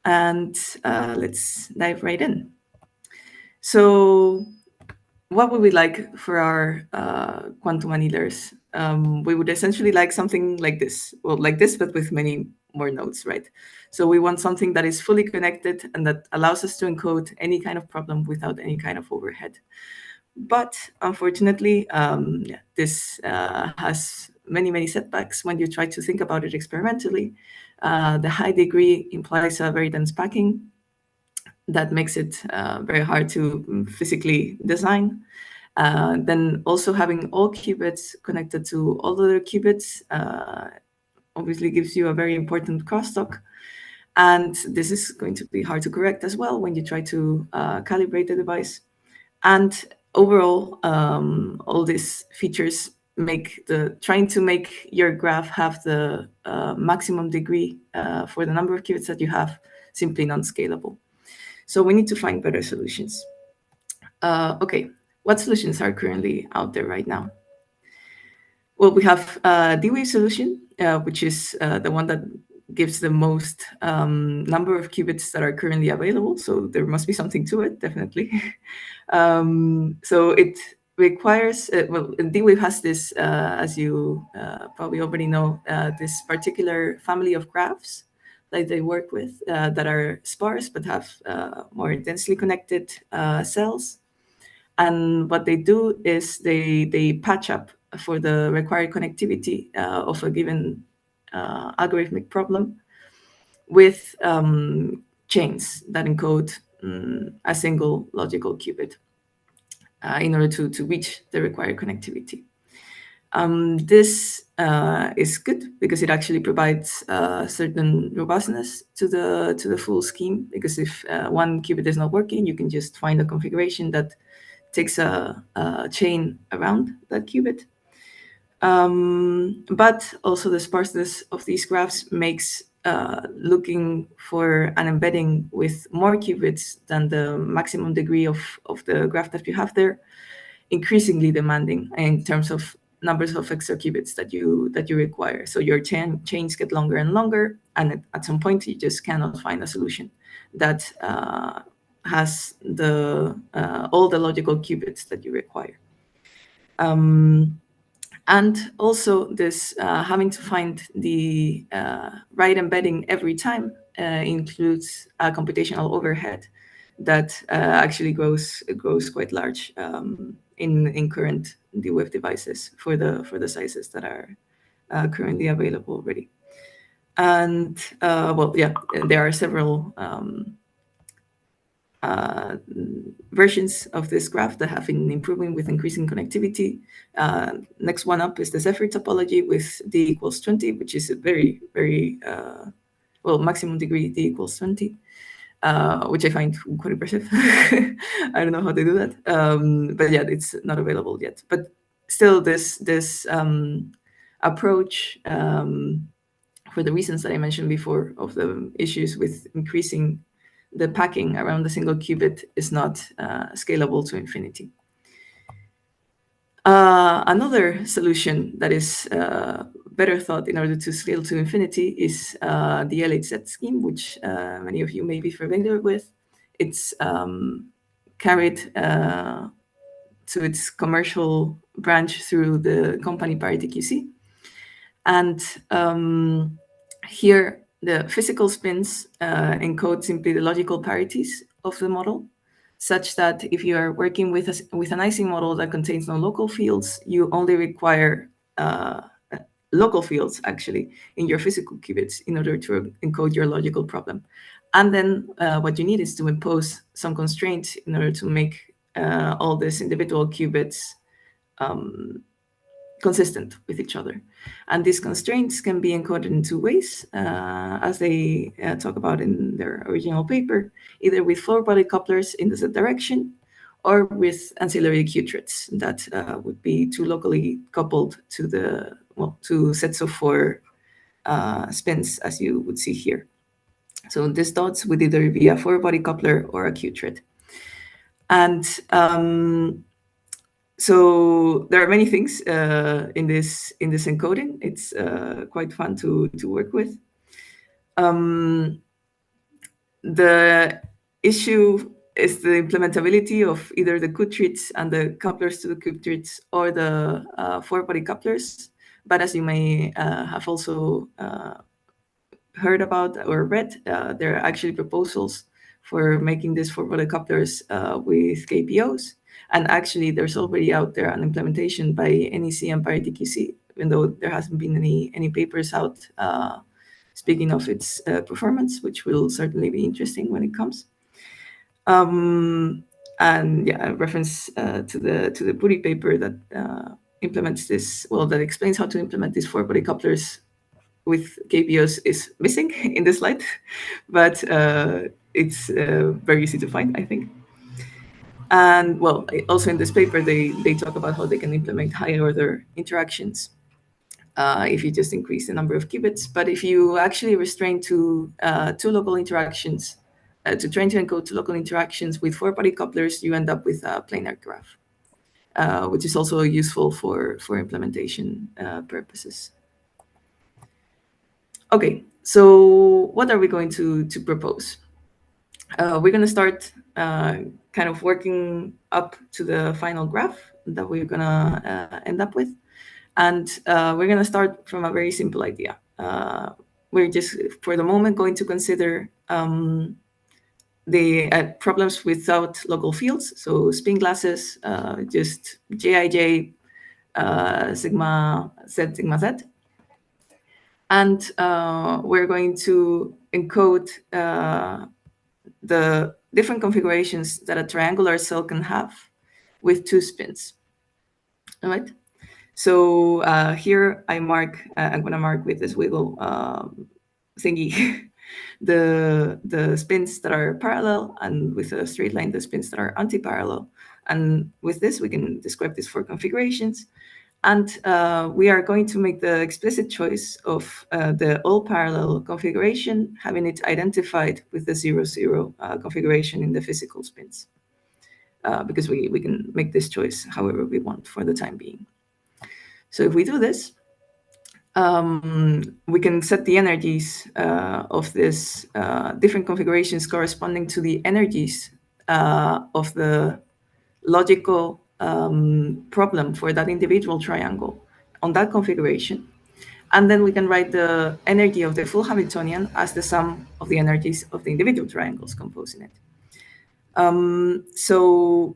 And let's dive right in. So what would we like for our quantum annealers? We would essentially like something like this, well, like this, but with many more nodes, right? So we want something that is fully connected and that allows us to encode any kind of problem without any kind of overhead. But unfortunately, this has many setbacks when you try to think about it experimentally. The high degree implies a very dense packing that makes it very hard to physically design. Then also having all qubits connected to all other qubits obviously gives you a very important crosstalk. And this is going to be hard to correct as well when you try to calibrate the device. And overall, all these features make trying to make your graph have the maximum degree for the number of qubits that you have simply non-scalable. So we need to find better solutions. Okay, what solutions are currently out there right now? Well, we have D-Wave solution, which is the one that gives the most number of qubits that are currently available. So there must be something to it, definitely. So it requires, well, D-Wave has this, as you probably already know, this particular family of graphs that they work with that are sparse but have more densely connected cells. And what they do is they patch up for the required connectivity of a given algorithmic problem with chains that encode a single logical qubit in order to reach the required connectivity. This is good because it actually provides certain robustness to the full scheme. Because if one qubit is not working, you can just find a configuration that takes a chain around that qubit. But also the sparseness of these graphs makes looking for an embedding with more qubits than the maximum degree of the graph that you have there increasingly demanding in terms of numbers of extra qubits that you require. So your chains get longer and longer, and at some point you just cannot find a solution that has all the logical qubits that you require. And also this having to find the right embedding every time includes a computational overhead that actually grows quite large in current D-Wave devices for the sizes that are currently available already. And well, yeah, there are several versions of this graph that have been improving with increasing connectivity. Next one up is the Zephyr topology with D equals 20, which is a very well, maximum degree D equals 20. Which I find quite impressive. I don't know how they do that, but yeah, it's not available yet. But still, this approach, for the reasons that I mentioned before, of the issues with increasing the packing around the single qubit, is not scalable to infinity. Another solution that is better thought in order to scale to infinity is the LHZ scheme, which many of you may be familiar with. It's carried to its commercial branch through the company Parity QC. And here, the physical spins encode simply the logical parities of the model, such that if you are working with an Ising model that contains no local fields, you only require local fields actually in your physical qubits in order to encode your logical problem. And then what you need is to impose some constraints in order to make all these individual qubits consistent with each other. And these constraints can be encoded in two ways, as they talk about in their original paper, either with four-body couplers in the Z direction or with ancillary Q-threads that would be two locally coupled to the, well, two sets of four spins, as you would see here. So these dots would either be a four-body coupler or a Q-thread. And so there are many things in this encoding. It's quite fun to work with. The issue is the implementability of either the Q-threads and the couplers to the Q-threads or the four-body couplers. But as you may have also heard about or read, there are actually proposals for making these four-body couplers with KPOs. And actually, there's already out there an implementation by NEC and Parity QC, even though there hasn't been any papers out speaking of its performance, which will certainly be interesting when it comes. And yeah, a reference to the Puri paper that implements this, well, that explains how to implement these four-body couplers with KPOs is missing in the slide, but it's very easy to find, I think. And well, also in this paper, they talk about how they can implement higher order interactions if you just increase the number of qubits. But if you actually restrain to two local interactions, to try to encode two local interactions with four-body couplers, you end up with a planar graph, which is also useful for implementation purposes. Okay, so what are we going to propose? We're going to start kind of working up to the final graph that we're going to end up with. And we're going to start from a very simple idea. We're just, for the moment, going to consider the problems without local fields. So spin glasses, just Jij, sigma Z, sigma Z. And we're going to encode the different configurations that a triangular cell can have with two spins. All right. So here I mark, I'm going to mark with this wiggle thingy the spins that are parallel, and with a straight line the spins that are anti-parallel. And with this we can describe these four configurations. And we are going to make the explicit choice of the all-parallel configuration, having it identified with the 0-0 configuration in the physical spins, because we can make this choice however we want for the time being. So if we do this, we can set the energies of this different configurations corresponding to the energies of the logical problem for that individual triangle on that configuration. And then we can write the energy of the full Hamiltonian as the sum of the energies of the individual triangles composing it. So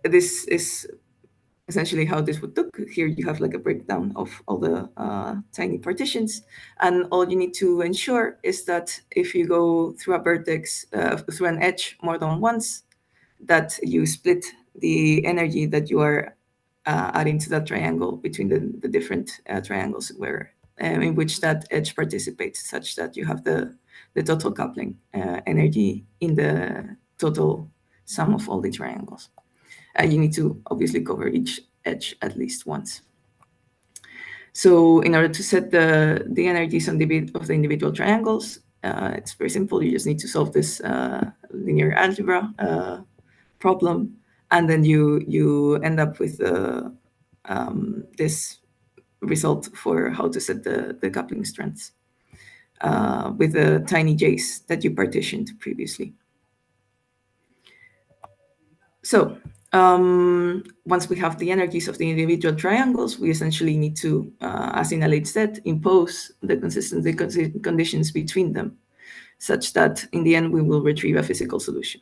this is essentially how this would look. Here you have like a breakdown of all the tiny partitions. And all you need to ensure is that if you go through a vertex, through an edge more than once, that you split the energy that you are adding to that triangle between the different triangles where in which that edge participates, such that you have the total coupling energy in the total sum of all the triangles. You need to obviously cover each edge at least once. So in order to set the energies of the individual triangles, it's very simple. You just need to solve this linear algebra problem, and then you end up with this result for how to set the coupling strengths with the tiny j's that you partitioned previously. So once we have the energies of the individual triangles, we essentially need to, as in a late set, impose the consistency conditions between them, such that in the end we will retrieve a physical solution.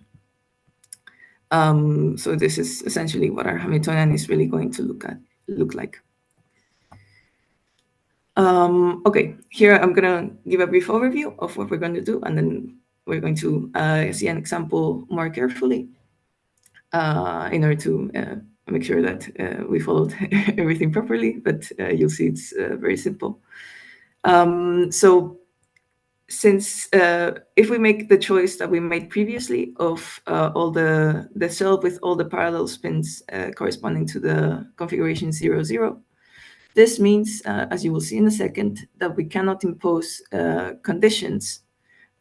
So this is essentially what our Hamiltonian is really going to look like. Okay, here I'm gonna give a brief overview of what we're going to do, and then we're going to see an example more carefully in order to make sure that we followed everything properly, but you'll see it's very simple. So since if we make the choice that we made previously of all the cell with all the parallel spins corresponding to the configuration 0, 0, this means, as you will see in a second, that we cannot impose conditions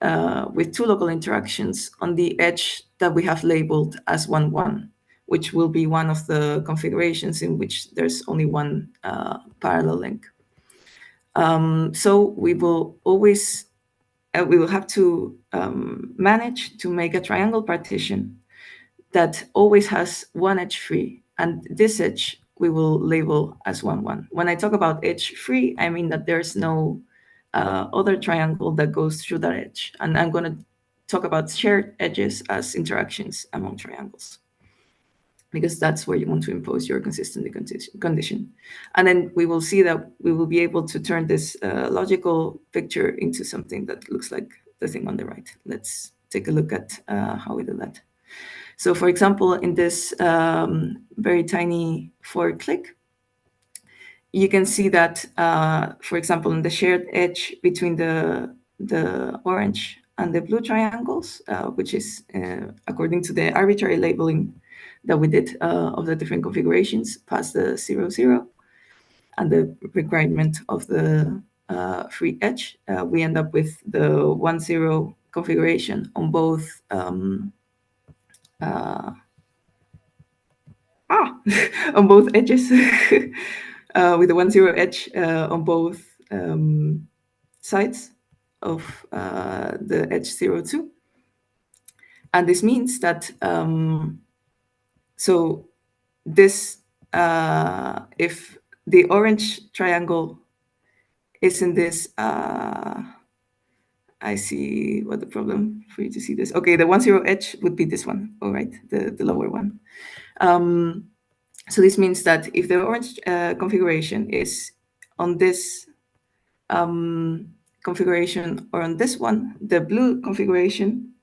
with two local interactions on the edge that we have labeled as 1, 1, which will be one of the configurations in which there's only one parallel link. So we will always we will have to manage to make a triangle partition that always has one edge free, and this edge we will label as 1, 1. When I talk about edge free, I mean that there's no other triangle that goes through that edge, and I'm going to talk about shared edges as interactions among triangles, because that's where you want to impose your consistency condition. And then we will see that we will be able to turn this logical picture into something that looks like the thing on the right. Let's take a look at how we do that. So for example, in this very tiny for click, you can see that, for example, in the shared edge between the orange and the blue triangles, which is according to the arbitrary labeling that we did of the different configurations past the 0, 0, and the requirement of the free edge, we end up with the 1, 0 configuration on both on both edges, with the 1, 0 edge on both sides of the edge 0, 2. And this means that, so this, if the orange triangle is in this, I see what the problem for you to see this. Okay, the 1, 0 edge would be this one, all right, the lower one. So this means that if the orange configuration is on this configuration or on this one, the blue configuration,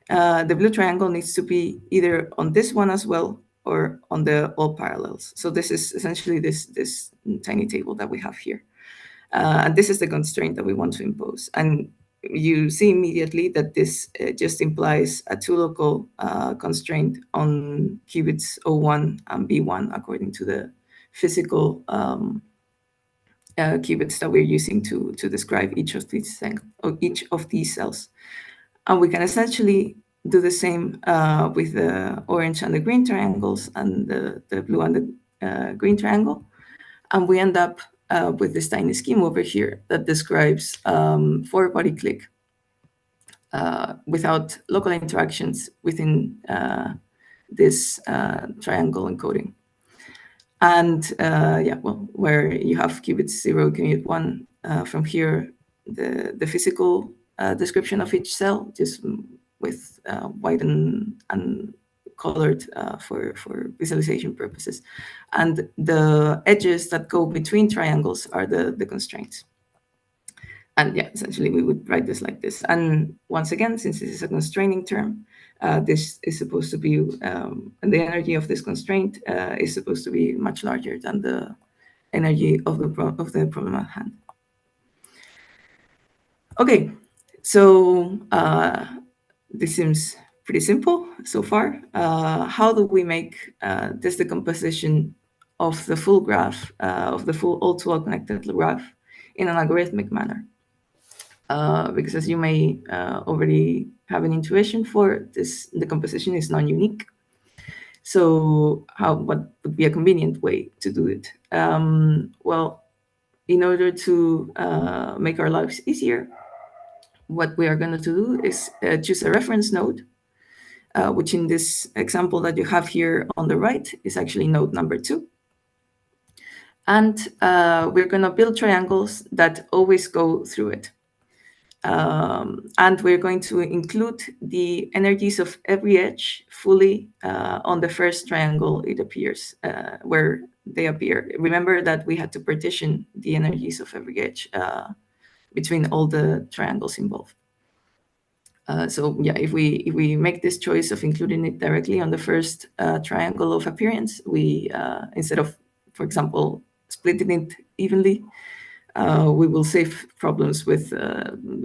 the blue triangle needs to be either on this one as well or on the all parallels. So this is essentially this tiny table that we have here. And this is the constraint that we want to impose. And you see immediately that this just implies a two local constraint on qubits O1 and B1 according to the physical qubits that we're using to describe each of these things, or each of these cells. And we can essentially do the same with the orange and the green triangles and the blue and the green triangle. And we end up with this tiny scheme over here that describes four-body click without local interactions within this triangle encoding. And yeah, well, where you have qubits 0, qubit 1, from here, the physical description of each cell, just with white and colored for visualization purposes. And the edges that go between triangles are the constraints. And yeah, essentially we would write this like this. And once again, since this is a constraining term, this is supposed to be, and the energy of this constraint is supposed to be much larger than the energy of the problem at hand. Okay, so this seems pretty simple so far. How do we make this decomposition of the full graph, of the full all-to-all connected graph in an algorithmic manner? Because as you may already have an intuition for, this decomposition is non-unique. So what would be a convenient way to do it? Well, in order to make our lives easier, what we are going to do is choose a reference node, which in this example that you have here on the right is actually node number 2. And we're going to build triangles that always go through it. And we're going to include the energies of every edge fully on the first triangle it appears, where they appear. Remember that we had to partition the energies of every edge between all the triangles involved. So yeah, if we make this choice of including it directly on the first triangle of appearance, we instead of, for example, splitting it evenly, we will save problems with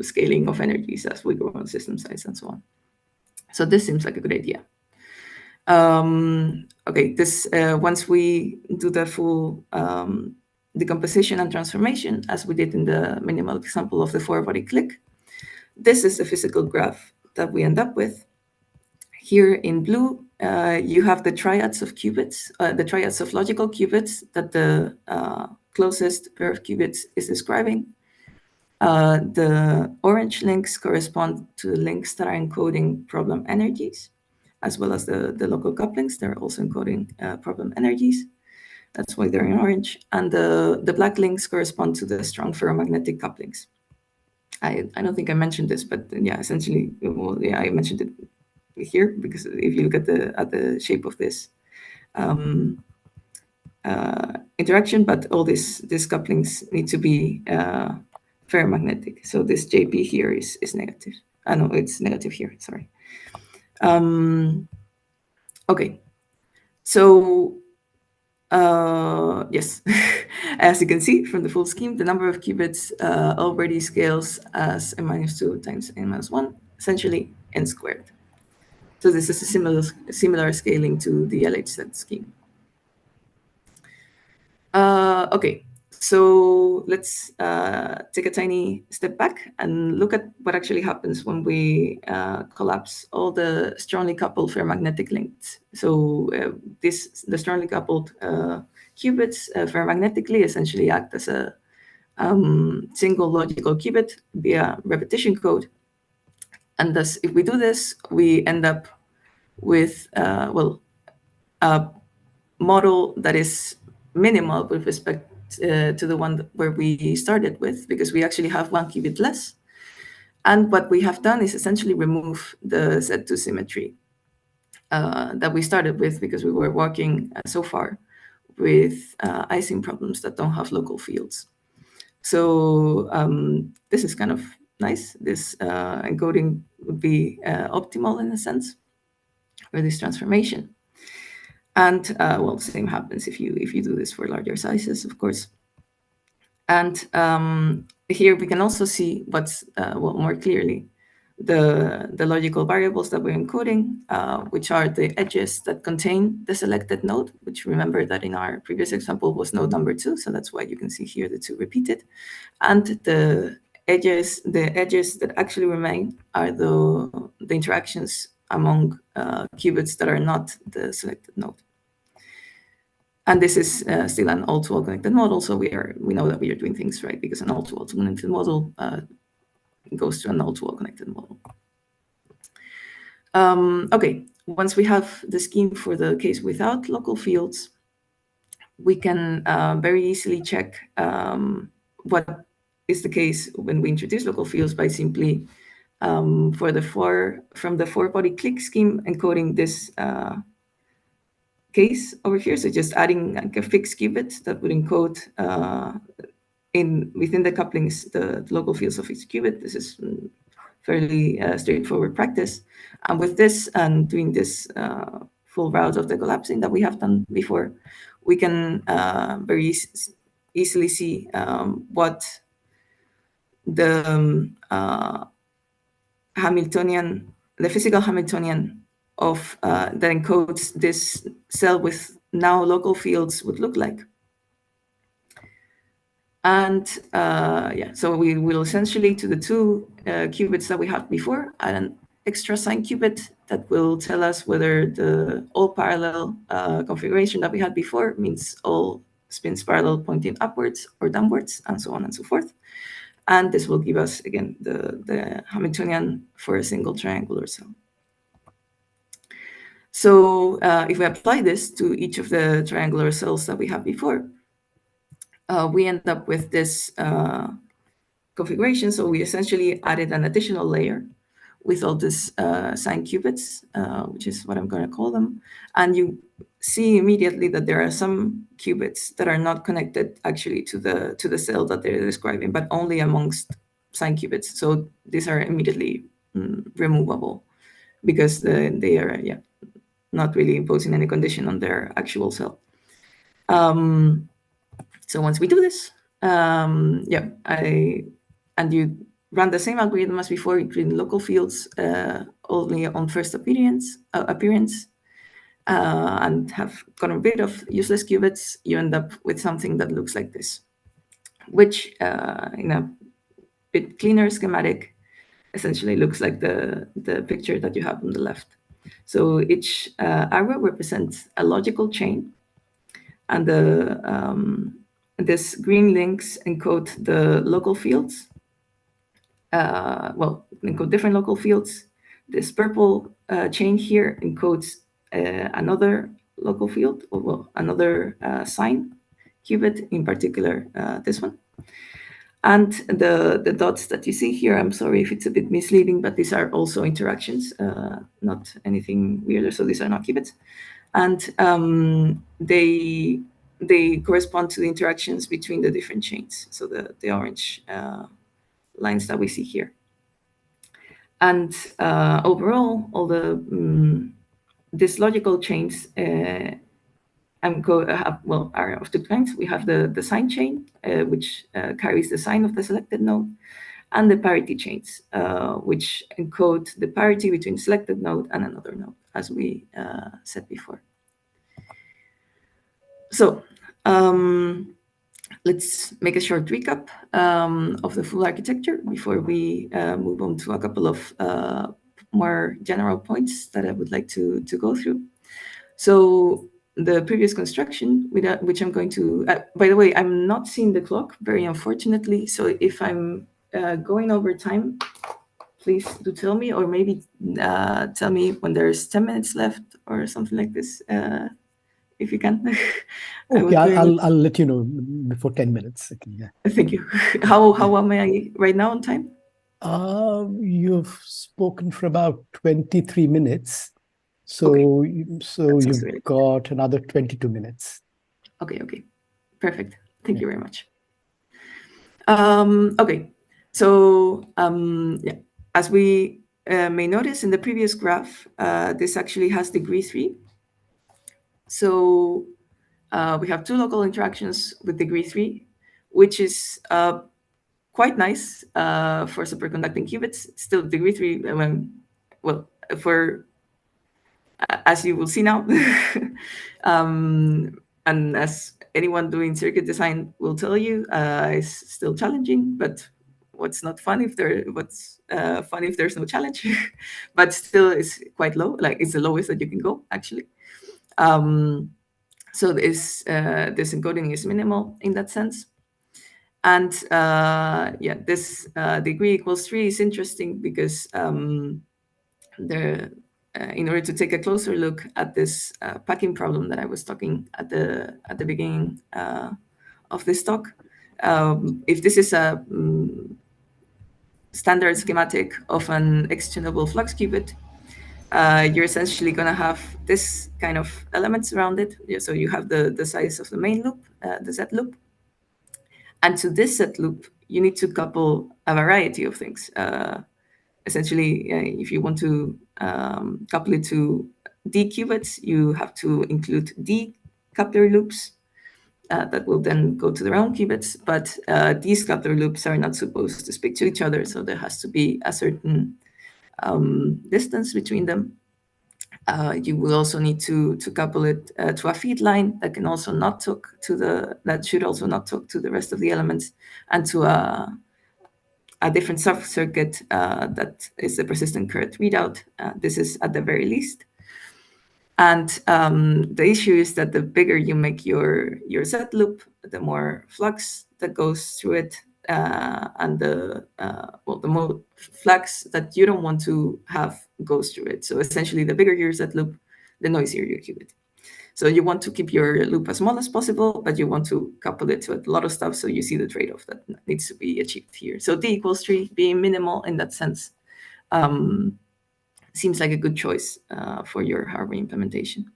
scaling of energies as we grow on system size and so on. So this seems like a good idea. Okay, this once we do the full decomposition and transformation, as we did in the minimal example of the 4-body click, this is the physical graph that we end up with. Here in blue, you have the triads of qubits, the triads of logical qubits that the closest pair of qubits is describing. The orange links correspond to the links that are encoding problem energies, as well as the local couplings. They're also encoding problem energies. That's why they're in orange. And the black links correspond to the strong ferromagnetic couplings. I don't think I mentioned this, but yeah, essentially, well, yeah, I mentioned it here because if you look at the shape of this interaction, but all these couplings need to be ferromagnetic. So this JP here is negative. No, it's negative here. Sorry. Okay. So yes, as you can see from the full scheme, the number of qubits already scales as n-2 times n-1, essentially n squared. So this is a similar scaling to the LHZ scheme. Okay, so let's take a tiny step back and look at what actually happens when we collapse all the strongly coupled ferromagnetic links. So the strongly coupled qubits ferromagnetically essentially act as a single logical qubit via repetition code. And thus, if we do this, we end up with, well, a model that is minimal with respect to the one where we started with, because we actually have 1 qubit less. And what we have done is essentially remove the Z2 symmetry that we started with, because we were working so far with Ising problems that don't have local fields. So this is kind of nice. This encoding would be optimal in a sense for this transformation. And well, same happens if you do this for larger sizes, of course. And here we can also see what's well, more clearly the logical variables that we're encoding, which are the edges that contain the selected node, which remember that in our previous example was node number 2. So that's why you can see here the 2 repeated. And the edges that actually remain are the interactions among qubits that are not the selected node. And this is still an all-to-all connected model, so we know that we are doing things right, because an all-to-all connected model goes to an all-to-all connected model. Okay, once we have the scheme for the case without local fields, we can very easily check what is the case when we introduce local fields by simply from the 4-body click scheme encoding this case over here. So just adding like a fixed qubit that would encode within the couplings the local fields of each qubit. This is fairly straightforward practice. And with this and doing this full route of the collapsing that we have done before, we can very easily see what the Hamiltonian, the physical Hamiltonian of that encodes this cell with now local fields would look like. And yeah, so we will essentially, to the 2 qubits that we had before, add an extra sign qubit that will tell us whether the all parallel configuration that we had before means all spins parallel pointing upwards or downwards, and so on and so forth. And this will give us, again, the Hamiltonian for a single triangular cell. So if we apply this to each of the triangular cells that we have before, we end up with this configuration. So we essentially added an additional layer with all these sign qubits, which is what I'm going to call them. And you see immediately that there are some qubits that are not connected actually to the cell that they're describing, but only amongst signed qubits. So these are immediately removable because they are not really imposing any condition on their actual cell. So once we do this, and you run the same algorithm as before, including local fields only on first appearance, and have gotten rid of useless qubits, you end up with something that looks like this, which in a bit cleaner schematic essentially looks like the picture that you have on the left. So each arrow represents a logical chain, and this green links encode the local fields. Encode different local fields. This purple chain here encodes another local field, or another sign qubit, in particular this one. And the dots that you see here, I'm sorry if it's a bit misleading, but these are also interactions, not anything weirder. So these are not qubits, and they correspond to the interactions between the different chains. So the orange lines that we see here. And overall, all these logical chains are of two kinds. We have the sign chain, which carries the sign of the selected node, and the parity chains, which encode the parity between selected node and another node, as we said before. So let's make a short recap of the full architecture before we move on to a couple of more general points that I would like to go through. So the previous construction, which I'm going to, by the way, I'm not seeing the clock, very unfortunately. So if I'm going over time, please do tell me, or maybe tell me when there's 10 minutes left or something like this, if you can. Okay, I'll let you know before 10 minutes. Okay, yeah. Thank you. How am I right now on time? You've spoken for about 23 minutes. So, okay. You've great. Got another 22 minutes. Okay, perfect. Thank you very much. Okay, so as we may notice in the previous graph, this actually has degree 3. So we have 2 local interactions with degree 3, which is quite nice for superconducting qubits. Still, degree 3, as you will see now, and as anyone doing circuit design will tell you, it's still challenging. But what's funny if there's no challenge? But still, it's quite low. Like, it's the lowest that you can go, actually. So this encoding is minimal in that sense. And this degree equals 3 is interesting because in order to take a closer look at this packing problem that I was talking at the beginning of this talk, if this is a standard schematic of an exchangeable flux qubit, you're essentially going to have this kind of elements around it. So you have the size of the main loop, the Z loop, and to this Z loop, you need to couple a variety of things. Essentially, if you want to couple it to D qubits, you have to include D coupler loops that will then go to their own qubits. But these coupler loops are not supposed to speak to each other, so there has to be a certain distance between them. You will also need to couple it to a feed line that can also not talk to that should also not talk to the rest of the elements, and to a different sub-circuit that is the persistent current readout. This is at the very least. And the issue is that the bigger you make your Z loop, the more flux that goes through it, and the more flux that you don't want to have goes through it. So essentially, the bigger your Z loop, the noisier your qubit. So you want to keep your loop as small as possible, but you want to couple it to a lot of stuff. So you see the trade-off that needs to be achieved here. So D equals 3 being minimal in that sense seems like a good choice for your hardware implementation.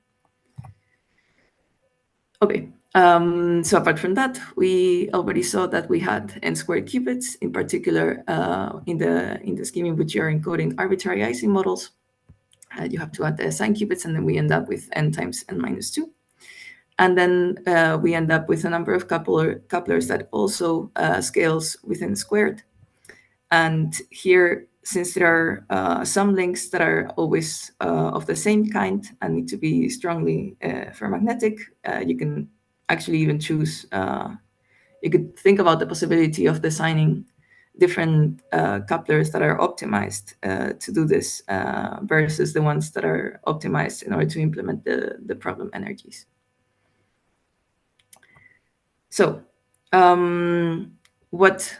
Okay, so apart from that, we already saw that we had n-squared qubits, in particular in the scheme in which you're encoding arbitrary Ising models. You have to add the sign qubits, and then we end up with n times n-2. And then we end up with a number of couplers that also scales within squared. And here, since there are some links that are always of the same kind and need to be strongly ferromagnetic, you can actually even choose, you could think about the possibility of designing different couplers that are optimized to do this versus the ones that are optimized in order to implement the problem energies. So what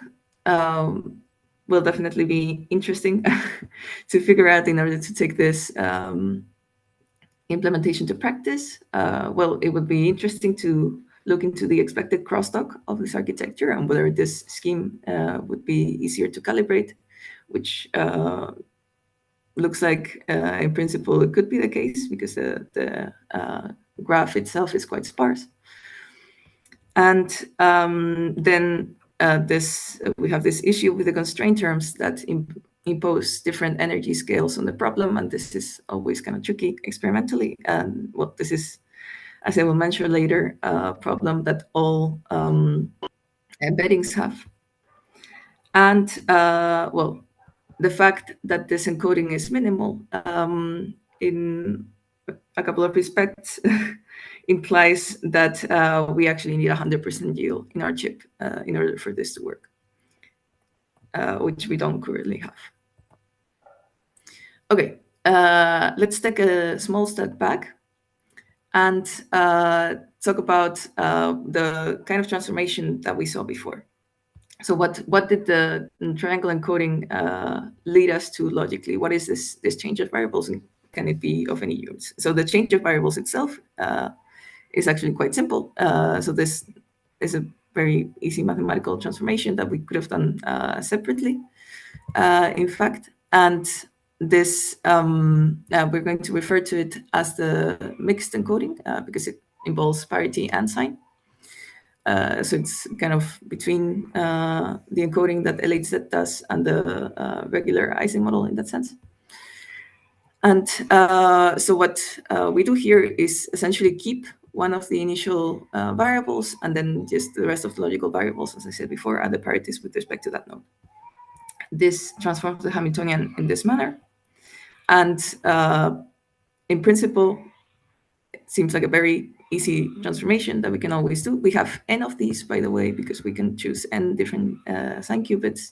will definitely be interesting to figure out in order to take this implementation to practice, well, it would be interesting to look into the expected crosstalk of this architecture and whether this scheme would be easier to calibrate, which looks like in principle it could be the case because the graph itself is quite sparse. And then we have this issue with the constraint terms that impose different energy scales on the problem, and this is always kind of tricky experimentally. And well, this is, as I will mention later, a problem that all embeddings have. And well, the fact that this encoding is minimal in a couple of respects implies that we actually need 100% yield in our chip in order for this to work, which we don't currently have. Okay, let's take a small step back and talk about the kind of transformation that we saw before. So what did the triangle encoding lead us to logically? What is this change of variables, and can it be of any use? So the change of variables itself is actually quite simple. So this is a very easy mathematical transformation that we could have done separately, in fact. And this, we're going to refer to it as the mixed encoding because it involves parity and sign. So it's kind of between the encoding that LHZ does and the regular Ising model in that sense. And so what we do here is essentially keep one of the initial variables and then just the rest of the logical variables, as I said before, are the parities with respect to that node. This transforms the Hamiltonian in this manner. And in principle, it seems like a very easy transformation that we can always do. We have n of these, by the way, because we can choose n different sign qubits.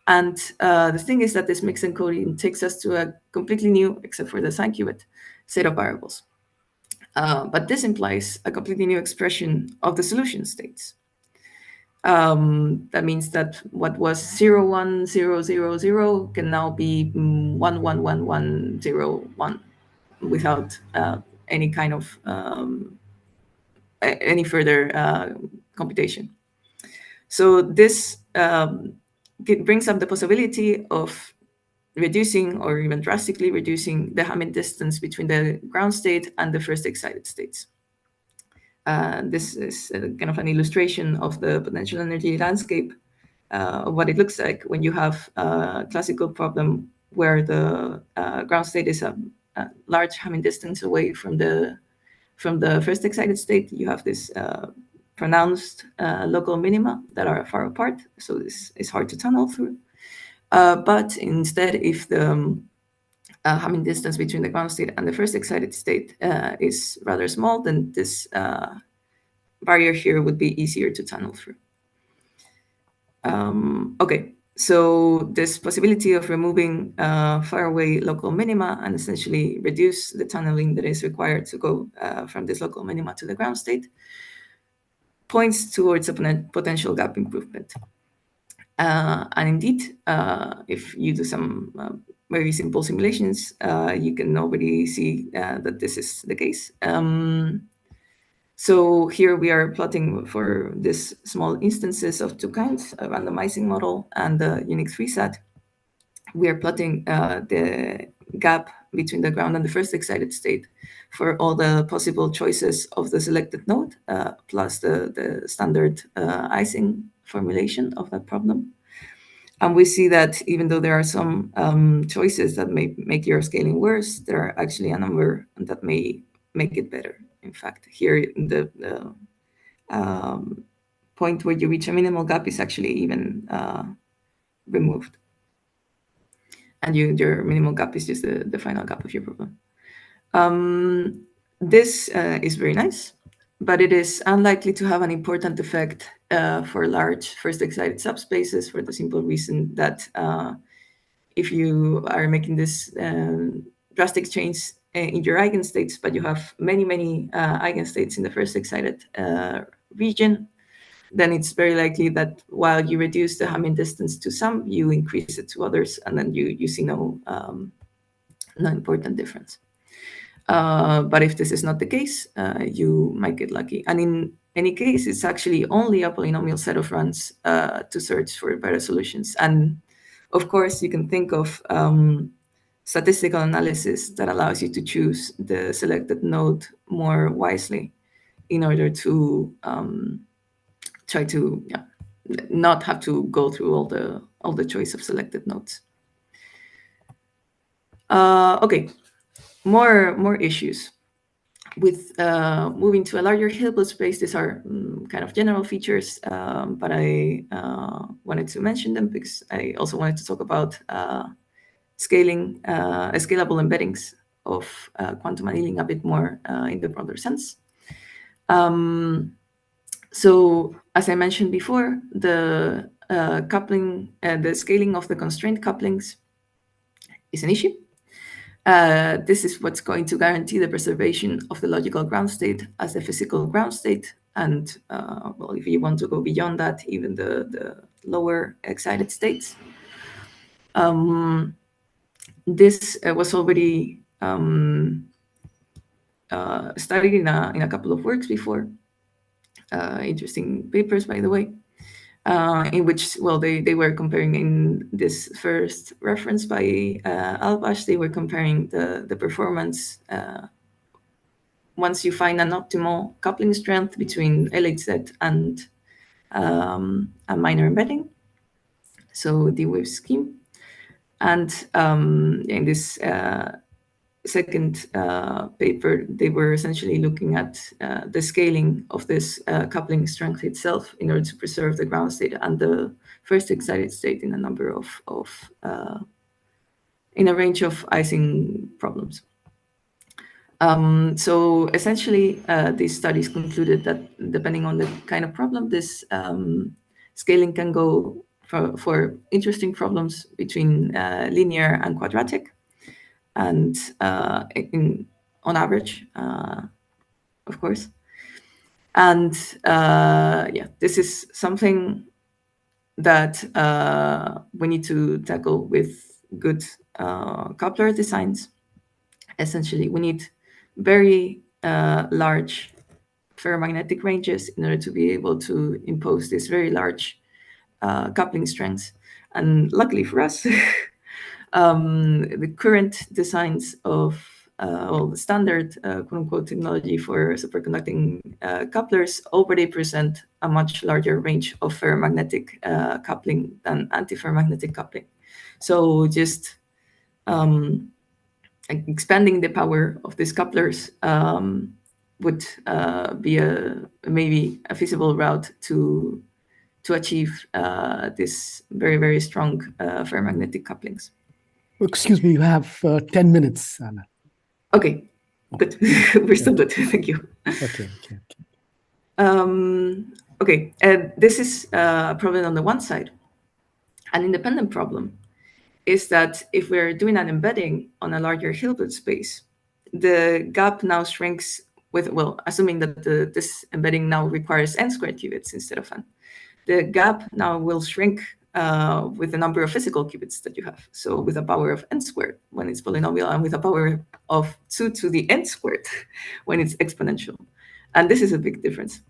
And the thing is that this mixed encoding takes us to a completely new, except for the sign qubit, set of variables. But this implies a completely new expression of the solution states. That means that what was 0, 1, 0, 0, 0 can now be 1, 1, 1, 1, 0, 1 without any kind of any further computation. So this brings up the possibility of reducing or even drastically reducing the Hamming distance between the ground state and the first excited states. This is kind of an illustration of the potential energy landscape of what it looks like when you have a classical problem where the ground state is a large Hamming distance away from the first excited state. You have this pronounced local minima that are far apart, so this is hard to tunnel through. But instead, if the Hamming distance between the ground state and the first excited state is rather small, then this barrier here would be easier to tunnel through. Okay, so this possibility of removing faraway local minima and essentially reduce the tunneling that is required to go from this local minima to the ground state points towards a potential gap improvement. And indeed, if you do some very simple simulations, you can already see that this is the case. So here we are plotting for this small instances of two kinds, a randomizing model and the unique 3-SAT. We are plotting the gap between the ground and the first excited state for all the possible choices of the selected node, plus the standard Ising formulation of that problem. And we see that even though there are some choices that may make your scaling worse, there are actually a number that may make it better. In fact, here in the point where you reach a minimal gap is actually even removed. And your minimal gap is just the final gap of your problem. This is very nice, but it is unlikely to have an important effect for large first excited subspaces for the simple reason that if you are making this drastic change in your eigenstates, but you have many eigenstates in the first excited region, then it's very likely that while you reduce the Hamming distance to some, you increase it to others, and then you see no important difference. But if this is not the case, you might get lucky. And in any case, it's actually only a polynomial set of runs to search for better solutions. And of course, you can think of statistical analysis that allows you to choose the selected node more wisely in order to try to not have to go through all the choice of selected nodes. Okay, more issues. With moving to a larger Hilbert space, these are kind of general features, but I wanted to mention them because I also wanted to talk about scaling, scalable embeddings of quantum annealing a bit more in the broader sense. So as I mentioned before, the coupling, the scaling of the constraint couplings is an issue. This is what's going to guarantee the preservation of the logical ground state as the physical ground state. And well, if you want to go beyond that, even the lower excited states. This was already studied in a couple of works before. Interesting papers, by the way, in which, well, they were comparing in this first reference by Albash, they were comparing the performance once you find an optimal coupling strength between LHZ and a minor embedding, so the wave scheme. And in this second paper, they were essentially looking at the scaling of this coupling strength itself in order to preserve the ground state and the first excited state in a number of in a range of Ising problems. So essentially, these studies concluded that depending on the kind of problem, this scaling can go for interesting problems between linear and quadratic, and on average, of course. And yeah, this is something that we need to tackle with good coupler designs. Essentially, we need very large ferromagnetic ranges in order to be able to impose this very large coupling strengths. And luckily for us, the current designs of well, the standard quote-unquote technology for superconducting couplers already present a much larger range of ferromagnetic coupling than antiferromagnetic coupling. So just expanding the power of these couplers would be maybe a feasible route to achieve this very, very strong ferromagnetic couplings. Excuse me, you have 10 minutes, Anna. Okay, good. We're still good. Thank you. Okay. Okay, and this is a problem on the one side. An independent problem is that if we're doing an embedding on a larger Hilbert space, the gap now shrinks with, well, assuming that this embedding now requires n² qubits instead of n. The gap now will shrink with the number of physical qubits that you have. So with a power of n² when it's polynomial, and with a power of 2 to the n² when it's exponential. And this is a big difference.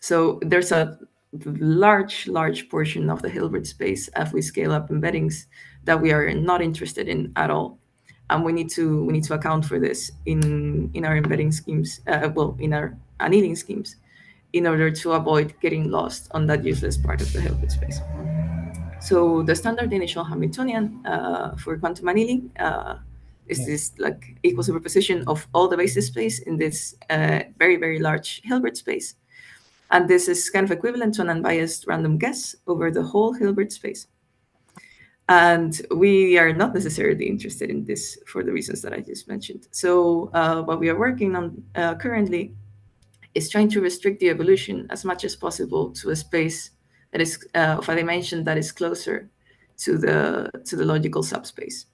So there's a large portion of the Hilbert space as we scale up embeddings that we are not interested in at all. And we need to account for this in our embedding schemes, in our annealing schemes, in order to avoid getting lost on that useless part of the Hilbert space. So the standard initial Hamiltonian for quantum annealing is this like equal superposition of all the basis space in this very large Hilbert space. And this is kind of equivalent to an unbiased random guess over the whole Hilbert space. And we are not necessarily interested in this for the reasons that I just mentioned. So what we are working on currently is trying to restrict the evolution as much as possible to a space that is of a dimension that is closer to the logical subspace.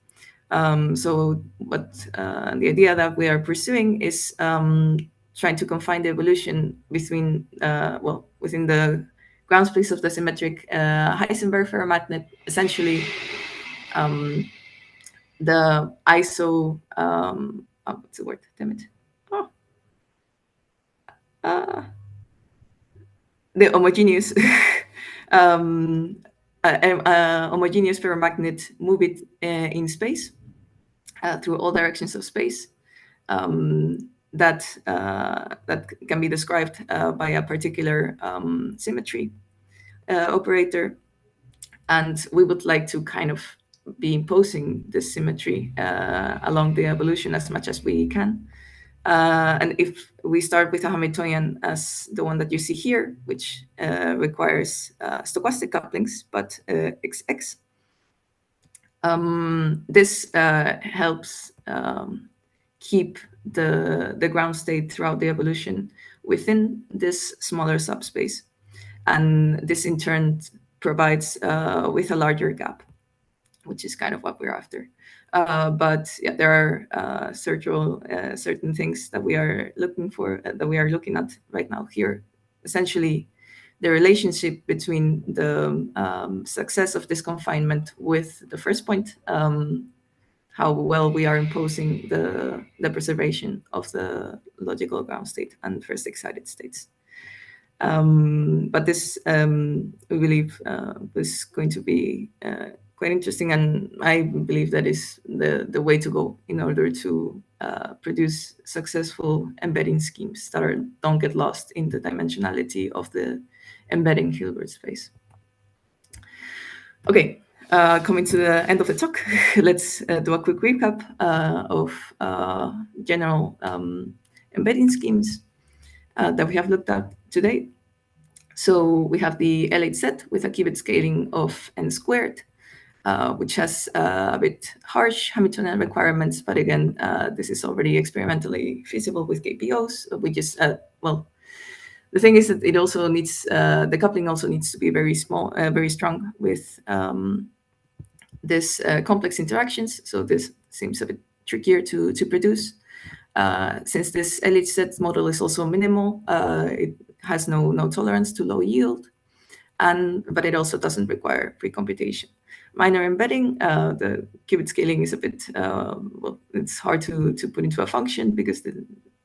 So what the idea that we are pursuing is trying to confine the evolution between within the ground space of the symmetric Heisenberg ferromagnet, essentially the ISO what's the word? Damn it. The homogeneous homogeneous ferromagnet move it in space through all directions of space. That can be described by a particular symmetry operator, and we would like to kind of be imposing this symmetry along the evolution as much as we can. And if we start with a Hamiltonian as the one that you see here, which requires stochastic couplings, but XX, this helps keep the ground state throughout the evolution within this smaller subspace. And this in turn provides with a larger gap, which is kind of what we're after. But yeah, there are certain things that we are looking for, that we are looking at right now here. Essentially, the relationship between the success of this confinement with the first point, how well we are imposing the preservation of the logical ground state and first excited states. But this, we believe, is going to be quite interesting, and I believe that is the way to go in order to produce successful embedding schemes that don't get lost in the dimensionality of the embedding Hilbert space. Okay, coming to the end of the talk, let's do a quick recap of general embedding schemes that we have looked at today. So we have the L8 set with a qubit scaling of n squared, which has a bit harsh Hamiltonian requirements, but again, this is already experimentally feasible with KPOs. We just, well, the thing is that it also needs, the coupling also needs to be very small, very strong with this complex interactions. So this seems a bit trickier to produce. Since this L8 set model is also minimal, it has no tolerance to low yield, but it also doesn't require pre-computation. Minor embedding, the qubit scaling is a bit, well, it's hard to put into a function because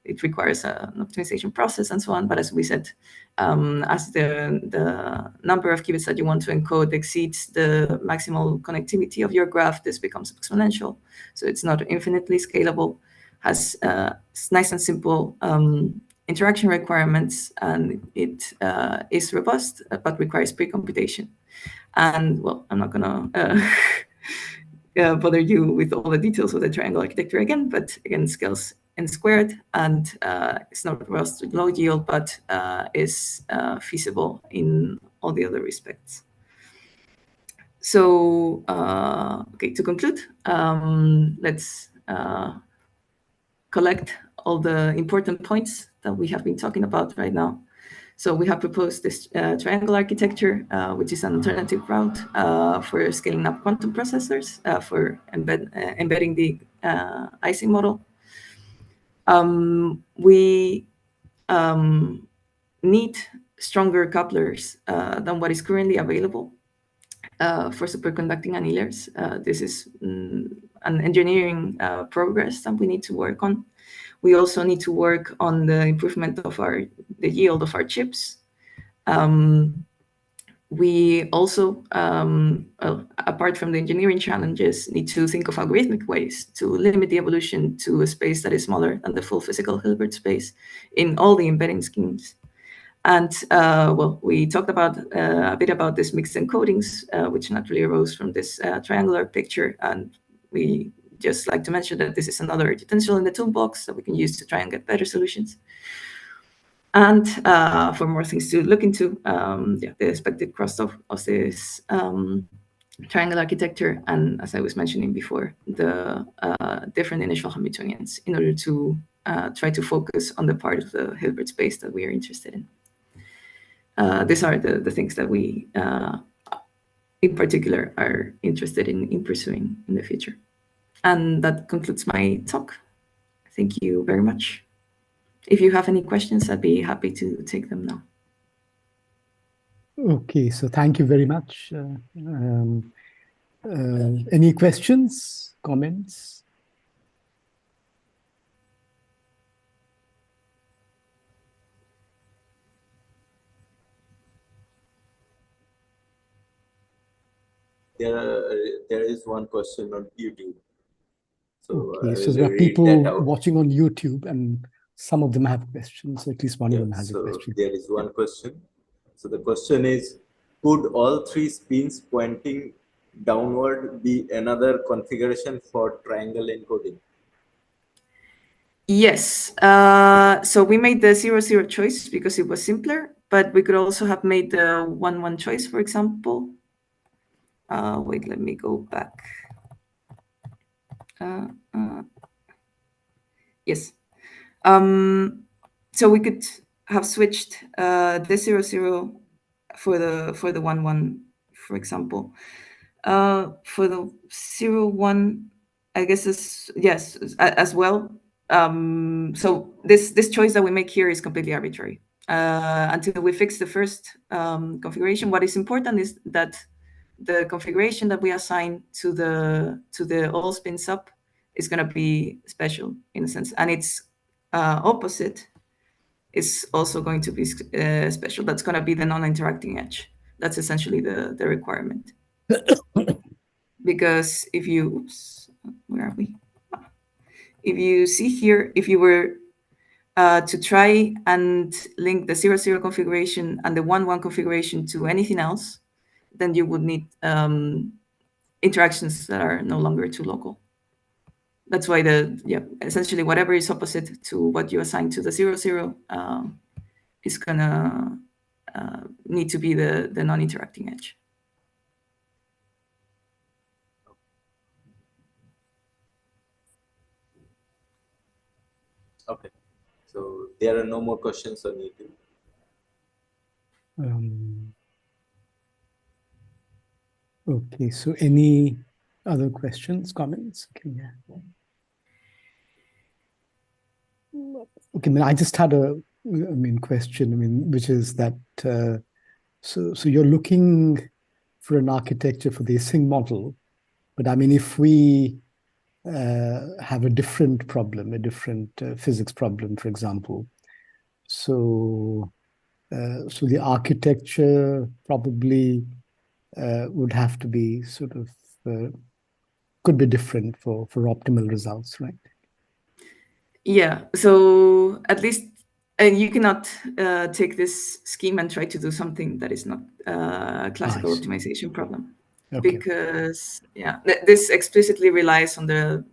it requires an optimization process and so on. But as we said, as the number of qubits that you want to encode exceeds the maximal connectivity of your graph, this becomes exponential. So it's not infinitely scalable, has nice and simple interaction requirements, and it is robust, but requires pre-computation. And well, I'm not gonna bother you with all the details of the triangle architecture again, but again, scales n squared, and it's not robust to low yield, but is feasible in all the other respects. So, okay, to conclude, let's collect all the important points that we have been talking about right now. So we have proposed this triangle architecture, which is an alternative route for scaling up quantum processors for embedding the Ising model. We need stronger couplers than what is currently available for superconducting annealers. This is an engineering progress that we need to work on. We also need to work on the improvement of the yield of our chips. we also, apart from the engineering challenges, need to think of algorithmic ways to limit the evolution to a space that is smaller than the full physical Hilbert space in all the embedding schemes. And well, we talked about a bit about this mixed encodings, which naturally arose from this triangular picture. And we just like to mention that this is another utensil in the toolbox that we can use to try and get better solutions. And for more things to look into, yeah, the expected cross-off of this triangle architecture, and as I was mentioning before, the different initial Hamiltonians in order to try to focus on the part of the Hilbert space that we are interested in. These are the things that we, in particular, are interested in pursuing in the future. And that concludes my talk. Thank you very much. If you have any questions, I'd be happy to take them now. Okay, so thank you very much. Any questions, comments? There is one question on YouTube. So okay, so there are people watching on YouTube, and some of them have questions. So at least one of them has a question. There is one question. So the question is, could all three spins pointing downward be another configuration for triangle encoding? Yes. So we made the 0-0 choice because it was simpler, but we could also have made the 1-1 choice, for example. Wait, let me go back. Yes. So we could have switched the 0-0 for the 1-1, for example. For the 0-1, I guess yes, as well. So this choice that we make here is completely arbitrary. Until we fix the first configuration, what is important is that the configuration that we assign to the all spins up is going to be special in a sense, and its opposite is also going to be special. That's going to be the non-interacting edge. That's essentially the requirement. Because if you, oops, where are we? If you see here, if you were to try and link the 0-0 configuration and the 1-1 configuration to anything else, then you would need interactions that are no longer too local. That's why essentially whatever is opposite to what you assign to the 0-0 is gonna need to be the non-interacting edge. Okay, so there are no more questions on YouTube. Okay, so any other questions, comments? Okay, yeah. Okay, I just had a question, which is that, so you're looking for an architecture for the async model, but if we have a different problem, a different physics problem, for example, so the architecture probably would have to be could be different for optimal results, right? Yeah, so at least you cannot take this scheme and try to do something that is not a classical optimization problem. Okay. Because this explicitly relies on the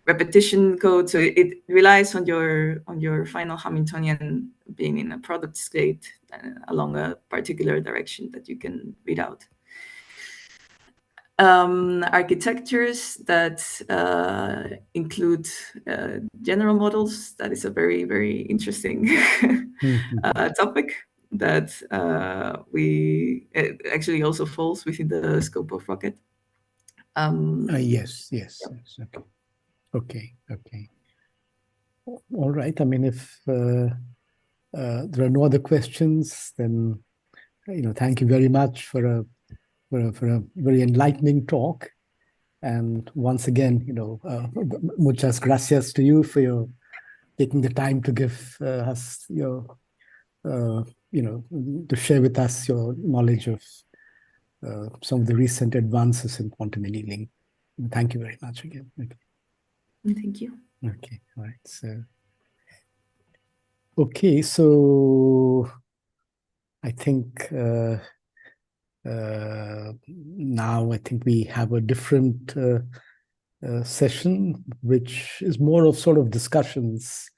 repetition code, so it relies on your final Hamiltonian being in a product state along a particular direction that you can read out. Architectures that include general models, that is a very, very interesting topic that it actually also falls within the scope of Rocket. Yes. Okay. All right. If there are no other questions, then thank you very much for a very enlightening talk. And once again, muchas gracias to you for taking the time to give us your to share with us your knowledge of some of the recent advances in quantum annealing. Thank you very much again. Okay. Thank you. Okay, all right. So I think now I think we have a different session, which is more of sort of discussions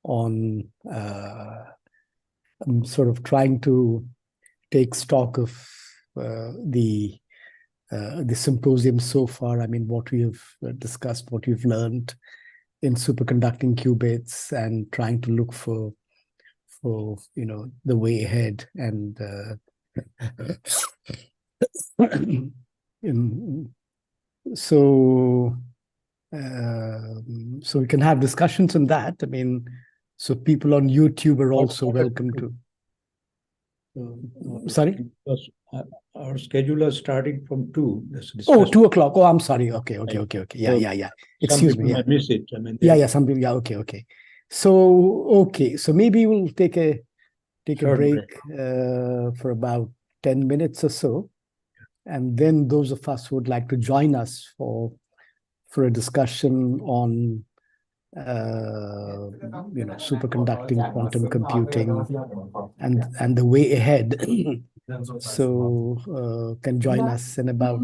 on I'm sort of trying to take stock of the symposium so far. I mean, what we have discussed, what we've learned in superconducting qubits, and trying to look for the way ahead. And so we can have discussions on that. I mean, so people on YouTube are also welcome to. Sorry? Our schedule is starting from 2. Oh, 2 o'clock. Oh, I'm sorry. Okay. Yeah. Excuse me. I miss it. I mean, some people. Yeah. Okay. So maybe we'll take a break for about 10 minutes or so, and then those of us who would like to join us for a discussion on superconducting quantum computing and the way ahead. So can join us in about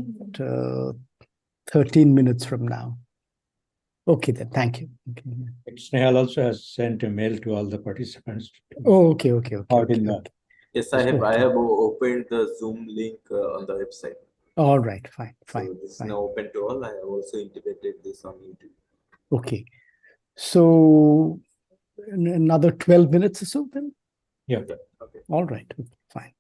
13 minutes from now. Okay, then. Thank you. Okay. Snehal also has sent a mail to all the participants. Oh, okay. Yes, I have opened the Zoom link on the website. All right, fine. So this is now open to all. I have also integrated this on YouTube. Okay. So another 12 minutes or so then? Yeah. Okay. All right. Fine.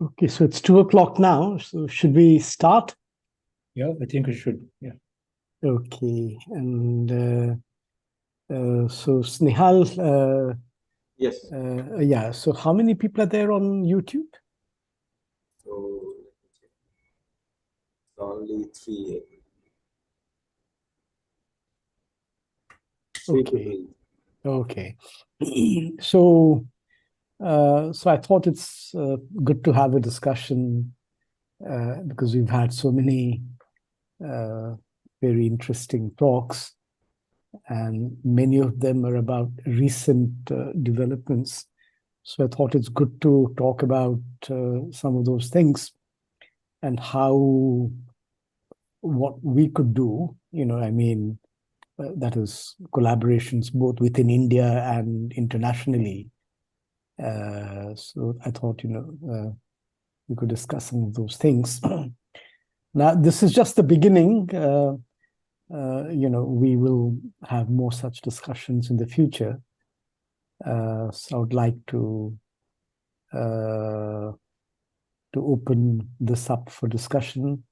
Okay, so it's 2 o'clock now. So should we start? Yeah, I think we should. Yeah. Okay, and so Snehal, Yes. yeah. So how many people are there on YouTube? So it's only three. Three Okay. people. Okay. So, so I thought it's good to have a discussion because we've had so many very interesting talks, and many of them are about recent developments. So I thought it's good to talk about some of those things and how what we could do. I mean, that is collaborations both within India and internationally. So I thought, we could discuss some of those things. Now, this is just the beginning. We will have more such discussions in the future. So I would like to open this up for discussion.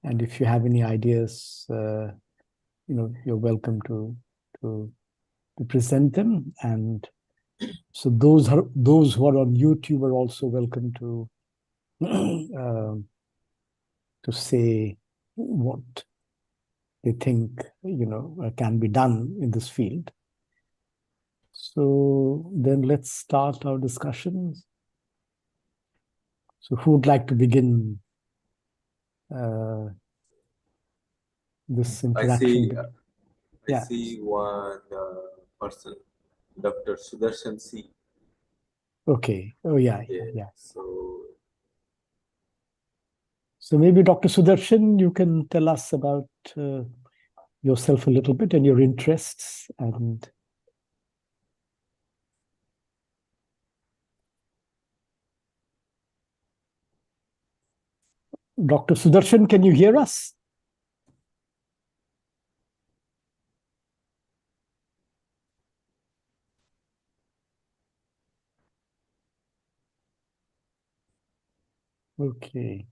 And if you have any ideas, you're welcome to present them. And so those who are on YouTube are also welcome to say what they think can be done in this field. So then let's start our discussions. So who would like to begin this interaction? I see one person, Dr. Sudarshan C. Okay. Oh, yeah. So maybe Dr. Sudarshan, you can tell us about yourself a little bit and your interests. And Dr. Sudarshan, can you hear us? Okay.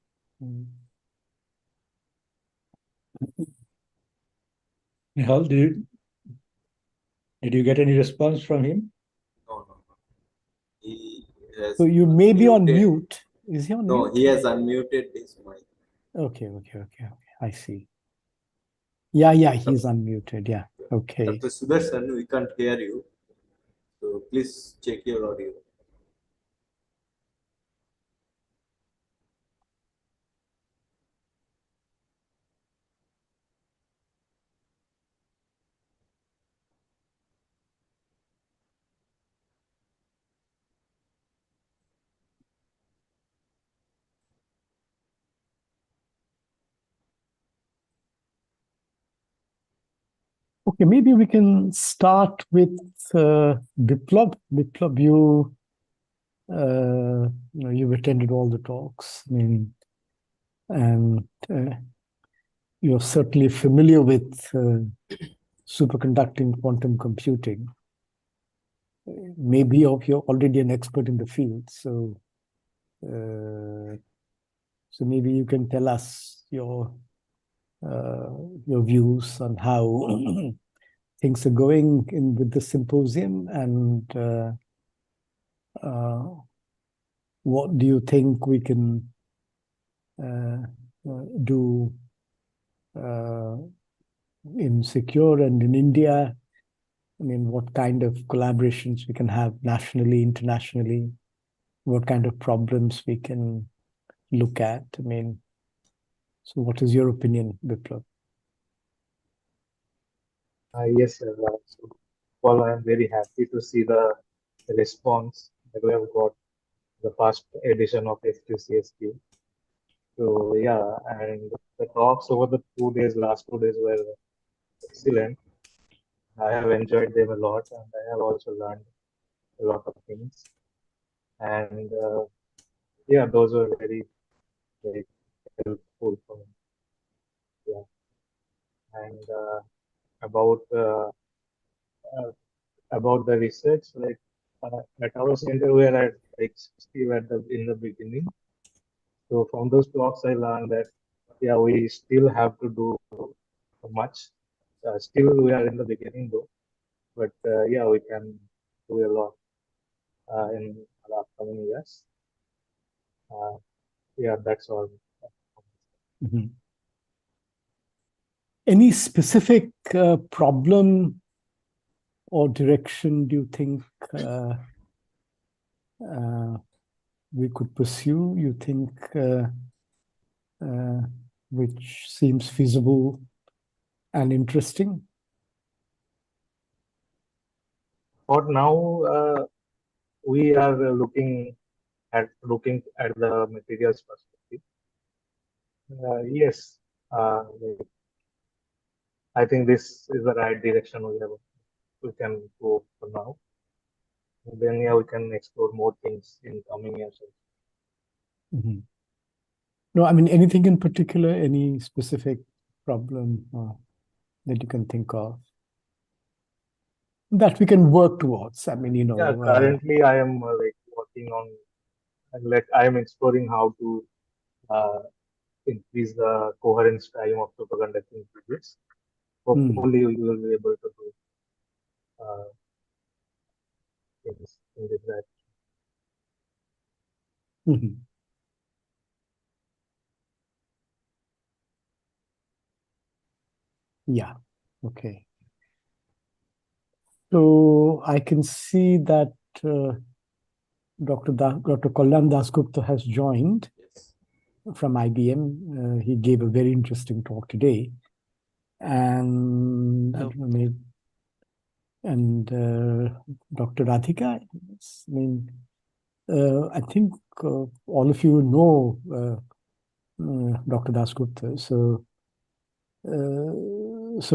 Nihal, did you get any response from him? No. He has So you may be on mute. Is he on mute? No, he has unmuted his mic. Okay. I see. Yeah, he's unmuted. Yeah. Okay. Dr. Sudarshan, we can't hear you. So please check your audio. Okay, maybe we can start with Biplab. Biplab, you've attended all the talks. I mean, and you're certainly familiar with superconducting quantum computing. Maybe you're already an expert in the field, so maybe you can tell us your views on how things are going with the symposium, and what do you think we can do in CQuERE and in India? I mean, what kind of collaborations we can have nationally, internationally? What kind of problems we can look at? I mean, so what is your opinion, Biplab? Yes, sir. So, well, I'm very happy to see the response that we have got the past edition of SQCSQ. So yeah, and the talks over the last 2 days were excellent. I have enjoyed them a lot, and I have also learned a lot of things. And yeah, those were very, very helpful for me. Yeah, and about the research, like at our center we are at like 60 in the beginning, So from those talks, I learned that yeah, we still have to do much. Still, we are in the beginning though, but yeah, we can do a lot in the upcoming years. Yeah, that's all. Mhm. Any specific problem or direction do you think we could pursue? You think which seems feasible and interesting? For now, we are looking at the materials perspective. Yes, I think this is the right direction we can go for now. And then yeah, we can explore more things in coming years. Mhm. No, I mean anything in particular, any specific problem that you can think of that we can work towards? I mean, Yeah, currently I am like working on, like I am exploring how to increase the coherence time of superconducting qubits. Hopefully, we will be able to do things in this direction. Mhm. Yeah, okay. So I can see that Dr. Kalyan Dasgupta has joined from IBM. He gave a very interesting talk today. And Dr. Radhika, I mean, I think all of you know Dr. Dasgupta. So,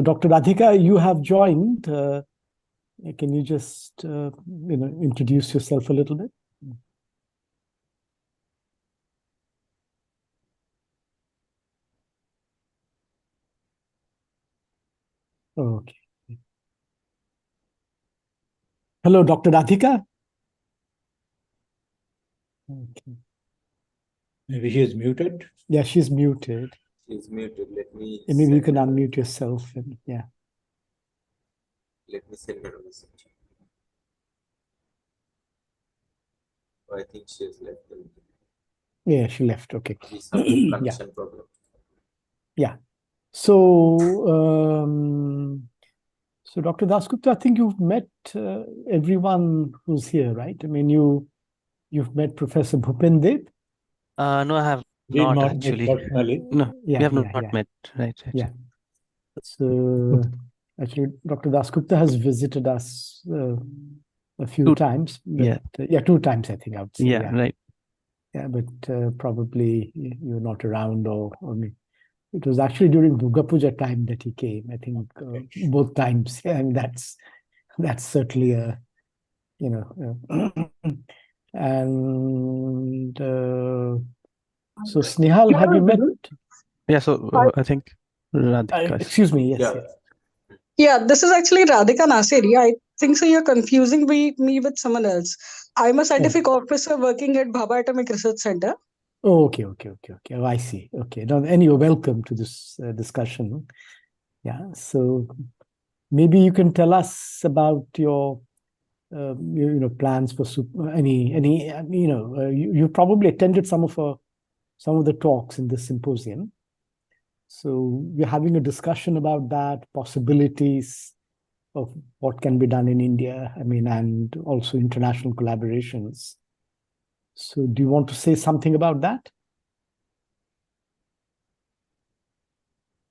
Dr. Radhika, you have joined. Can you just introduce yourself a little bit? Okay. Hello, Dr. Radhika. Okay. Maybe she is muted. Yeah, she's muted. She's muted. Let me. Maybe you can unmute yourself. And yeah. Let me send her a message. Oh, I think she has left. Yeah, she left. Okay. Some connection problem. Yeah. So, so Dr. Dasgupta, I think you've met everyone who's here, right? I mean, you've met Professor Bhupendip. No, I have not actually. Personally. No, we have not met. Right. Yeah. So actually, Dr. Dasgupta has visited us a few times. But, yeah, 2 times, I think I would say. Yeah, right. Yeah, but probably you're not around or it was actually during Durga Puja time that he came. I think both times, and that's certainly a, and so Snehal, have you met? Yeah, so I think Radhika. Excuse me. Yes. Yeah, this is actually Radhika Naseri. I think so. You're confusing me with someone else. I'm a scientific officer working at Bhabha Atomic Research Center. Oh, okay. Oh, I see. Okay. Now, and you're welcome to this discussion. Yeah. So maybe you can tell us about your, plans for you probably attended some of the talks in this symposium. So we're having a discussion about that, possibilities of what can be done in India. I mean, and also international collaborations. So do you want to say something about that?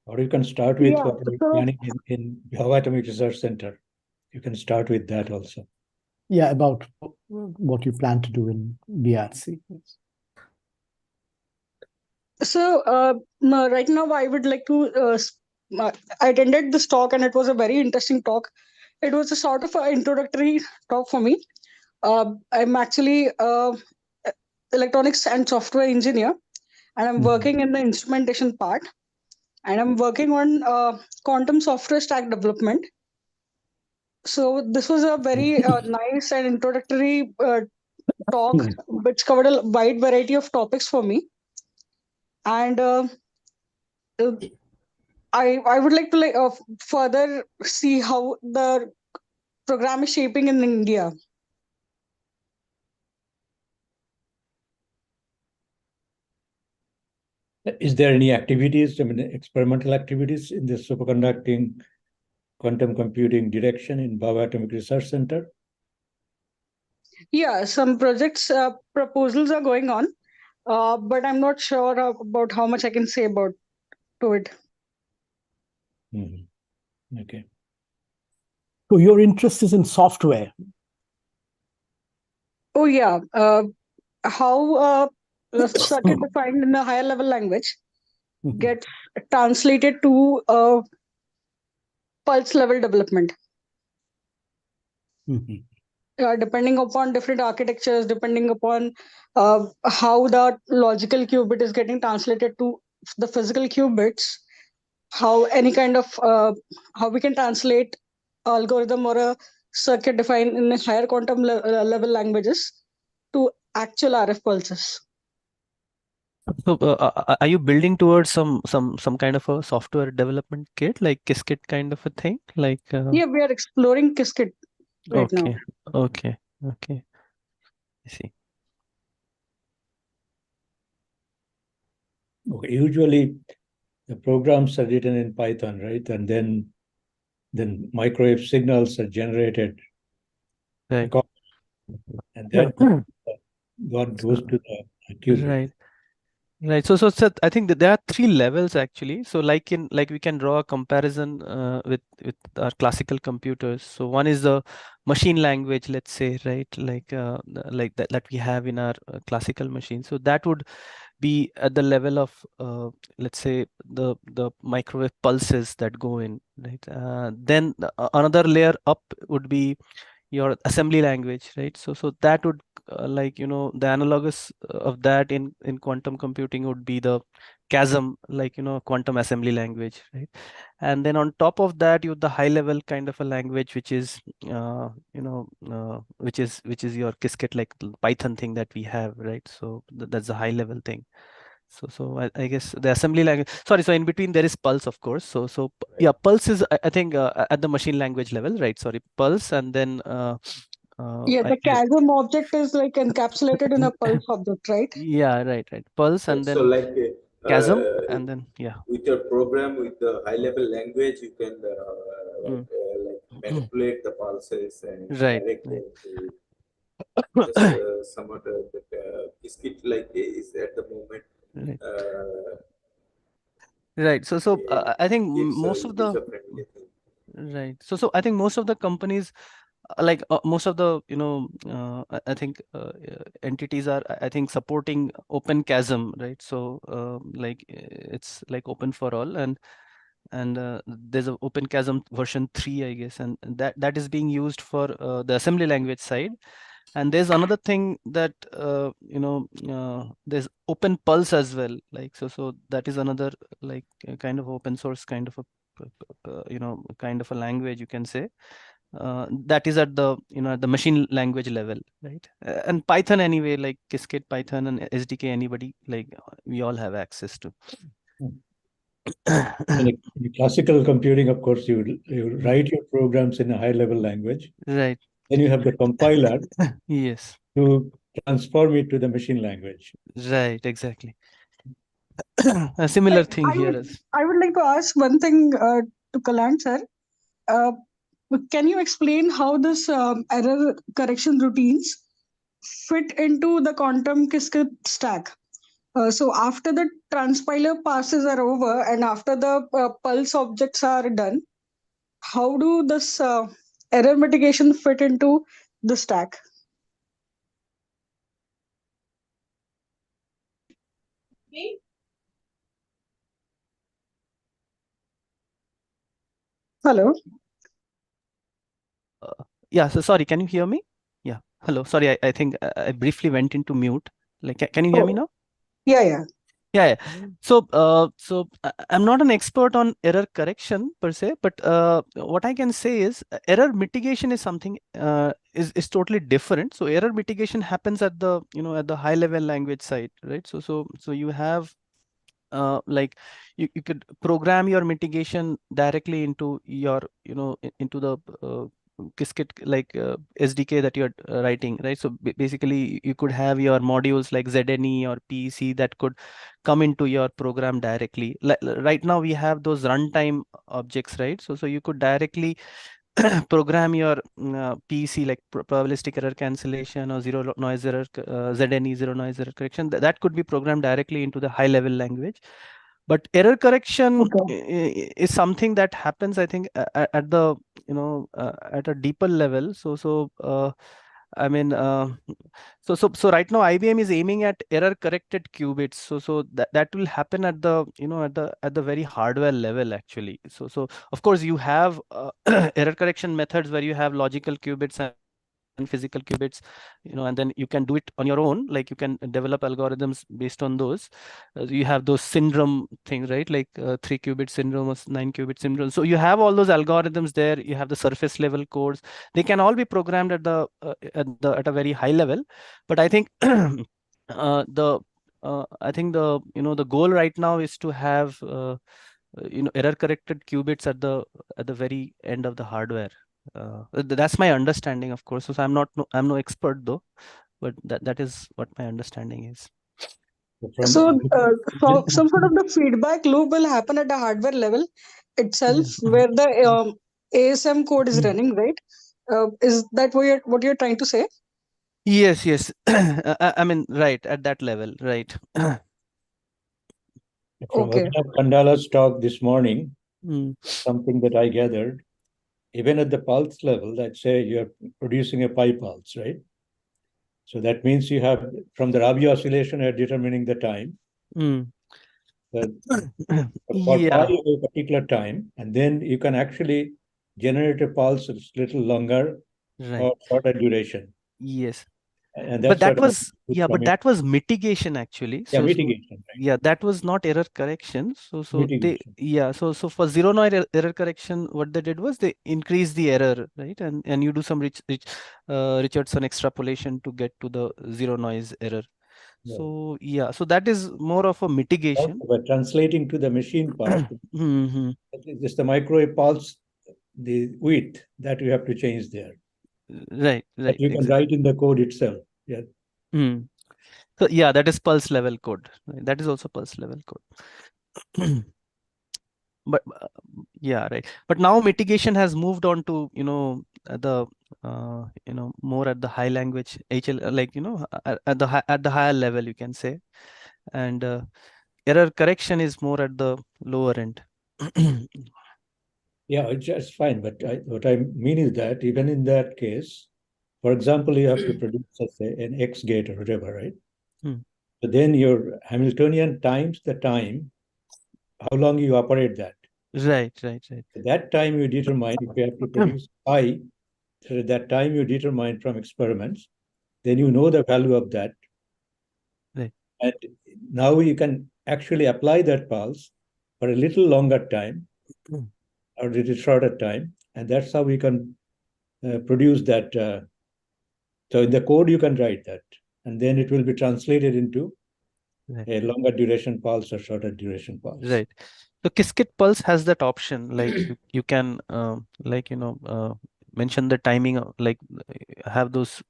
Or you can start with what we're planning in Bhabha Atomic Research Center. You can start with that also. Yeah, about what you plan to do in BRC. So right now, I would like to. I attended this talk, and it was a very interesting talk. It was a sort of an introductory talk for me. I'm actually electronics and software engineer, and I'm working in the instrumentation part, and I'm working on quantum software stack development. So this was a very nice and introductory talk, which covered a wide variety of topics for me. and I would like to further see how the program is shaping in India. Is there any activities, I mean, experimental activities in the superconducting quantum computing direction in Bhabha Atomic Research Center? Yeah, some projects proposals are going on, but I'm not sure about how much I can say about to it. Okay. So your interest is in software. Oh yeah, how a circuit defined in a higher level language gets translated to pulse level development. Depending upon different architectures, depending upon how the logical qubit is getting translated to the physical qubits, how any kind of how we can translate algorithm or a circuit defined in higher quantum level languages to actual RF pulses. So, are you building towards some kind of a software development kit, like Qiskit kind of a thing? Like Yeah, we are exploring Qiskit right now. Okay. I see. Okay. Usually, the programs are written in Python, right? And then microwave signals are generated. Right. And then what goes to the qubit. Right. So I think that there are three levels actually. So like we can draw a comparison with our classical computers. So one is the machine language, let's say, right? Like that we have in our classical machine. So that would be at the level of let's say the microwave pulses that go in, right? Then another layer up would be your assembly language, right? So that would the analogous of that in quantum computing would be the chasm, quantum assembly language, right? And then on top of that, you have the high level kind of a language, which is which is your Qiskit, like the Python thing that we have, right? So that's the high level thing. So I guess the assembly language. Sorry, so in between there is Pulse, of course. So yeah, Pulse is I think at the machine language level, right? Sorry, Pulse, and then Yeah, the chasm object is like encapsulated in a pulse object, right? Yeah, right. Pulse, and So then like chasm, and then with your program with the high level language, you can like manipulate the pulses and direct them to just somewhat Qiskit like is at the moment. Right. So I think most of the user-friendly thing. right. So I think most of the companies, like most of the I think entities are I think supporting open chasm, right? So like it's like open for all, and there's a open chasm version 3, I guess, and that is being used for the assembly language side. And there's another thing that there's open pulse as well, like so that is another like kind of open source kind of a kind of a language, you can say, that is at the the machine language level, right? And Python anyway, like Qiskit, Python, and SDK, anybody, like we all have access to. In classical computing, of course, you write your programs in a high level language. Right. Then you have the compiler. Yes. To transform it to the machine language. Right, exactly. A similar thing here. I would like to ask one thing to Kalyan sir. Can you explain how this error correction routines fit into the quantum Qiskit stack? So after the transpiler passes are over and after the pulse objects are done, how do this error mitigation fit into the stack? Hello. Yeah, so sorry, can you hear me? Yeah, hello, sorry, I think I briefly went into mute. Like, can you hear me now? Yeah. So I'm not an expert on error correction per se, but what I can say is error mitigation is something is totally different. So error mitigation happens at the at the high level language side, right? So you have like you could program your mitigation directly into your, into the Qiskit SDK that you're writing, right? So basically you could have your modules like ZNE or PEC that could come into your program directly. Right now we have those runtime objects, right? So you could directly program your PEC like probabilistic error cancellation or zero noise error, ZNE zero noise error correction. That could be programmed directly into the high level language. But error correction is something that happens, I think, at the at a deeper level. I mean, so right now IBM is aiming at error corrected qubits. So that will happen at the at the very hardware level actually. So of course you have error correction methods where you have logical qubits and physical qubits, and then you can do it on your own, like you can develop algorithms based on those. You have those syndrome things, right? Like 3-qubit syndrome or 9-qubit syndrome. So you have all those algorithms there. You have the surface level codes. They can all be programmed at at a very high level. But I think the the goal right now is to have error corrected qubits at the very end of the hardware. That's my understanding, of course. So I'm no expert though, but that is what my understanding is. So some sort of the feedback loop will happen at the hardware level itself, where the ASM code is running, right? Is that what you're trying to say? Yes. I mean, right at that level, right. From Kandala's talk this morning, something that I gathered, even at the pulse level, let's say you're producing a pi pulse, right? So that means you have, from the Rabi oscillation, you're determining the time. For pi of a particular time, and then you can actually generate a pulse that's a little longer or shorter duration. Yes. And but that was that was mitigation actually. Mitigation. Right? That was not error correction. So for zero noise error correction, what they did was they increased the error, right? And you do some Richardson extrapolation to get to the zero noise error. So so that is more of a mitigation. But translating to the machine part, just the microwave pulse, the width that you have to change there. Right. That you can write in the code itself. Yeah. So that is pulse level code. Right? That is also pulse level code. But right. But now mitigation has moved on to the more at the high language HL, like at the higher level, you can say, and error correction is more at the lower end. Yeah, it's just fine. But what I mean is that even in that case, for example, you have to produce, let's say, an X gate or whatever, right? So then your Hamiltonian times the time, how long you operate that. Right. At that time you determine if you have to produce pi, so that time you determine from experiments, then you know the value of that. Right. And now you can actually apply that pulse for a little longer time or a little shorter time. And that's how we can produce that. So in the code, you can write that. And then it will be translated into a longer duration pulse or shorter duration pulse. Right. So Qiskit Pulse has that option, like you can mention the timing, like have those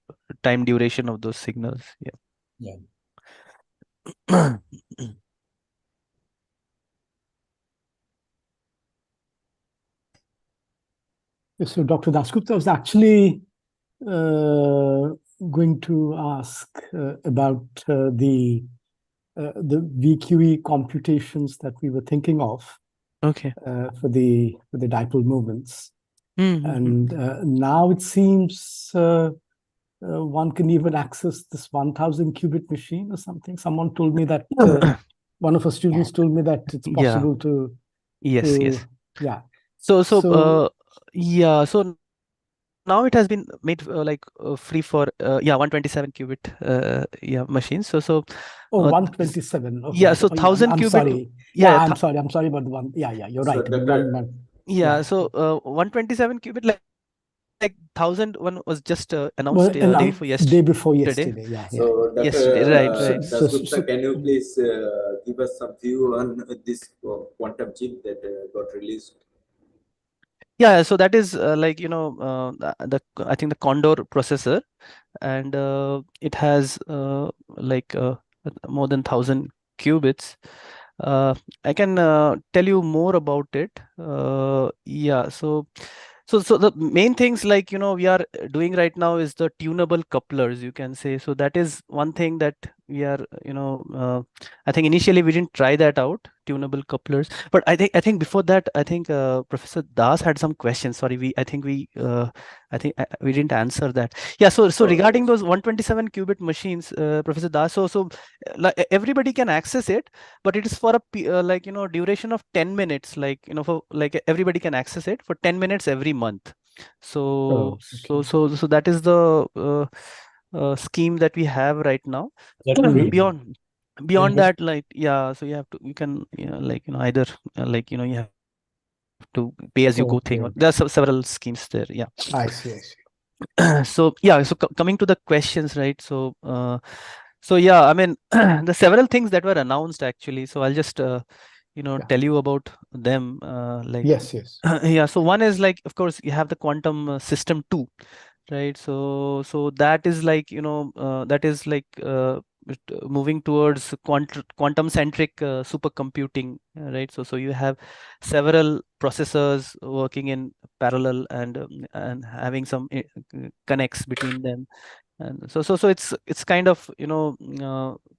time duration of those signals. Yeah. So Dr. Dasgupta was actually going to ask about the VQE computations that we were thinking of. Okay. For the dipole movements. And now it seems one can even access this 1000 qubit machine or something. Someone told me that one of our students told me that it's possible to. Yes. Yeah. So now it has been made free for 127 qubit machines. So 127. Okay. Yeah. So 1000 qubit. Sorry. I'm sorry about the one. Yeah. You're right. So 127 qubit, like 1,001 was just announced Well, day before yesterday. day before yesterday. Yeah, yeah. So, Dr. Yesterday, right. Dasgupta, can you please give us some view on this quantum chip that got released? Yeah, so that is like, I think the Condor processor, and it has like more than 1,000 qubits. I can tell you more about it. Yeah, so the main things, like, we are doing right now is the tunable couplers, you can say. So that is one thing that we are, I think initially we didn't try that out, tunable couplers, but I think before that, I think Professor Das had some questions. Sorry, we didn't answer that. Yeah, so regarding those 127 qubit machines, Professor Das, like everybody can access it, but it is for a like, duration of 10 minutes, like, for like everybody can access it for 10 minutes every month. So that is the scheme that we have right now. Beyond that, like, yeah, so you can, like, either like, you have to pay as you go thing, or there are several schemes there. Yeah, I see. So yeah, so coming to the questions, right? So yeah, I mean, the several things that were announced, actually, so I'll just tell you about them. Like, yes. Yeah, so one is, like, of course, you have the quantum system 2, right? So that is like, that is like moving towards quantum centric supercomputing, right? So you have several processors working in parallel, and having some connects between them, and so it's kind of,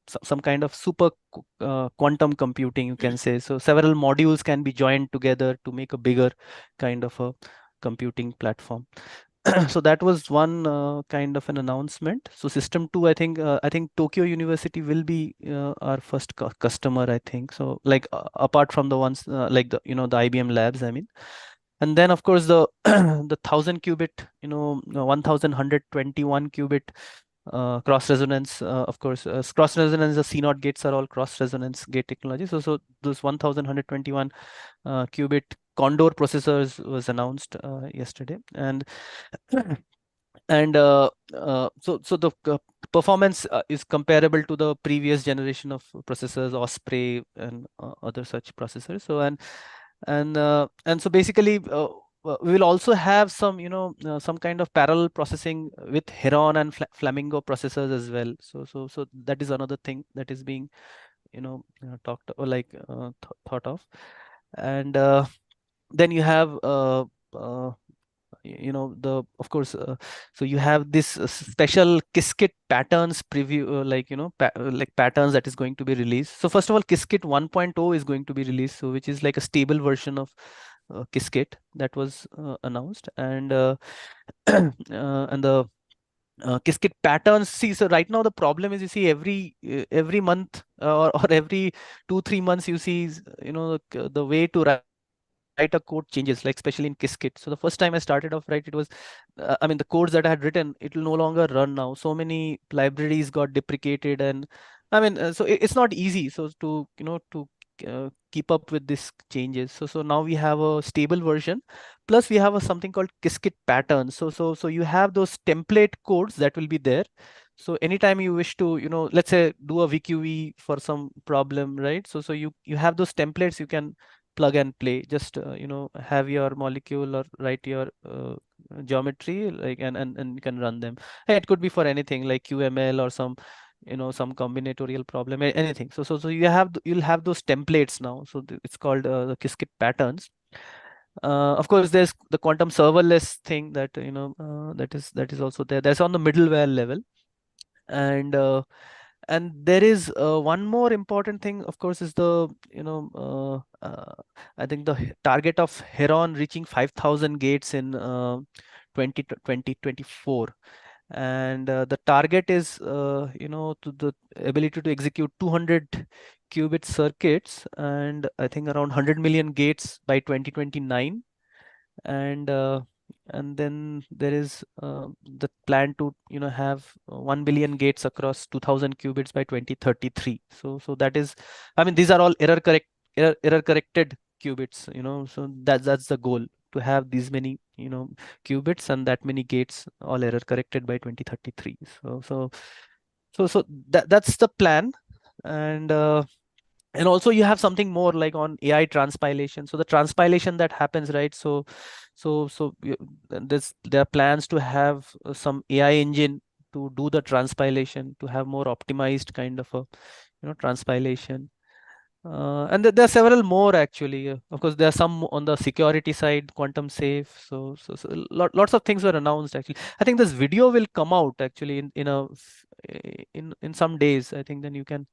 some kind of super quantum computing, you can say. So several modules can be joined together to make a bigger kind of a computing platform. So that was one kind of an announcement. So system 2, I think Tokyo University will be our first customer, I think. So, like, apart from the ones like the the IBM labs, I mean. And then, of course, the the 1,000 qubit, 1,121 qubit cross resonance. Of course, cross resonance, the CNOT gates are all cross resonance gate technology. So those 1,121 qubit Condor processors was announced yesterday, and so the performance is comparable to the previous generation of processors, Osprey and other such processors. So and so basically, we will also have some some kind of parallel processing with Heron and Flamingo processors as well. So that is another thing that is being talked, or like thought of. And then you have of course, so you have this special Qiskit patterns preview, like, like patterns that is going to be released. So first of all, Qiskit 1.0 is going to be released, so which is like a stable version of Qiskit that was announced. And and the Qiskit patterns. See, so right now the problem is, you see, every month, or every 2-3 months, you see, the way to write a code changes, like especially in Qiskit. So the first time I started off, right, it was, I mean, the codes that I had written, it will no longer run now. So many libraries got deprecated, and I mean, so it's not easy. So to keep up with these changes. So now we have a stable version, plus we have something called Qiskit patterns. So you have those template codes that will be there. So anytime you wish to, let's say, do a VQE for some problem, right? So you have those templates, you can plug and play. Just have your molecule, or write your geometry, like, and you can run them. Hey, it could be for anything like QML, or some some combinatorial problem, anything. So you'll have those templates now. So it's called the Qiskit patterns. Of course, there's the quantum serverless thing that that is also there. That's on the middleware level. And there is one more important thing, of course, is the I think the target of Heron reaching 5,000 gates in 2024. And the target is to the ability to execute 200 qubit circuits, and I think around 100 million gates by 2029. And then there is the plan to have 1 billion gates across 2,000 qubits by 2033. So that is, I mean, these are all error corrected qubits. So that's the goal, to have these many qubits and that many gates, all error corrected by 2033. So that's the plan. And also you have something more like on AI transpilation. So the transpilation that happens, right? There are plans to have some AI engine to do the transpilation, to have more optimized kind of a transpilation. And there are several more actually. Of course, there are some on the security side, quantum safe. Lots of things were announced actually. I think this video will come out actually in some days. I think then you can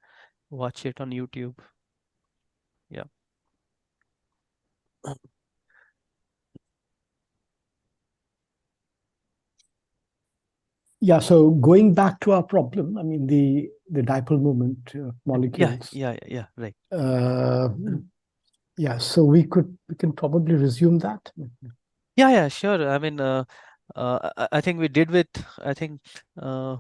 watch it on YouTube. Yeah. Yeah, so going back to our problem, I mean, the dipole moment molecules. Yeah, right. Yeah, so we can probably resume that. Yeah, sure. I mean, I think we did with, I think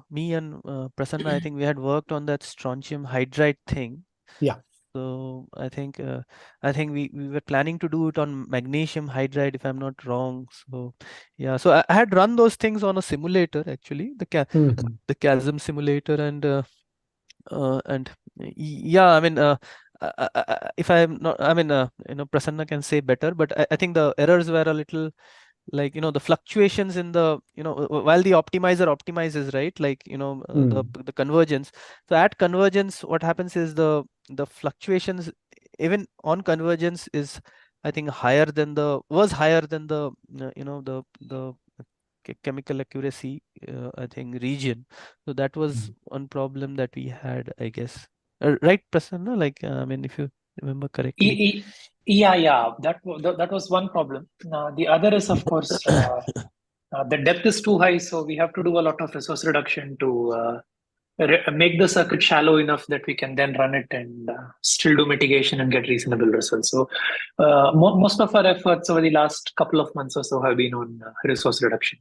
me and Prasanna, I think we had worked on that strontium hydride thing. Yeah. So I think we were planning to do it on magnesium hydride, if I'm not wrong. So yeah, so I had run those things on a simulator actually, the CHASM simulator, and yeah, I mean, if I'm not, I mean, Prasanna can say better, but I think the errors were a little like, the fluctuations in the, while the optimizer optimizes, right? Like, the convergence. So at convergence, what happens is the fluctuations even on convergence is, I think, was higher than the, the chemical accuracy, I think, region. So that was one problem that we had, I guess. Right, Prasanna? Like, I mean, if you remember correctly. Yeah. That was one problem. The other is, of course, the depth is too high, so we have to do a lot of resource reduction to make the circuit shallow enough that we can then run it and still do mitigation and get reasonable results. So most of our efforts over the last couple of months or so have been on resource reduction.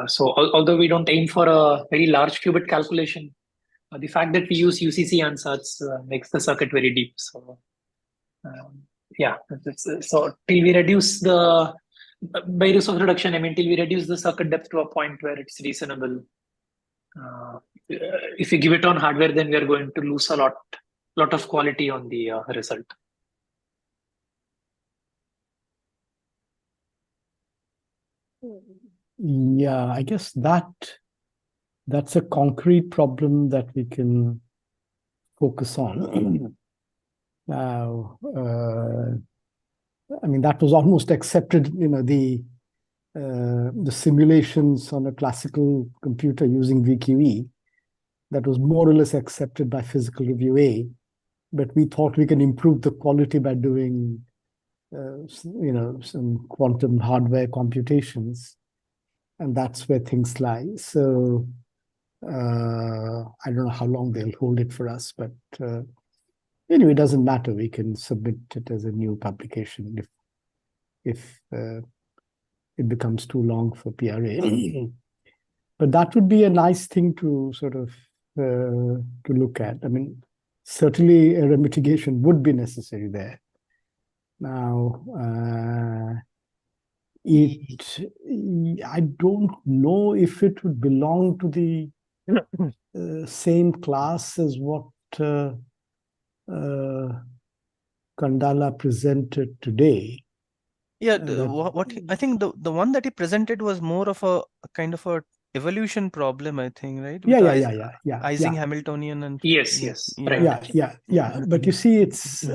So although we don't aim for a very large qubit calculation, the fact that we use UCC ansatz makes the circuit very deep. So yeah, so till we reduce by resource reduction, I mean, till we reduce the circuit depth to a point where it's reasonable. If we give it on hardware, then we are going to lose a lot of quality on the result. Yeah, I guess that's a concrete problem that we can focus on. Now, I mean, that was almost accepted, the simulations on a classical computer using VQE, that was more or less accepted by Physical Review A, but we thought we can improve the quality by doing, some quantum hardware computations, and that's where things lie. So I don't know how long they'll hold it for us, but anyway, it doesn't matter. We can submit it as a new publication if it becomes too long for PRA. But that would be a nice thing to sort of to look at. I mean, certainly error mitigation would be necessary there. Now, I don't know if it would belong to the same class as what Kandala presented today. Yeah, what I think the one that he presented was more of a kind of a evolution problem, I think, right? Yeah. Ising Hamiltonian and yes, right. Yeah. But you see, it's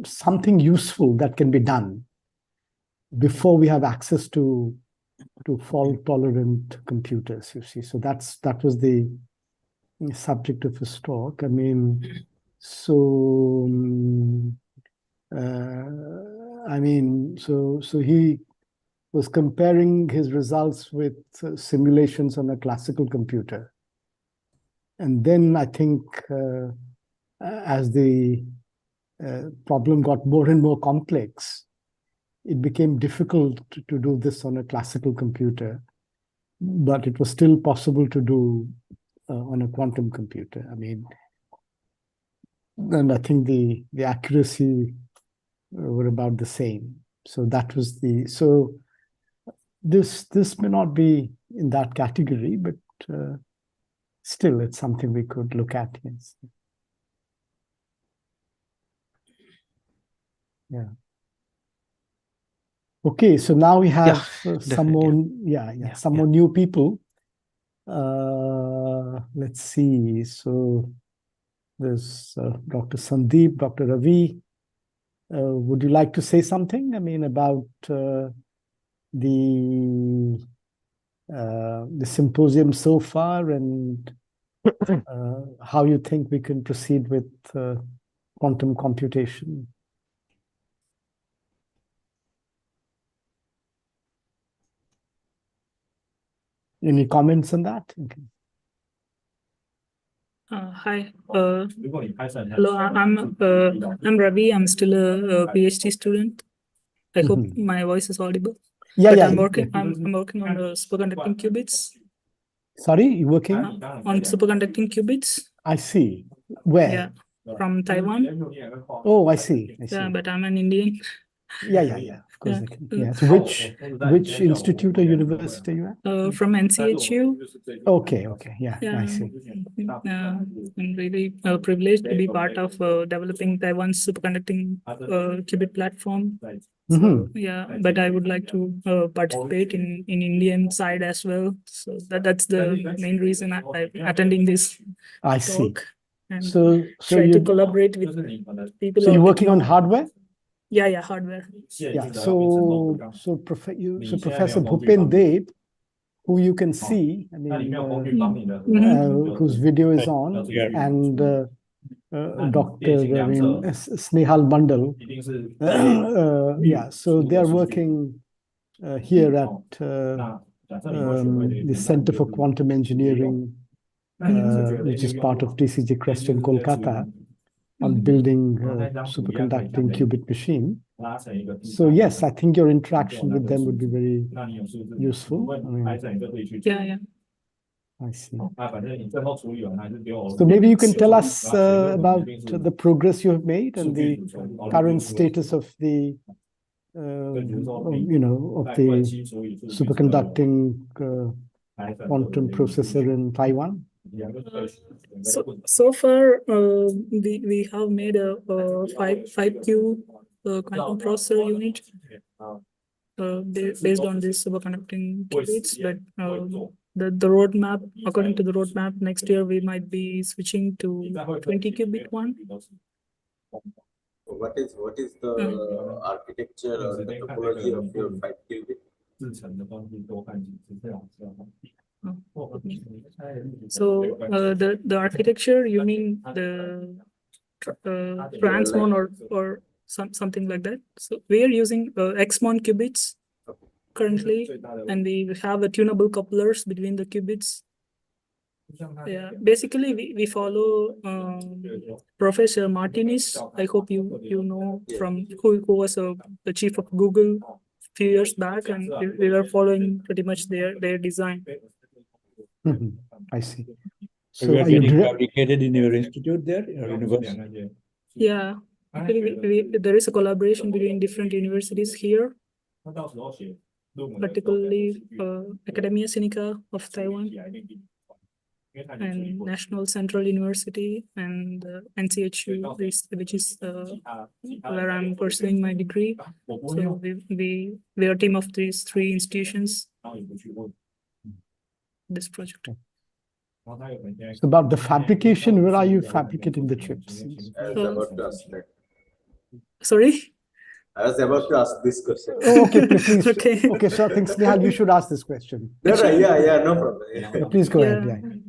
something useful that can be done before we have access to fault tolerant computers. You see, so that was the subject of his talk. I mean, so so he was comparing his results with simulations on a classical computer. And then I think as the problem got more and more complex, it became difficult to do this on a classical computer, but it was still possible to do on a quantum computer. I mean, and I think the accuracy were about the same. So that was so this may not be in that category, but still it's something we could look at. Yes. Yeah. Okay, so now we have some more, some more new people. Let's see. So there's Dr. Sandeep, Dr. Ravi. Would you like to say something? I mean, about the symposium so far and how you think we can proceed with quantum computation? Any comments on that? Okay. Hi. Hello. I'm Ravi. I'm still a PhD student. I hope my voice is audible. Yeah, but yeah. I'm working on the superconducting qubits. Sorry, you're working on superconducting qubits. I see. Where? Yeah, from Taiwan. Oh, I see. Yeah, but I'm an Indian. Yeah. Of course, I can. Yeah. So which institute or university are you at? From NCHU. Okay. Yeah, I see. I'm really privileged to be part of developing Taiwan's superconducting qubit platform. So, yeah, but I would like to participate in Indian side as well. So that's the main reason I'm attending this talk. And So try to collaborate with people. So you're working on hardware? Yeah, hardware. Yeah. So Professor Bhupen Deb, who you can see, I mean, whose video is on, and Dr. Snehal Mandal. So they are working here at the Center for Quantum Engineering, which is part of TCG CREST in Kolkata, on building a superconducting qubit machine. So yes, I think your interaction with them would be very useful. I mean, yeah. I see. So maybe you can tell us about the progress you have made and the current status of the, of the superconducting quantum processor in Taiwan. So far, we have made a 5Q quantum processor unit based on this superconducting qubits, but the roadmap, according to the roadmap, next year we might be switching to 20 qubit one. What is the architecture or the topology of your 5 qubit? So the architecture, you mean the transmon or something like that? So we are using XMON qubits currently, and we have a tunable couplers between the qubits. Yeah, basically we follow Professor Martinez. I hope you know from who was the chief of Google a few years back, and we were following pretty much their design. I see. So you are getting fabricated in your institute there, or university? Yeah, actually, there is a collaboration between different universities here, particularly Academia Sinica of Taiwan and National Central University and NCHU, which is where I'm pursuing my degree. So we are a team of these three institutions. This project. So about the fabrication, where are you fabricating the chips? I was about to ask that. Sorry? I was about to ask this question. Oh, okay, please. Okay. So I think Snehal, you should ask this question. No, no problem. Yeah, please go ahead.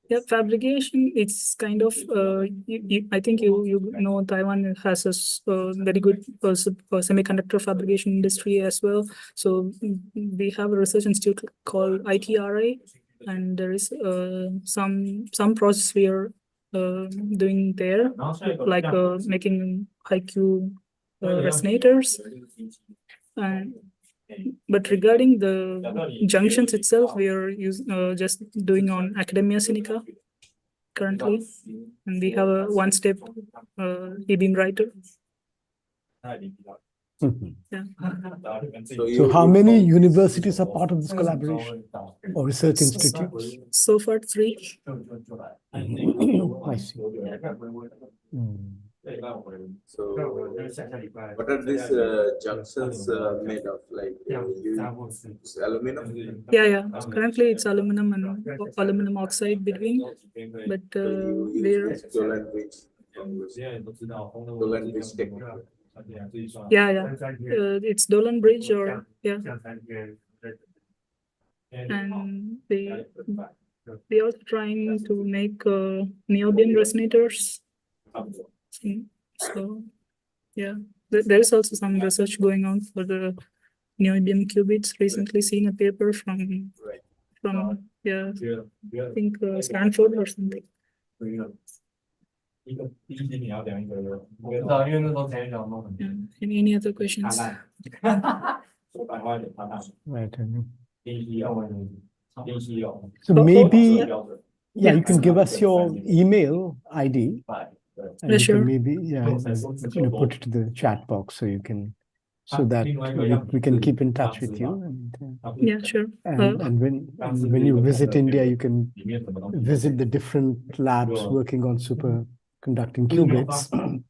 Yeah, fabrication, it's kind of, I think you know Taiwan has a very good semiconductor fabrication industry as well. So we have a research institute called ITRI, and there is some process we are doing there, like making high-Q resonators. But regarding the junctions itself, we are just doing on Academia Sinica currently, and we have a one-step e-beam writer. Mhm. Yeah. So how many universities are part of this collaboration or research institutes? So far, 3. I see. So, what are these junctions made of? Like use aluminum? Yeah. Currently, it's aluminum and aluminum oxide between, but we're Dolan bridge. Dolan bridge technique. yeah. It's Dolan Bridge or yeah. And we are trying to make niobium resonators. So yeah, there is also some research going on for the niobium qubits. Recently seen a paper from yeah, I think Stanford or something. Any other questions? Right. So maybe, yeah, you can give us your email ID, and Yeah, you sure. can maybe put it to the chat box so you can, so that we can keep in touch with you. And, yeah, sure. And when you visit India, you can visit the different labs working on superconducting qubits.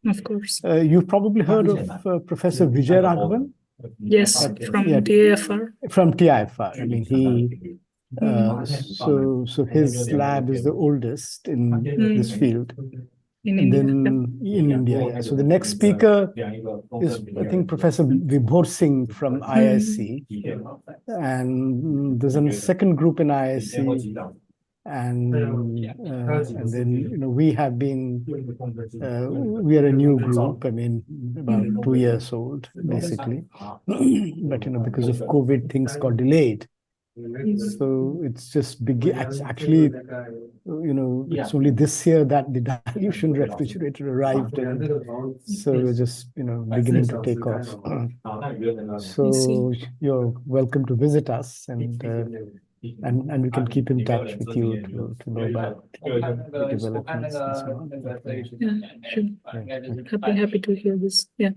Of course. You've probably heard of Professor Vijay Raghavan? Yes, from TIFR. From TIFR. I mean, he so his lab is the oldest in this field. In and India. then in India, yeah. So the next speaker is, I think, Professor Vibhor Singh from ISC, and there's a second group in ISC, and then we have been we are a new group. I mean, about 2 years old, basically, but because of COVID, things got delayed. So it's just actually, it's only this year that the dilution refrigerator arrived, and so we're just beginning to take off. So you're welcome to visit us, and we can keep in touch with you to know about the developments and so on. Yeah, sure. Happy to hear this. Yeah.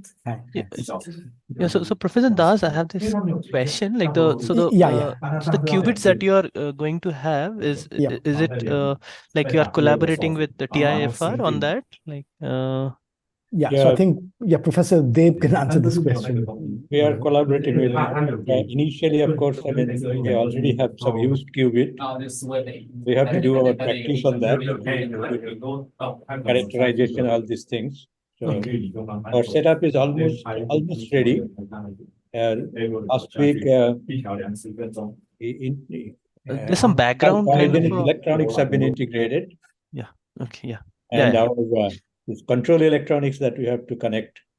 Yeah. So Professor Das, I have this question. Like the qubits that you are going to have is it like you are collaborating with the TIFR on that? Like so I think Professor Deb can answer this question. We are collaborating with initially, of course, I mean, we already have some used qubit. We have to do our practice on that, characterization, all these things. So our setup is almost ready. Last week, there's some background kind of electronics have been integrated. Yeah. Okay. Yeah. And our control electronics that we have to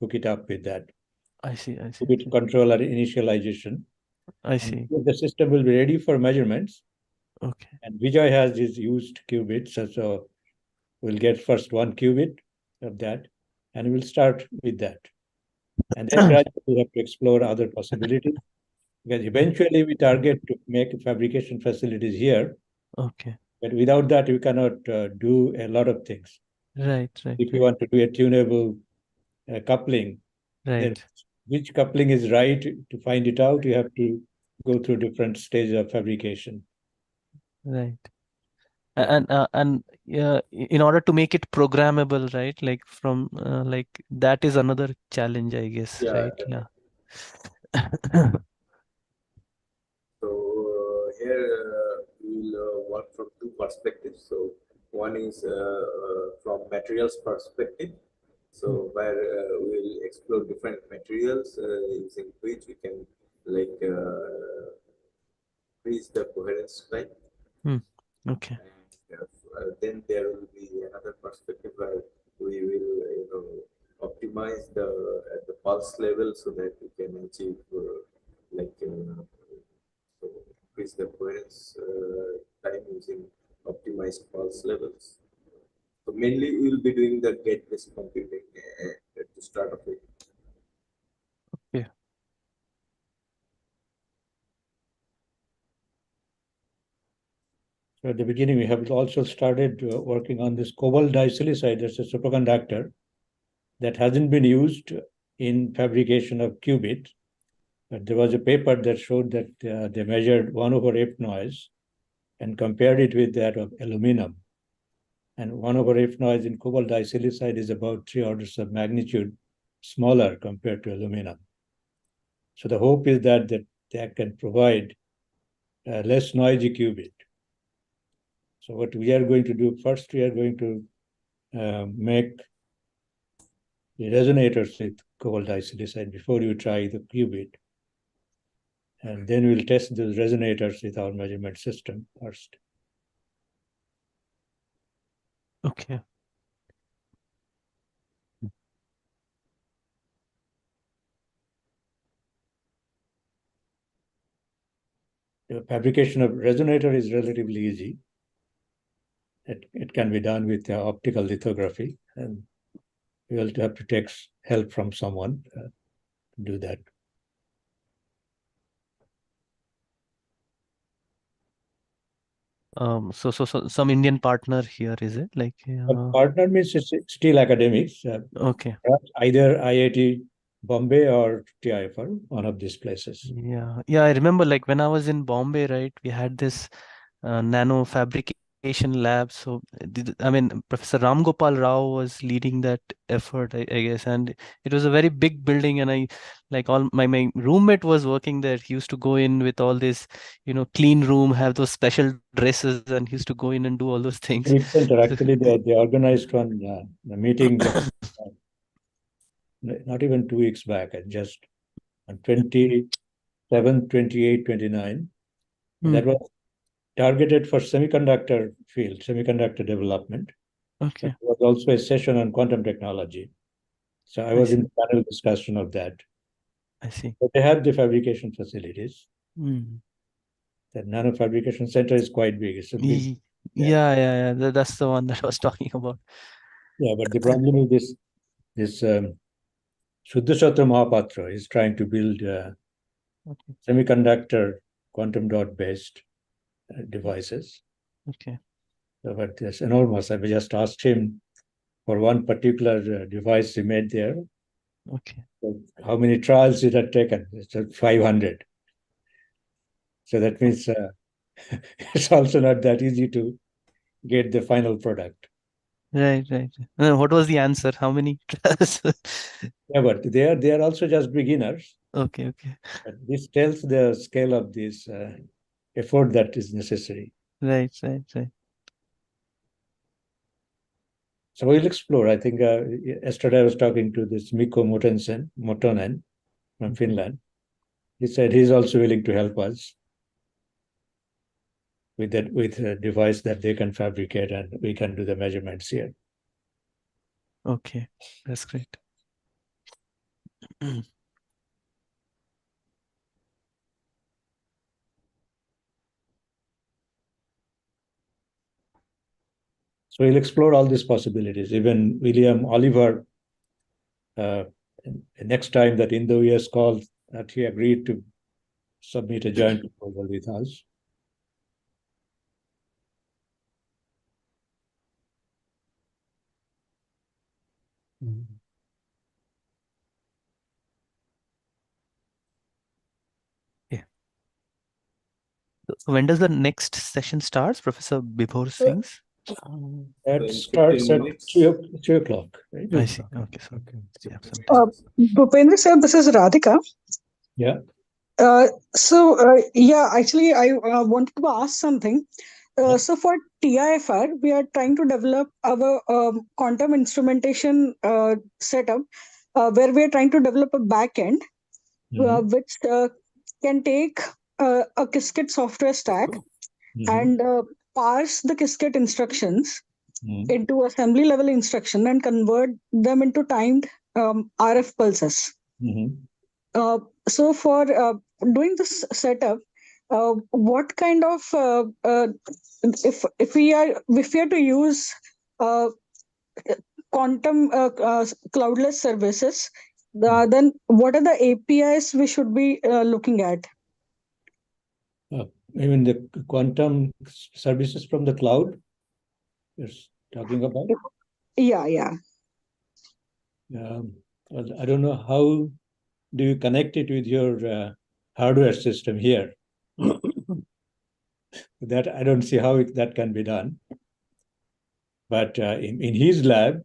hook it up with that. I see. Qubit controller initialization. I see. The system will be ready for measurements. Okay. And Vijay has his used qubits, so we'll get first 1 qubit of that, and we'll start with that. And then gradually we have to explore other possibilities, because eventually we target to make fabrication facilities here. Okay. But without that, we cannot do a lot of things. Right. If you want to do a tunable coupling, then which coupling is right, to find it out, you have to go through different stages of fabrication. Right. And in order to make it programmable, right? Like from like that is another challenge, I guess. Right. Yeah. So here we'll work from 2 perspectives. So one is from materials perspective. So where we'll explore different materials using which we can like increase the coherence time. Okay. Then there will be another perspective where we will optimize at the pulse level so that we can achieve so increase the coherence time using optimized pulse levels. So mainly we will be doing the gate-based computing to start off with. Okay. So at the beginning, we have also started working on this cobalt disilicide. That's a superconductor that hasn't been used in fabrication of qubit. But there was a paper that showed that they measured 1/f noise and compared it with that of aluminum. And 1/f noise in cobalt disilicide is about 3 orders of magnitude smaller compared to aluminum. So the hope is that that can provide less noisy qubit. So what we are going to do first, we are going to make the resonators with cobalt disilicide before you try the qubit. And then we'll test those resonators with our measurement system first. Okay. The fabrication of resonator is relatively easy. It can be done with optical lithography, and we will have to take help from someone to do that. So some Indian partner here, is it like? Partner means it's still academics. Okay. Either IIT Bombay or TIFR, one of these places. Yeah, I remember like when I was in Bombay, right? We had this nano fabrication lab. So I mean, Professor Ram Gopal Rao was leading that effort, I guess, and it was a very big building. And I like all my roommate was working there. He used to go in with all this, clean room, have those special dresses, and he used to go in and do all those things. Actually, they organized one meeting just not even 2 weeks back, just on 27, 28, 29. That was targeted for semiconductor field, semiconductor development. Okay. There was also a session on quantum technology. So I was in the panel discussion of that. I see. But they have the fabrication facilities. Mm. The nano fabrication center is quite big. It's a big, yeah. That's the one that I was talking about. Yeah, but the problem is this Shuddhaswatra Mahapatra is trying to build semiconductor quantum dot based devices. Okay. So, but it's enormous. I just asked him for one particular device he made there. Okay. So how many trials it had taken? It's 500. So that means it's also not that easy to get the final product. Right. What was the answer? How many trials? Yeah, but they are also just beginners. Okay. But this tells the scale of this effort that is necessary. Right. So we'll explore. I think yesterday I was talking to this Mikko Motonen from Finland. He said he's also willing to help us with a device that they can fabricate, and we can do the measurements here. Okay, that's great. So we'll explore all these possibilities. Even William Oliver, next time that Indo-US called, that he agreed to submit a joint proposal with us. Yeah. So when does the next session start, Professor Bibhor Singh's? That starts at 3 o'clock. Right? I see. Okay. So Bhupendra sir, this is Radhika. Yeah. Actually, I wanted to ask something. So for TIFR, we are trying to develop our quantum instrumentation setup, where we are trying to develop a backend, which can take a Qiskit software stack and parse the Qiskit instructions into assembly level instruction and convert them into timed RF pulses. So for doing this setup, what kind of if we are to use quantum cloudless services, then what are the APIs we should be looking at? Even the quantum services from the cloud you're talking about? Yeah. Well, I don't know how do you connect it with your hardware system here. That I don't see how that can be done. But in his lab,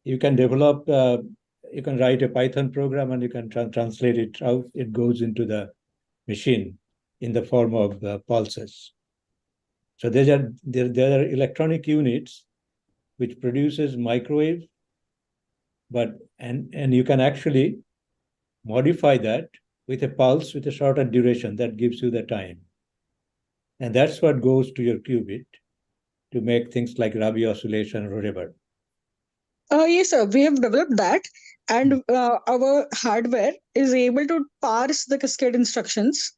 you can develop, you can write a Python program and you can translate it out. It goes into the machine in the form of pulses. So there are electronic units which produces microwave, and you can actually modify that with a pulse with a shorter duration that gives you the time. And that's what goes to your qubit to make things like Rabi oscillation or whatever. Yes, sir. We have developed that, and our hardware is able to parse the cascade instructions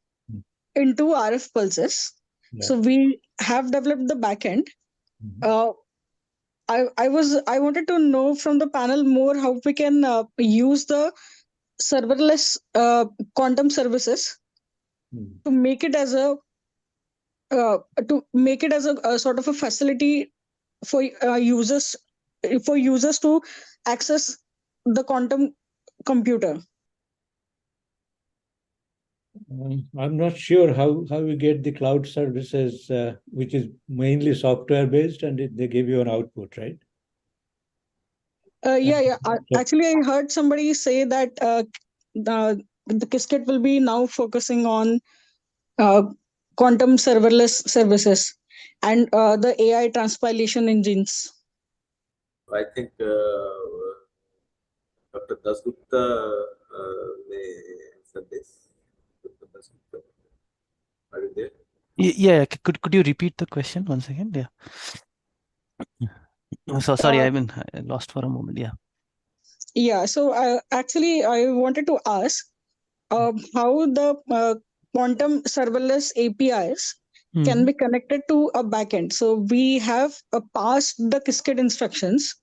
into RF pulses. Yeah. So we have developed the backend. I wanted to know from the panel more how we can use the serverless quantum services to make it as a sort of a facility for users to access the quantum computer. I'm not sure how we get the cloud services, which is mainly software based, and they give you an output, right? Yeah. Actually, I heard somebody say that the Qiskit will be now focusing on quantum serverless services and the AI transpilation engines. I think Dr. Dasgupta may answer this. Dr. Dasgupta, are you there? Yeah, could you repeat the question once again? Yeah. So sorry, I lost for a moment. Yeah. Yeah. So actually, I wanted to ask how the quantum serverless APIs can be connected to a backend. So we have passed the Qiskit instructions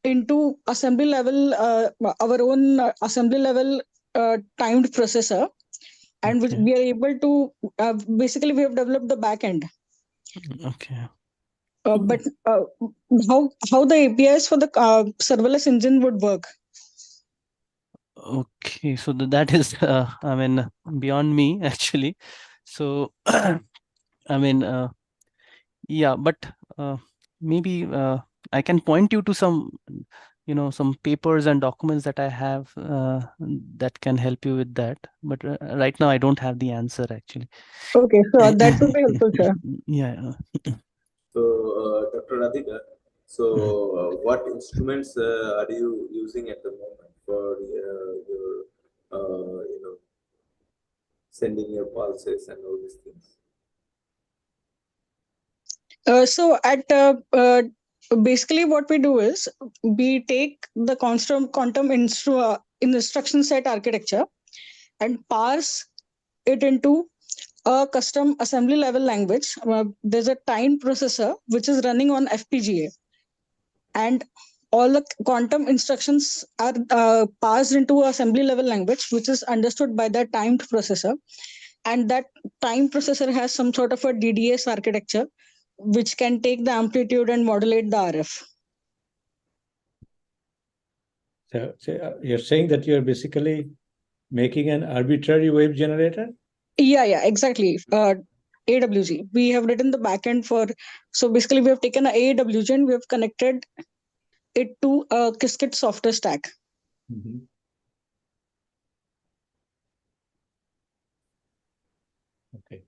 into assembly level, our own assembly level timed processor, and we are able to basically we have developed the backend. Okay. But how the APIs for the serverless engine would work? Okay, so that is, I mean, beyond me actually. So, I mean, yeah, but maybe I can point you to some, some papers and documents that I have that can help you with that. But right now, I don't have the answer actually. Okay, so that would be helpful, sir. Yeah. So, Dr. Radhika, so what instruments are you using at the moment for your, sending your pulses and all these things? So at basically what we do is we take the quantum instruction set architecture and parse it into a custom assembly level language. There's a timed processor which is running on FPGA, and all the quantum instructions are parsed into assembly level language which is understood by the timed processor, and that time processor has some sort of a DDS architecture which can take the amplitude and modulate the RF. So you're saying that you're basically making an arbitrary wave generator? Yeah, exactly. AWG. We have written the backend for, so basically we have taken an AWG and we have connected it to a Qiskit software stack. Okay.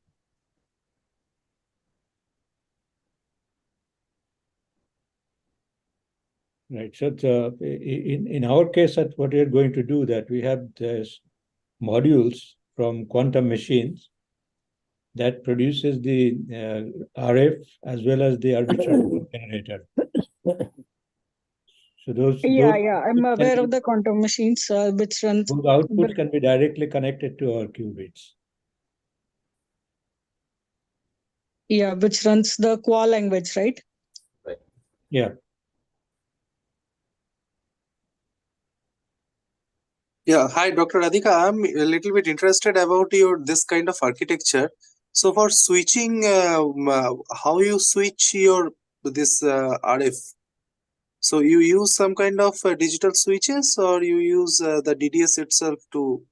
Right. So in our case, that's what we are going to do, that we have this modules from quantum machines that produces the RF as well as the arbitrary generator. So those I'm aware of the quantum machines which runs. Those outputs can be directly connected to our qubits. Yeah, which runs the QuA language, right? Right. Yeah. Yeah, hi, Dr. Radhika. I'm a little bit interested about this kind of architecture. So for switching, how you switch this RF? So you use some kind of digital switches, or you use the DDS itself to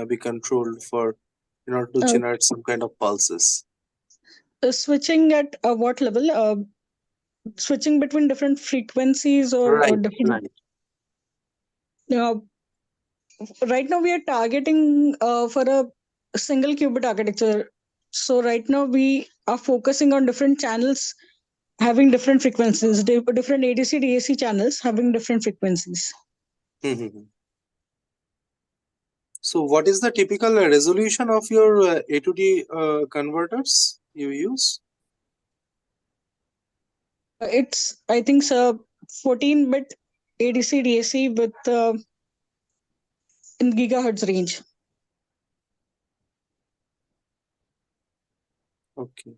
be controlled for in order to generate some kind of pulses? Switching at what level? Switching between different frequencies or Right, different. right. Right now we are targeting for a single qubit architecture. So right now we are focusing on different channels having different frequencies, different ADC, DAC channels having different frequencies. So what is the typical resolution of your A to D converters you use? It's, I think, 14-bit ADC, DAC with in gigahertz range. Okay.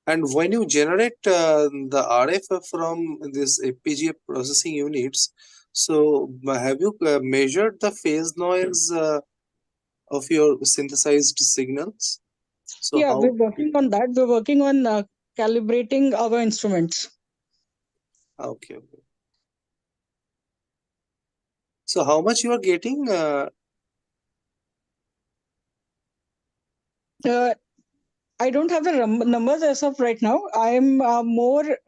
And when you generate the RF from this FPGA processing units, so have you measured the phase noise of your synthesized signals? So Yeah, how? we're working on that. We're working on calibrating our instruments. Okay, okay. So how much you are getting? I don't have the numbers as of right now. I'm more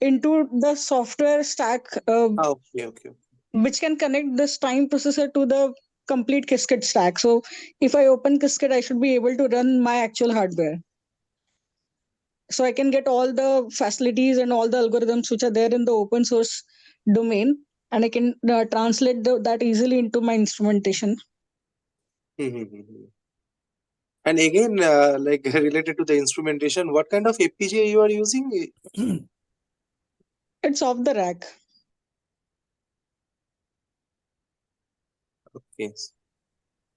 into the software stack, Okay, okay. which can connect this time processor to the complete Qiskit stack. So if I open Qiskit, I should be able to run my actual hardware. So I can get all the facilities and all the algorithms which are there in the open source domain, and I can translate that easily into my instrumentation. And again, like related to the instrumentation, what kind of FPGA you are using? It's off the rack. Okay.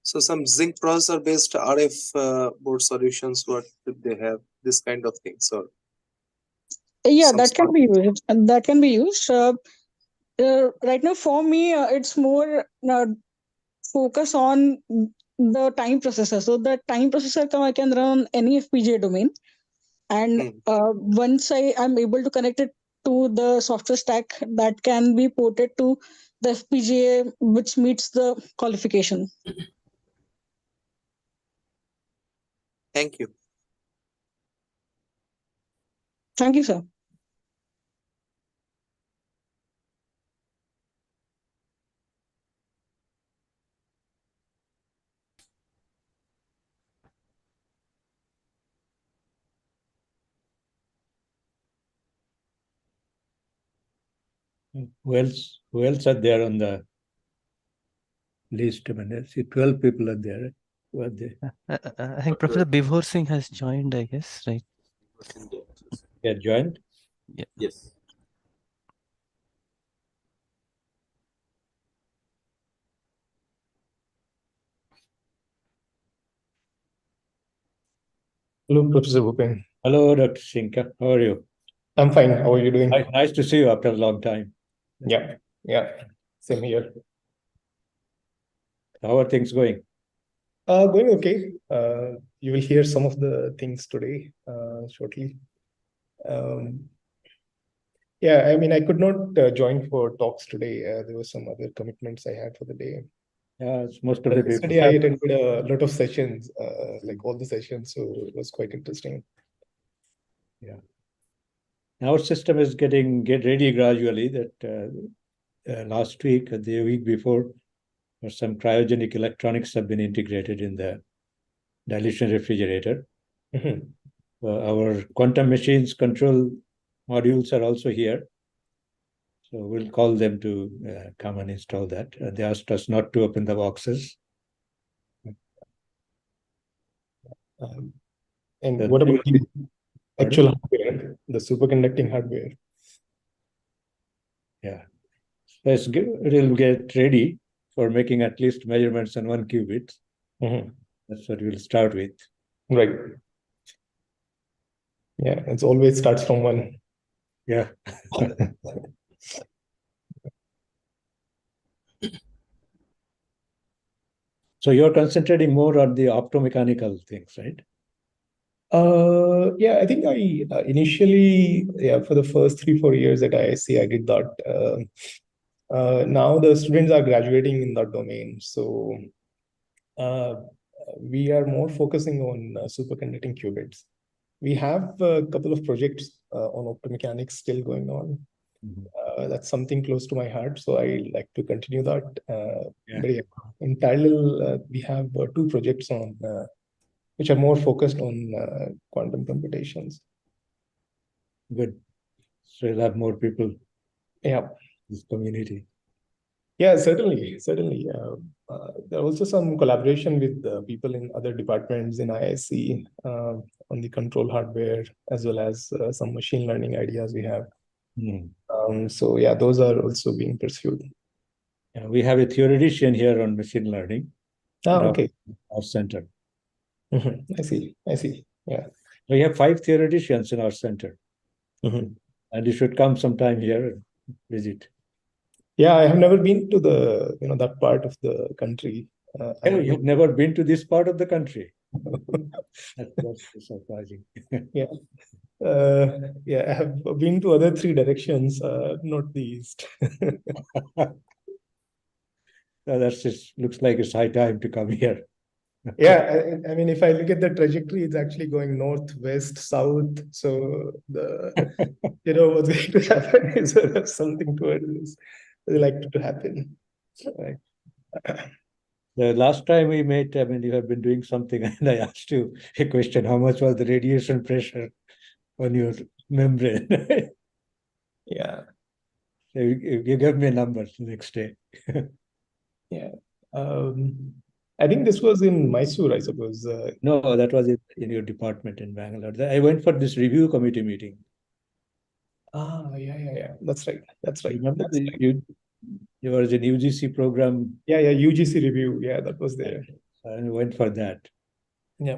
So some zinc processor based RF board solutions, what they have, this kind of things, or Yeah, some that can smart. be used. That can be used. Right now, for me, it's more focus on the time processor. So the time processor I can run on any FPGA domain. And once I am able to connect it to the software stack, that can be ported to the FPGA, which meets the qualification. Thank you. Thank you, sir. Who else? Who else are there on the list? I mean, I see 12 people are there. Who are they? I think Professor Bibhor Singh has joined, I guess, right? Yeah, joined? Yeah. Yes. Hello, Professor Bhupen. Hello, Dr. Singh. How are you? I'm fine. How are you doing? Nice to see you after a long time. Yeah, yeah. Same here. How are things going? Going okay. You will hear some of the things today shortly. Yeah, I mean, I could not join for talks today. There were some other commitments I had for the day. Yeah, most of the people. Yesterday I attended a lot of sessions, like all the sessions, so it was quite interesting. Yeah. Our system is get ready gradually. That last week, the week before, some cryogenic electronics have been integrated in the dilution refrigerator. Our quantum machines control modules are also here. So we'll call them to come and install that. They asked us not to open the boxes. And what about the actual hardware, the superconducting hardware? Yeah. It'll get ready for making at least measurements on 1 qubit. That's what we'll start with. Right. Yeah, it always starts from 1. Yeah. So you're concentrating more on the optomechanical things, right? Yeah, I think I initially, for the first 3-4 years at IISc, I did that. Now the students are graduating in that domain, so we are more focusing on superconducting qubits. We have a couple of projects on optomechanics still going on. That's something close to my heart, so I like to continue that. But yeah, in parallel, we have 2 projects on which are more focused on quantum computations. Good. So you'll have more people. Yeah. This community. Yeah, certainly. There are also some collaboration with people in other departments in IISc on the control hardware, as well as some machine learning ideas we have. So yeah, those are also being pursued. Yeah, we have a theoretician here on machine learning. Okay. Our center. I see. Yeah. We have 5 theoreticians in our center. And you should come sometime here and visit. Yeah, I have never been to the that part of the country. You've never been to this part of the country. That's surprising. Yeah. Yeah, I have been to other 3 directions, not the east. That just looks like it's high time to come here. Yeah, I mean, if I look at the trajectory, it's actually going north, west, south. So the what's going to happen is something towards this likely to happen. Right. The last time we met, I mean, you have been doing something, and I asked you a question: how much was the radiation pressure on your membrane? Yeah. So you gave me a number the next day. Yeah. I think this was in Mysore, I suppose. No, that was in your department in Bangalore. I went for this review committee meeting. Yeah. That's right. Remember you were in UGC program. Yeah, UGC review. Yeah, that was there. And we went for that. Yeah.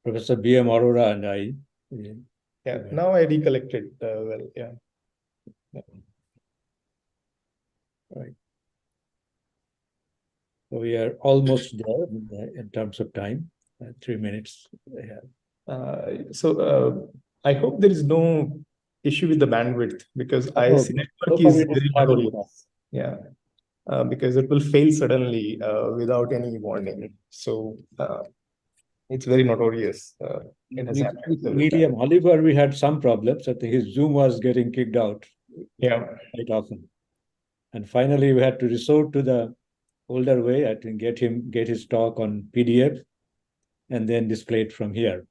Professor B.M. Arora and I. Yeah, now I recollected well. Yeah. Right. So we are almost there in terms of time. 3 minutes. So I hope there is no issue with the bandwidth, because IISc network is very notorious. Yeah. Because it will fail suddenly without any warning. So it's very notorious. It has happened several William times. Oliver, we had some problems. I think his Zoom was getting kicked out. Yeah. Quite often. And finally, we had to resort to the older way. I think get his talk on PDF and then display it from here.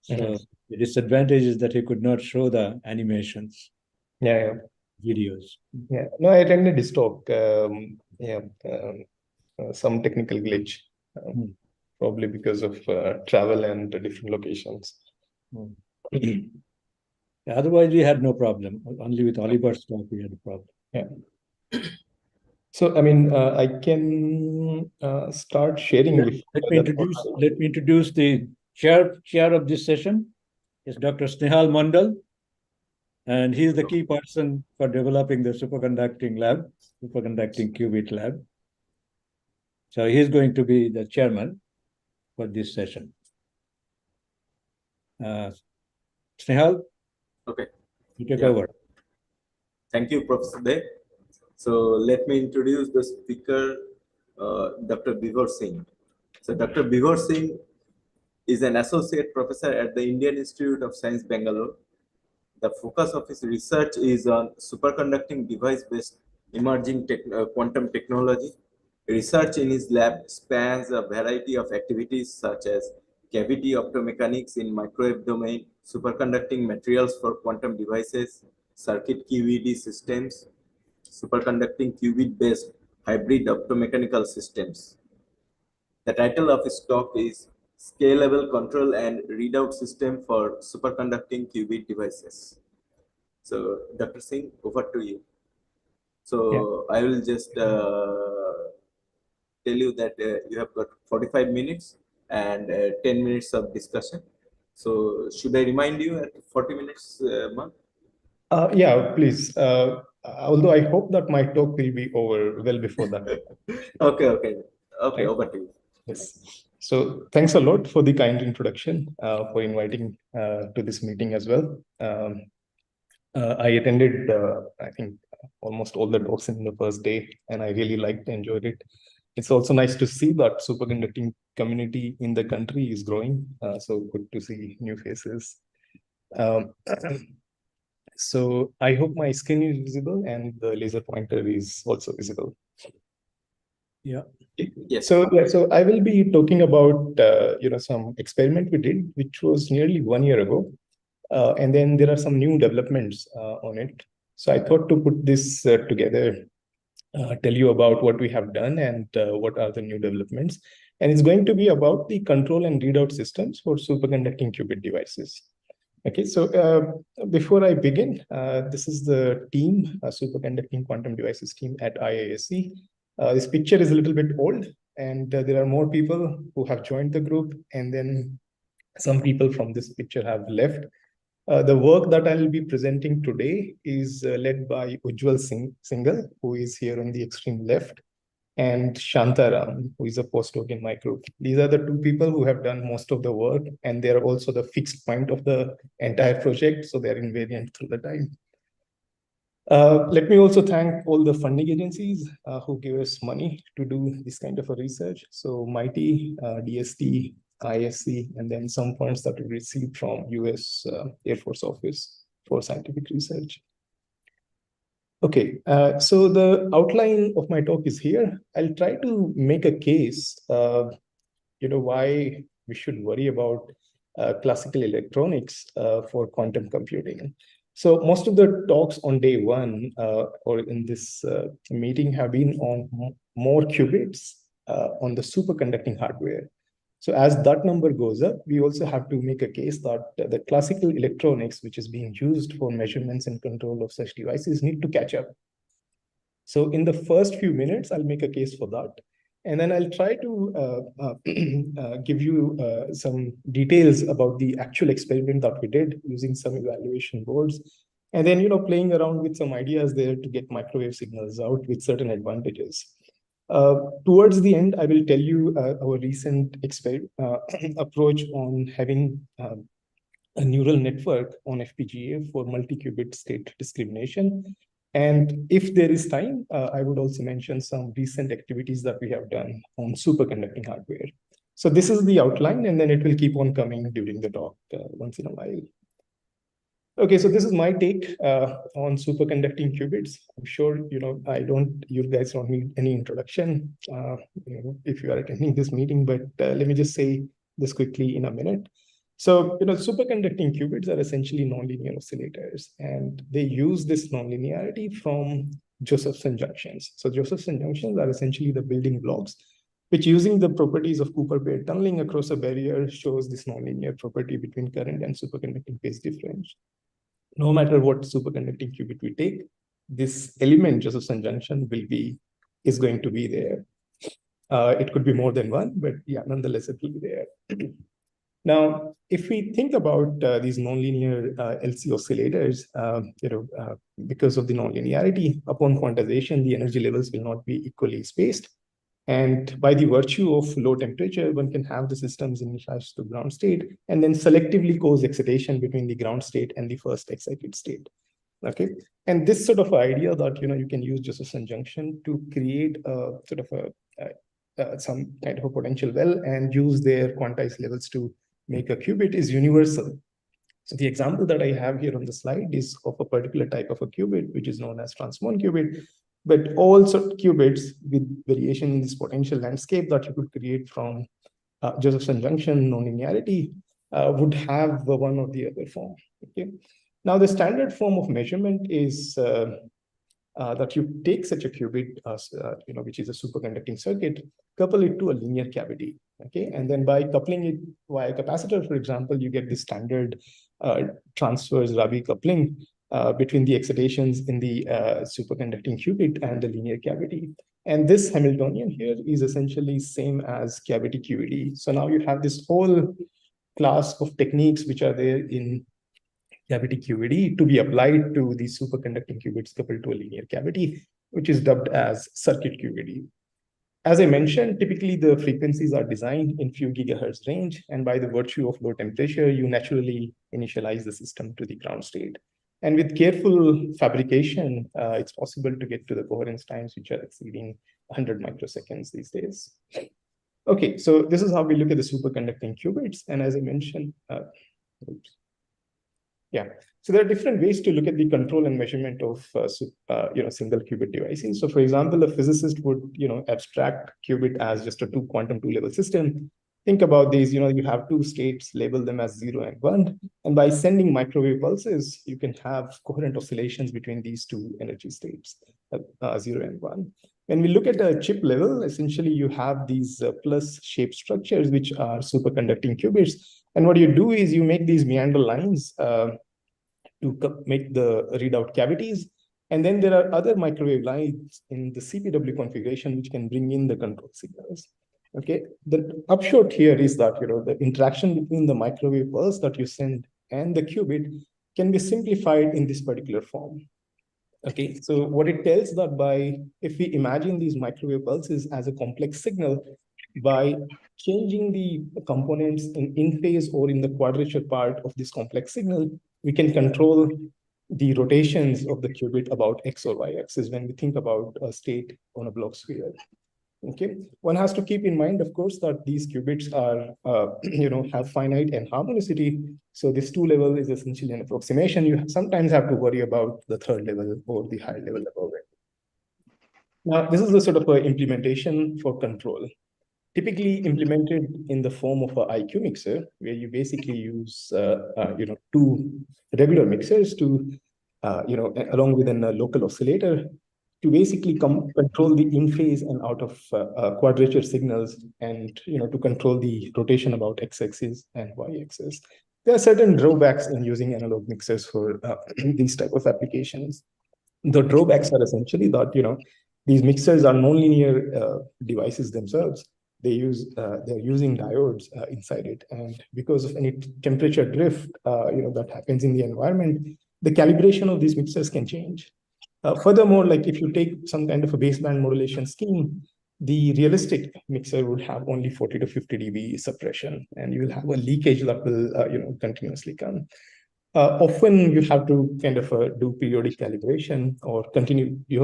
So the disadvantage is that he could not show the animations. Yeah. Videos. Yeah. No, I attended his talk. Some technical glitch, probably because of travel and different locations. Otherwise, we had no problem. Only with Oliver's talk, we had a problem. Yeah. So, I mean, I can start sharing. Let me introduce the chair of this session. Is Dr. Snehal Mandal, and he is the key person for developing the superconducting qubit lab. So he is going to be the chairman for this session. Snehal, okay, you take over. Thank you, Professor Dev. So let me introduce the speaker, Dr. Vibhor Singh. So Dr. Vibhor Singh is an associate professor at the Indian Institute of Science, Bangalore. The focus of his research is on superconducting device-based emerging quantum technology. Research in his lab spans a variety of activities such as cavity optomechanics in microwave domain, superconducting materials for quantum devices, circuit QED systems, superconducting qubit-based hybrid optomechanical systems. The title of his talk is Scalable Control and Readout System for Superconducting Qubit Devices. So, Dr. Singh, over to you. So, I will just tell you that you have got 45 minutes and 10 minutes of discussion. So, should I remind you at 40 minutes mark? Yeah, please. Although I hope that my talk will be over well before that. Okay, over to you. Yes. So thanks a lot for the kind introduction, for inviting to this meeting as well. I attended, I think, almost all the talks in the first day, and I really liked and enjoyed it. It's also nice to see that superconducting community in the country is growing. So good to see new faces. So I hope my screen is visible and the laser pointer is also visible. Yeah. Yes. So I will be talking about some experiment we did, which was nearly 1 year ago, and then there are some new developments on it. So I thought to put this together, tell you about what we have done and what are the new developments. And it's going to be about the control and readout systems for superconducting qubit devices. Okay, so before I begin, this is the team, superconducting quantum devices team at IISc. This picture is a little bit old, and there are more people who have joined the group, and then some people from this picture have left. The work that I'll be presenting today is led by Ujjwal Singhal, who is here on the extreme left, and Shantaram, who is a postdoc in my group. These are the two people who have done most of the work, and they're also the fixed point of the entire project, so they're invariant through the time. Let me also thank all the funding agencies who give us money to do this kind of a research. So MITI, DST, ISC, and then some funds that we received from US Air Force Office for scientific research. Okay, so the outline of my talk is here. I'll try to make a case, why we should worry about classical electronics for quantum computing. So most of the talks on day one or in this meeting have been on more qubits on the superconducting hardware. So as that number goes up, we also have to make a case that the classical electronics, which is being used for measurements and control of such devices, need to catch up. So in the first few minutes, I'll make a case for that. And then I'll try to give you some details about the actual experiment that we did using some evaluation boards. And then, playing around with some ideas there to get microwave signals out with certain advantages. Towards the end, I will tell you our recent approach on having a neural network on FPGA for multi-qubit state discrimination. And if there is time, I would also mention some recent activities that we have done on superconducting hardware. So this is the outline, and then it will keep on coming during the talk once in a while. Okay, so this is my take on superconducting qubits. I'm sure you guys don't need any introduction if you are attending this meeting, but let me just say this quickly in a minute. So, superconducting qubits are essentially nonlinear oscillators, and they use this nonlinearity from Josephson junctions. So Josephson junctions are essentially the building blocks, which using the properties of Cooper pair tunneling across a barrier shows this nonlinear property between current and superconducting phase difference. No matter what superconducting qubit we take, this element Josephson junction is going to be there. It could be more than one, but yeah, nonetheless, it will be there. Now, if we think about these nonlinear LC oscillators, because of the nonlinearity, upon quantization, the energy levels will not be equally spaced. And by the virtue of low temperature, one can have the systems initialized to ground state and then selectively cause excitation between the ground state and the first excited state. Okay, and this sort of idea that you can use Josephson junction to create a sort of some kind of a potential well and use their quantized levels to make a qubit is universal. So the example that I have here on the slide is of a particular type of a qubit, which is known as transmon qubit. But all sort of qubits with variation in this potential landscape that you could create from Josephson junction nonlinearity would have one or the other form. Okay. Now the standard form of measurement is that you take such a qubit, which is a superconducting circuit, couple it to a linear cavity. Okay, and then by coupling it via capacitor, for example, you get the standard transverse Rabi coupling between the excitations in the superconducting qubit and the linear cavity. And this Hamiltonian here is essentially same as cavity QED. So now you have this whole class of techniques which are there in cavity QED to be applied to the superconducting qubits coupled to a linear cavity, which is dubbed as circuit QED. As I mentioned, typically the frequencies are designed in few gigahertz range, and by the virtue of low temperature, you naturally initialize the system to the ground state. And with careful fabrication, it's possible to get to the coherence times which are exceeding 100 microseconds these days. Okay, so this is how we look at the superconducting qubits. And as I mentioned, so there are different ways to look at the control and measurement of single qubit devices. So for example, a physicist would abstract qubit as just a quantum two-level system. Think about these, you have two states, label them as 0 and 1. And by sending microwave pulses, you can have coherent oscillations between these two energy states, 0 and 1. When we look at a chip level, essentially you have these plus shaped structures, which are superconducting qubits. And what you do is you make these meander lines to make the readout cavities. And then there are other microwave lines in the CPW configuration, which can bring in the control signals. Okay, the upshot here is that the interaction between the microwave pulse that you send and the qubit can be simplified in this particular form. Okay, so what it tells that if we imagine these microwave pulses as a complex signal, by changing the components in phase or in the quadrature part of this complex signal, we can control the rotations of the qubit about x or y axis when we think about a state on a block sphere. Okay, one has to keep in mind, of course, that these qubits are, have finite enharmonicity. So this 2-level is essentially an approximation. You sometimes have to worry about the 3rd level or the higher level above it. Now, this is the sort of implementation for control, typically implemented in the form of an IQ mixer, where you basically use, two regular mixers to, along with a local oscillator, to basically control the in-phase and out-of quadrature signals, and to control the rotation about x-axis and y-axis. There are certain drawbacks in using analog mixers for these type of applications. The drawbacks are essentially that these mixers are nonlinear devices themselves. They're using diodes inside it, and because of any temperature drift that happens in the environment, the calibration of these mixers can change. Furthermore, like if you take some kind of a baseband modulation scheme, the realistic mixer would have only 40 to 50 dB suppression, and you will have a leakage that will continuously come. Often you have to kind of do periodic calibration or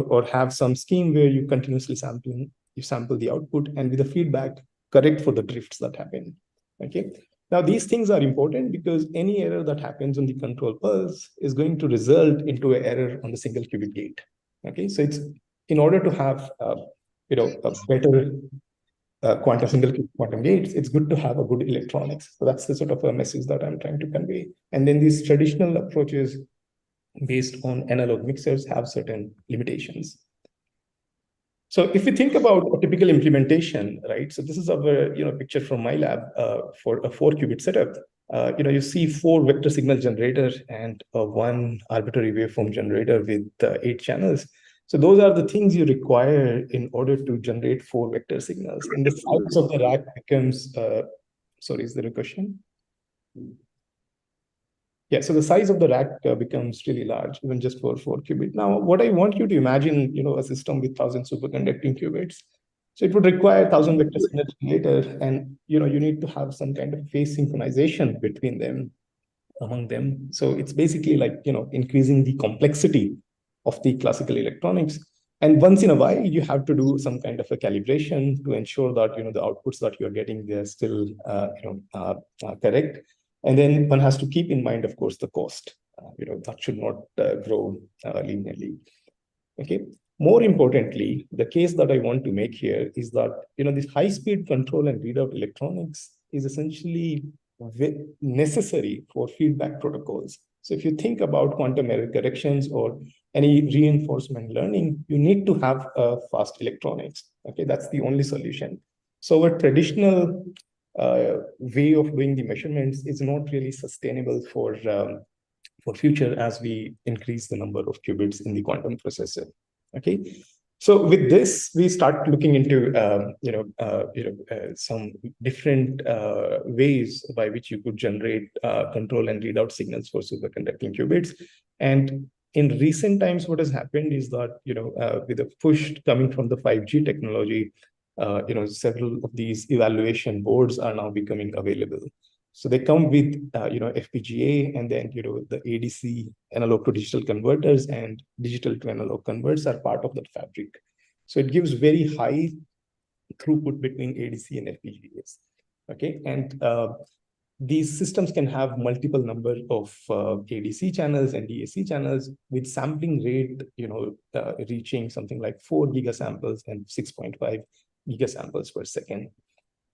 or have some scheme where you continuously sample the output, and with the feedback, correct for the drifts that happen. Okay. Now, these things are important because any error that happens on the control pulse is going to result into an error on the single qubit gate. Okay, so it's in order to have a better single qubit quantum gates, it's good to have a good electronics. So that's the sort of a message that I'm trying to convey. And then these traditional approaches based on analog mixers have certain limitations. So if we think about a typical implementation, right? So this is our picture from my lab for a 4-qubit setup. You see 4 vector signal generators and 1 arbitrary waveform generator with 8 channels. So those are the things you require in order to generate 4 vector signals. And the size of the rack becomes, sorry, is there a question? Yeah, so the size of the rack becomes really large, even just for 4-qubit. Now, what I want you to imagine, a system with 1,000 superconducting qubits. So it would require 1,000 vector signal generator, and you need to have some kind of phase synchronization between them, among them. So it's basically like increasing the complexity of the classical electronics. And once in a while, you have to do some kind of a calibration to ensure that the outputs that you're getting, they're still correct. And then one has to keep in mind, of course, the cost. That should not grow linearly. Okay. More importantly, the case that I want to make here is that this high-speed control and readout electronics is essentially necessary for feedback protocols. So if you think about quantum error corrections or any reinforcement learning, you need to have fast electronics. Okay, that's the only solution. So a traditional way of doing the measurements is not really sustainable for future as we increase the number of qubits in the quantum processor. Okay, so with this, we start looking into some different ways by which you could generate control and readout signals for superconducting qubits. And in recent times, what has happened is that with a push coming from the 5G technology, several of these evaluation boards are now becoming available. So they come with, FPGA, and then, the ADC, analog to digital converters, and digital to analog converters are part of that fabric. So it gives very high throughput between ADC and FPGAs. Okay, and these systems can have multiple number of ADC channels and DAC channels with sampling rate, reaching something like 4 gigasamples and 6.5 gigasamples per second.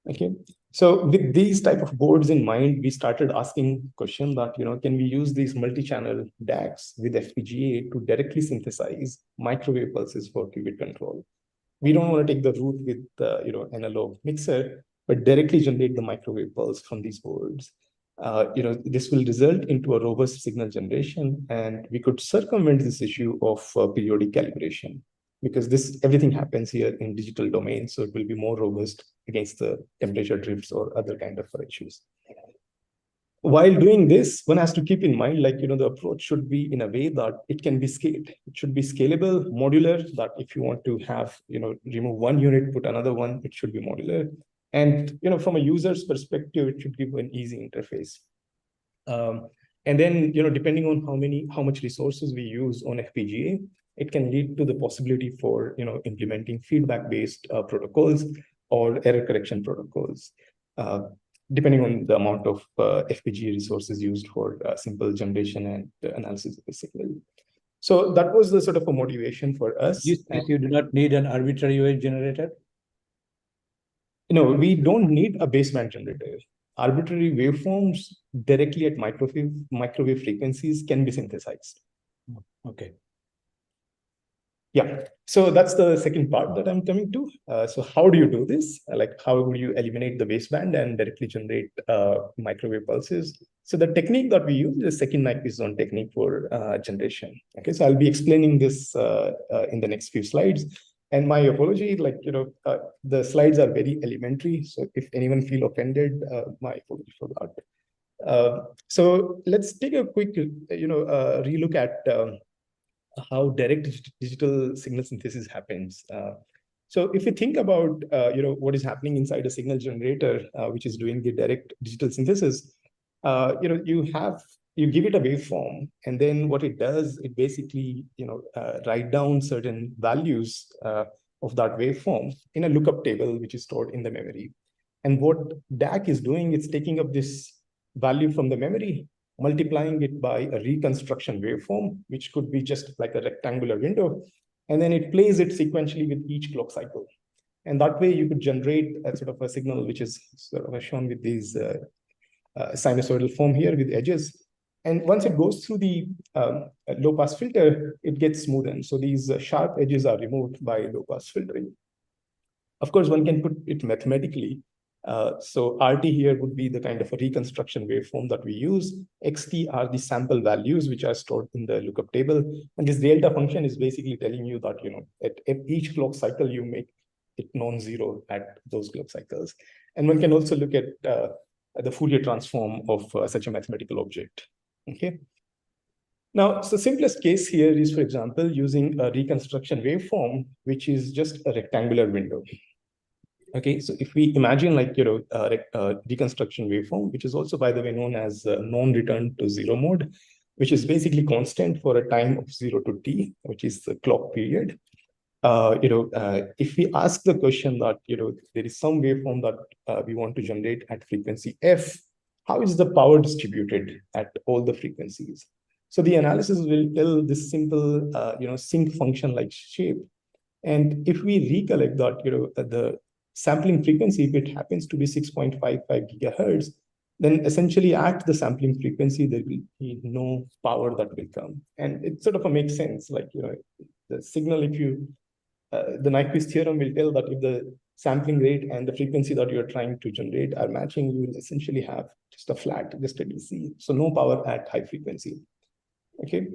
Okay, so with these type of boards in mind, we started asking question that, can we use these multi-channel DACs with FPGA to directly synthesize microwave pulses for qubit control? We don't want to take the route with analog mixer, but directly generate the microwave pulse from these boards. This will result into a robust signal generation, and we could circumvent this issue of periodic calibration, because everything happens here in digital domain, so it will be more robust against the temperature drifts or other kind of issues. While doing this, one has to keep in mind, the approach should be in a way that it can be scaled. It should be scalable, modular, that if you want to have, remove one unit, put another one, it should be modular. And, from a user's perspective, it should give an easy interface. And then, depending on how much resources we use on FPGA, it can lead to the possibility for, implementing feedback-based protocols or error correction protocols, depending on the amount of FPGA resources used for simple generation and analysis of the signal. So that was the sort of a motivation for us. You do not need an arbitrary wave generator? No, we don't need a baseband generator. Arbitrary waveforms directly at microwave frequencies can be synthesized. Okay. Yeah, so that's the second part that I'm coming to. So how do you do this? How would you eliminate the baseband and directly generate microwave pulses? So the technique that we use is the second Nyquist zone technique for generation. Okay, so I'll be explaining this in the next few slides. And my apology, the slides are very elementary. So if anyone feel offended, my apology for that. So let's take a quick, relook at how direct digital signal synthesis happens. So if you think about, what is happening inside a signal generator, which is doing the direct digital synthesis, you give it a waveform, and then what it does, it basically, write down certain values of that waveform in a lookup table, which is stored in the memory. And what DAC is doing, it's taking up this value from the memory, multiplying it by a reconstruction waveform, which could be just like a rectangular window, and then it plays it sequentially with each clock cycle. And that way you could generate a sort of a signal, which is sort of shown with these sinusoidal form here with edges. And once it goes through the low-pass filter, it gets smoothened. So these sharp edges are removed by low-pass filtering. Of course, one can put it mathematically. So RT here would be the kind of a reconstruction waveform that we use. XT are the sample values which are stored in the lookup table. And this delta function is basically telling you that, at each clock cycle, you make it non-zero at those clock cycles. And one can also look at the Fourier transform of such a mathematical object. Okay. Now, so simplest case here is, for example, using a reconstruction waveform, which is just a rectangular window. Okay, so if we imagine a reconstruction waveform, which is also, by the way, known as non-return to zero mode, which is basically constant for a time of 0 to t, which is the clock period. If we ask the question that, there is some waveform that we want to generate at frequency f, how is the power distributed at all the frequencies? So the analysis will tell this simple, sinc function like shape. And if we recollect that, the sampling frequency, if it happens to be 6.55 gigahertz, then essentially at the sampling frequency, there will be no power that will come. And it sort of makes sense, the signal, if you, the Nyquist theorem will tell that if the sampling rate and the frequency that you're trying to generate are matching, you will essentially have just a flat, just a DC. So no power at high frequency. Okay.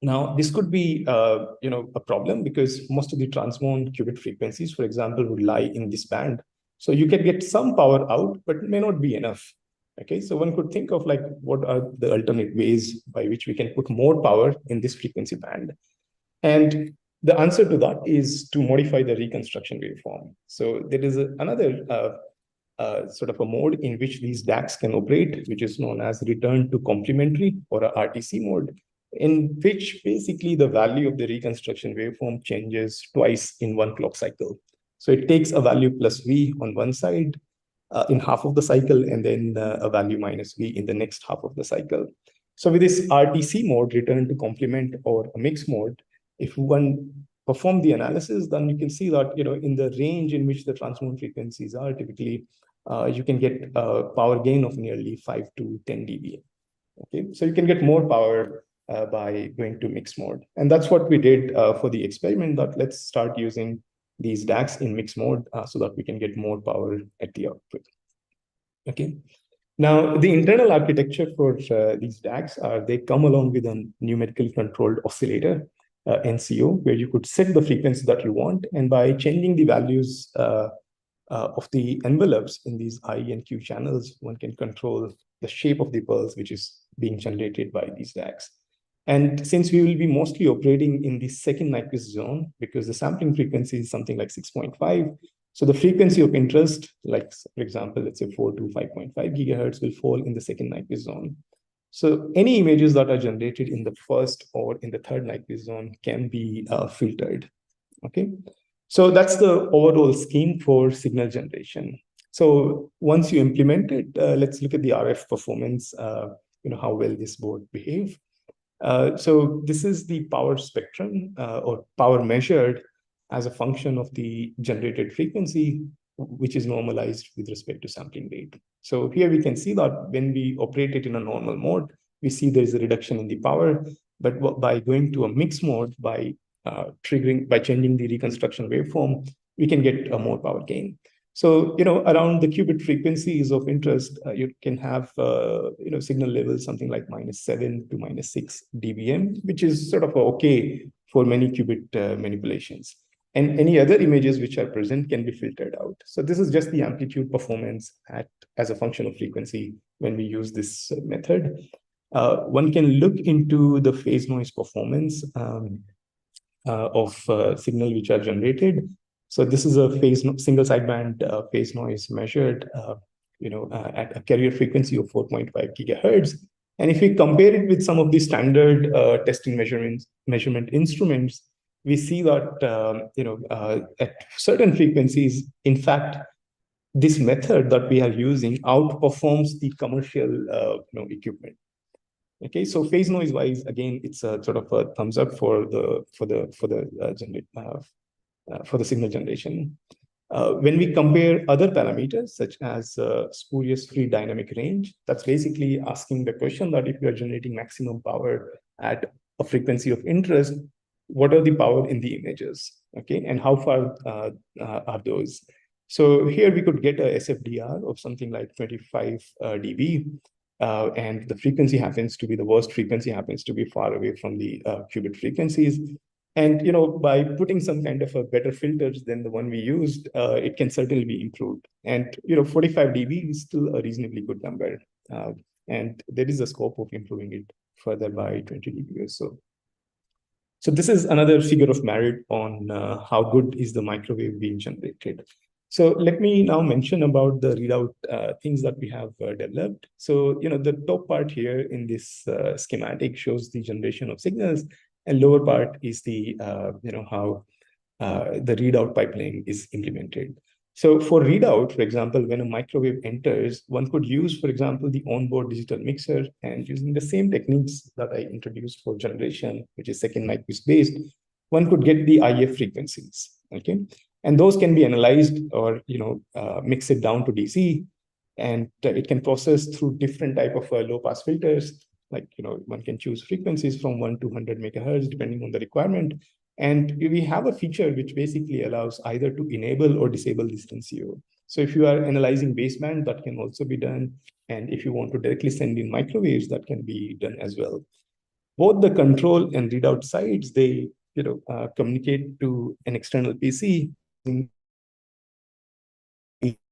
Now, this could be, a problem because most of the transmon qubit frequencies, for example, would lie in this band. So you can get some power out, but it may not be enough. Okay, so one could think of what are the alternate ways by which we can put more power in this frequency band. And The answer to that is to modify the reconstruction waveform. So there is another sort of a mode in which these DACs can operate, which is known as return to complementary, or a RTC mode, in which basically the value of the reconstruction waveform changes twice in one clock cycle. So it takes a value plus V on one side in half of the cycle, and then a value minus V in the next half of the cycle. So with this RTC mode, return to complement, or a mix mode, if one perform the analysis, then you can see that, in the range in which the transmode frequencies are, typically you can get a power gain of nearly 5 to 10 dB. Okay, so you can get more power by going to mixed mode. And that's what we did for the experiment, that let's start using these DACs in mixed mode so that we can get more power at the output. Okay. Now, the internal architecture for these DACs are, they come along with a numerically controlled oscillator, NCO, where you could set the frequency that you want. And by changing the values of the envelopes in these I and Q channels, one can control the shape of the pulse which is being generated by these DACs. And since we will be mostly operating in the second Nyquist zone, because the sampling frequency is something like 6.5, so the frequency of interest, like for example, let's say 4 to 5.5 gigahertz, will fall in the second Nyquist zone. So any images that are generated in the first or in the third Nyquist zone can be filtered. Okay, so that's the overall scheme for signal generation. So once you implement it, let's look at the RF performance. How well this board behave. So this is the power spectrum, or power measured as a function of the generated frequency, which is normalized with respect to sampling rate. So here we can see that when we operate it in a normal mode, we see there is a reduction in the power, but by going to a mixed mode, by changing the reconstruction waveform, we can get a more power gain. So, around the qubit frequencies of interest, you can have, signal levels something like -7 to -6 dBm, which is sort of okay for many qubit manipulations. And any other images which are present can be filtered out. So this is just the amplitude performance as a function of frequency when we use this method. One can look into the phase noise performance of signal which are generated. So this is a single sideband phase noise measured, at a carrier frequency of 4.5 gigahertz. And if we compare it with some of the standard testing measurement instruments, we see that at certain frequencies, in fact, this method that we are using outperforms the commercial equipment. Okay, so phase noise wise, again, it's a sort of a thumbs up for the signal generation. When we compare other parameters such as spurious free dynamic range, that's basically asking the question that if you are generating maximum power at a frequency of interest, what are the power in the images? Okay, and how far are those? So here we could get a SFDR of something like 25 dB. And the frequency happens to be, the worst frequency happens to be far away from the qubit frequencies. And, by putting some kind of a better filters than the one we used, it can certainly be improved. And, 45 dB is still a reasonably good number. And there is a scope of improving it further by 20 dB or so. So this is another figure of merit on how good is the microwave being generated. So let me now mention about the readout things that we have developed. So, the top part here in this schematic shows the generation of signals, and lower part is the, how the readout pipeline is implemented. So for readout, for example, when a microwave enters, one could use, for example, the onboard digital mixer, and using the same techniques that I introduced for generation, which is second Nyquist based, one could get the IF frequencies, okay? And those can be analyzed or, mix it down to DC, and it can process through different type of low pass filters. Like, one can choose frequencies from 1 to 100 megahertz, depending on the requirement. And we have a feature which basically allows either to enable or disable this NCO. So if you are analyzing baseband, that can also be done. And if you want to directly send in microwaves, that can be done as well. Both the control and readout sides, they communicate to an external PC in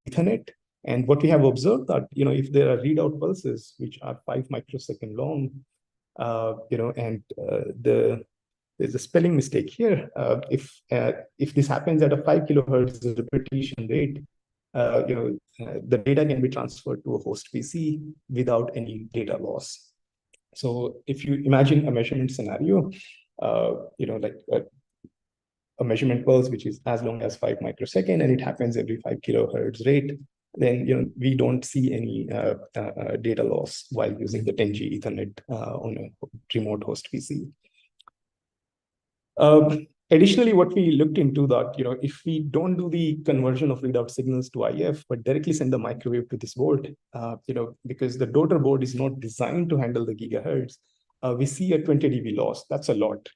Ethernet. And what we have observed that, if there are readout pulses, which are 5 microsecond long, and the there's a spelling mistake here. If this happens at a 5 kilohertz repetition rate, the data can be transferred to a host PC without any data loss. So if you imagine a measurement scenario, like a measurement pulse which is as long as 5 microsecond, and it happens every 5 kilohertz rate, then we don't see any data loss while using the 10G Ethernet on a remote host PC. Additionally, what we looked into that, if we don't do the conversion of readout signals to IF, but directly send the microwave to this board, because the daughter board is not designed to handle the gigahertz, we see a 20 dB loss. That's a lot.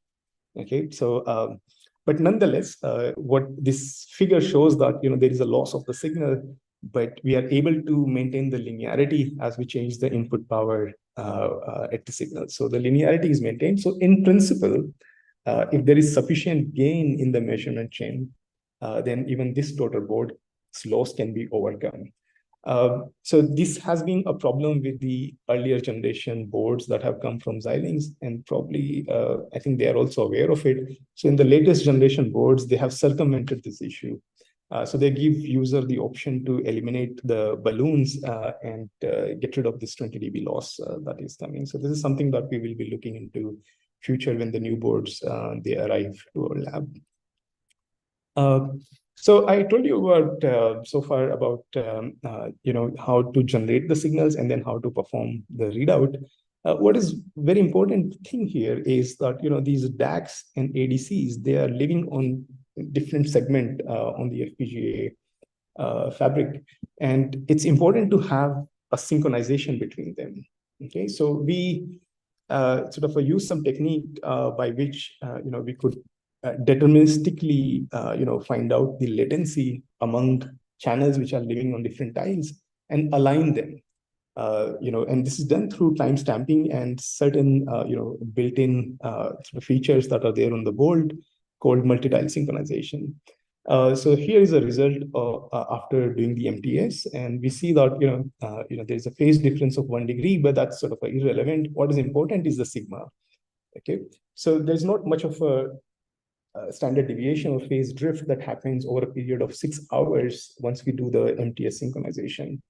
Okay, so but nonetheless, what this figure shows that there is a loss of the signal, but we are able to maintain the linearity as we change the input power at the signal. So the linearity is maintained. So in principle, if there is sufficient gain in the measurement chain, then even this daughter board's loss can be overcome. So this has been a problem with the earlier generation boards that have come from Xilinx, and probably I think they are also aware of it. So in the latest generation boards, they have circumvented this issue. So they give user the option to eliminate the balloons and get rid of this 20 dB loss that is coming. So this is something that we will be looking into future when the new boards they arrive to our lab. So I told you about so far about how to generate the signals and then how to perform the readout. What is very important thing here is that these DACs and ADCs, they are living on different segment on the FPGA fabric, and it's important to have a synchronization between them. Okay, so we sort of use some technique by which we could deterministically find out the latency among channels which are living on different tiles and align them. And this is done through time stamping and certain built-in features that are there on the board called multi-tile synchronization. So here is a result after doing the MTS, and we see that there's a phase difference of 1 degree, but that's sort of irrelevant. What is important is the sigma. Okay, so there's not much of a standard deviation or phase drift that happens over a period of 6 hours once we do the MTS synchronization.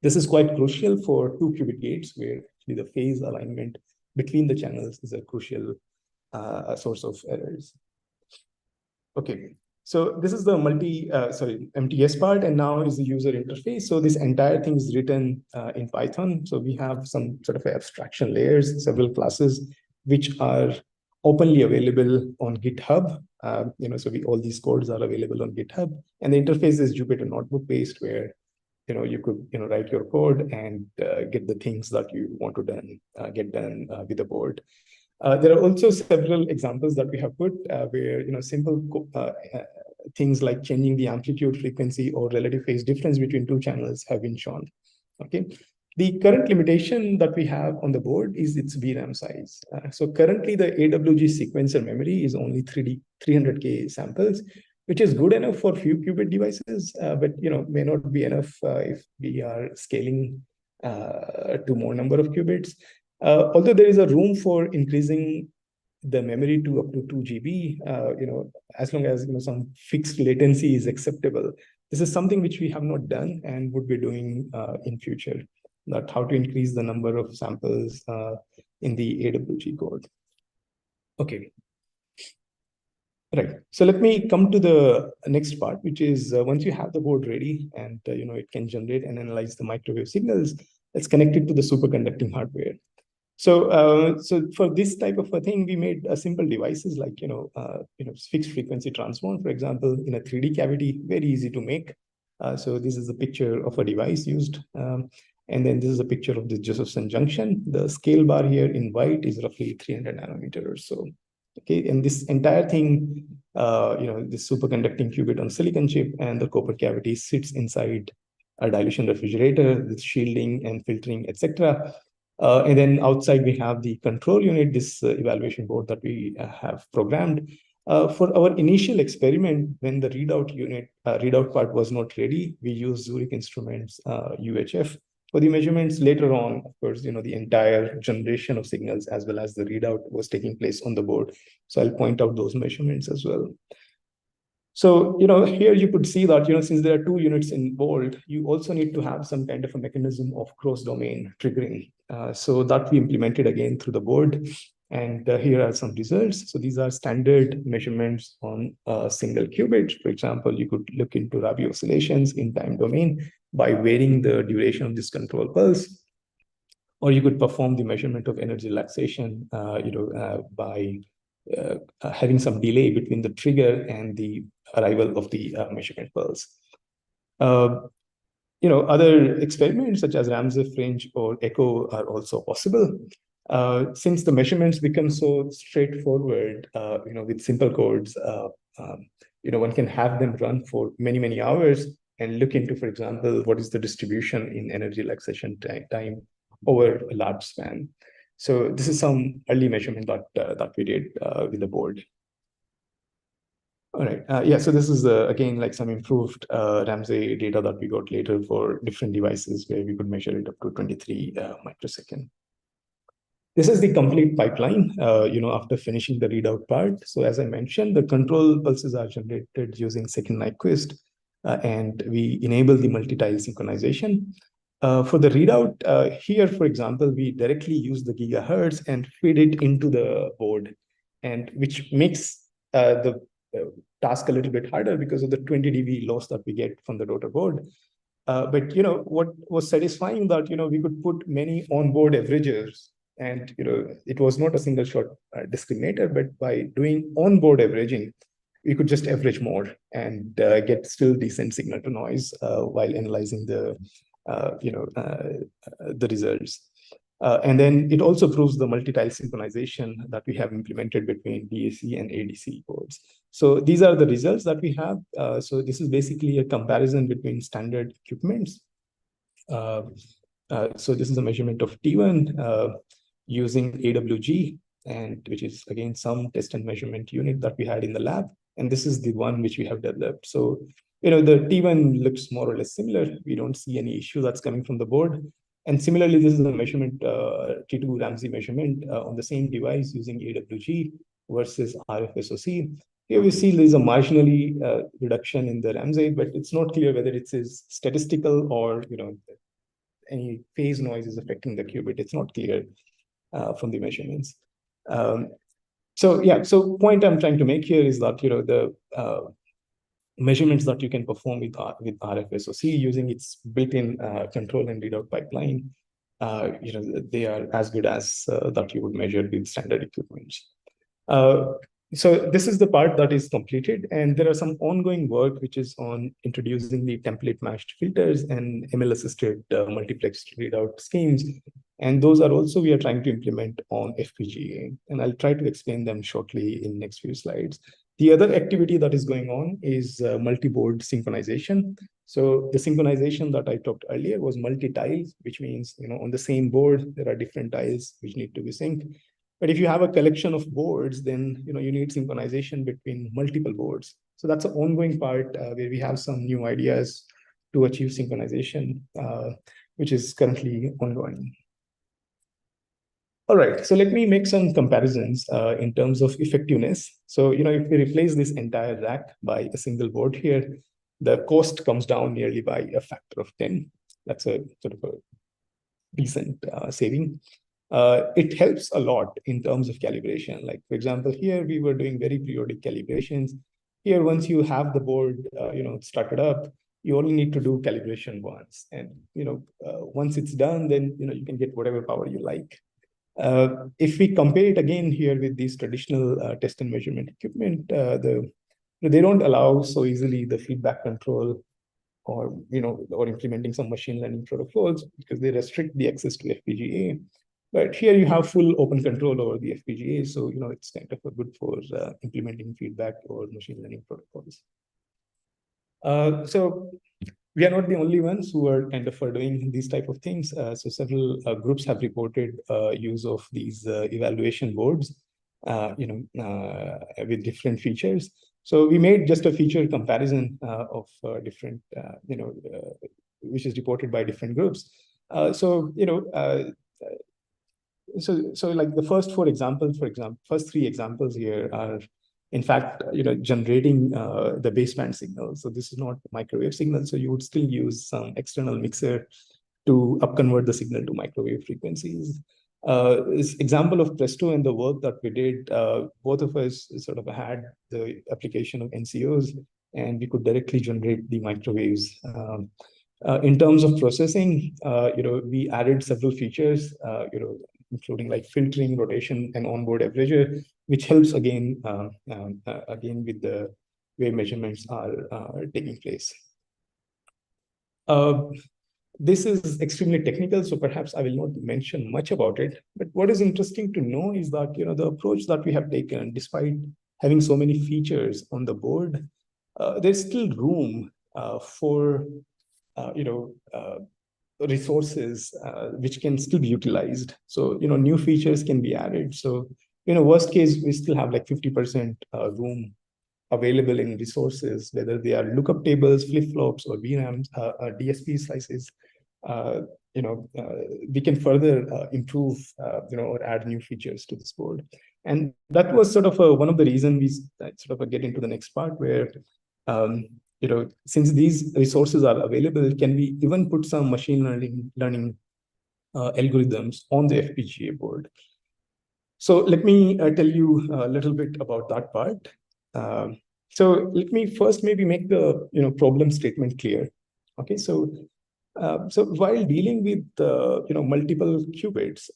This is quite crucial for 2-qubit gates, where the phase alignment between the channels is a crucial source of errors. Okay, so this is the MTS part, and now is the user interface. So this entire thing is written in Python. So we have some sort of abstraction layers, several classes, which are openly available on GitHub. So all these codes are available on GitHub, and the interface is Jupyter Notebook based, where you could write your code and get the things that you want to get done with the board. There are also several examples that we have put where simple things like changing the amplitude, frequency, or relative phase difference between two channels have been shown. Okay. The current limitation that we have on the board is its VRAM size. So currently the AWG sequencer memory is only 300K samples, which is good enough for few qubit devices, but may not be enough if we are scaling to more number of qubits. Although there is a room for increasing the memory to up to 2 GB, as long as some fixed latency is acceptable. This is something which we have not done and would be doing in future. That how to increase the number of samples in the AWG code. Okay. Right. So let me come to the next part, which is once you have the board ready and it can generate and analyze the microwave signals, let's connect it to the superconducting hardware. So, for this type of a thing, we made simple devices like fixed frequency transform, for example, in a 3D cavity, very easy to make. So this is a picture of a device used. And then this is a picture of the Josephson junction. The scale bar here in white is roughly 300 nanometer or so. Okay, and this entire thing, this superconducting qubit on silicon chip and the copper cavity sits inside a dilution refrigerator with shielding and filtering, etc. And then outside we have the control unit, this evaluation board that we have programmed. For our initial experiment, when the readout part was not ready, we used Zurich Instruments UHF For the measurements later on, of course, the entire generation of signals as well as the readout was taking place on the board. So I'll point out those measurements as well. So, here you could see that, since there are 2 units involved, you also need to have some kind of a mechanism of cross-domain triggering. So that we implemented again through the board. And here are some results. So these are standard measurements on a single qubit. For example, you could look into Rabi oscillations in time domain by varying the duration of this control pulse. Or you could perform the measurement of energy relaxation, by having some delay between the trigger and the arrival of the measurement pulse. Other experiments such as Ramsey fringe or echo are also possible. Since the measurements become so straightforward, with simple codes, one can have them run for many, many hours and look into, for example, what is the distribution in energy relaxation time over a large span. So this is some early measurement that we did with the board. All right. So this is again like some improved Ramsey data that we got later for different devices where we could measure it up to 23 microsecond. This is the complete pipeline, after finishing the readout part. So as I mentioned, the control pulses are generated using second Nyquist, and we enable the multi-tile synchronization. For the readout, here, for example, we directly use the gigahertz and feed it into the board, and which makes the task a little bit harder because of the 20 dB loss that we get from the rotor board. But what was satisfying that we could put many onboard averagers, and it was not a single shot discriminator, but by doing onboard averaging, we could just average more and get still decent signal to noise while analyzing the results. And then it also proves the multi-tile synchronization that we have implemented between DAC and ADC boards. So these are the results that we have. So this is basically a comparison between standard equipments. So this is a measurement of T1 using AWG, and which is again some test and measurement unit that we had in the lab. And this is the one which we have developed. So the T1 looks more or less similar. We don't see any issue that's coming from the board. And similarly, this is a measurement, T2 Ramsey measurement on the same device using AWG versus RFSOC. Here we see there's a marginally reduction in the Ramsey, but it's not clear whether it is statistical or any phase noise is affecting the qubit. It's not clear from the measurements. So point I'm trying to make here is that the measurements that you can perform with RFSOC using its built-in control and readout pipeline, they are as good as that you would measure with standard equipment. So this is the part that is completed, and there are some ongoing work which is on introducing the template matched filters and ML-assisted multiplexed readout schemes. And those are also we are trying to implement on FPGA, and I'll try to explain them shortly in next few slides. The other activity that is going on is multi-board synchronization. So the synchronization that I talked earlier was multi-tiles, which means on the same board there are different tiles which need to be synced. But if you have a collection of boards, then you need synchronization between multiple boards. So that's an ongoing part where we have some new ideas to achieve synchronization, which is currently ongoing. All right, so let me make some comparisons in terms of effectiveness. So if we replace this entire rack by a single board here, the cost comes down nearly by a factor of 10. That's a sort of a decent saving. It helps a lot in terms of calibration. Like, for example, here we were doing very periodic calibrations. Here, once you have the board, started up, you only need to do calibration once. And, once it's done, then, you can get whatever power you like. If we compare it again here with these traditional test and measurement equipment, they don't allow so easily the feedback control or, or implementing some machine learning protocols because they restrict the access to FPGA. But here you have full open control over the FPGA. So, it's kind of good for implementing feedback or machine learning protocols. So we are not the only ones who are kind of doing these type of things. So several groups have reported use of these evaluation boards, with different features. So we made just a feature comparison of different, which is reported by different groups. So like the first four examples, first three examples here are, in fact, generating the baseband signal. So this is not microwave signal. So you would still use some external mixer to upconvert the signal to microwave frequencies. This example of Presto and the work that we did, both of us sort of had the application of NCOs, and we could directly generate the microwaves. In terms of processing, we added several features, including like filtering, rotation, and onboard averager, which helps again with the way measurements are taking place. This is extremely technical, so perhaps I will not mention much about it. But what is interesting to know is that the approach that we have taken, despite having so many features on the board, there's still room for resources which can still be utilized. So new features can be added. So worst case, we still have like 50% room available in resources, whether they are lookup tables, flip-flops, or VRAMs, DSP slices. We can further improve, or add new features to this board. And that was sort of one of the reasons we sort of get into the next part, where since these resources are available, can we even put some machine learning algorithms on the FPGA board? So let me tell you a little bit about that part. So let me first maybe make the problem statement clear. Okay, so while dealing with multiple qubits,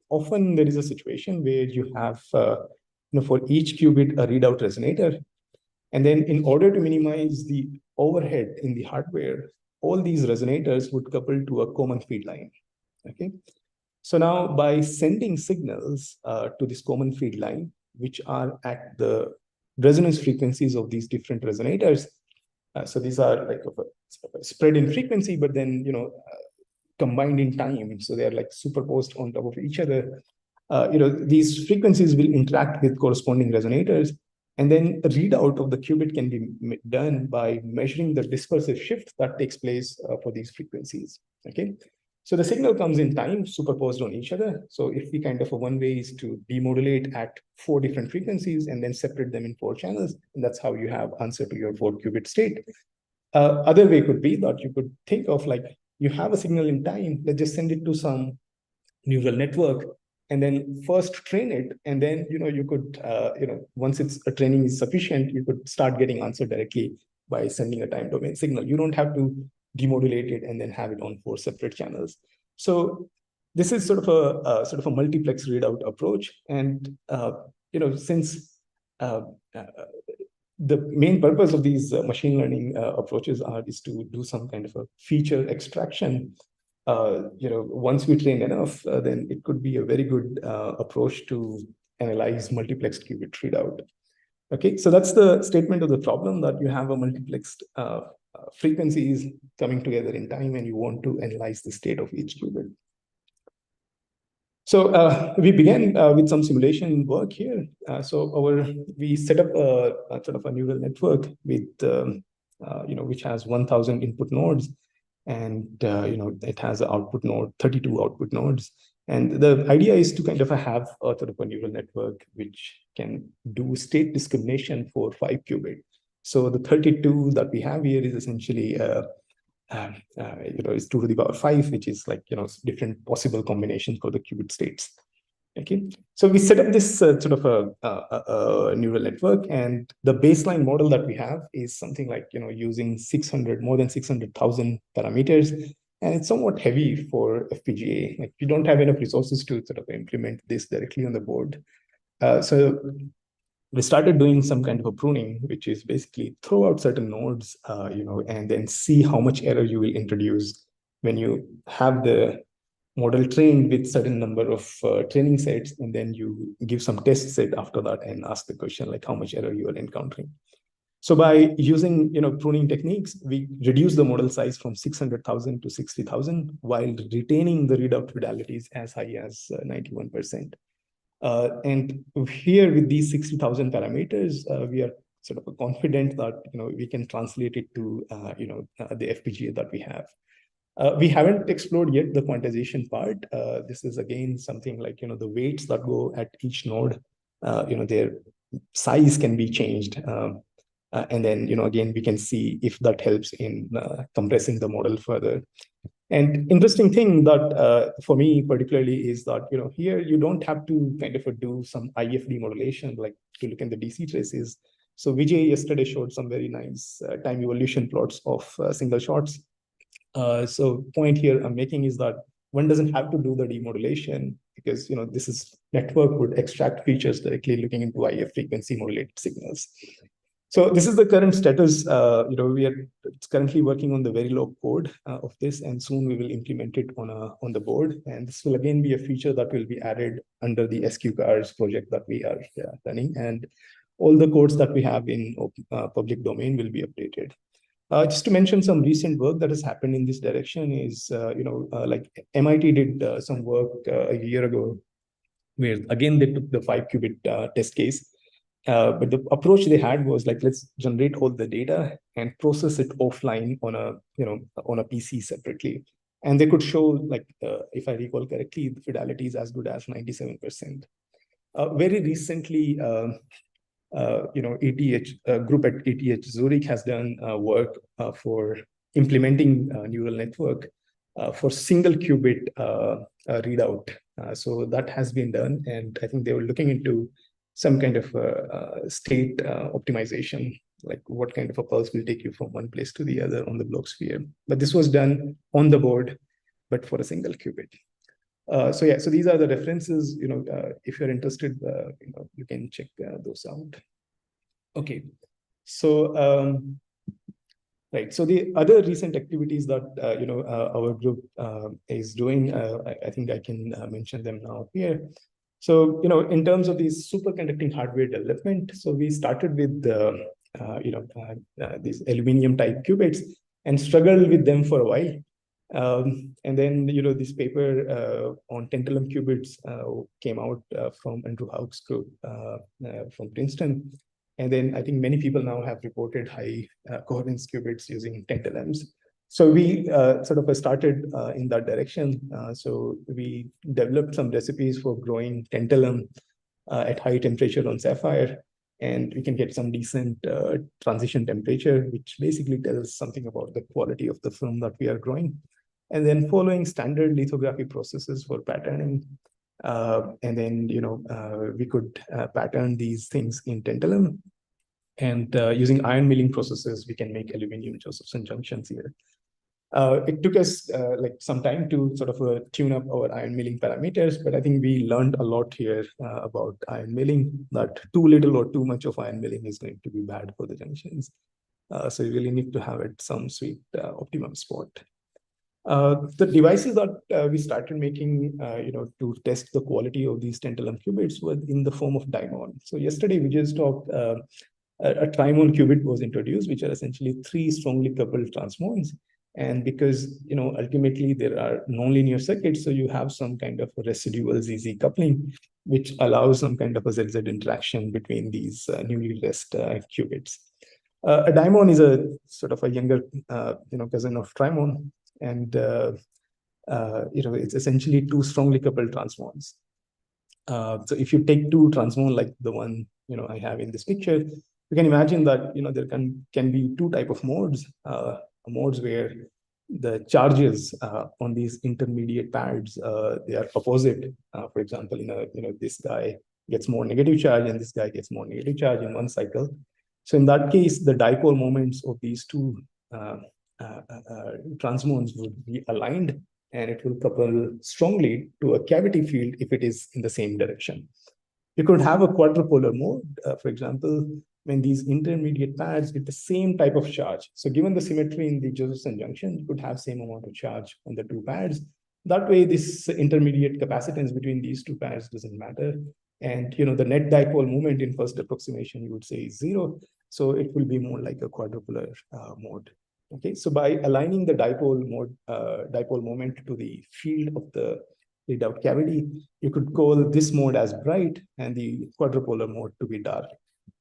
often there is a situation where you have for each qubit a readout resonator, and then in order to minimize the overhead in the hardware, all these resonators would couple to a common feed line. Okay, so now by sending signals to this common feed line, which are at the resonance frequencies of these different resonators. So these are like a spread in frequency, but then combined in time. So they are like superposed on top of each other. These frequencies will interact with corresponding resonators, and then a readout of the qubit can be done by measuring the dispersive shift that takes place for these frequencies. Okay. So the signal comes in time, superposed on each other. So if we kind of one way is to demodulate at 4 different frequencies and then separate them in 4 channels, and that's how you have answer to your 4-qubit state. Other way could be that you could think of like, you have a signal in time, let's just send it to some neural network, and then first train it, and then you could once its training is sufficient, you could start getting answer directly by sending a time domain signal. You don't have to demodulate it and then have it on 4 separate channels. So this is sort of a multiplex readout approach, and since the main purpose of these machine learning approaches is to do some kind of a feature extraction. Once we train enough, then it could be a very good approach to analyze multiplex qubit readout. Okay, so that's the statement of the problem, that you have a multiplexed frequencies coming together in time, and you want to analyze the state of each qubit. So we began with some simulation work here. We set up a sort of a neural network with which has 1,000 input nodes, and it has an output node, 32 output nodes. And the idea is to kind of have a sort of a neural network which can do state discrimination for 5 qubit. So the 32 that we have here is essentially is 2 to the power 5, which is like different possible combinations for the qubit states. Okay, so we set up this sort of a neural network, and the baseline model that we have is something like using more than 600,000 parameters, and it's somewhat heavy for FPGA. Like, we don't have enough resources to sort of implement this directly on the board. So we started doing some kind of a pruning, which is basically throw out certain nodes, and then see how much error you will introduce when you have the model trained with certain number of training sets, and then you give some test set after that and ask the question like how much error you are encountering. So by using pruning techniques, we reduce the model size from 600,000 to 60,000 while retaining the readout fidelities as high as 91%. And here with these 60,000 parameters, we are sort of confident that we can translate it to the FPGA that we have. We haven't explored yet the quantization part. This is again something like, the weights that go at each node, their size can be changed. And then, again, we can see if that helps in compressing the model further. And interesting thing that for me particularly is that, here you don't have to kind of do some IFD modulation, like to look in the DC traces. So Vijay yesterday showed some very nice time evolution plots of single shots. So point here I'm making is that one doesn't have to do the demodulation because, this is network would extract features directly looking into IF frequency modulated signals. So this is the current status. We are currently working on the very low code of this, and soon we will implement it on the board. And this will again be a feature that will be added under the SQCuERE project that we are running. And all the codes that we have in public domain will be updated. Just to mention some recent work that has happened in this direction is, like MIT did some work a year ago, where again they took the 5-qubit test case. But the approach they had was like, let's generate all the data and process it offline on a PC separately. And they could show, like, if I recall correctly, the fidelity is as good as 97%. Very recently, ETH group at ETH Zurich has done work for implementing a neural network for single qubit readout. So that has been done, and I think they were looking into some kind of state optimization, like what kind of a pulse will take you from one place to the other on the block sphere. But this was done on the board, but for a single qubit. So these are the references. If you're interested, you can check those out. Okay, so right. So the other recent activities that our group is doing, I think I can mention them now here. So in terms of these superconducting hardware development, so we started with these aluminum type qubits and struggled with them for a while. And then, this paper on tantalum qubits came out from Andrew Haug's group from Princeton. And then I think many people now have reported high coherence qubits using tantalums. So we sort of started in that direction. So we developed some recipes for growing tantalum at high temperature on sapphire. And we can get some decent transition temperature, which basically tells something about the quality of the film that we are growing. And then following standard lithography processes for patterning. And then, we could pattern these things in tantalum. And using iron milling processes, we can make aluminum Josephson junctions here. It took us like some time to sort of tune up our iron milling parameters, but I think we learned a lot here about iron milling, that too little or too much of iron milling is going to be bad for the junctions. So you really need to have it some sweet optimum spot. The devices that we started making, to test the quality of these tantalum qubits were in the form of diamond. So yesterday we just talked, a trimon qubit was introduced, which are essentially 3 strongly coupled transmons. And because, ultimately there are nonlinear circuits, so you have some kind of a residual ZZ coupling, which allows some kind of a ZZ interaction between these newly dressed qubits. A diamond is a sort of a younger, cousin of trimon. And, it's essentially 2 strongly coupled transmons. So if you take 2 transmons like the one, I have in this picture, you can imagine that, there can be 2 type of modes. Modes where the charges on these intermediate pads, they are opposite. For example, this guy gets more negative charge and this guy gets more negative charge in one cycle. So in that case, the dipole moments of these 2 transmons would be aligned, and it will couple strongly to a cavity field if it is in the same direction. You could have a quadrupolar mode, for example, when these intermediate pads get the same type of charge. So given the symmetry in the Josephson junction, you could have same amount of charge on the 2 pads. That way, this intermediate capacitance between these 2 pads doesn't matter. And the net dipole moment in first approximation, you would say is 0. So it will be more like a quadrupolar mode. Okay, so by aligning the dipole moment to the field of the readout cavity, you could call this mode as bright and the quadrupolar mode to be dark.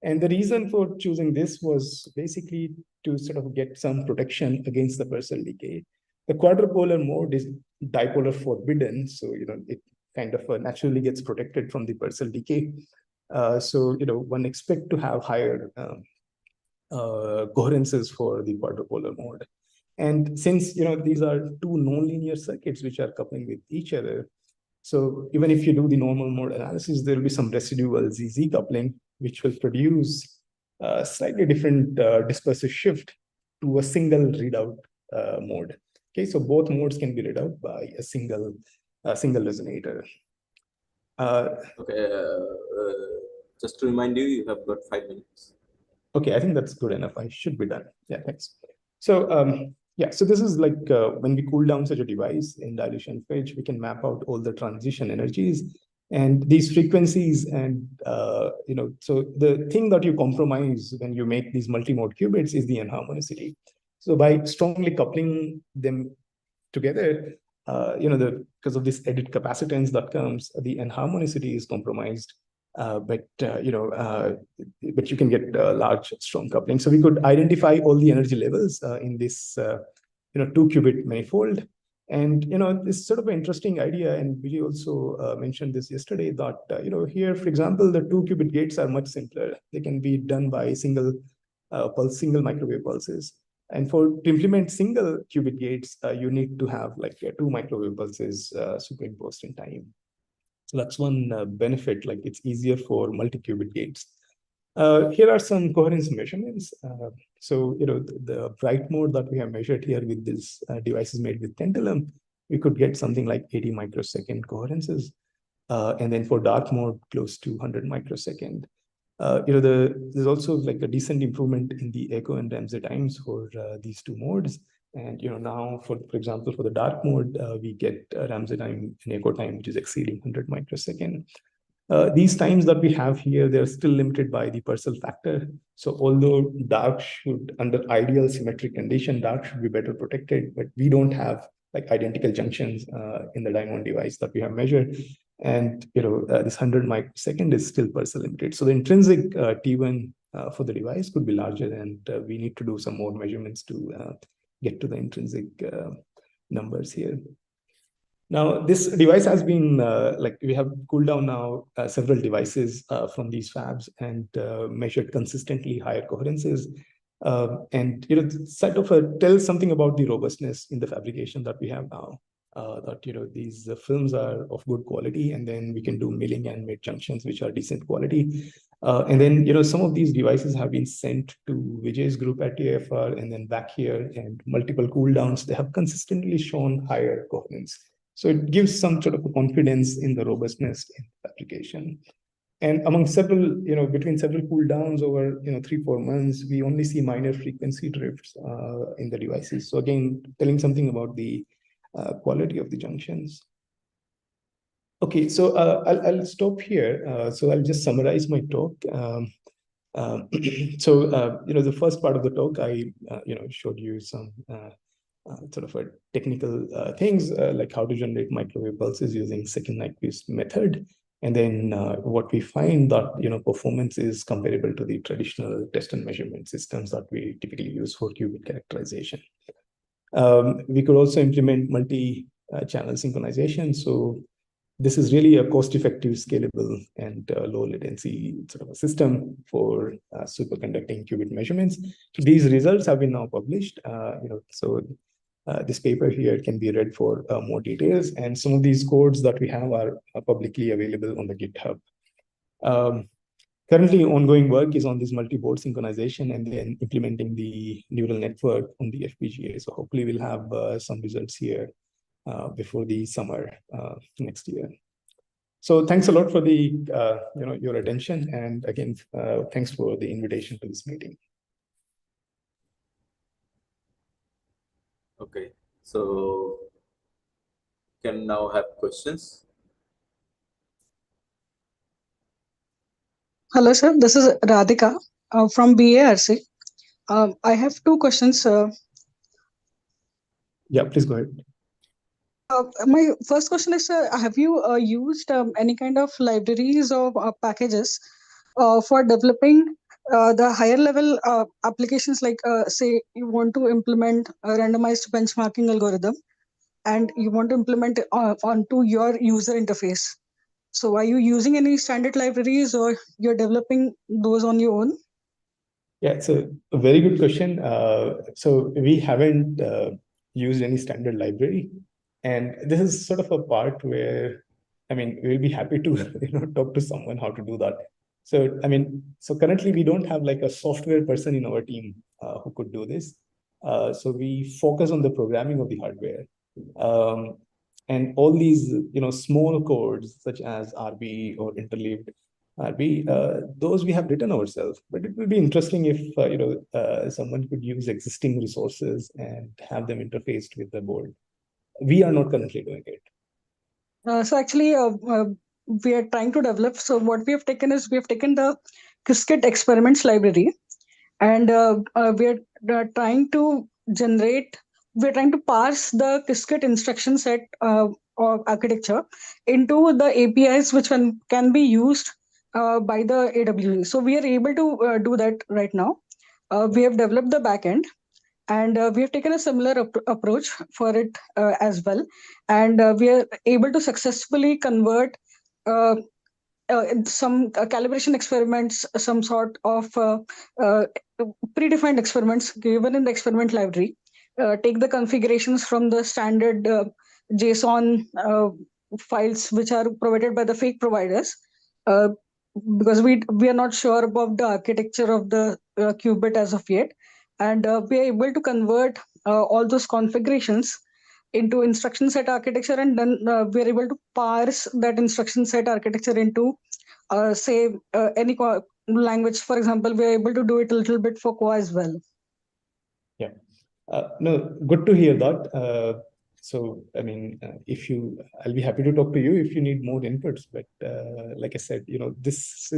And the reason for choosing this was basically to sort of get some protection against the Purcell decay. The quadrupolar mode is dipolar forbidden, so it kind of naturally gets protected from the Purcell decay. So one expect to have higher coherences for the quadrupolar mode. And since these are two nonlinear circuits which are coupling with each other, so even if you do the normal mode analysis, there will be some residual ZZ coupling, which will produce a slightly different dispersive shift to a single readout mode. Okay, so both modes can be read out by a single resonator. Just to remind you, you have got 5 minutes. Okay, I think that's good enough. I should be done. Yeah, thanks. So yeah, so this is like when we cool down such a device in dilution fetch, we can map out all the transition energies and these frequencies. And so the thing that you compromise when you make these multi-mode qubits is the enharmonicity. So by strongly coupling them together, because of this added capacitance that comes, the enharmonicity is compromised. But you can get large strong coupling. So we could identify all the energy levels in this 2-qubit manifold. And it's sort of an interesting idea, and we also mentioned this yesterday, that here, for example, the 2-qubit gates are much simpler. They can be done by single microwave pulses. And to implement single qubit gates, you need to have like 2 microwave pulses superimposed in time. So that's one benefit, like it's easier for multi-qubit gates. Here are some coherence measurements. So, the bright mode that we have measured here with this devices made with tantalum, we could get something like 80 microsecond coherences. And then for dark mode, close to 100 microsecond. There's also like a decent improvement in the echo and Ramsey times for these 2 modes. And now, for example, for the dark mode, we get Ramsey time and echo time, which is exceeding 100 microsecond. These times that we have here, they're still limited by the Purcell factor. So although dark should, under ideal symmetric condition, dark should be better protected, but we don't have like identical junctions in the diamond device that we have measured. And this 100 microsecond is still Purcell limited. So the intrinsic T1 for the device could be larger, and we need to do some more measurements to get to the intrinsic numbers here. Now, this device has been we have cooled down now several devices from these fabs and measured consistently higher coherences. And sort of tells something about the robustness in the fabrication that we have now. That these films are of good quality, and then we can do milling and mid junctions which are decent quality. And then some of these devices have been sent to Vijay's group at TFR and then back here, and multiple cool downs. They have consistently shown higher coherence. So it gives some sort of a confidence in the robustness in the application. And among several, between several cool downs over 3-4 months, we only see minor frequency drifts in the devices. So again, telling something about the quality of the junctions. Okay, so I'll stop here. So I'll just summarize my talk. The first part of the talk, I showed you some sort of a technical things like how to generate microwave pulses using second Nyquist method. And then what we find that performance is comparable to the traditional test and measurement systems that we typically use for qubit characterization. We could also implement multi-channel synchronization. So this is really a cost-effective, scalable, and low latency sort of a system for superconducting qubit measurements. These results have been now published. This paper here can be read for more details, and some of these codes that we have are publicly available on the GitHub. Currently, ongoing work is on this multi-board synchronization and then implementing the neural network on the FPGA. So hopefully we'll have some results here before the summer next year. So thanks a lot for the your attention, and again, thanks for the invitation to this meeting. Okay, so can now have questions. Hello, sir. This is Radhika from BARC. I have 2 questions. Yeah, please go ahead. My first question is, have you used any kind of libraries or packages for developing the higher level applications, like say you want to implement a randomized benchmarking algorithm and you want to implement it onto your user interface. So are you using any standard libraries or you're developing those on your own? Yeah, so a very good question. So we haven't used any standard library. And this is sort of a part where, I mean, we'll be happy to talk to someone how to do that. So, I mean, so currently we don't have like a software person in our team who could do this. So we focus on the programming of the hardware. And all these, small codes such as RB or interleaved RB, those we have written ourselves. But it would be interesting if, someone could use existing resources and have them interfaced with the board. We are not currently doing it. So actually, we are trying to develop. So what we have taken is we have taken the Qiskit experiments library, and we are trying to generate. We are trying to parse the Qiskit instruction set or architecture into the APIs which can be used by the AWE. So we are able to do that right now. We have developed the backend. And we have taken a similar approach for it as well. And we are able to successfully convert some calibration experiments, some sort of predefined experiments given in the experiment library, take the configurations from the standard JSON files which are provided by the fake providers, because we are not sure about the architecture of the qubit as of yet. And we are able to convert all those configurations into instruction set architecture, and then we are able to parse that instruction set architecture into, say, any language. For example, we are able to do it a little bit for Go as well. Yeah. No, good to hear that. So, I mean, I'll be happy to talk to you if you need more inputs. But like I said, this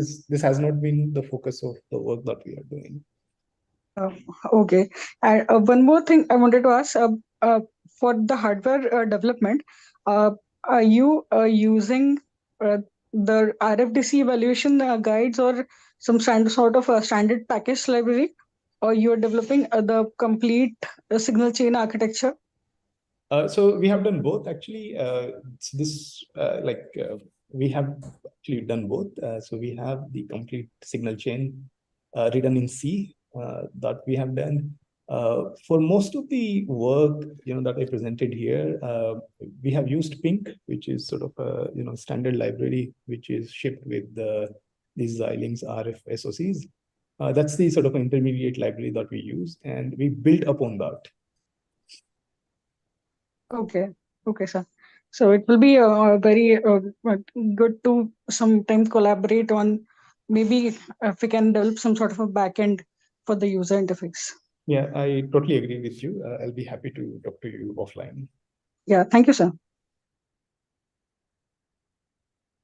has not been the focus of the work that we are doing. Okay. And one more thing I wanted to ask, for the hardware development, are you using the RFDC evaluation guides or some sort of a standard package library, or you're developing the complete signal chain architecture? So we have done both actually. We have actually done both. So we have the complete signal chain written in C that we have done. For most of the work, that I presented here, we have used Pink, which is sort of a standard library which is shipped with these Xilinx RF SoCs. That's the sort of intermediate library that we use, and we built upon that. Okay, sir. So it will be very good to sometimes collaborate on, maybe if we can develop some sort of a backend for the user interface. Yeah, I totally agree with you. I'll be happy to talk to you offline. Yeah, thank you, sir.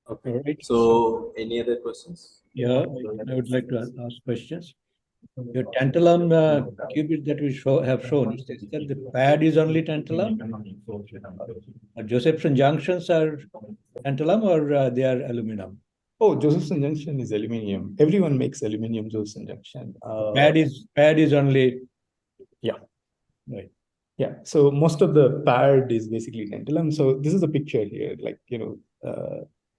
Okay. All right. So, any other questions? Yeah, I would like to ask questions. Your tantalum qubit that we have shown, is that the pad is only tantalum? Josephson junctions are tantalum, or they are aluminum? Oh, Josephson junction is aluminum. Everyone makes aluminum Josephson junction. Pad is only. Yeah. Right. Yeah. So most of the pad is basically tantalum. So this is a picture here. Like,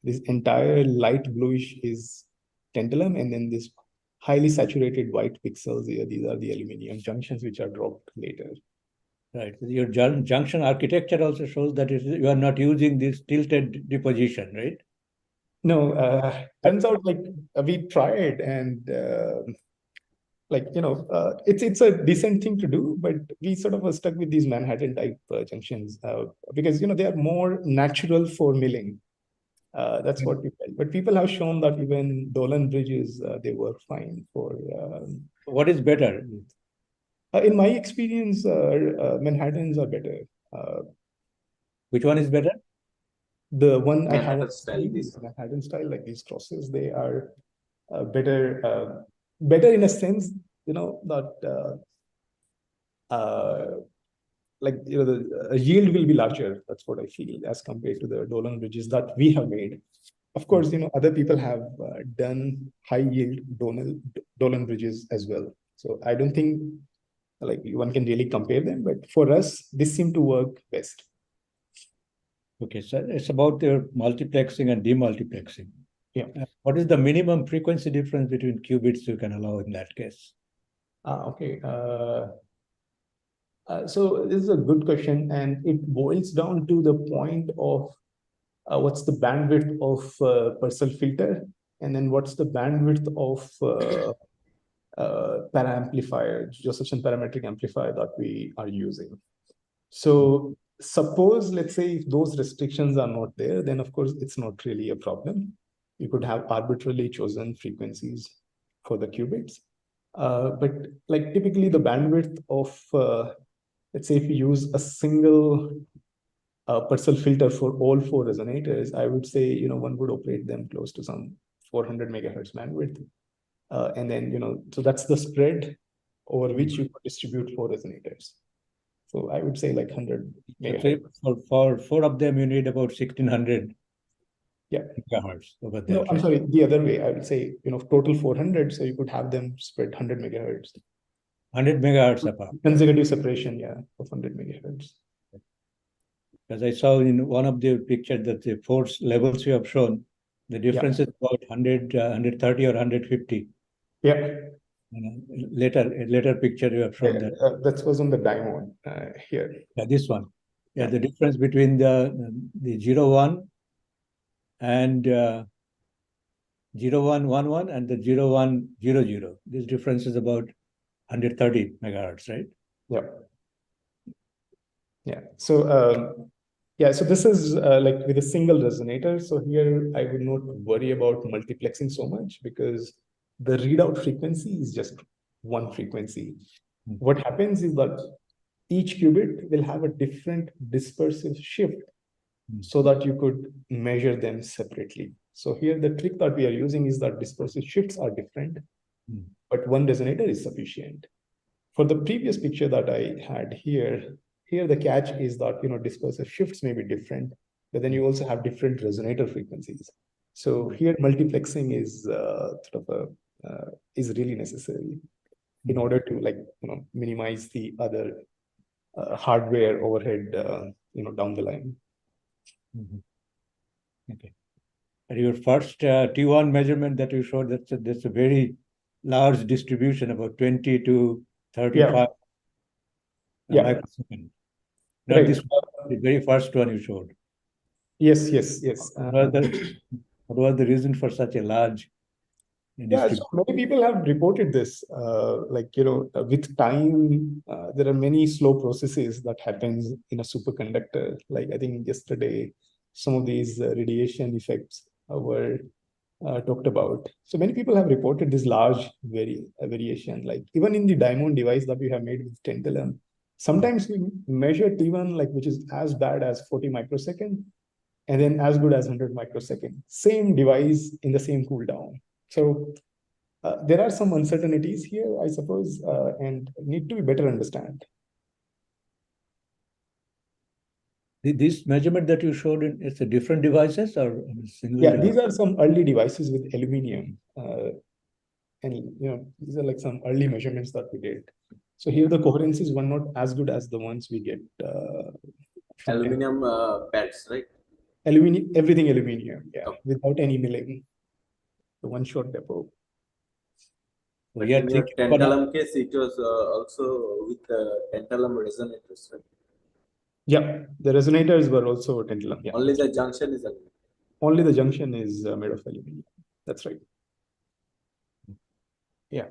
this entire light bluish is tantalum, and then this highly saturated white pixels here, these are the aluminum junctions which are dropped later. Right. Your junction architecture also shows that you are not using this tilted deposition, right? No, turns out like we tried, and it's a decent thing to do, but we sort of were stuck with these Manhattan type junctions because they are more natural for milling. That's what we felt. But people have shown that even Dolan bridges, they work fine for. What is better? In my experience, Manhattans are better. Which one is better? The one Manhattan I have style, Manhattan style, like these crosses, they are better. Better in a sense, that the yield will be larger. That's what I feel, as compared to the Dolan bridges that we have made. Of course, other people have done high yield Dolan bridges as well. So I don't think like one can really compare them, but for us, this seemed to work best. Okay, so it's about the multiplexing and demultiplexing. Yeah. What is the minimum frequency difference between qubits you can allow in that case? Okay. So this is a good question, and it boils down to the point of what's the bandwidth of Purcell filter, and then what's the bandwidth of paraamplifier, Josephson parametric amplifier that we are using. So suppose, let's say, if those restrictions are not there, then of course it's not really a problem. You could have arbitrarily chosen frequencies for the qubits. But like typically the bandwidth of, let's say if you use a single Purcell filter for all 4 resonators, I would say, one would operate them close to some 400 megahertz bandwidth. And then, so that's the spread over which you could distribute 4 resonators. So I would say like 100 megahertz. For 4 of them, you need about 1600 megahertz over there. No, I'm sorry, the other way. I would say, total 400, so you could have them spread 100 megahertz. 100 megahertz apart. Consecutive separation, of 100 megahertz. Because I saw in one of the pictures that the 4 levels you have shown, the difference is about 100, 130 or 150. Yeah. Later picture you have shown that was on the diamond here. Yeah, this one. Yeah, the difference between the 01 and 0111 and the 0100. This difference is about 130 megahertz, right? Yeah. So so this is like with a single resonator. So here I would not worry about multiplexing so much because the readout frequency is just one frequency. What happens is that each qubit will have a different dispersive shift so that you could measure them separately. So here the trick that we are using is that dispersive shifts are different, but one resonator is sufficient. For the previous picture that I had here the catch is that dispersive shifts may be different, but then you also have different resonator frequencies. So here multiplexing is is really necessary in order to minimize the other hardware overhead down the line. Okay. And your first T1 measurement that you showed, that's a very large distribution, about 20 to 35 microsecond. Not this one, the very first one you showed. Yes. What was the reason for such a large distribution? So many people have reported this. With time, there are many slow processes that happens in a superconductor. Like I think yesterday, some of these radiation effects were talked about. So many people have reported this large variation. Like even in the diamond device that we have made with tantalum, sometimes we measure T1 which is as bad as 40 microsecond, and then as good as 100 microsecond. Same device in the same cool down. So there are some uncertainties here, I suppose, and need to be better understand. This measurement that you showed, it's a different devices or single? Yeah, these are some early devices with aluminium. And these are like some early measurements that we did. So here the coherencies were not as good as the ones we get. Aluminium pads, right? Aluminium, everything aluminium, without any milling. The one-shot depot. But in your tantalum case, it was also with tantalum resonators, right? Yeah, the resonators were also tantalum. Yeah. Only the junction is aluminum. Only the junction is made of aluminum. That's right. Yeah.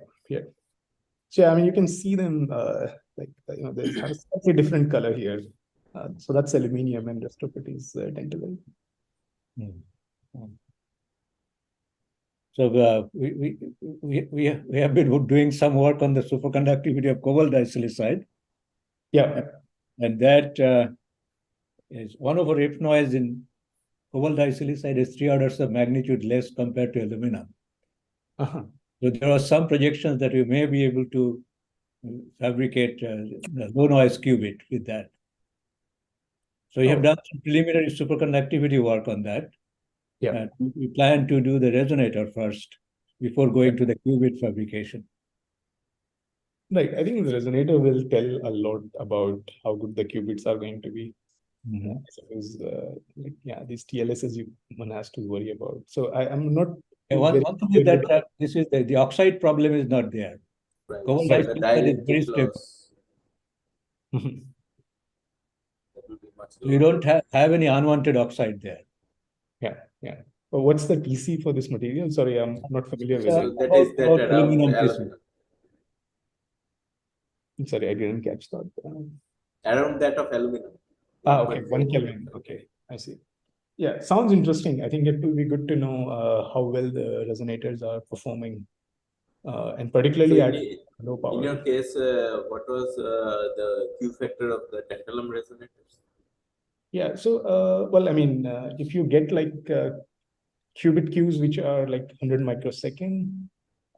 So I mean, you can see them they have a slightly different color here. So that's aluminium, and rest of it is tantalum. So we have been doing some work on the superconductivity of cobalt disilicide. Yeah. And that is 1 over F noise in cobalt disilicide is 3 orders of magnitude less compared to aluminum. So there are some projections that you may be able to fabricate the low noise qubit with that. So you have done some preliminary superconductivity work on that. Yeah. We plan to do the resonator first before going to the qubit fabrication. Right. I think the resonator will tell a lot about how good the qubits are going to be. I suppose, these TLSs one has to worry about. So I'm not. One thing is that this is the oxide problem is not there. Right. Cobalt So the is very dielectric stable. loss that will be much You lower. don't have any unwanted oxide there. Yeah. But what's the TC for this material? Sorry, I'm not familiar with So it. that is that around aluminum. Sorry, I didn't catch that. Around that of aluminum. Okay, 1 Kelvin. Okay, I see. Yeah, sounds interesting. I think it will be good to know how well the resonators are performing, and particularly So at low power. in your case, what was the Q factor of the tantalum resonators? Yeah, so well, I mean, if you get like qubit Qs which are like 100 microsecond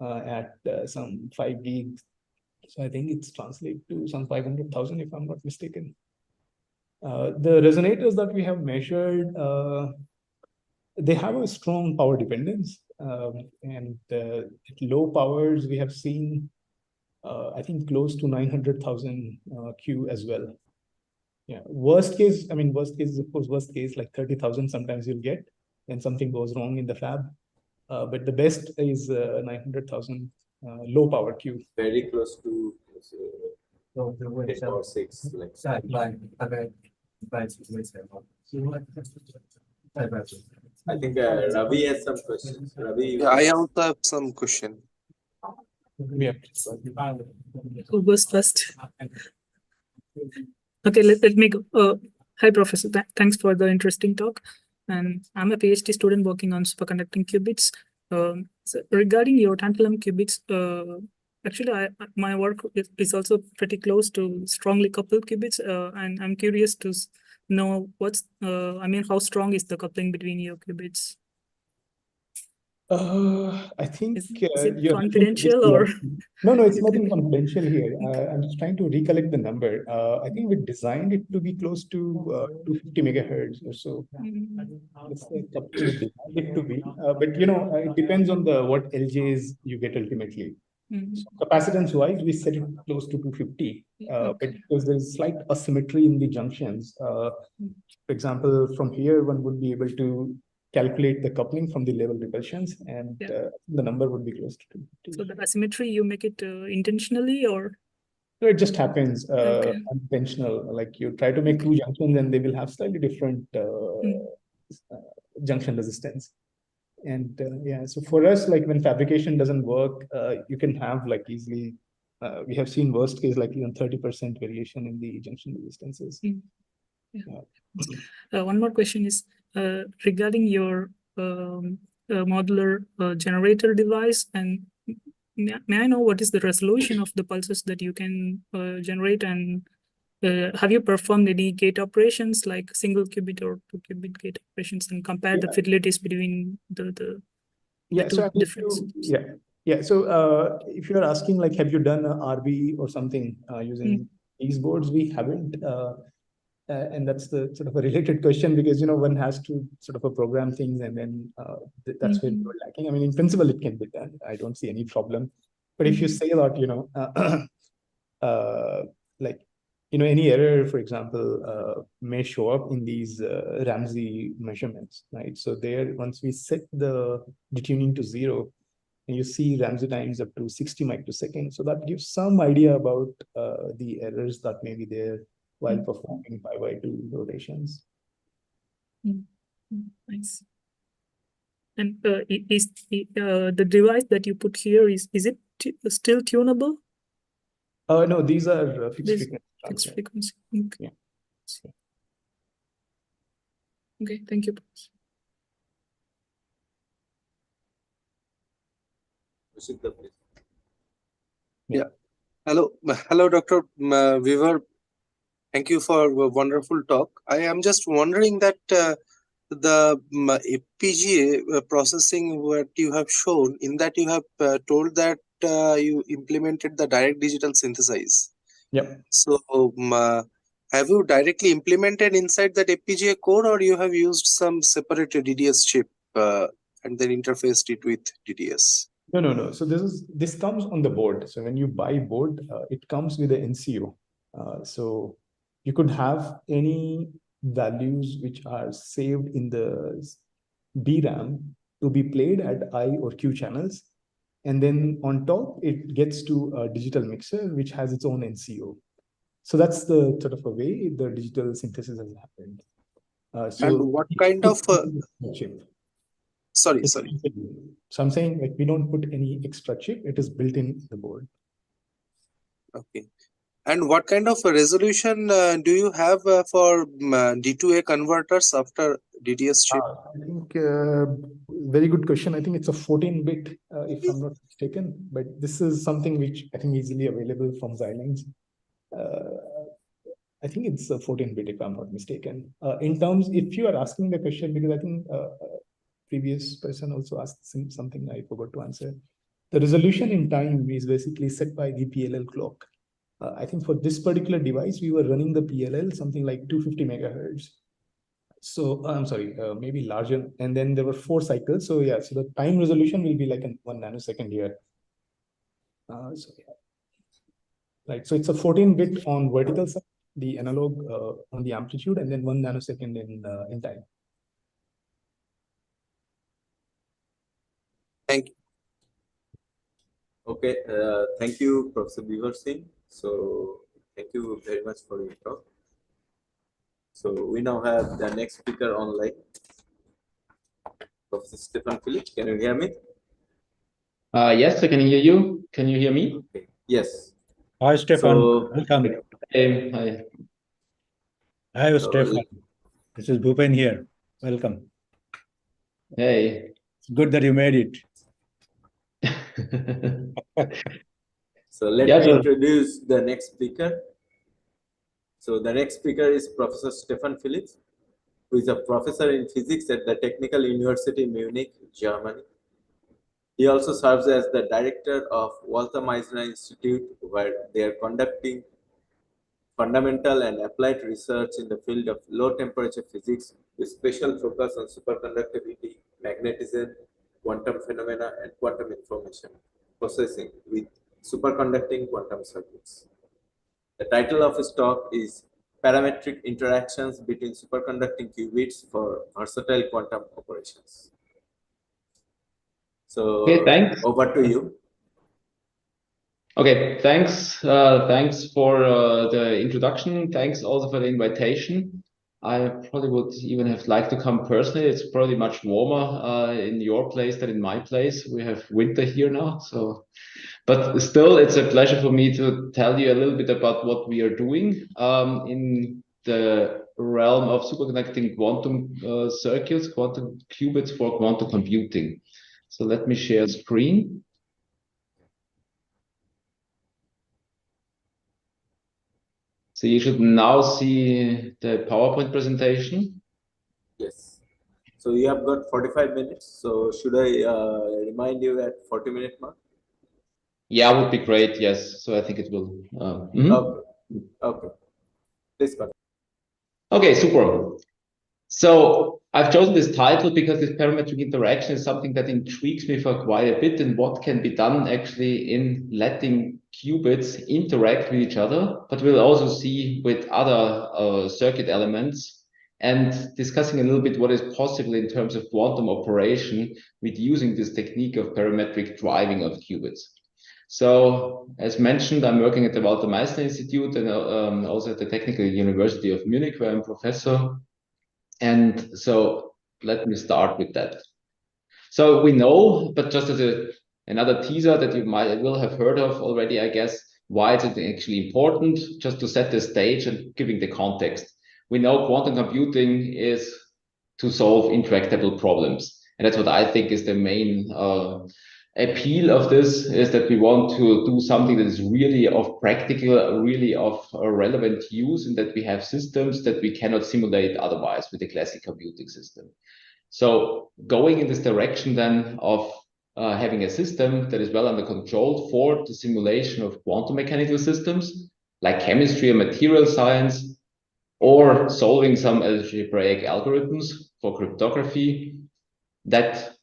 at some 5 gigs, so I think it's translated to some 500,000 if I'm not mistaken. The resonators that we have measured, they have a strong power dependence, and at low powers we have seen, I think, close to 900,000 Q as well. Yeah, worst case, I mean, worst case is of course worst case, like 30,000 sometimes you'll get when something goes wrong in the fab. But the best is 900,000 low power Q. Very close to 10 power 6. Like I think Ravi has some questions. Ravi, Yeah, I also have some question. Yeah. Who goes first? Okay, let me go. Hi, Professor. Thanks for the interesting talk. And I'm a PhD student working on superconducting qubits. So regarding your tantalum qubits, actually, my work is also pretty close to strongly coupled qubits, and I'm curious to know how strong is the coupling between your qubits? I think is it confidential or no, it's nothing confidential here. I'm just trying to recollect the number. I think we designed it to be close to 250 megahertz or so. That's the coupling we designed it to be. But it depends on what LJs you get ultimately. So capacitance wise, we set it close to 250. But because there's slight asymmetry in the junctions, for example, from here one would be able to calculate the coupling from the level repulsions, and the number would be close to 250. So the asymmetry, you make it intentionally, or? So it just happens unintentional. Like you try to make two junctions and they will have slightly different junction resistance. And so for us, like when fabrication doesn't work, you can have like easily, we have seen worst case like even 30% variation in the junction resistances. One more question is regarding your modular generator device, and may I know what is the resolution of the pulses that you can generate, and have you performed any gate operations like single qubit or 2 qubit gate operations and compare the fidelities between the two different systems? So if you're asking like, have you done a RB or something using these boards? We haven't. And that's the sort of a related question, because one has to sort of program things, and then that's where we're lacking. I mean, in principle it can be done. I don't see any problem. But if you say that like any error, for example, may show up in these Ramsey measurements, right? So there, once we set the detuning to 0, and you see Ramsey times up to 60 microseconds, so that gives some idea about the errors that may be there while performing 5x2 rotations. Nice. And is the device that you put here, is it still tunable? No, these are fixed frequency. Okay. Okay, thank you. Yeah. Hello, Dr. Weaver. Thank you for a wonderful talk. I am just wondering that the FPGA processing what you have shown, in that you have told that you implemented the direct digital synthesis. Yeah. So have you directly implemented inside that FPGA code, or you have used some separate DDS chip? and then interfaced it with DTS? No. So this comes on the board. So when you buy board, it comes with an NCO. So you could have any values which are saved in the DRAM to be played at I or Q channels. And then on top, it gets to a digital mixer, which has its own NCO. So that's the sort of a way the digital synthesis has happened. And what kind of chip? Sorry. So I'm saying, like, we don't put any extra chip, it is built in the board. Okay. And what kind of a resolution do you have for D2A converters after DTS chip? I think very good question. I think it's a 14-bit, if I'm not mistaken, but this is something which I think easily available from Xilinx. I think it's a 14-bit, if I'm not mistaken. In terms, if you are asking the question, because I think previous person also asked something I forgot to answer. The resolution in time is basically set by the PLL clock. I think for this particular device, we were running the PLL something like 250 megahertz. So I'm sorry, maybe larger. And then there were 4 cycles. So yeah, so the time resolution will be like 1 nanosecond here. So yeah. Right. So it's a 14-bit on vertical side, the analog on the amplitude, and then 1 nanosecond in time. Thank you. Okay, thank you, Professor Beaver Singh. So thank you very much for your talk. So we now have the next speaker online, Professor Stefan Phillips. Can you hear me? Yes, I can hear you. Can you hear me? Okay. Yes. Hi, Stefan. So, welcome. Hi. Hi, Stefan. This is Bhupen here. Welcome. Hey. It's good that you made it. So let me introduce the next speaker. So the next speaker is Professor Stefan Phillips, who is a professor in physics at the Technical University Munich, Germany. He also serves as the director of Walter Meissner Institute, where they are conducting fundamental and applied research in the field of low temperature physics with special focus on superconductivity, magnetism, quantum phenomena, and quantum information processing with superconducting quantum circuits. The title of his talk is Parametric Interactions Between Superconducting Qubits for Versatile Quantum Operations. So, okay, thanks. Over to you. Okay, thanks. Thanks for the introduction. Thanks also for the invitation. I probably would even have liked to come personally. It's probably much warmer in your place than in my place. We have winter here now, so. But still, it's a pleasure for me to tell you a little bit about what we are doing in the realm of superconducting quantum circuits, quantum qubits for quantum computing. So let me share screen. So you should now see the PowerPoint presentation. Yes. So you have got 45 minutes. So should I remind you at 40-minute mark? Yeah, would be great. Yes. So I think it will. Okay. Please go. Okay, super. So I've chosen this title because this parametric interaction is something that intrigues me for quite a bit, and what can be done actually in letting qubits interact with each other, but we'll also see with other circuit elements, and discussing a little bit what is possible in terms of quantum operation with using this technique of parametric driving of qubits. So, as mentioned, I'm working at the Walter Meissner Institute and also at the Technical University of Munich, where I'm professor. And so let me start with that. So we know, but just as another teaser that you will have heard of already, I guess, why is it actually important? Just to set the stage and giving the context. We know quantum computing is to solve intractable problems. And that's what I think is the main appeal of this, is that we want to do something that is really of practical, really of relevant use, and that we have systems that we cannot simulate otherwise with a classic computing system. So going in this direction then of having a system that is well under control for the simulation of quantum mechanical systems, like chemistry or material science, or solving some algebraic algorithms for cryptography, that,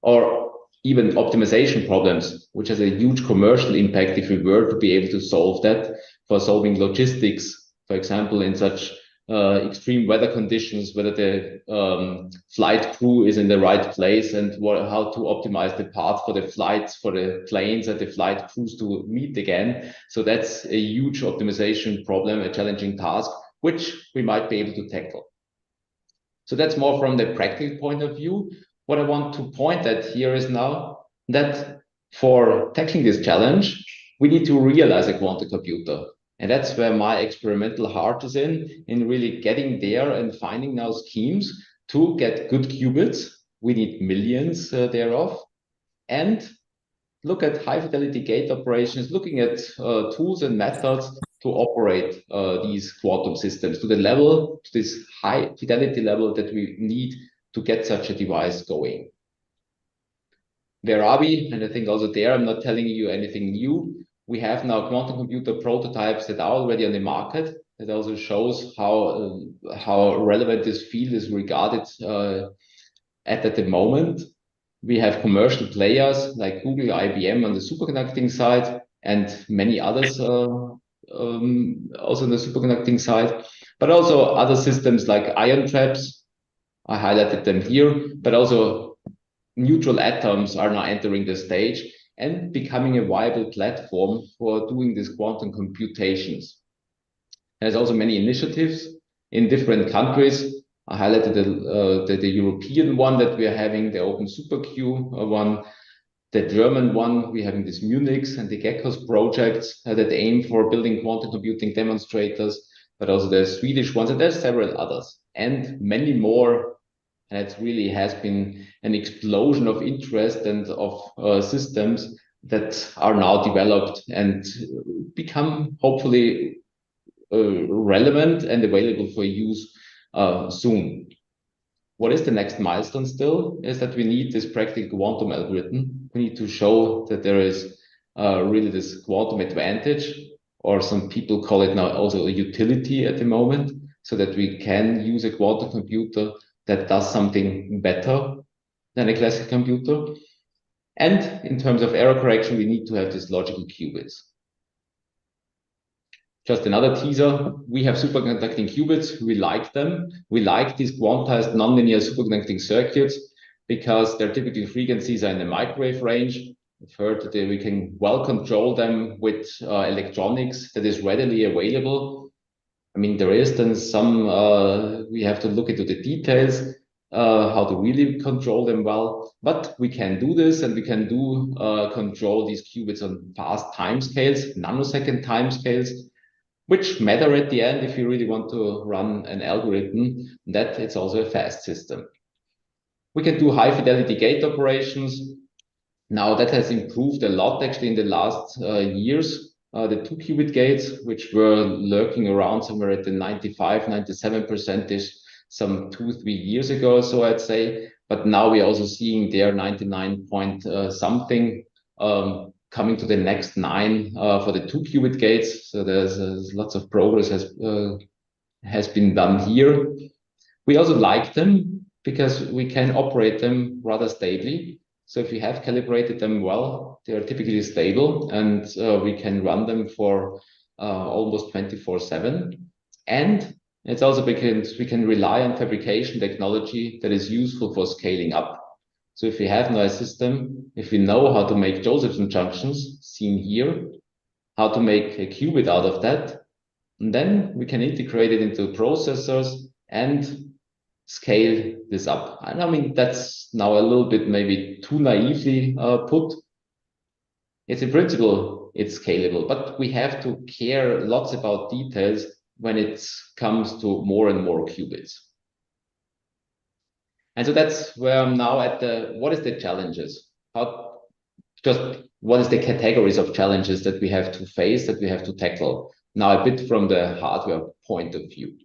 or even optimization problems, which has a huge commercial impact if we were to be able to solve that, for solving logistics, for example, in such extreme weather conditions, whether the flight crew is in the right place and how to optimize the path for the flights, for the planes and the flight crews to meet again. So that's a huge optimization problem, a challenging task, which we might be able to tackle. So that's more from the practical point of view. What I want to point at here is now that for tackling this challenge, we need to realize a quantum computer. And that's where my experimental heart is in really getting there and finding now schemes to get good qubits. We need millions thereof. And look at high fidelity gate operations, looking at tools and methods to operate these quantum systems to the level, to this high fidelity level that we need to get such a device going. Where are we? And I think also there, I'm not telling you anything new. We have now quantum computer prototypes that are already on the market. That also shows how relevant this field is regarded at the moment. We have commercial players like Google, IBM on the superconducting side, and many others also on the superconducting side, but also other systems like ion traps. I highlighted them here, but also neutral atoms are now entering the stage and becoming a viable platform for doing these quantum computations. There's also many initiatives in different countries. I highlighted the European one that we are having, the Open SuperQ one, the German one, we're having this Munich and the GECKOS projects that aim for building quantum computing demonstrators, but also the Swedish ones, and there's several others, and many more. And it really has been an explosion of interest and of systems that are now developed and become hopefully relevant and available for use soon. What is the next milestone still is that we need this practical quantum algorithm. We need to show that there is really this quantum advantage, or some people call it now also a utility at the moment, so that we can use a quantum computer that does something better than a classical computer. And in terms of error correction, we need to have these logical qubits. Just another teaser, we have superconducting qubits, we like them. We like these quantized nonlinear superconducting circuits because their typical frequencies are in the microwave range. We've heard that we can well control them with electronics that is readily available. I mean, there is then some, we have to look into the details, how to really control them well, but we can do this, and we can do control these qubits on fast timescales, nanosecond timescales, which matter at the end if you really want to run an algorithm, that it's also a fast system. We can do high fidelity gate operations. Now that has improved a lot actually in the last years. The 2-qubit gates, which were lurking around somewhere at the 95, 97% some 2-3 years ago, so I'd say. But now we're also seeing there 99 point something coming to the next 9 for the 2-qubit gates. So there's lots of progress has been done here. We also like them because we can operate them rather stably. So if we have calibrated them well, they are typically stable, and we can run them for almost 24/7. And it's also because we can rely on fabrication technology that is useful for scaling up. So if we have now a system, if we know how to make Josephson junctions, seen here, how to make a qubit out of that, and then we can integrate it into processors and scale this up. And I mean, that's now a little bit maybe too naively put. It's in principle, it's scalable, but we have to care lots about details when it comes to more and more qubits. And so that's where I'm now at what is the challenges? What is the categories of challenges that we have to face, that we have to tackle? Now a bit from the hardware point of view.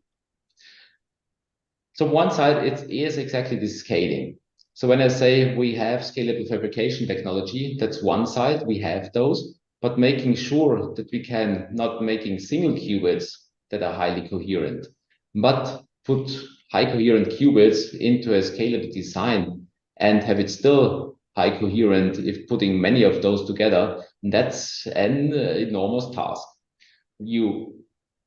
So one side, it is exactly the scaling. So when I say we have scalable fabrication technology, that's one side, we have those, but making sure that we can not making single qubits that are highly coherent, but put high coherent qubits into a scalable design and have it still high coherent if putting many of those together, that's an enormous task. We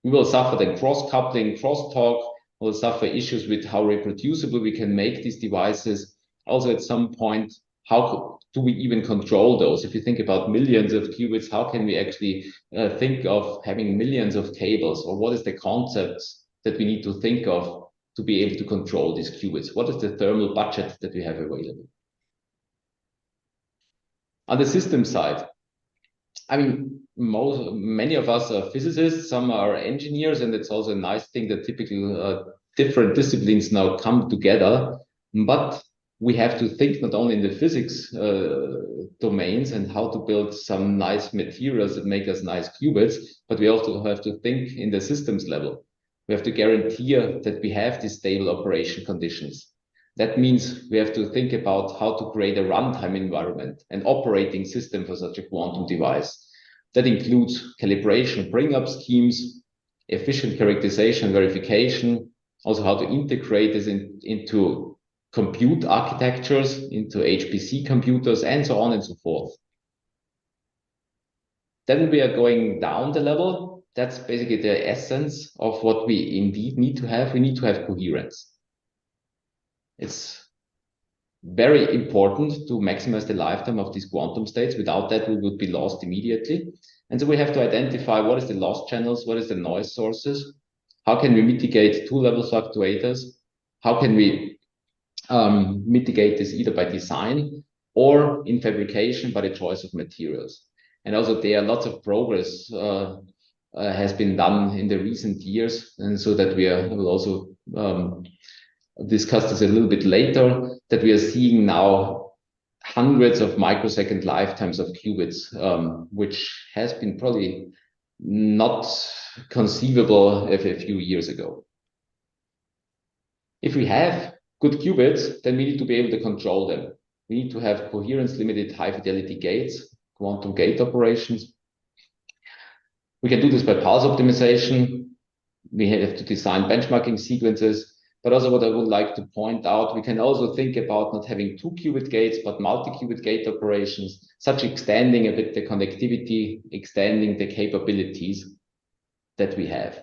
will suffer then cross-coupling, crosstalk, will suffer issues with how reproducible we can make these devices. Also at some point, how do we even control those? If you think about millions of qubits, how can we actually think of having millions of cables? Or what is the concepts that we need to think of to be able to control these qubits? What is the thermal budget that we have available? On the system side, I mean, many of us are physicists, some are engineers, and it's also a nice thing that typically different disciplines now come together. But we have to think not only in the physics domains and how to build some nice materials that make us nice qubits, but we also have to think in the systems level. We have to guarantee that we have these stable operation conditions. That means we have to think about how to create a runtime environment, an operating system for such a quantum device. That includes calibration, bring-up schemes, efficient characterization, verification, also how to integrate this into compute architectures, into HPC computers, and so on and so forth. Then we are going down the level. That's basically the essence of what we indeed need to have. We need to have coherence. It's very important to maximize the lifetime of these quantum states. Without that, we would be lost immediately. And so we have to identify what is the loss channels, what is the noise sources, how can we mitigate two-level fluctuators, how can we mitigate this either by design or in fabrication by the choice of materials. And also there, lots of progress has been done in the recent years, and so that we will also discuss this a little bit later, that we are seeing now hundreds of microsecond lifetimes of qubits, which has been probably not conceivable a few years ago. If we have good qubits, then we need to be able to control them. We need to have coherence-limited high-fidelity gates, quantum gate operations. We can do this by pulse optimization. We have to design benchmarking sequences. But also what I would like to point out, we can also think about not having 2-qubit gates, but multi-qubit gate operations, such extending a bit the connectivity, extending the capabilities that we have.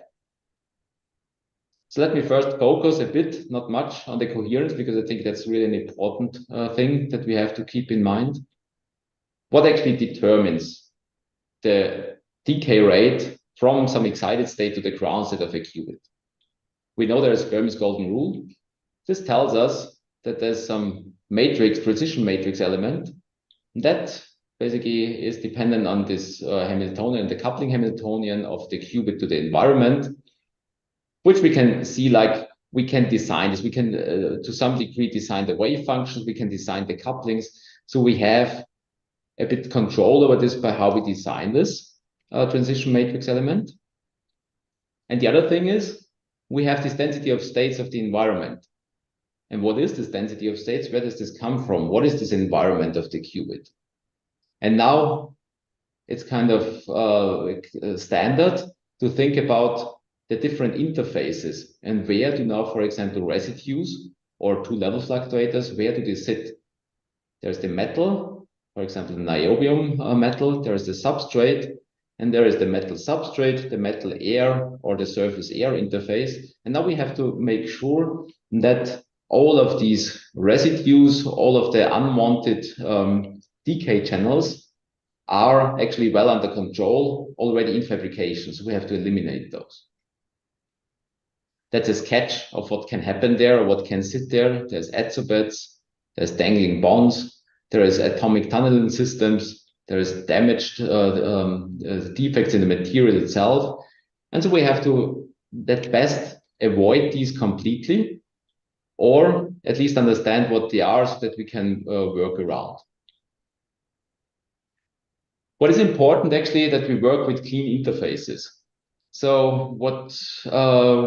So let me first focus a bit, not much, on the coherence, because I think that's really an important thing that we have to keep in mind. What actually determines the decay rate from some excited state to the ground state of a qubit? We know there is Fermi's golden rule. This tells us that there's some matrix, precision matrix element that basically is dependent on this Hamiltonian, the coupling Hamiltonian of the qubit to the environment, which we can see like we can design this. We can, to some degree, design the wave functions. We can design the couplings. So we have a bit control over this by how we design this transition matrix element. And the other thing is, we have this density of states of the environment. And what is this density of states? Where does this come from? What is this environment of the qubit? And now it's kind of standard to think about the different interfaces and where do now, for example, residues or two-level fluctuators, where do they sit? There's the metal, for example, the niobium metal, there is the substrate, and there is the metal substrate, the metal air, or the surface air interface. And now we have to make sure that all of these residues, all of the unwanted decay channels are actually well under control already in fabrication. So we have to eliminate those. That's a sketch of what can happen there, or what can sit there. There's adsobets, there's dangling bonds, there is atomic tunneling systems, there is damaged defects in the material itself. And so we have to, at best, avoid these completely, or at least understand what they are so that we can work around. What is important actually that we work with clean interfaces. So what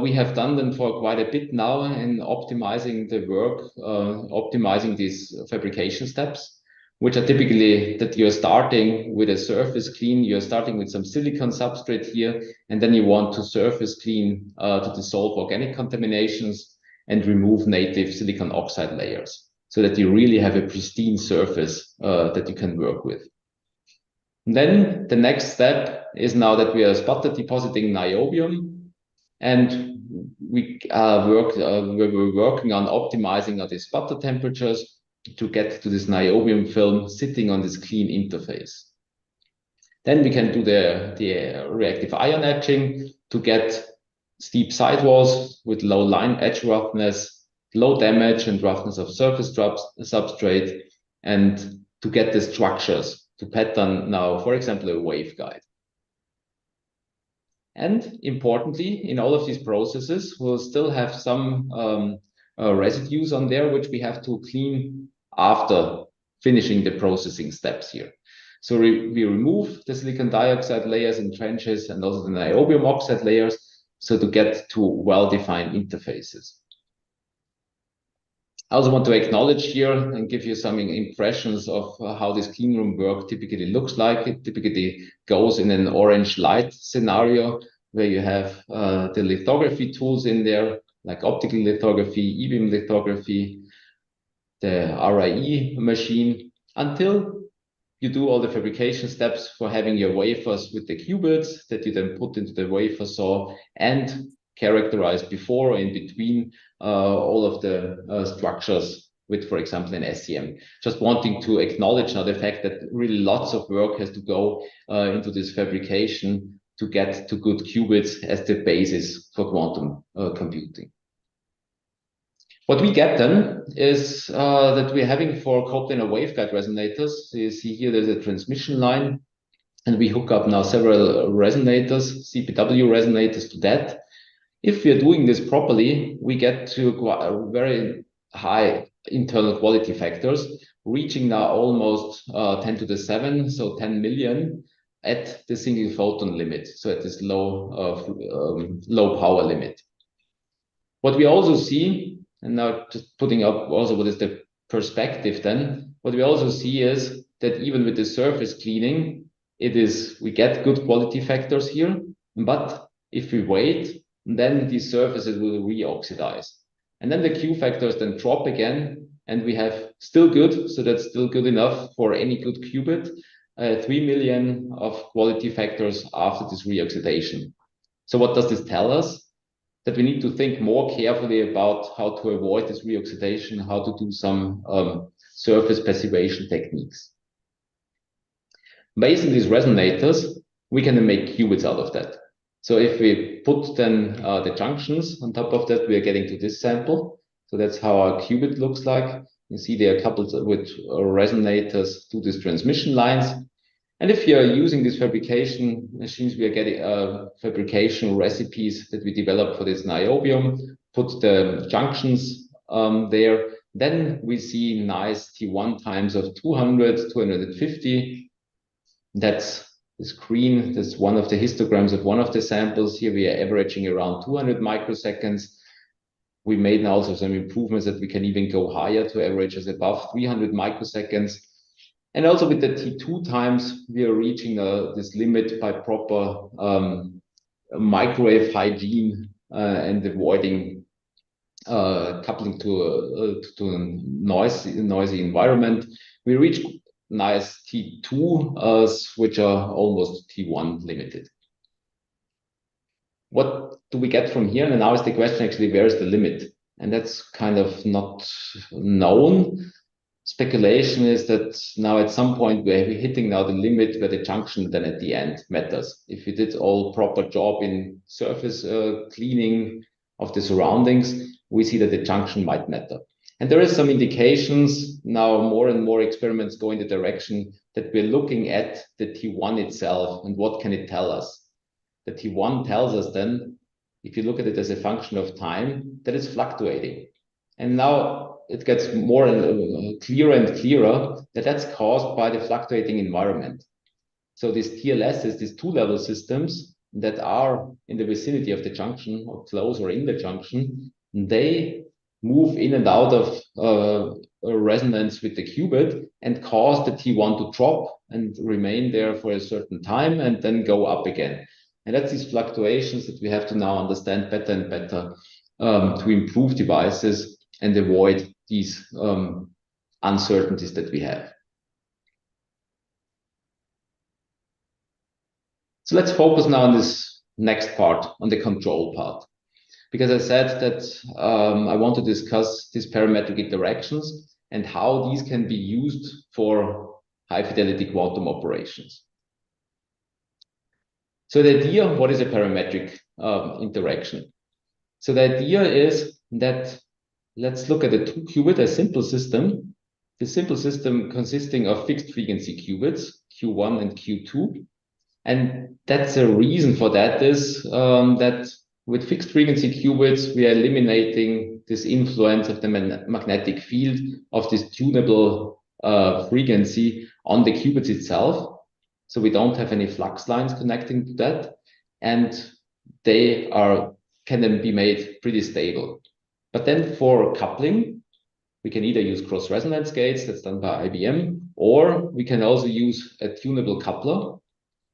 we have done then for quite a bit now in optimizing the work, optimizing these fabrication steps, which are typically that you're starting with a surface clean, you're starting with some silicon substrate here, and then you want to surface clean to dissolve organic contaminations. and remove native silicon oxide layers so that you really have a pristine surface that you can work with. And then the next step is now that we are sputter depositing niobium, and we're working on optimizing the sputter temperatures to get to this niobium film sitting on this clean interface. Then we can do the reactive ion etching to get steep sidewalls with low line edge roughness, low damage and roughness of surface substrate, and to get the structures to pattern now, for example, a waveguide. And importantly, in all of these processes, we'll still have some residues on there, which we have to clean after finishing the processing steps here. So we remove the silicon dioxide layers in trenches and also the niobium oxide layers, so to get to well-defined interfaces. I also want to acknowledge here and give you some impressions of how this cleanroom work typically looks like. It typically goes in an orange light scenario where you have the lithography tools in there, like optical lithography, e-beam lithography, the RIE machine, until you do all the fabrication steps for having your wafers with the qubits that you then put into the wafer saw and characterize before or in between all of the structures with, for example, an SEM. Just wanting to acknowledge now the fact that really lots of work has to go into this fabrication to get to good qubits as the basis for quantum computing. What we get then is that we're having for coplanar waveguide resonators. So you see here there's a transmission line, and we hook up now several resonators, CPW resonators, to that. If we are doing this properly, we get to very high internal quality factors, reaching now almost 10 to the 7, so 10 million at the single photon limit, so at this low power limit. What we also see, and now just putting up also what is the perspective then, what we also see is that even with the surface cleaning, we get good quality factors here, but if we wait, then these surfaces will re-oxidize. And then the Q factors then drop again, and we have still good, so that's still good enough for any good qubit, 3 million of quality factors after this re-oxidation. So what does this tell us? That we need to think more carefully about how to avoid this re-oxidation, how to do some surface passivation techniques. Based on these resonators, we can make qubits out of that. So if we put then the junctions on top of that, we are getting to this sample. So that's how our qubit looks like. You see they are coupled with resonators to these transmission lines. And if you're using these fabrication machines, we are getting fabrication recipes that we develop for this niobium, put the junctions there. Then we see nice T1 times of 200, 250. That's the screen. That's one of the histograms of one of the samples. Here we are averaging around 200 microseconds. We made now also some improvements that we can even go higher to averages above 300 microseconds. And also with the T2 times, we are reaching this limit by proper microwave hygiene and avoiding coupling to a noisy environment. We reach nice T2, which are almost T1 limited. What do we get from here? And now is the question actually, where is the limit? And that's kind of not known. Speculation is that now at some point we're hitting now the limit where the junction then at the end matters. If we did all proper job in surface cleaning of the surroundings, we see that the junction might matter. And there is some indications now, more and more experiments go in the direction that we're looking at the T1 itself and what can it tell us. The T1 tells us then, if you look at it as a function of time, that it's fluctuating. And now it gets more and clearer and clearer that that's caused by the fluctuating environment. So these TLSs, these two-level systems that are in the vicinity of the junction or close or in the junction, they move in and out of resonance with the qubit and cause the T1 to drop and remain there for a certain time and then go up again. And that's these fluctuations that we have to now understand better and better to improve devices and avoid these uncertainties that we have. So let's focus now on this next part, on the control part, because I said that I want to discuss these parametric interactions and how these can be used for high fidelity quantum operations. So the idea, what is a parametric interaction? So the idea is that let's look at a 2-qubit, a simple system. The simple system consisting of fixed frequency qubits, Q1 and Q2. And that's a reason for that is that with fixed frequency qubits, we are eliminating this influence of the magnetic field of this tunable frequency on the qubits itself. So we don't have any flux lines connecting to that. And they can then be made pretty stable. But then for coupling, we can either use cross-resonance gates, that's done by IBM, or we can also use a tunable coupler.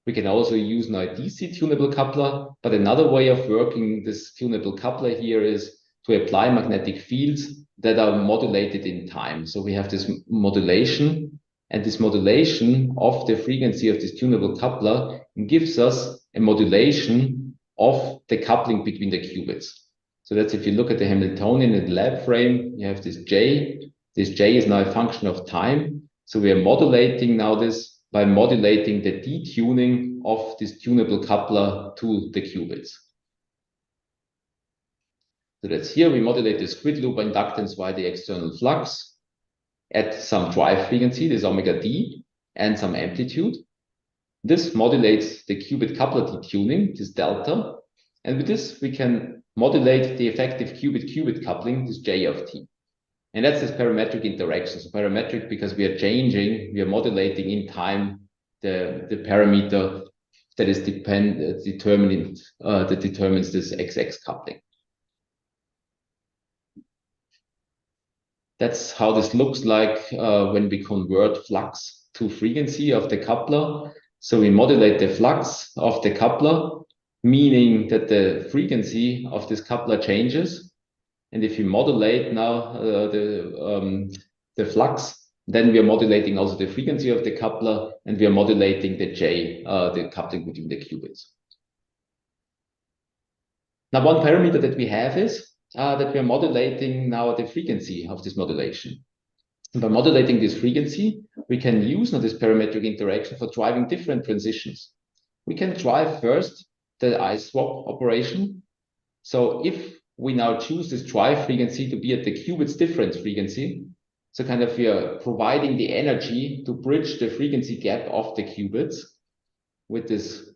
We can also use now a DC tunable coupler, but another way of working this tunable coupler here is to apply magnetic fields that are modulated in time. So we have this modulation, and this modulation of the frequency of this tunable coupler gives us a modulation of the coupling between the qubits. So that's if you look at the Hamiltonian in the lab frame, you have this J. This J is now a function of time. So we are modulating now this by modulating the detuning of this tunable coupler to the qubits. So that's here, we modulate this grid loop inductance via the external flux at some drive frequency, this omega d, and some amplitude. This modulates the qubit coupler detuning, this delta, and with this we can modulate the effective qubit-qubit coupling, this J of t. And that's this parametric interaction. So parametric because we are modulating in time the parameter that is that determines this XX coupling. That's how this looks like when we convert flux to frequency of the coupler. So we modulate the flux of the coupler, meaning that the frequency of this coupler changes. And if you modulate now the flux, then we are modulating also the frequency of the coupler, and we are modulating the J, the coupling between the qubits. Now, one parameter that we have is that we are modulating now the frequency of this modulation. And by modulating this frequency, we can use now this parametric interaction for driving different transitions. We can drive first the I-swap operation. So if we now choose this drive frequency to be at the qubits difference frequency, so kind of we are providing the energy to bridge the frequency gap of the qubits with this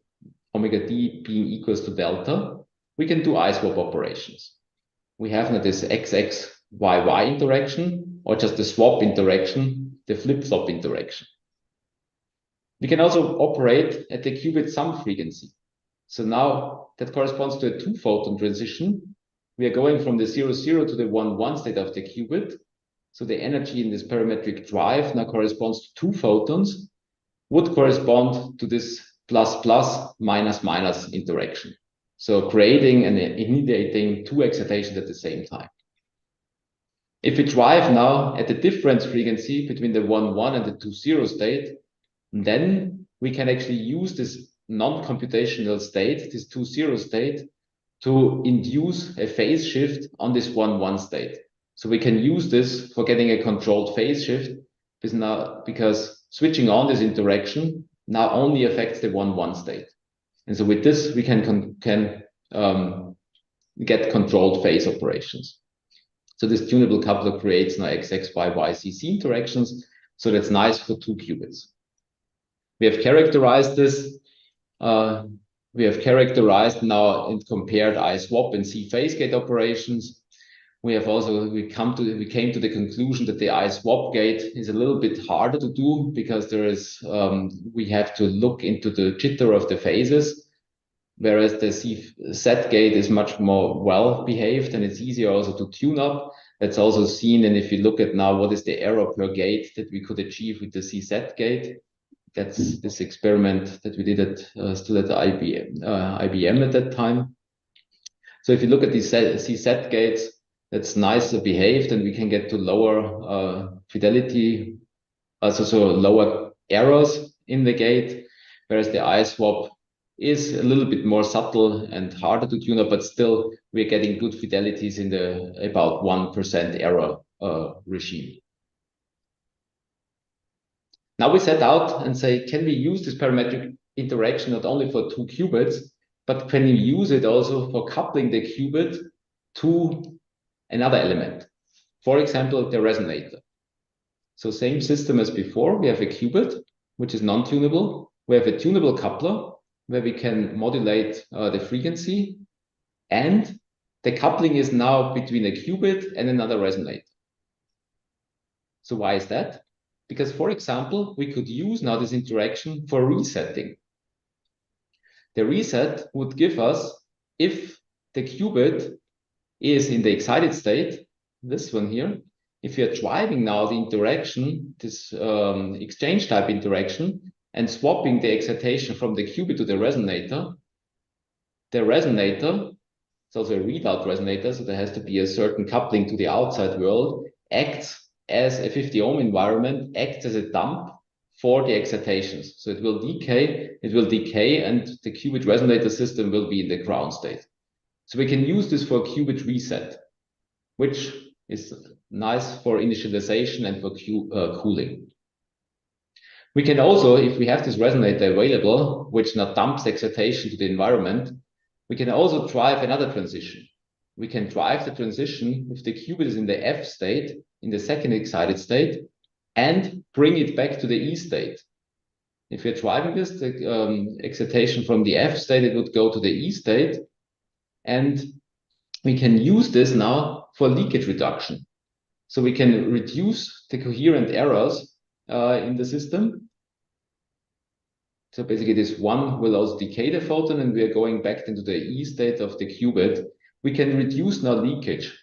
omega d being equals to delta, we can do I-swap operations. We have now this XXYY interaction, or just the swap interaction, the flip-flop interaction. We can also operate at the qubit sum frequency. So now that corresponds to a 2-photon transition. We are going from the 0,0 to the 1,1 state of the qubit. So the energy in this parametric drive now corresponds to 2 photons, would correspond to this plus minus interaction. So creating and initiating 2 excitations at the same time. If we drive now at the difference frequency between the 1,1 and the 2,0 state, then we can actually use this non-computational state, this 2,0 state, to induce a phase shift on this 1,1 state. So we can use this for getting a controlled phase shift because switching on this interaction now only affects the 1,1 state. And so with this, we can get controlled phase operations. So this tunable coupler creates now XXYYCC interactions. So that's nice for 2 qubits. We have characterized this. We have characterized now and compared I-swap and C-phase gate operations. We have also we came to the conclusion that the I-swap gate is a little bit harder to do because there is we have to look into the jitter of the phases, whereas the C-set gate is much more well behaved and it's easier also to tune up. That's also seen, and if you look at now what is the error per gate that we could achieve with the C-set gate, that's this experiment that we did at still at the IBM at that time. So if you look at these CZ gates, that's nicer behaved, and we can get to lower fidelity, so lower errors in the gate, whereas the iSwap is a little bit more subtle and harder to tune up, but still we're getting good fidelities in the about 1% error regime. Now we set out and say, can we use this parametric interaction not only for 2 qubits, but can we use it also for coupling the qubit to another element? For example, the resonator. So same system as before, we have a qubit, which is non-tunable. We have a tunable coupler, where we can modulate the frequency. And the coupling is now between a qubit and another resonator. So why is that? Because, for example, we could use now this interaction for resetting. The reset would give us, if the qubit is in the excited state, this one here, if we are driving now the interaction, this exchange type interaction, and swapping the excitation from the qubit to the resonator, it's also a readout resonator, so there has to be a certain coupling to the outside world, acts as a 50 ohm environment, acts as a dump for the excitations. So it will decay, and the qubit resonator system will be in the ground state. So we can use this for qubit reset, which is nice for initialization and for cooling. We can also, if we have this resonator available, which now dumps excitation to the environment, we can also drive another transition. We can drive the transition if the qubit is in the F state, in the second excited state, and bring it back to the E state. If we're driving this, the excitation from the F state, it would go to the E state, and we can use this now for leakage reduction. So we can reduce the coherent errors in the system. So basically this one will also decay the photon, and we are going back into the E state of the qubit. We can reduce now leakage.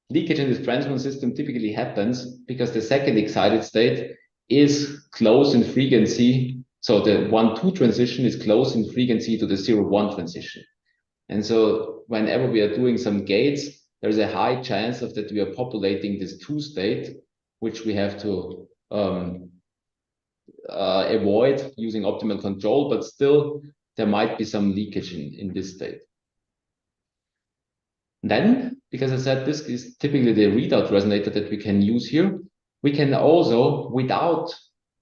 Leakage in this transmission system typically happens because the second excited state is close in frequency. So the 1-2 transition is close in frequency to the 0-1 transition. And so whenever we are doing some gates, there's a high chance of that we are populating this 2 state, which we have to avoid using optimal control, but still there might be some leakage in this state. Then, because I said this is typically the readout resonator that we can use here, we can also, without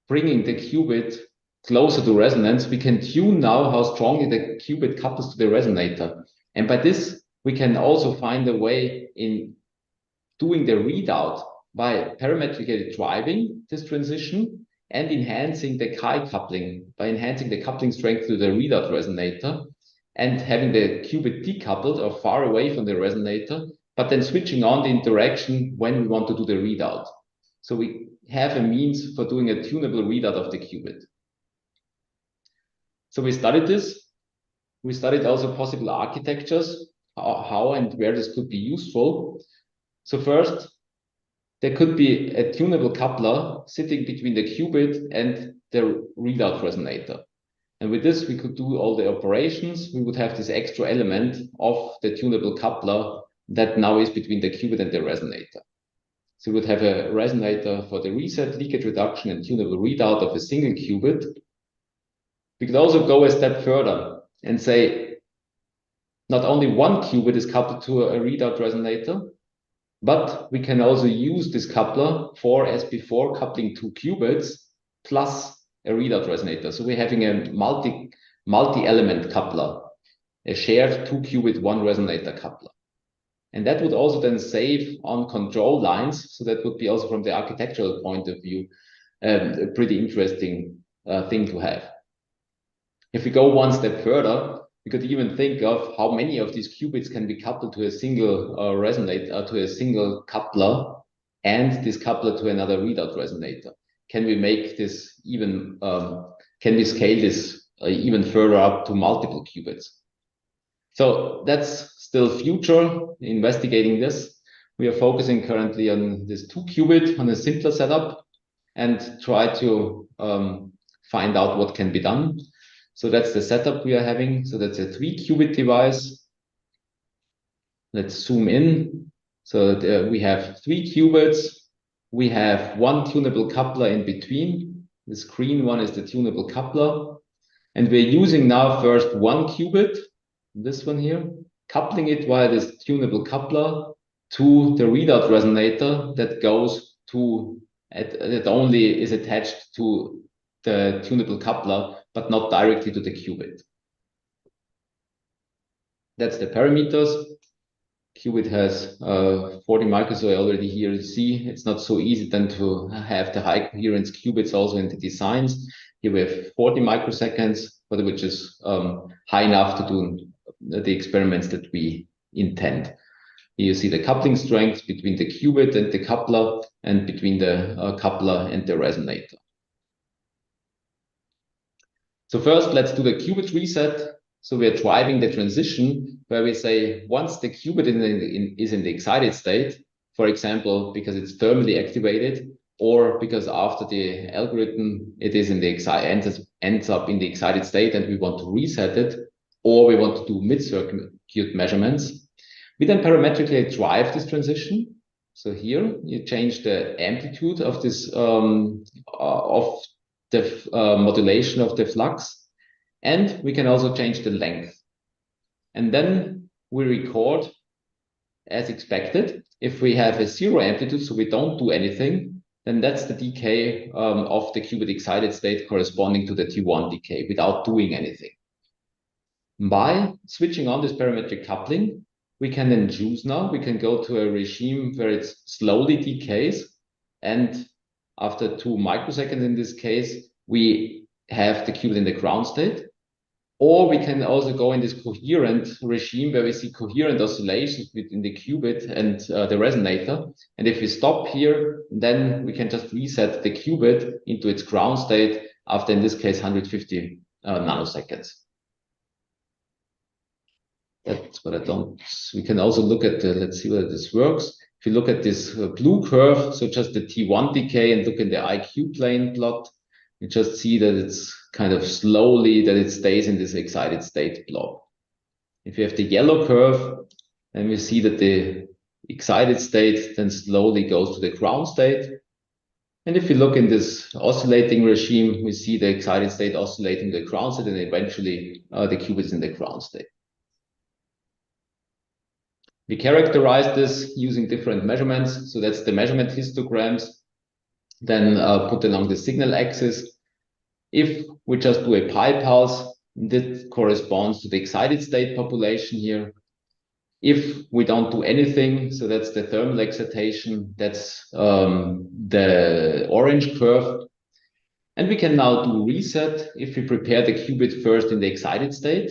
bringing the qubit closer to resonance, we can tune now how strongly the qubit couples to the resonator. And by this, we can also find a way in doing the readout by parametrically driving this transition and enhancing the chi coupling by enhancing the coupling strength to the readout resonator and having the qubit decoupled or far away from the resonator, but then switching on the interaction when we want to do the readout. So we have a means for doing a tunable readout of the qubit. So we studied this. We studied also possible architectures, how and where this could be useful. So first, there could be a tunable coupler sitting between the qubit and the readout resonator. And with this, we could do all the operations. We would have this extra element of the tunable coupler that now is between the qubit and the resonator. So we would have a resonator for the reset, leakage reduction, and tunable readout of a single qubit. We could also go a step further and say, not only one qubit is coupled to a readout resonator, but we can also use this coupler for, as before, coupling 2 qubits plus a readout resonator. So we're having a multi-element coupler, a shared 2 qubit, 1 resonator coupler. And that would also then save on control lines. So that would be also from the architectural point of view, a pretty interesting thing to have. If we go one step further, we could even think of how many of these qubits can be coupled to a single resonator, to a single coupler, and this coupler to another readout resonator. Can we make this even, can we scale this even further up to multiple qubits? So that's still future, investigating this. We are focusing currently on this 2 qubit, on a simpler setup, and try to find out what can be done. So that's the setup we are having. So that's a 3 qubit device. let's zoom in. So we have 3 qubits. We have 1 tunable coupler in between. This green one is the tunable coupler. And we're using now first 1 qubit, this one here, coupling it via this tunable coupler to the readout resonator that goes to, that only is attached to the tunable coupler, but not directly to the qubit. That's the parameters. Qubit has 40 micros, so already here you see it's not so easy then to have the high coherence qubits also in the designs. Here we have 40 microseconds, but which is high enough to do the experiments that we intend. Here you see the coupling strength between the qubit and the coupler, and between the coupler and the resonator. So first, let's do the qubit reset. So we are driving the transition where we say once the qubit is in the excited state, for example, because it's thermally activated, or because after the algorithm it is in the ends up in the excited state and we want to reset it, or we want to do mid-circuit measurements, we then parametrically drive this transition. So here you change the amplitude of this modulation of the flux. And we can also change the length. And then we record as expected. If we have a 0 amplitude, so we don't do anything, then that's the decay of the qubit excited state corresponding to the T1 decay without doing anything. By switching on this parametric coupling, we can then choose now. We can go to a regime where it slowly decays. And after 2 microseconds in this case, we have the qubit in the ground state. Or we can also go in this coherent regime where we see coherent oscillations between the qubit and the resonator. And if we stop here, then we can just reset the qubit into its ground state after, in this case, 150 nanoseconds. That's what I don't. We can also look at let's see whether this works. If you look at this blue curve, so just the T1 decay, and look in the IQ plane plot, you just see that it's kind of slowly that it stays in this excited state blob. If you have the yellow curve, then we see that the excited state then slowly goes to the ground state. And if you look in this oscillating regime, we see the excited state oscillating the ground state, and eventually the qubit is in the ground state. We characterize this using different measurements. So that's the measurement histograms, then put along the signal axis. If we just do a pi pulse, that corresponds to the excited state population here. If we don't do anything, so that's the thermal excitation, that's the orange curve. And we can now do reset if we prepare the qubit first in the excited state.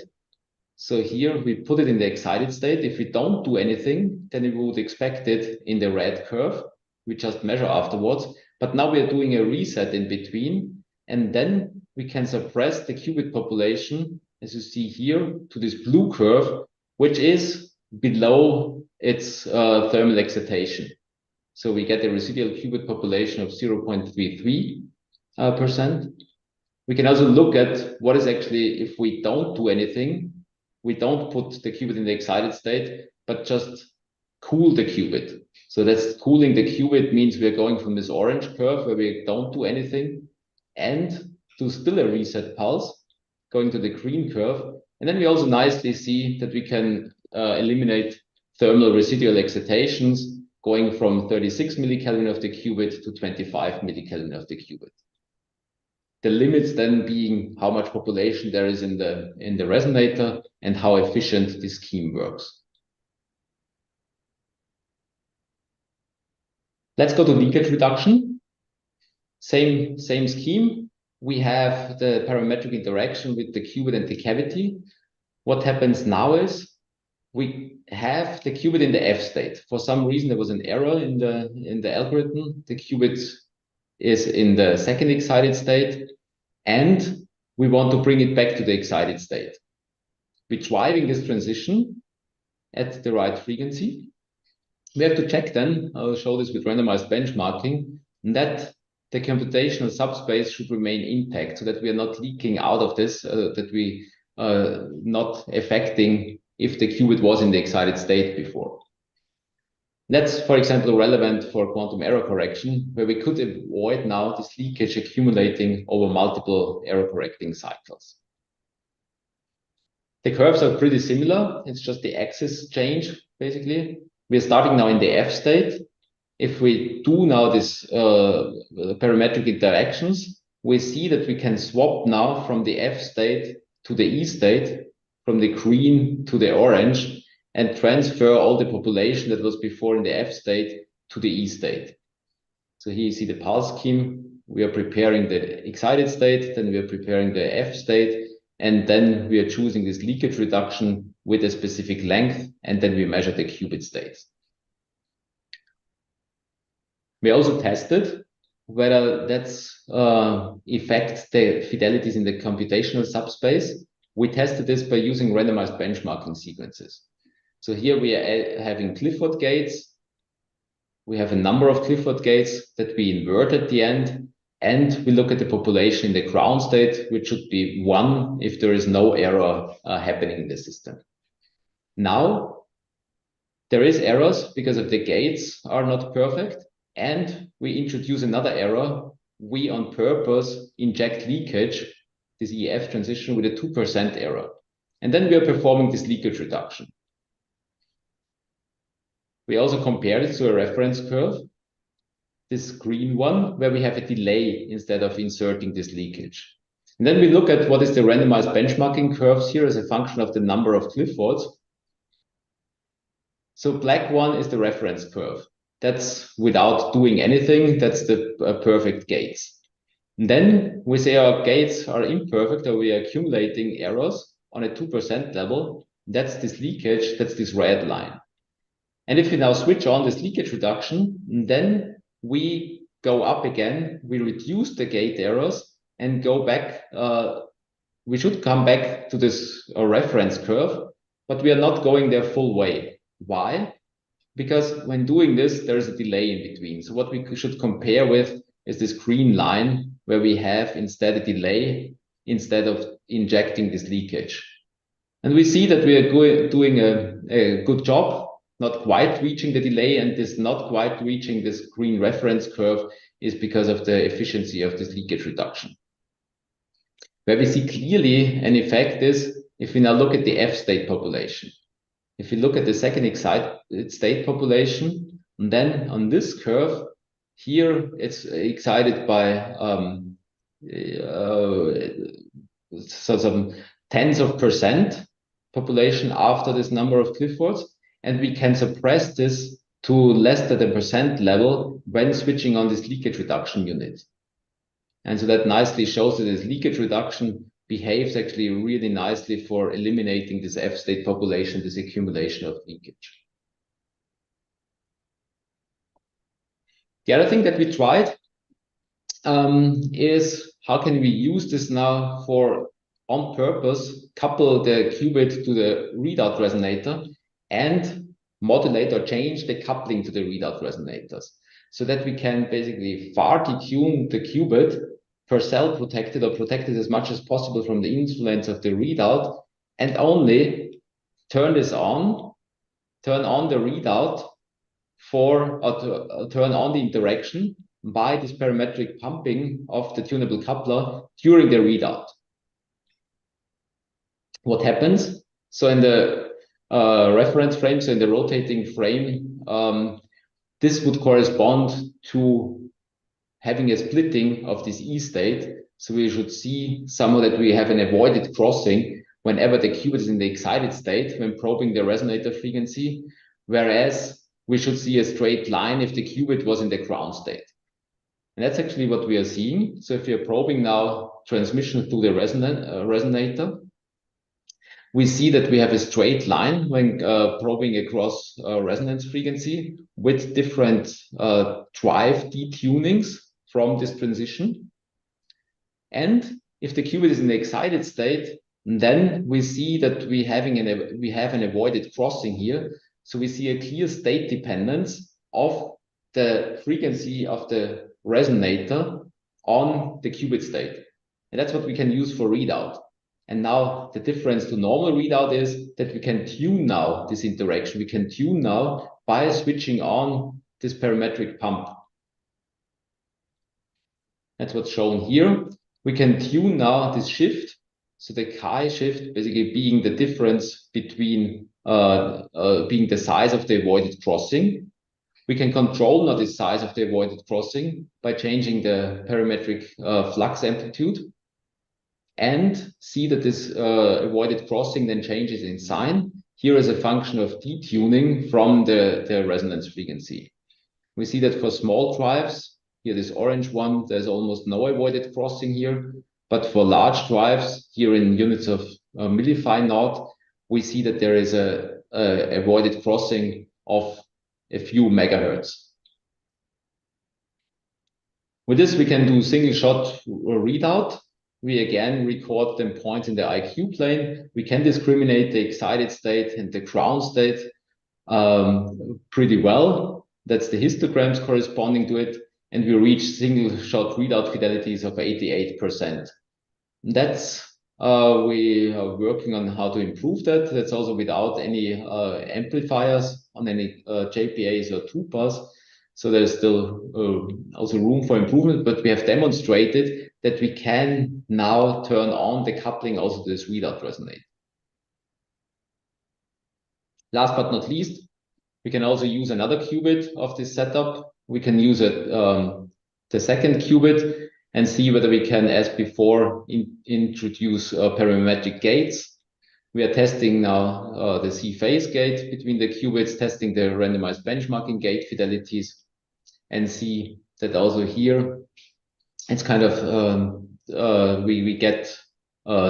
So here we put it in the excited state. If we don't do anything, then we would expect it in the red curve. We just measure afterwards. But now we are doing a reset in between. And then we can suppress the qubit population, as you see here, to this blue curve, which is below its thermal excitation. So we get a residual qubit population of 0.33%. We can also look at what is actually, if we don't do anything, we don't put the qubit in the excited state, but just cool the qubit. So that's cooling the qubit means we're going from this orange curve where we don't do anything and do still a reset pulse, going to the green curve. And then we also nicely see that we can eliminate thermal residual excitations going from 36 millikelvin of the qubit to 25 millikelvin of the qubit. The limits then being how much population there is in the resonator and how efficient this scheme works. Let's go to leakage reduction. Same scheme. We have the parametric interaction with the qubit and the cavity. What happens now is we have the qubit in the F state. For some reason, there was an error in the algorithm. The qubit is in the second excited state, and we want to bring it back to the excited state. We're driving this transition at the right frequency. We have to check then, I'll show this with randomized benchmarking, that the computational subspace should remain intact so that we are not leaking out of this, that we are not affecting if the qubit was in the excited state before. That's, for example, relevant for quantum error correction, where we could avoid now this leakage accumulating over multiple error correcting cycles. The curves are pretty similar. It's just the axis change, basically. We're starting now in the F state. If we do now this parametric interactions, we see that we can swap now from the F state to the E state, from the green to the orange, and transfer all the population that was before in the F state to the E state. So here you see the pulse scheme. We are preparing the excited state, then we are preparing the F state, and then we are choosing this leakage reduction with a specific length, and then we measure the qubit states. We also tested whether that's affects the fidelities in the computational subspace. We tested this by using randomized benchmarking sequences. So here we are having Clifford gates. We have a number of Clifford gates that we invert at the end, and we look at the population in the ground state, which should be 1 if there is no error happening in the system. Now, there is errors because of the gates are not perfect, and we introduce another error. We on purpose inject leakage, this EF transition, with a 2% error. And then we are performing this leakage reduction. We also compared it to a reference curve, this green one, where we have a delay instead of inserting this leakage. And then we look at what is the randomized benchmarking curves here as a function of the number of Cliffords. So black one is the reference curve. That's without doing anything. That's the perfect gates. And then we say our gates are imperfect, or we are accumulating errors on a 2% level. That's this leakage, that's this red line. And if we now switch on this leakage reduction, then we go up again, we reduce the gate errors and go back. We should come back to this reference curve, but we are not going there full way. Why? Because when doing this, there is a delay in between. So what we should compare with is this green line, where we have instead a delay instead of injecting this leakage. And we see that we are doing a good job, not quite reaching the delay, and this not quite reaching this green reference curve is because of the efficiency of this leakage reduction. Where we see clearly an effect is if we now look at the F state population. If you look at the second excited state population, and then on this curve, here it's excited by some tens of percent population after this number of Cliffords, and we can suppress this to less than the percent level when switching on this leakage reduction unit. And so that nicely shows that this leakage reduction behaves actually really nicely for eliminating this F state population, this accumulation of leakage. The other thing that we tried is how can we use this now for on purpose couple the qubit to the readout resonator and modulate or change the coupling to the readout resonators, so that we can basically far detune the qubit per cell protected or protected as much as possible from the influence of the readout, and only turn this on, turn on the readout turn on the interaction by this parametric pumping of the tunable coupler during the readout. What happens? So in the reference frame, so in the rotating frame, this would correspond to having a splitting of this E state. So we should see somehow that we have an avoided crossing whenever the qubit is in the excited state when probing the resonator frequency, whereas we should see a straight line if the qubit was in the ground state. And that's actually what we are seeing. So if we are probing now transmission through the resonator, we see that we have a straight line when probing across resonance frequency with different drive detunings from this transition. And if the qubit is in the excited state, then we see that we have an avoided crossing here. So we see a clear state dependence of the frequency of the resonator on the qubit state. And that's what we can use for readout. And now the difference to normal readout is that we can tune now this interaction. We can tune now by switching on this parametric pump. That's what's shown here. We can tune now this shift. So the chi shift basically being the difference between being the size of the avoided crossing. We can control now the size of the avoided crossing by changing the parametric flux amplitude, and see that this avoided crossing then changes in sign. Here is a function of detuning from the resonance frequency. We see that for small drives, here this orange one, there's almost no avoided crossing here. But for large drives, here in units of milliphi naught, we see that there is a avoided crossing of a few megahertz. With this, we can do single shot readout. We again record them points in the IQ plane. We can discriminate the excited state and the ground state pretty well. That's the histograms corresponding to it. And we reach single shot readout fidelities of 88%. That's we are working on how to improve that. That's also without any amplifiers on any JPAs or tupas. So there's still also room for improvement, but we have demonstrated that we can now turn on the coupling also to this readout resonate. Last but not least, we can also use another qubit of this setup. We can use the second qubit and see whether we can, as before, introduce parametric gates. We are testing now the C-phase gate between the qubits, testing the randomized benchmarking gate fidelities, and see that also here it's kind of we get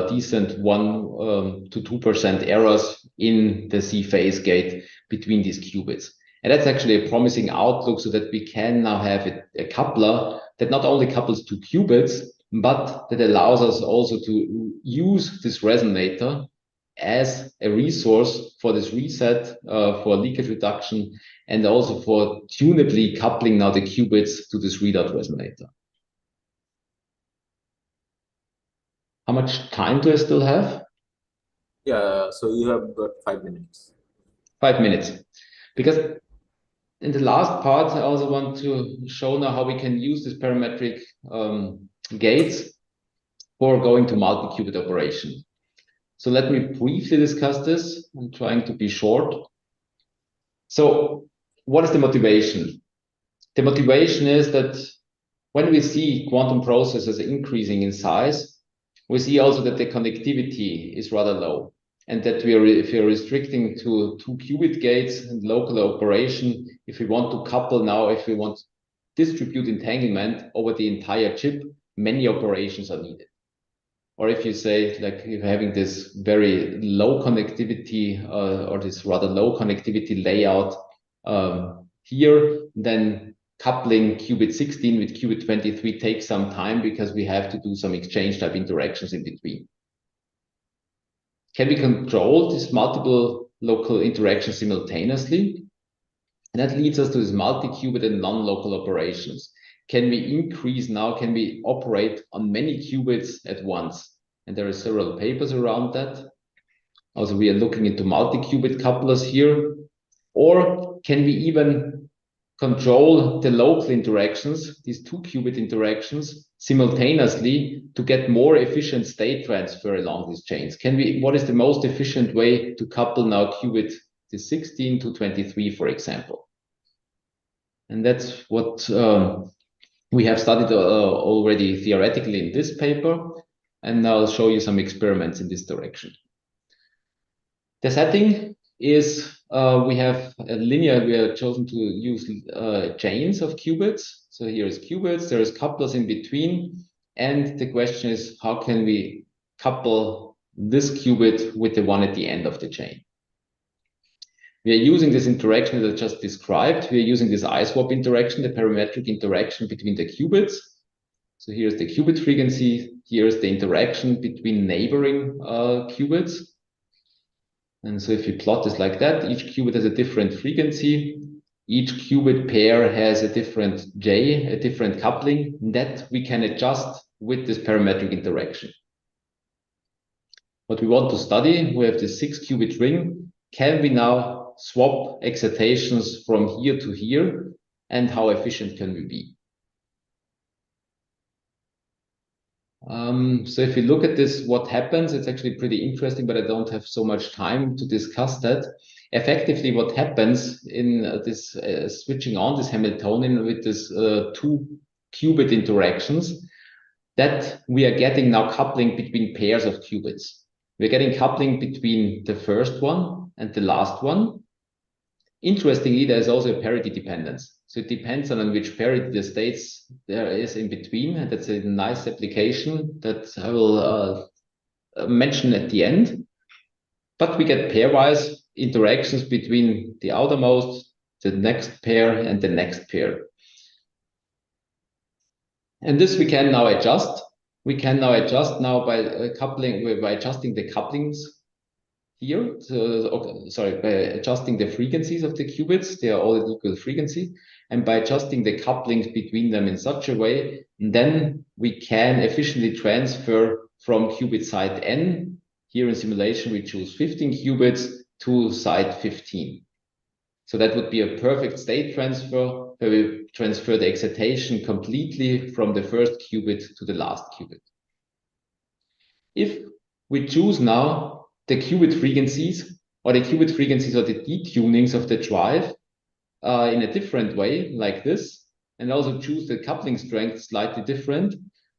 decent 1 to 2% errors in the C-phase gate between these qubits. And that's actually a promising outlook, so that we can now have a coupler that not only couples two qubits, but that allows us also to use this resonator as a resource for this reset, for leakage reduction, and also for tunably coupling now the qubits to this readout resonator. How much time do I still have? Yeah, so you have got 5 minutes. 5 minutes. Because in the last part, I also want to show now how we can use this parametric gates for going to multi-qubit operation. So let me briefly discuss this. I'm trying to be short. So what is the motivation? The motivation is that when we see quantum processors increasing in size, we see also that the connectivity is rather low, and that if we are restricting to 2 qubit gates and local operation, if we want to couple now, if we want to distribute entanglement over the entire chip, many operations are needed. Or if you say, like, you're having this very low connectivity or this rather low connectivity layout here, then coupling qubit 16 with qubit 23 takes some time, because we have to do some exchange type interactions in between. Can we control these multiple local interactions simultaneously? And that leads us to this multi-qubit and non-local operations. Can we increase now? Can we operate on many qubits at once? And there are several papers around that. Also, we are looking into multi-qubit couplers here. Or can we even control the local interactions, these 2 qubit interactions, simultaneously to get more efficient state transfer along these chains? What is the most efficient way to couple now qubit 16 to 23, for example? And that's what we have studied already theoretically in this paper. And I'll show you some experiments in this direction. The setting is we have a linear, we have chosen to use chains of qubits. So here is qubits, there is couplers in between. And the question is, how can we couple this qubit with the one at the end of the chain? We are using this interaction that I just described. We are using this I-swap interaction, the parametric interaction between the qubits. So here's the qubit frequency. Here's the interaction between neighboring qubits. And so if you plot this like that, each qubit has a different frequency. Each qubit pair has a different J, a different coupling that we can adjust with this parametric interaction. what we want to study. We have this 6-qubit ring. Can we now swap excitations from here to here? And how efficient can we be? So if you look at this, what happens, it's actually pretty interesting, but I don't have so much time to discuss that. Effectively, what happens in this switching on this Hamiltonian with this 2-qubit interactions, that we are getting now coupling between pairs of qubits. We're getting coupling between the first one and the last one. Interestingly, there's also a parity dependence. So it depends on which parity the states there is in between. And that's a nice application that I will mention at the end. But we get pairwise interactions between the outermost, the next pair, and the next pair. And this we can now adjust. We can now adjust now by adjusting the couplings here. By adjusting the frequencies of the qubits. They are all at equal frequency. And by adjusting the couplings between them in such a way, then we can efficiently transfer from qubit site n. Here in simulation, we choose 15 qubits to site 15. So that would be a perfect state transfer, where we transfer the excitation completely from the first qubit to the last qubit. If we choose now the qubit frequencies or the detunings of the drive in a different way, like this, and also choose the coupling strength slightly different,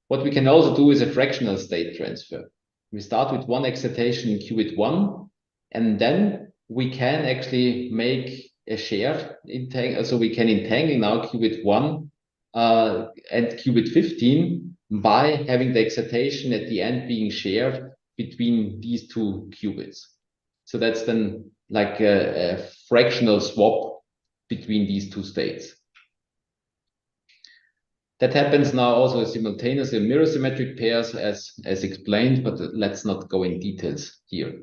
what we can also do is a fractional state transfer. We start with one excitation in qubit 1, and then we can actually make a shared entangle, so we can entangle now qubit 1 and qubit 15 by having the excitation at the end being shared between these two qubits. So that's then like a fractional swap between these two states. That happens now also simultaneously in mirror symmetric pairs as explained, but let's not go in details here.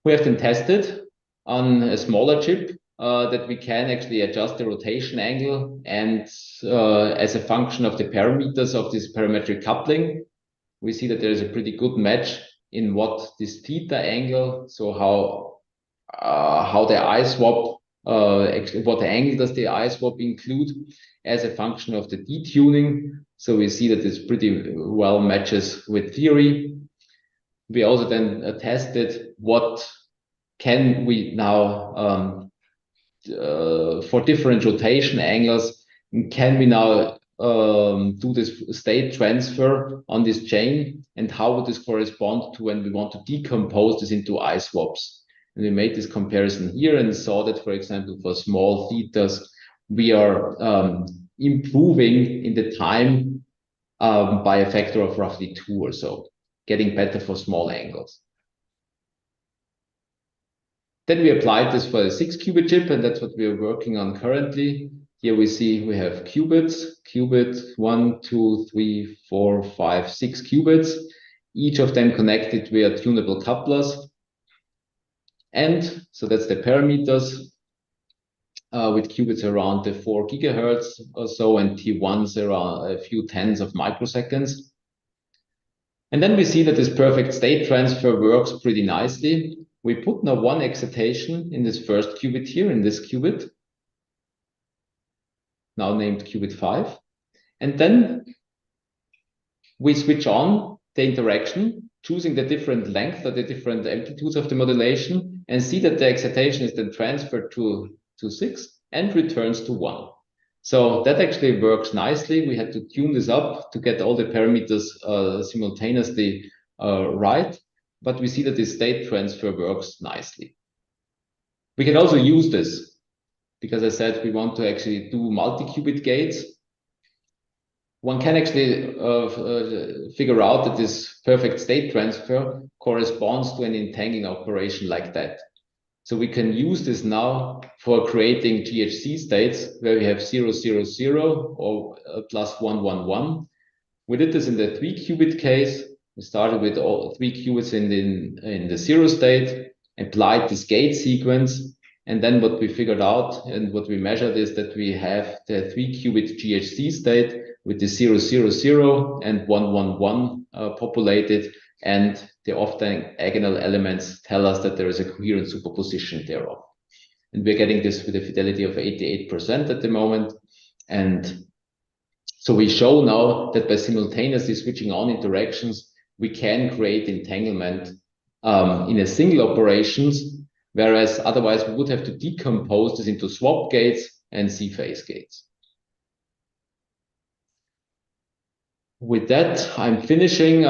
We have then tested on a smaller chip that we can actually adjust the rotation angle, and as a function of the parameters of this parametric coupling, we see that there is a pretty good match in what this theta angle, so how the I swap, actually what angle does the I swap include as a function of the detuning. So we see that this pretty well matches with theory. We also then tested what can we now, for different rotation angles, can we now do this state transfer on this chain, and how would this correspond to when we want to decompose this into I swaps? And we made this comparison here and saw that, for example, for small thetas, we are improving in the time by a factor of roughly 2 or so, getting better for small angles. Then we applied this for a 6-qubit chip, and that's what we are working on currently. Here we see we have qubits, 1, 2, 3, 4, 5, 6 qubits, each of them connected via tunable couplers. And so that's the parameters with qubits around the 4 gigahertz or so, and T1s around a few tens of microseconds. And then we see that this perfect state transfer works pretty nicely. We put now one excitation in this first qubit here, in this qubit, now named qubit 5. And then we switch on the interaction, choosing the different length or the different amplitudes of the modulation, and see that the excitation is then transferred to 6 and returns to 1. So that actually works nicely. We had to tune this up to get all the parameters simultaneously right, but we see that this state transfer works nicely. We can also use this because I said we want to actually do multi-qubit gates. One can actually figure out that this perfect state transfer corresponds to an entangling operation like that. So we can use this now for creating GHZ states where we have 0, 0, 0 or plus 1, 1, 1. We did this in the 3-qubit case. We started with all 3 qubits in the 0 state, applied this gate sequence, and then what we figured out and what we measured is that we have the 3-qubit GHZ state with the 0, 0, 0 and 1, 1, 1 populated, and the off-diagonal elements tell us that there is a coherent superposition thereof. And we're getting this with a fidelity of 88% at the moment. And so we show now that by simultaneously switching on interactions, we can create entanglement in a single operations, whereas otherwise we would have to decompose this into swap gates and C-phase gates. With that, I'm finishing.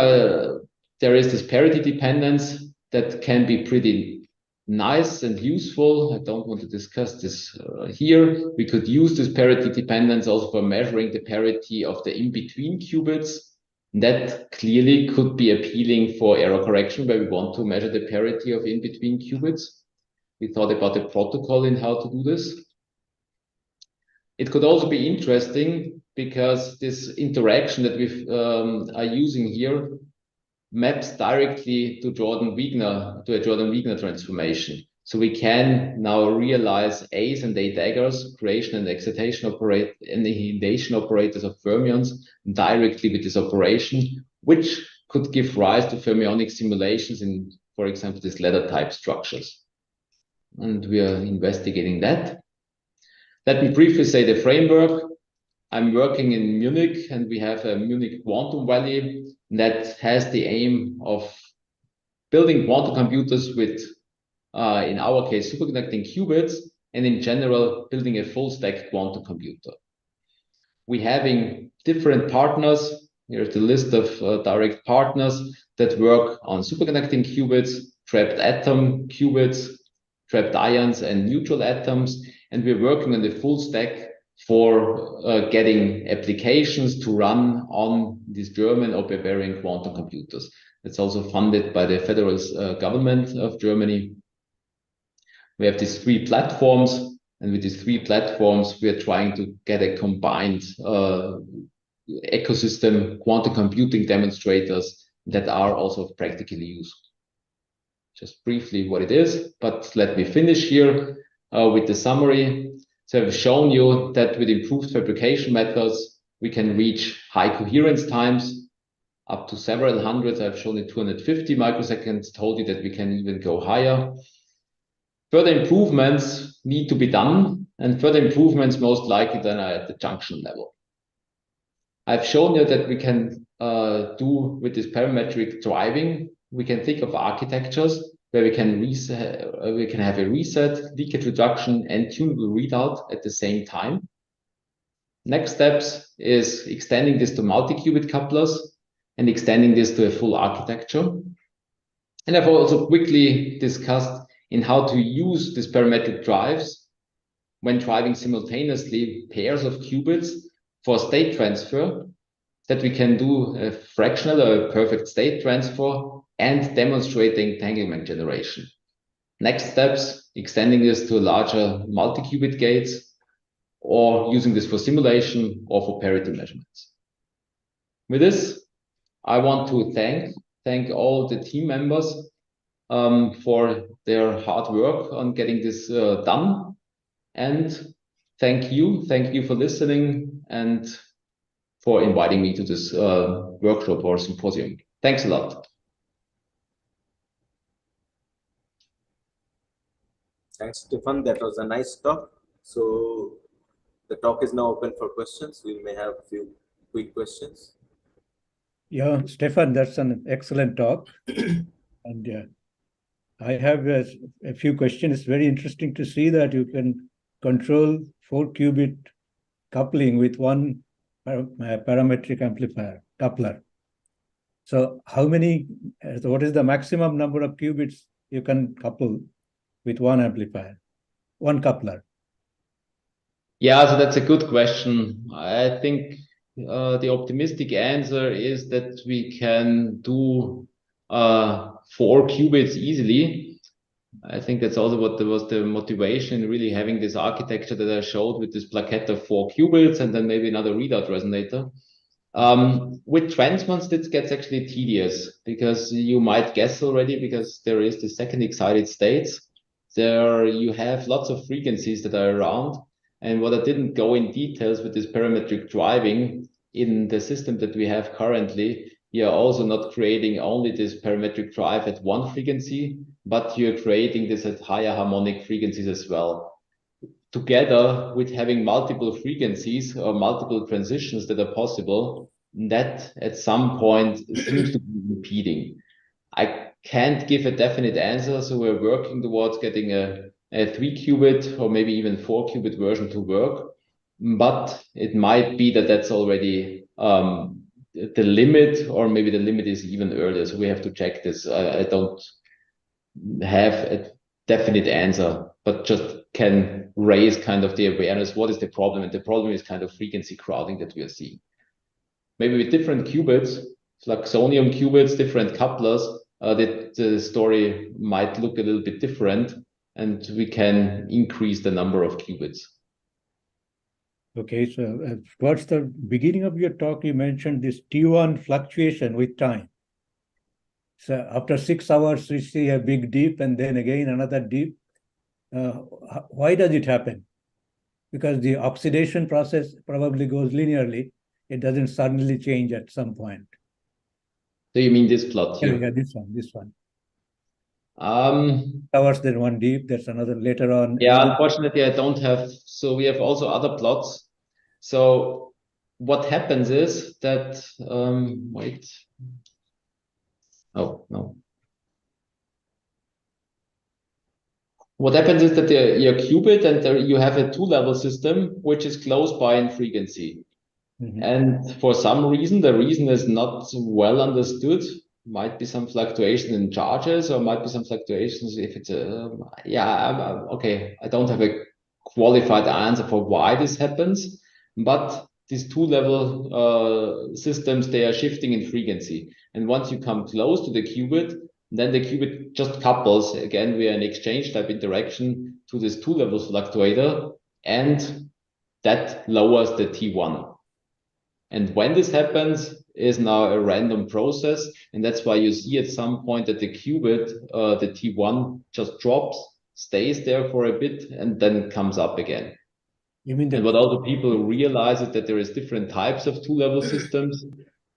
There is this parity dependence that can be pretty nice and useful. I don't want to discuss this here. We could use this parity dependence also for measuring the parity of the in-between qubits. That clearly could be appealing for error correction, where we want to measure the parity of in-between qubits. We thought about the protocol in how to do this. It could also be interesting because this interaction that we are using here maps directly to a Jordan-Wigner transformation. So we can now realize A's and A daggers, creation and excitation annihilation operators of fermions directly with this operation, which could give rise to fermionic simulations in, for example, these ladder type structures. And we are investigating that. Let me briefly say the framework. I'm working in Munich, and we have a Munich Quantum Valley that has the aim of building quantum computers with, in our case, superconducting qubits, and in general, building a full stack quantum computer. We're having different partners. Here's the list of direct partners that work on superconducting qubits, trapped atom qubits, trapped ions, and neutral atoms. And we're working on the full stack for getting applications to run on these German or Bavarian quantum computers. It's also funded by the federal government of Germany. We have these 3 platforms, and with these 3 platforms, we are trying to get a combined ecosystem, quantum computing demonstrators that are also of practical use. Just briefly what it is, but let me finish here with the summary. So I've shown you that with improved fabrication methods, we can reach high coherence times up to several hundreds. I've shown it 250 microseconds, told you that we can even go higher. Further improvements need to be done, and further improvements most likely then are at the junction level. I've shown you that we can do with this parametric driving, we can think of architectures where we can have a reset, leakage reduction, and tunable readout at the same time. Next steps is extending this to multi-qubit couplers and extending this to a full architecture. And I've also quickly discussed in how to use these parametric drives when driving simultaneously pairs of qubits for state transfer, that we can do a fractional or a perfect state transfer and demonstrating entanglement generation. Next steps, extending this to larger multi-qubit gates, or using this for simulation or for parity measurements. With this, I want to thank all the team members for their hard work on getting this done. And thank you for listening and for inviting me to this workshop or symposium. Thanks a lot. Thanks, Stefan. That was a nice talk. So the talk is now open for questions. We may have a few quick questions. Yeah, Stefan, that's an excellent talk. And I have a few questions. It's very interesting to see that you can control 4-qubit coupling with one parametric coupler. So what is the maximum number of qubits you can couple with one coupler? Yeah, so that's a good question. I think the optimistic answer is that we can do 4 qubits easily. I think that's also what was the motivation, really having this architecture that I showed with this plaquette of 4 qubits and then maybe another readout resonator. With transmons, this gets actually tedious because you might guess already, because there is the second excited states. There you have lots of frequencies that are around. And what I didn't go in details with this parametric driving in the system that we have currently you're also not creating only this parametric drive at one frequency, but you're creating this at higher harmonic frequencies as well. Together with having multiple frequencies or multiple transitions that are possible, that at some point seems to be repeating. I can't give a definite answer, so we're working towards getting a 3-qubit or maybe even 4-qubit version to work. But it might be that that's already the limit, or maybe the limit is even earlier. So we have to check this. I don't have a definite answer, but just can raise kind of the awareness. What is the problem? And the problem is kind of frequency crowding that we are seeing. Maybe with different qubits, Fluxonium qubits, different couplers, that the story might look a little bit different, and we can increase the number of qubits. Okay, so towards the beginning of your talk, you mentioned this T1 fluctuation with time. So after 6 hours, we see a big dip and then again another dip. Why does it happen? Because the oxidation process probably goes linearly. It doesn't suddenly change at some point. So you mean this plot here? Yeah, this one. Um, hours, then one deep, there's another later on. Yeah, another... unfortunately, I don't have. So we have also other plots. So what happens is that, wait. Oh, no. What happens is that your qubit and you have a two-level system, which is close by in frequency. Mm-hmm. And for some reason, the reason is not well understood. Might be some fluctuation in charges, or might be some fluctuations if it's a, okay. I don't have a qualified answer for why this happens, but these two-level systems, they are shifting in frequency. And once you come close to the qubit, then the qubit just couples again via an exchange type interaction to this two-level fluctuator, and that lowers the T1. And when this happens is now a random process, and that's why you see at some point that the qubit, the T1 just drops, stays there for a bit, and then comes up again. You mean and what also people realize is that there is different types of two-level systems.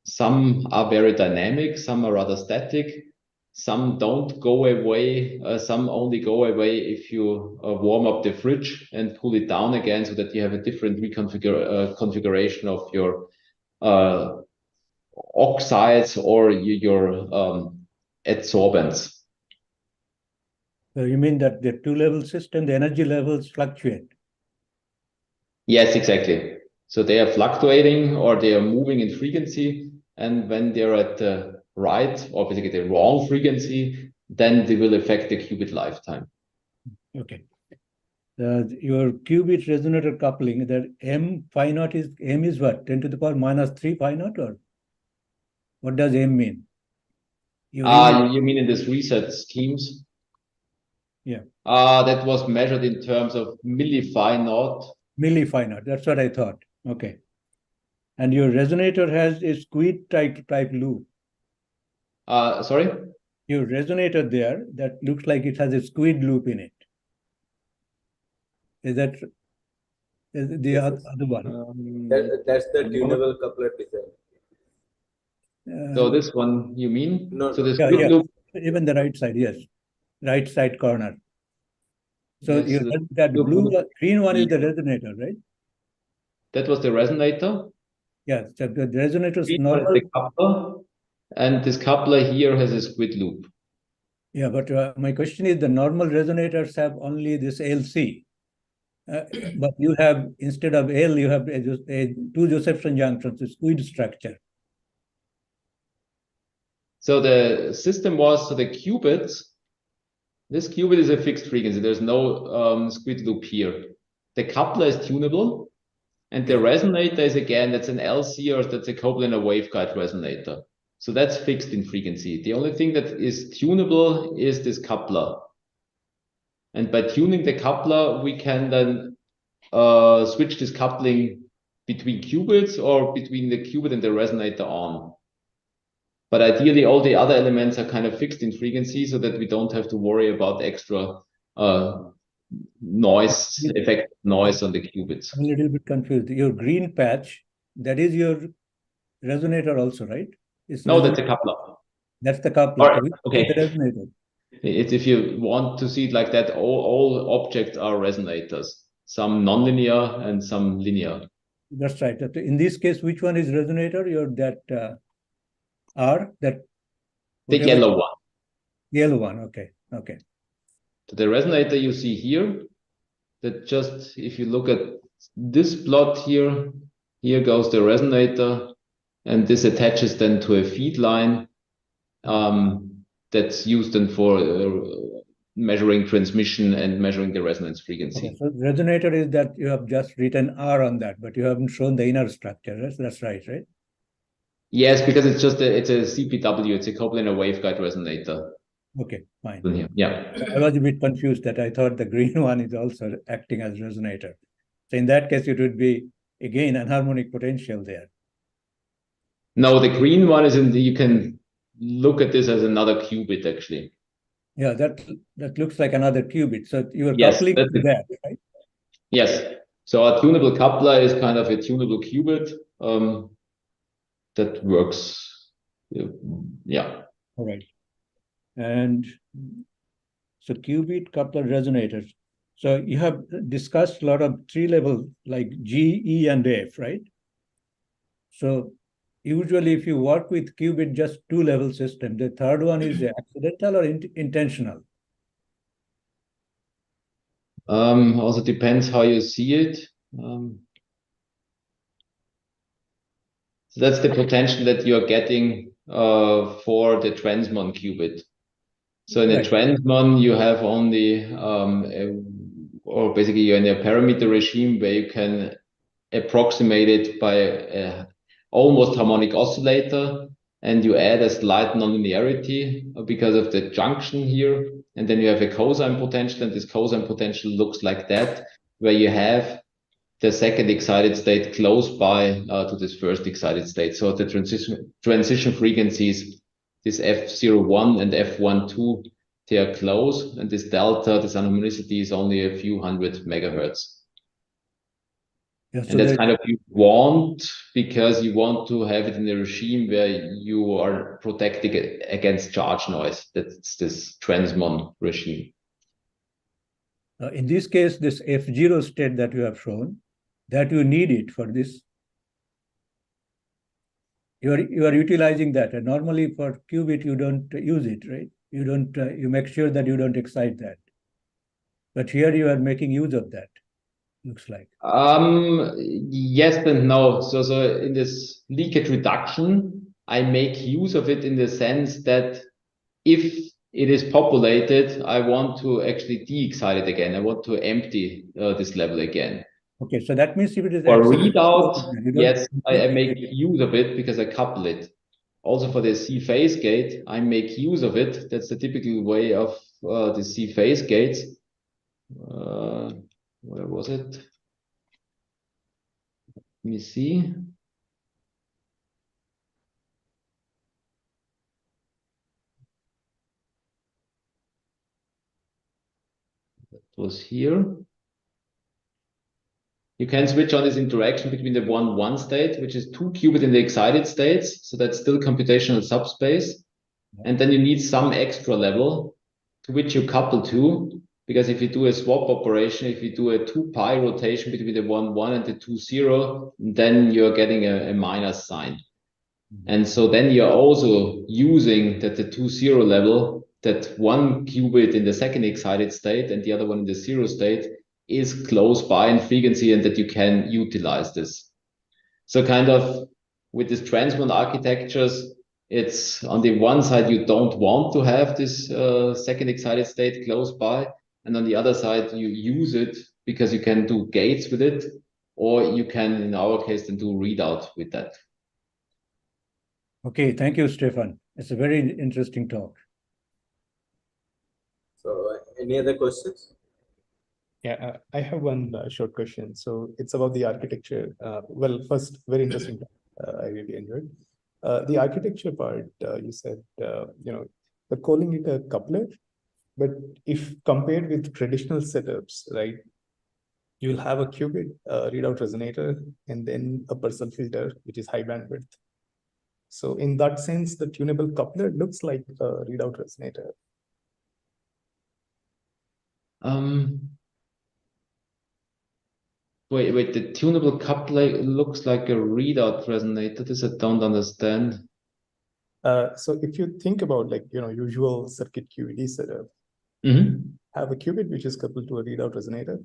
Some are very dynamic, some are rather static, some don't go away, some only go away if you warm up the fridge and cool it down again, so that you have a different configuration of your oxides or your adsorbents. So you mean that the two-level system, the energy levels fluctuate? Yes, exactly. So they are fluctuating or they are moving in frequency, and when they're at the right or basically the wrong frequency, then they will affect the qubit lifetime. Okay. Your qubit resonator coupling, that M phi naught is, M is what? 10 to the power minus 3 phi naught, or what does M mean? You mean in this reset schemes? Yeah. That was measured in terms of milliphi naught. Milliphi naught, that's what I thought. Okay. And your resonator has a squid type loop. Sorry? Your resonator there, that looks like it has a squid loop in it. Is that the other one? That's the tunable coupler design. So this one, you mean? No, so this yeah. loop. Even the right side, yes. Right side corner. So Yes, you, that blue, green one is the resonator, right? That was the resonator. Yes, so the resonator is Green normal. the coupler, and this coupler here has a squid loop. Yeah, but my question is, the normal resonators have only this LC. But you have, instead of L, you have two Josephson junctions, a squid structure. So the system was, so the qubits, this qubit is a fixed frequency. There's no squid loop here. The coupler is tunable, and the resonator is, again, that's an LC, or that's a coplanar waveguide resonator. So that's fixed in frequency. The only thing that is tunable is this coupler. And by tuning the coupler, we can then switch this coupling between qubits or between the qubit and the resonator on. But ideally, all the other elements are kind of fixed in frequency, so that we don't have to worry about extra noise, effect noise on the qubits. I'm a little bit confused. Your green patch, that is your resonator also, right? No, that's a coupler. That's the coupler. All right, Which okay. is the resonator? It's if you want to see it like that, all objects are resonators. Some nonlinear and some linear. That's right. In this case, which one is resonator? That The yellow one. Yellow one. Okay. Okay. So the resonator you see here, that just if you look at this plot here, here goes the resonator, and this attaches then to a feed line that's used then for measuring transmission and measuring the resonance frequency. Okay, so resonator is that you have just written R on that, but you haven't shown the inner structure. That's right, right? Yes, because it's just it's a CPW, it's a coplanar waveguide resonator. Okay, fine. Yeah. So I was a bit confused that I thought the green one is also acting as resonator. So in that case, it would be again an harmonic potential there. No, the green one is you can look at this as another qubit actually. Yeah, that looks like another qubit. So you are Yes, coupling to that, right? Yes. So a tunable coupler is kind of a tunable qubit that works. Yeah. All right. And so qubit coupler resonators. So you have discussed a lot of 3 levels like G, E, and F, right? So usually if you work with qubit just 2-level system, the third one is accidental or intentional? Also depends how you see it. So that's the potential that you're getting for the transmon qubit. So in a transmon, you have only, or basically you're in a parameter regime where you can approximate it by a almost harmonic oscillator, and you add a slight nonlinearity because of the junction here, and then you have a cosine potential, and this cosine potential looks like that, where you have the second excited state close by to this first excited state. So the transition frequencies, this F01 and F12, they are close, and this delta, this anharmonicity is only a few hundred megahertz. Yeah, so and that's kind of you want, because you want to have it in a regime where you are protecting it against charge noise. That's this transmon regime. In this case, this F0 state that you have shown, that you need it for this. You are utilizing that, and normally for qubit you don't use it, right? You don't. You make sure that you don't excite that. But here you are making use of that. Looks like. Yes and no. So in this leakage reduction, I make use of it in the sense that if it is populated, I want to actually de-excite it again. I want to empty this level again. Okay, so that means if it is for readout, yes, I make use of it because I couple it. Also for the C phase gate, I make use of it. That's the typical way of the C phase gates. Where was it? Let me see. That was here. You can switch on this interaction between the 1-1 state, which is 2 qubit in the excited states. So that's still computational subspace. And then you need some extra level to which you couple to, because if you do a swap operation, if you do a 2 pi rotation between the 1-1 and the 2-0, then you're getting a minus sign. And so then you're also using that the 2-0 level, that 1 qubit in the second excited state and the other one in the 0 state is close by in frequency, and that you can utilize this. So kind of with this transmon architectures, it's on the one side, you don't want to have this second excited state close by. And on the other side, you use it because you can do gates with it, or you can, in our case, then do readout with that. Okay, thank you, Stefan. It's a very interesting talk. So any other questions? Yeah, I have one short question. So it's about the architecture. Well, first, very interesting. I really enjoyed. The architecture part, you said, they're calling it a coupler, but if compared with traditional setups, right, you'll have a qubit readout resonator and then a Purcell filter, which is high bandwidth. So in that sense, the tunable coupler looks like a readout resonator. Wait, the tunable coupler looks like a readout resonator. This I don't understand. So if you think about like, usual circuit QED setup, have a qubit which is coupled to a readout resonator.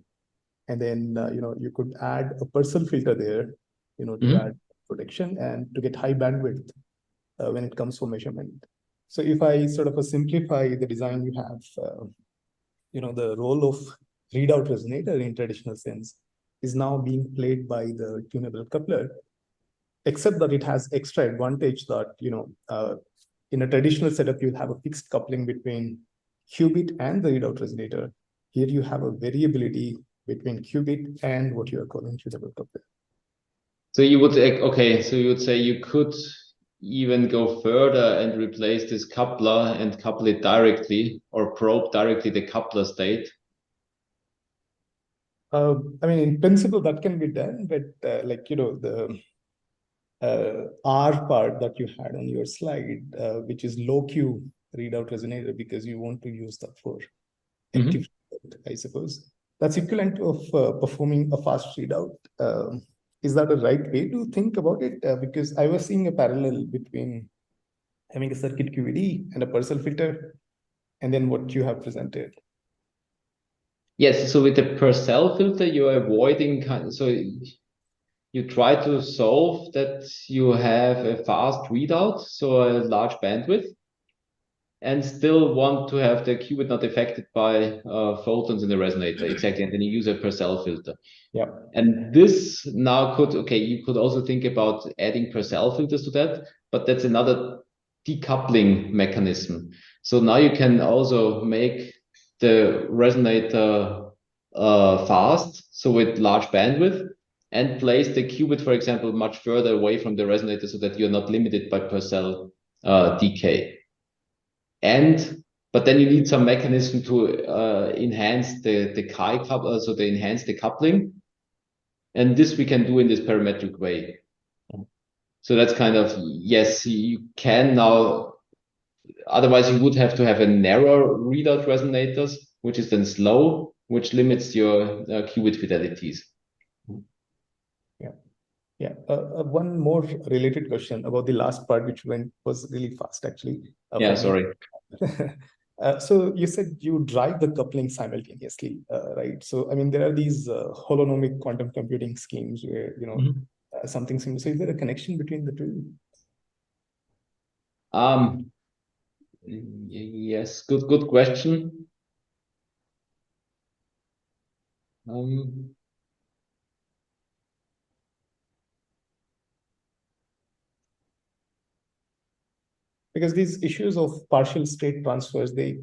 And then, you could add a Purcell filter there, to add protection and to get high bandwidth when it comes for measurement. So if I sort of simplify the design you have, the role of readout resonator in traditional sense is now being played by the tunable coupler, except that it has extra advantage that, in a traditional setup, you'll have a fixed coupling between qubit and the readout resonator. Here you have a variability between qubit and what you are calling tunable coupler. So you would, okay, so you would say you could even go further and replace this coupler and couple it directly or probe directly the coupler state. I mean, in principle, that can be done, but the R part that you had on your slide, which is low Q readout resonator, because you want to use that for active, I suppose. That's equivalent of performing a fast readout. Is that a right way to think about it? Because I was seeing a parallel between having a circuit QED and a Purcell filter, and then what you have presented. Yes, so with the Purcell filter, you're avoiding so you try to solve that you have a fast readout, so a large bandwidth, and still want to have the qubit not affected by photons in the resonator. Exactly, and then you use a Purcell filter. Yeah. And this now you could also think about adding Purcell filters to that, but that's another decoupling mechanism. So now you can also make the resonator fast, so with large bandwidth, and place the qubit, for example, much further away from the resonator so that you're not limited by Purcell decay. But then you need some mechanism to enhance the chi couple, so to enhance the coupling. And this we can do in this parametric way. So that's kind of, yes, you can now, otherwise you would have to have a narrow readout resonators, which is then slow, which limits your qubit fidelities. Yeah. One more related question about the last part, which was really fast, actually. Yeah, sorry. So you said you drive the coupling simultaneously, right? So, I mean, there are these holonomic quantum computing schemes where, something similar. So is there a connection between the two? Yes, good question. Because these issues of partial state transfers, they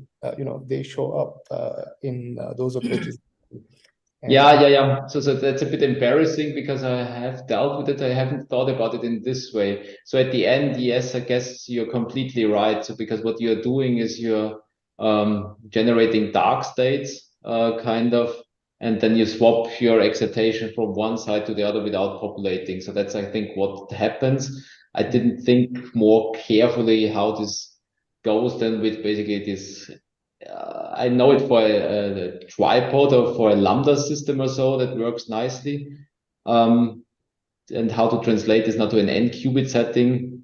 show up in those approaches. Yeah. So that's a bit embarrassing because I have dealt with it. I haven't thought about it in this way. So at the end, yes, I guess you're completely right. So because what you're doing is you're generating dark states, kind of, and then you swap your excitation from one side to the other without populating. So that's, I think, what happens. I didn't think more carefully how this goes then with basically this. I know it for a tripod or for a lambda system or so that works nicely. And how to translate this now to an n qubit setting.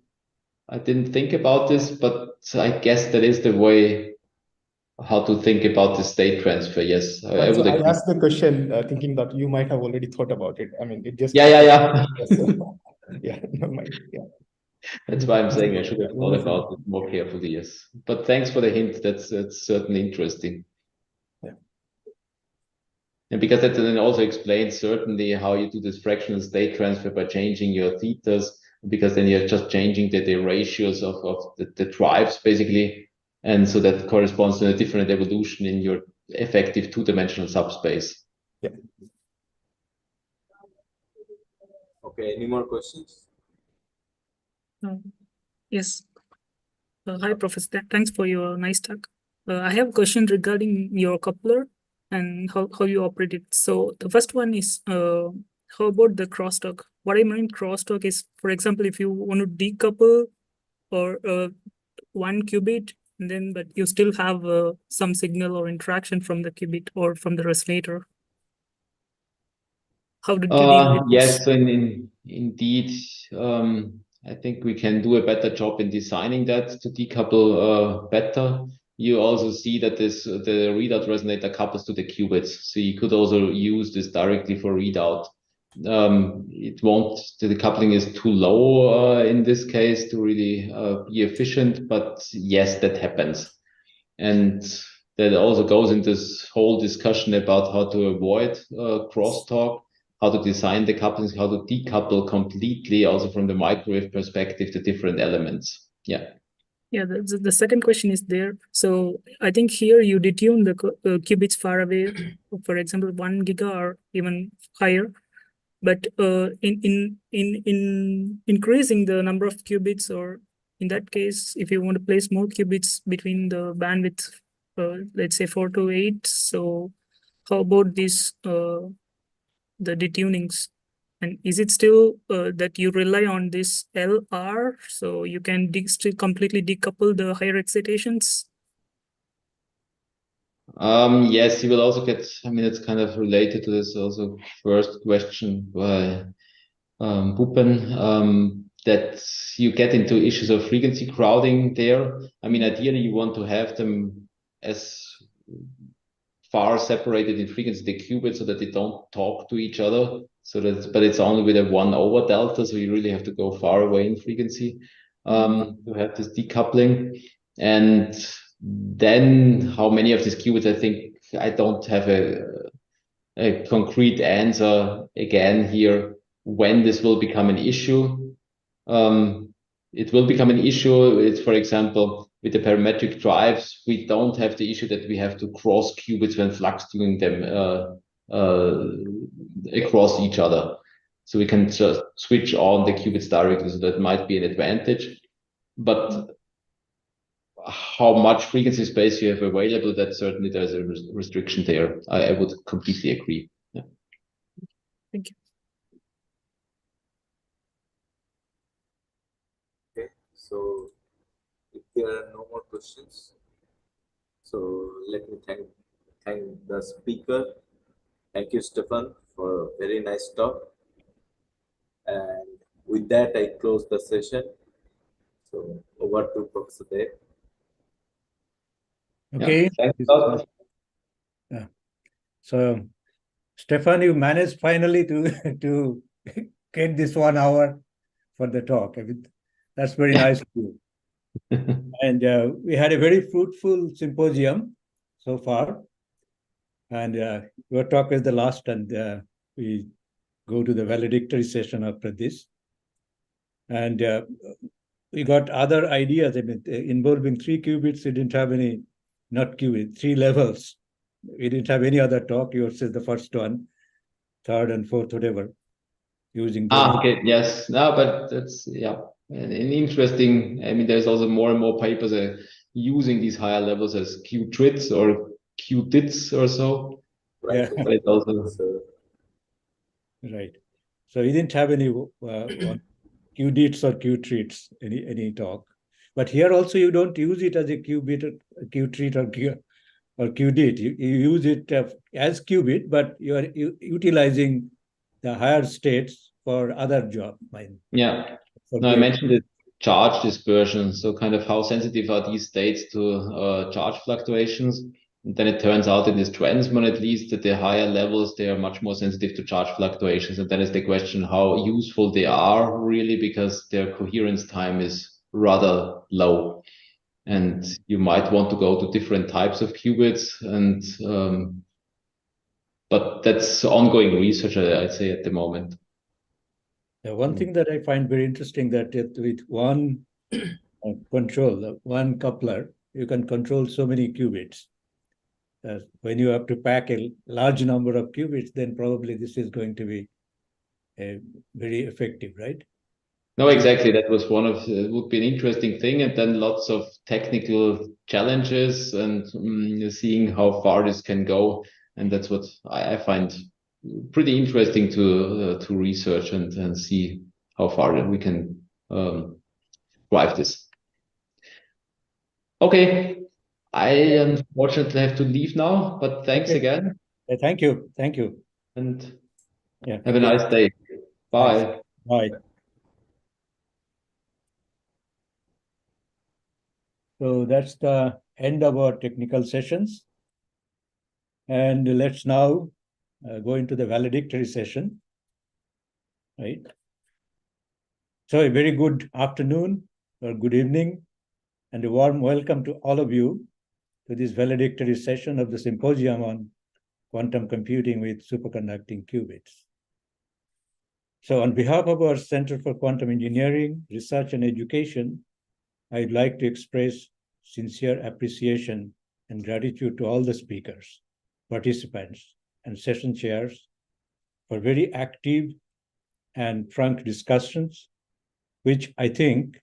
I didn't think about this, but I guess that is the way how to think about the state transfer. Yes, I would agree. I asked the question thinking that you might have already thought about it. I mean, it just... Yeah. Yeah, never mind. Yeah. That's why I'm saying I should have thought about it more carefully, yes. But thanks for the hint. That's certainly interesting. Yeah. And because that then also explains certainly how you do this fractional state transfer by changing your thetas, because then you're just changing the ratios of the drives basically. And so that corresponds to a different evolution in your effective two-dimensional subspace. Yeah. Okay, any more questions? Yes. Hi, Professor. Thanks for your nice talk. I have a question regarding your coupler and how you operate it. So the first one is, how about the crosstalk? What I mean crosstalk is, for example, if you want to decouple or one qubit, and then but you still have some signal or interaction from the qubit or from the resonator. How did you deal with Yes, this? indeed, I think we can do a better job in designing that to decouple better. You also see that the readout resonator couples to the qubits, so you could also use this directly for readout. The coupling is too low in this case to really be efficient, but yes, that happens. And that also goes into this whole discussion about how to avoid crosstalk, how to design the couplings, how to decouple completely also from the microwave perspective, the different elements. Yeah. Yeah, the second question is there. So I think here you detune the qubits far away, for example, 1 giga or even higher. But in increasing the number of qubits, or in that case, if you want to place more qubits between the bandwidth, let's say 4 to 8. So how about this, the detunings? And is it still that you rely on this LR, so you can still completely decouple the higher excitations? Yes, you will also get, I mean, it's kind of related to this also first question by Bupen, that you get into issues of frequency crowding there. I mean, ideally you want to have them as far separated in frequency, the qubits, so that they don't talk to each other. But it's only with a 1 over delta, so you really have to go far away in frequency to have this decoupling. And then how many of these qubits, I think I don't have a concrete answer again here when this will become an issue. It will become an issue. It's, for example, with the parametric drives, we don't have the issue that we have to cross qubits when flux tuning them across each other. So we can just switch on the qubits directly, so that might be an advantage. But how much frequency space you have available, that certainly there's a restriction there. I would completely agree. Yeah. Thank you. Okay, so if there are no more questions, so let me thank the speaker. Thank you, Stefan, for a very nice talk. And with that, I close the session. So over to Professor Dev. Okay. Yeah, so, Stefan, you managed finally to get this 1 hour for the talk. I mean, that's very nice of you. And we had a very fruitful symposium so far. And your talk is the last, and we go to the valedictory session after this. And we got other ideas. I mean, involving 3 qubits, we didn't have any, not qubits, 3 levels. We didn't have any other talk. Yours is the first one, third and fourth, whatever, using those. Okay, yes. No, but that's, yeah, an interesting, I mean, there's also more and more papers using these higher levels as Q-trits or Q-dits or so. Right. Yeah. But it's also... Right. So we didn't have any Q-dits or Q-treats, any talk. But here also you don't use it as a Q-treat or Q-dit. You use it as qubit, but you are utilizing the higher states for other job. Yeah. No, I mentioned the charge dispersion. So kind of how sensitive are these states to charge fluctuations? And then it turns out in this transmon, at least, that the higher levels, they are much more sensitive to charge fluctuations. And then is the question how useful they are really, because their coherence time is rather low. And you might want to go to different types of qubits, and but that's ongoing research, I'd say, at the moment. One thing that I find very interesting, that with one control, one coupler, you can control so many qubits. When you have to pack a large number of qubits, then probably this is going to be very effective, right? No, exactly. That was one of would be an interesting thing, and then lots of technical challenges and seeing how far this can go, and that's what I find pretty interesting to research and see how far we can drive this. Okay, I unfortunately have to leave now, but thanks again. Thank you. Thank you. And yeah, have a nice day. Bye. Thanks. Bye. So that's the end of our technical sessions. And let's now go into the valedictory session. Right. So a very good afternoon or good evening and a warm welcome to all of you to this valedictory session of the Symposium on Quantum Computing with Superconducting Qubits. So on behalf of our Center for Quantum Engineering, Research and Education, I'd like to express sincere appreciation and gratitude to all the speakers, participants, and session chairs for very active and frank discussions, which I think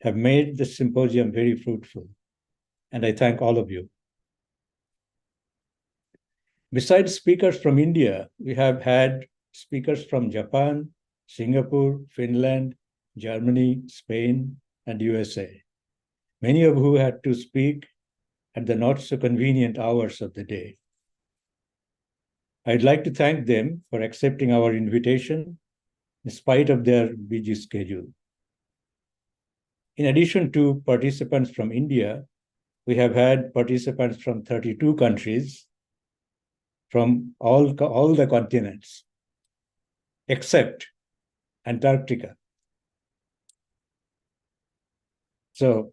have made the symposium very fruitful. And I thank all of you. Besides speakers from India, we have had speakers from Japan, Singapore, Finland, Germany, Spain, and USA, many of who had to speak at the not so convenient hours of the day. I'd like to thank them for accepting our invitation in spite of their busy schedule. In addition to participants from India, we have had participants from 32 countries from all the continents, except Antarctica. So,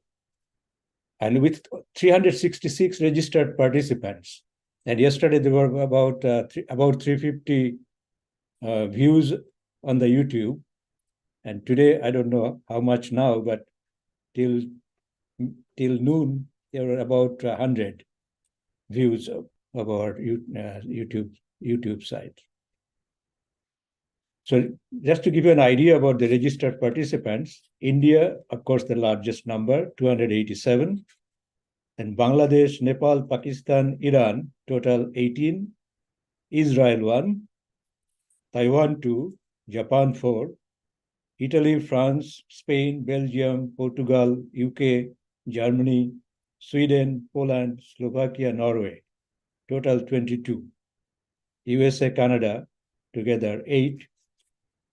and with 366 registered participants, and yesterday there were about 350 views on the YouTube, and today I don't know how much now, but till noon there were about 100 views of our YouTube site. So just to give you an idea about the registered participants, India, of course, the largest number, 287. Then Bangladesh, Nepal, Pakistan, Iran, total 18. Israel 1, Taiwan 2, Japan 4, Italy, France, Spain, Belgium, Portugal, UK, Germany, Sweden, Poland, Slovakia, Norway, total 22. USA, Canada, together 8.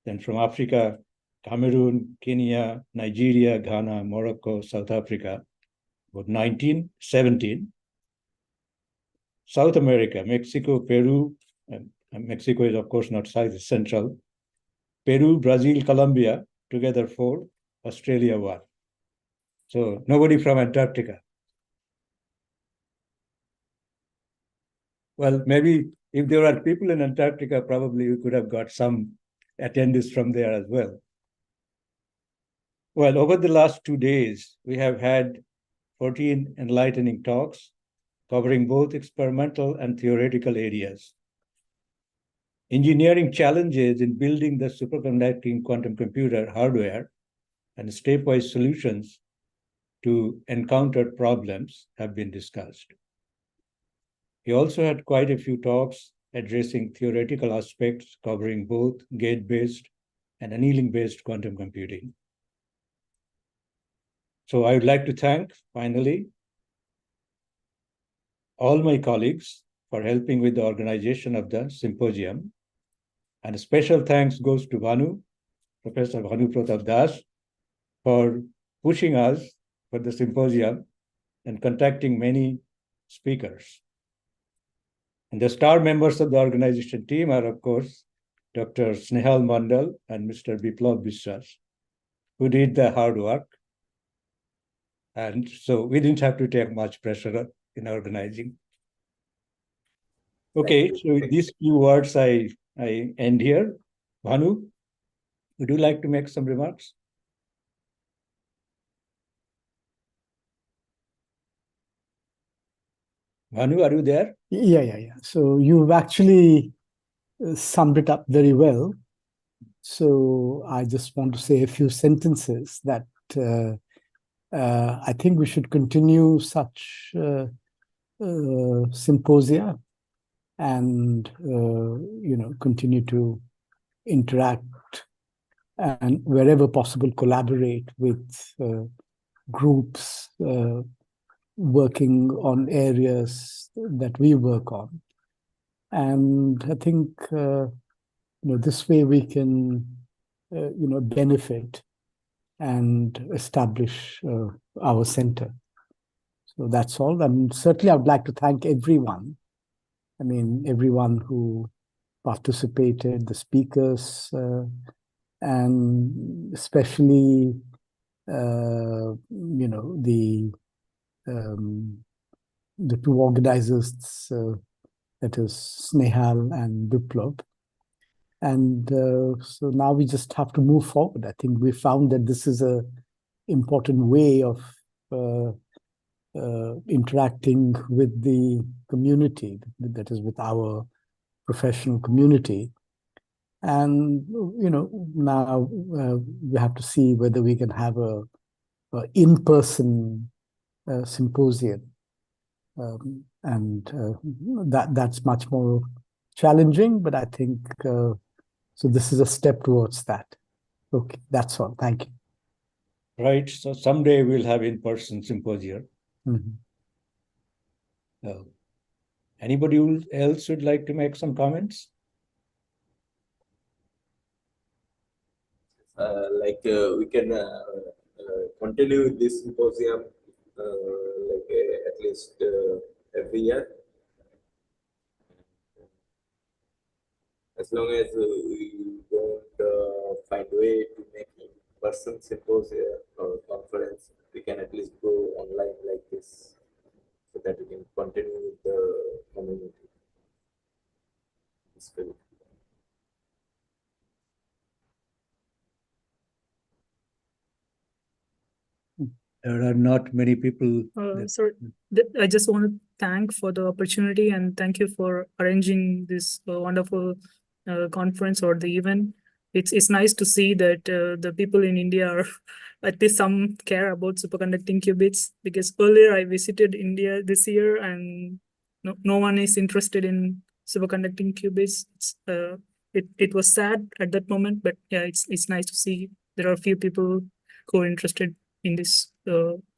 Then from Africa, Cameroon, Kenya, Nigeria, Ghana, Morocco, South Africa, about 19, 17. South America, Mexico, Peru, and Mexico is of course not South, it's Central. Peru, Brazil, Colombia, together 4, Australia 1. So nobody from Antarctica. Well, maybe if there are people in Antarctica, probably we could have got some attendees from there as well. Well, over the last 2 days, we have had 14 enlightening talks covering both experimental and theoretical areas. Engineering challenges in building the superconducting quantum computer hardware and stepwise solutions to encountered problems have been discussed. We also had quite a few talks addressing theoretical aspects covering both gate-based and annealing-based quantum computing. So I would like to thank, finally, all my colleagues for helping with the organization of the symposium. And a special thanks goes to Bhanu, Professor Bhanu Pratap Das, for pushing us for the symposium and contacting many speakers. And the star members of the organization team are, of course, Dr. Snehal Mandal and Mr. Biplav Biswas, who did the hard work. And so we didn't have to take much pressure in organizing. Okay, so with these few words, I end here. Bhanu, would you like to make some remarks? Bhanu, are you there? Yeah. So you've actually summed it up very well. So I just want to say a few sentences that I think we should continue such symposia and continue to interact and wherever possible collaborate with groups working on areas that we work on. And I think this way we can benefit and establish our center. So that's all. And certainly I would like to thank everyone. I mean, everyone who participated, the speakers, and especially, the two organizers, that is Snehal and Biplab. And so now we just have to move forward. I think we found that this is a important way of interacting with the community, that is with our professional community. And, now we have to see whether we can have a in-person symposium. That's much more challenging, but I think, so this is a step towards that. Okay, that's all. Thank you. Right. So someday we'll have in-person symposia. Anybody else would like to make some comments? We can continue this symposium at least every year, as long as we don't find a way to make in-person symposium or conference. We can at least go online like this, so that we can continue with the community. There are not many people. Sorry, I just want to thank for the opportunity and thank you for arranging this wonderful conference or the event. It's nice to see that the people in India are at least some care about superconducting qubits, because earlier I visited India this year and no one is interested in superconducting qubits. It was sad at that moment, but yeah, it's nice to see there are a few people who are interested in this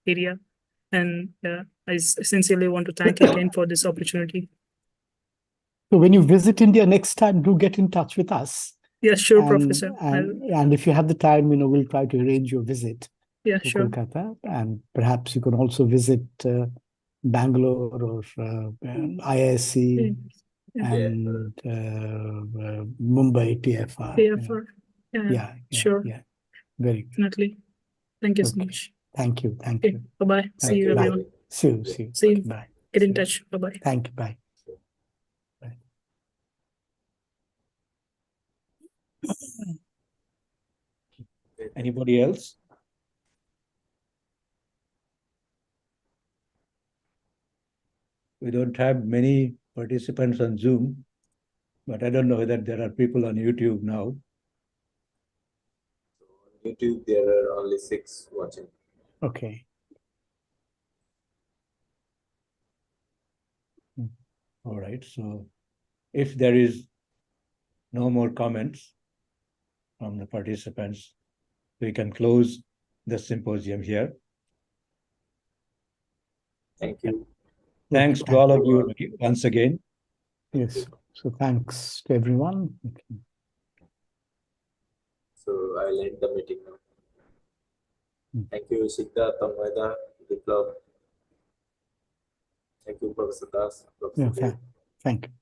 area, and I sincerely want to thank you again for this opportunity. So when you visit India next time, do get in touch with us. Yeah, sure, Professor. And if you have the time, we'll try to arrange your visit to sure. Kolkata, and perhaps you can also visit Bangalore or IISc and Mumbai TFR. Yeah, sure. Yeah, very good. Definitely. Thank you so much. Thank you. Bye-bye. See you, everyone. See you. See you. Bye. Get in touch. Bye-bye. Thank you. Bye. Anybody else? We don't have many participants on Zoom, but I don't know whether there are people on YouTube now. On YouTube, there are only 6 watching. Okay. All right. So if there is no more comments from the participants, we can close the symposium here. Thank you. Thanks to all of you once again. Yes. So thanks to everyone. Okay. So I'll end the meeting now. Thank you, Siddha, Tanmaya, Biplab. Thank you, Professor Das. Thank you.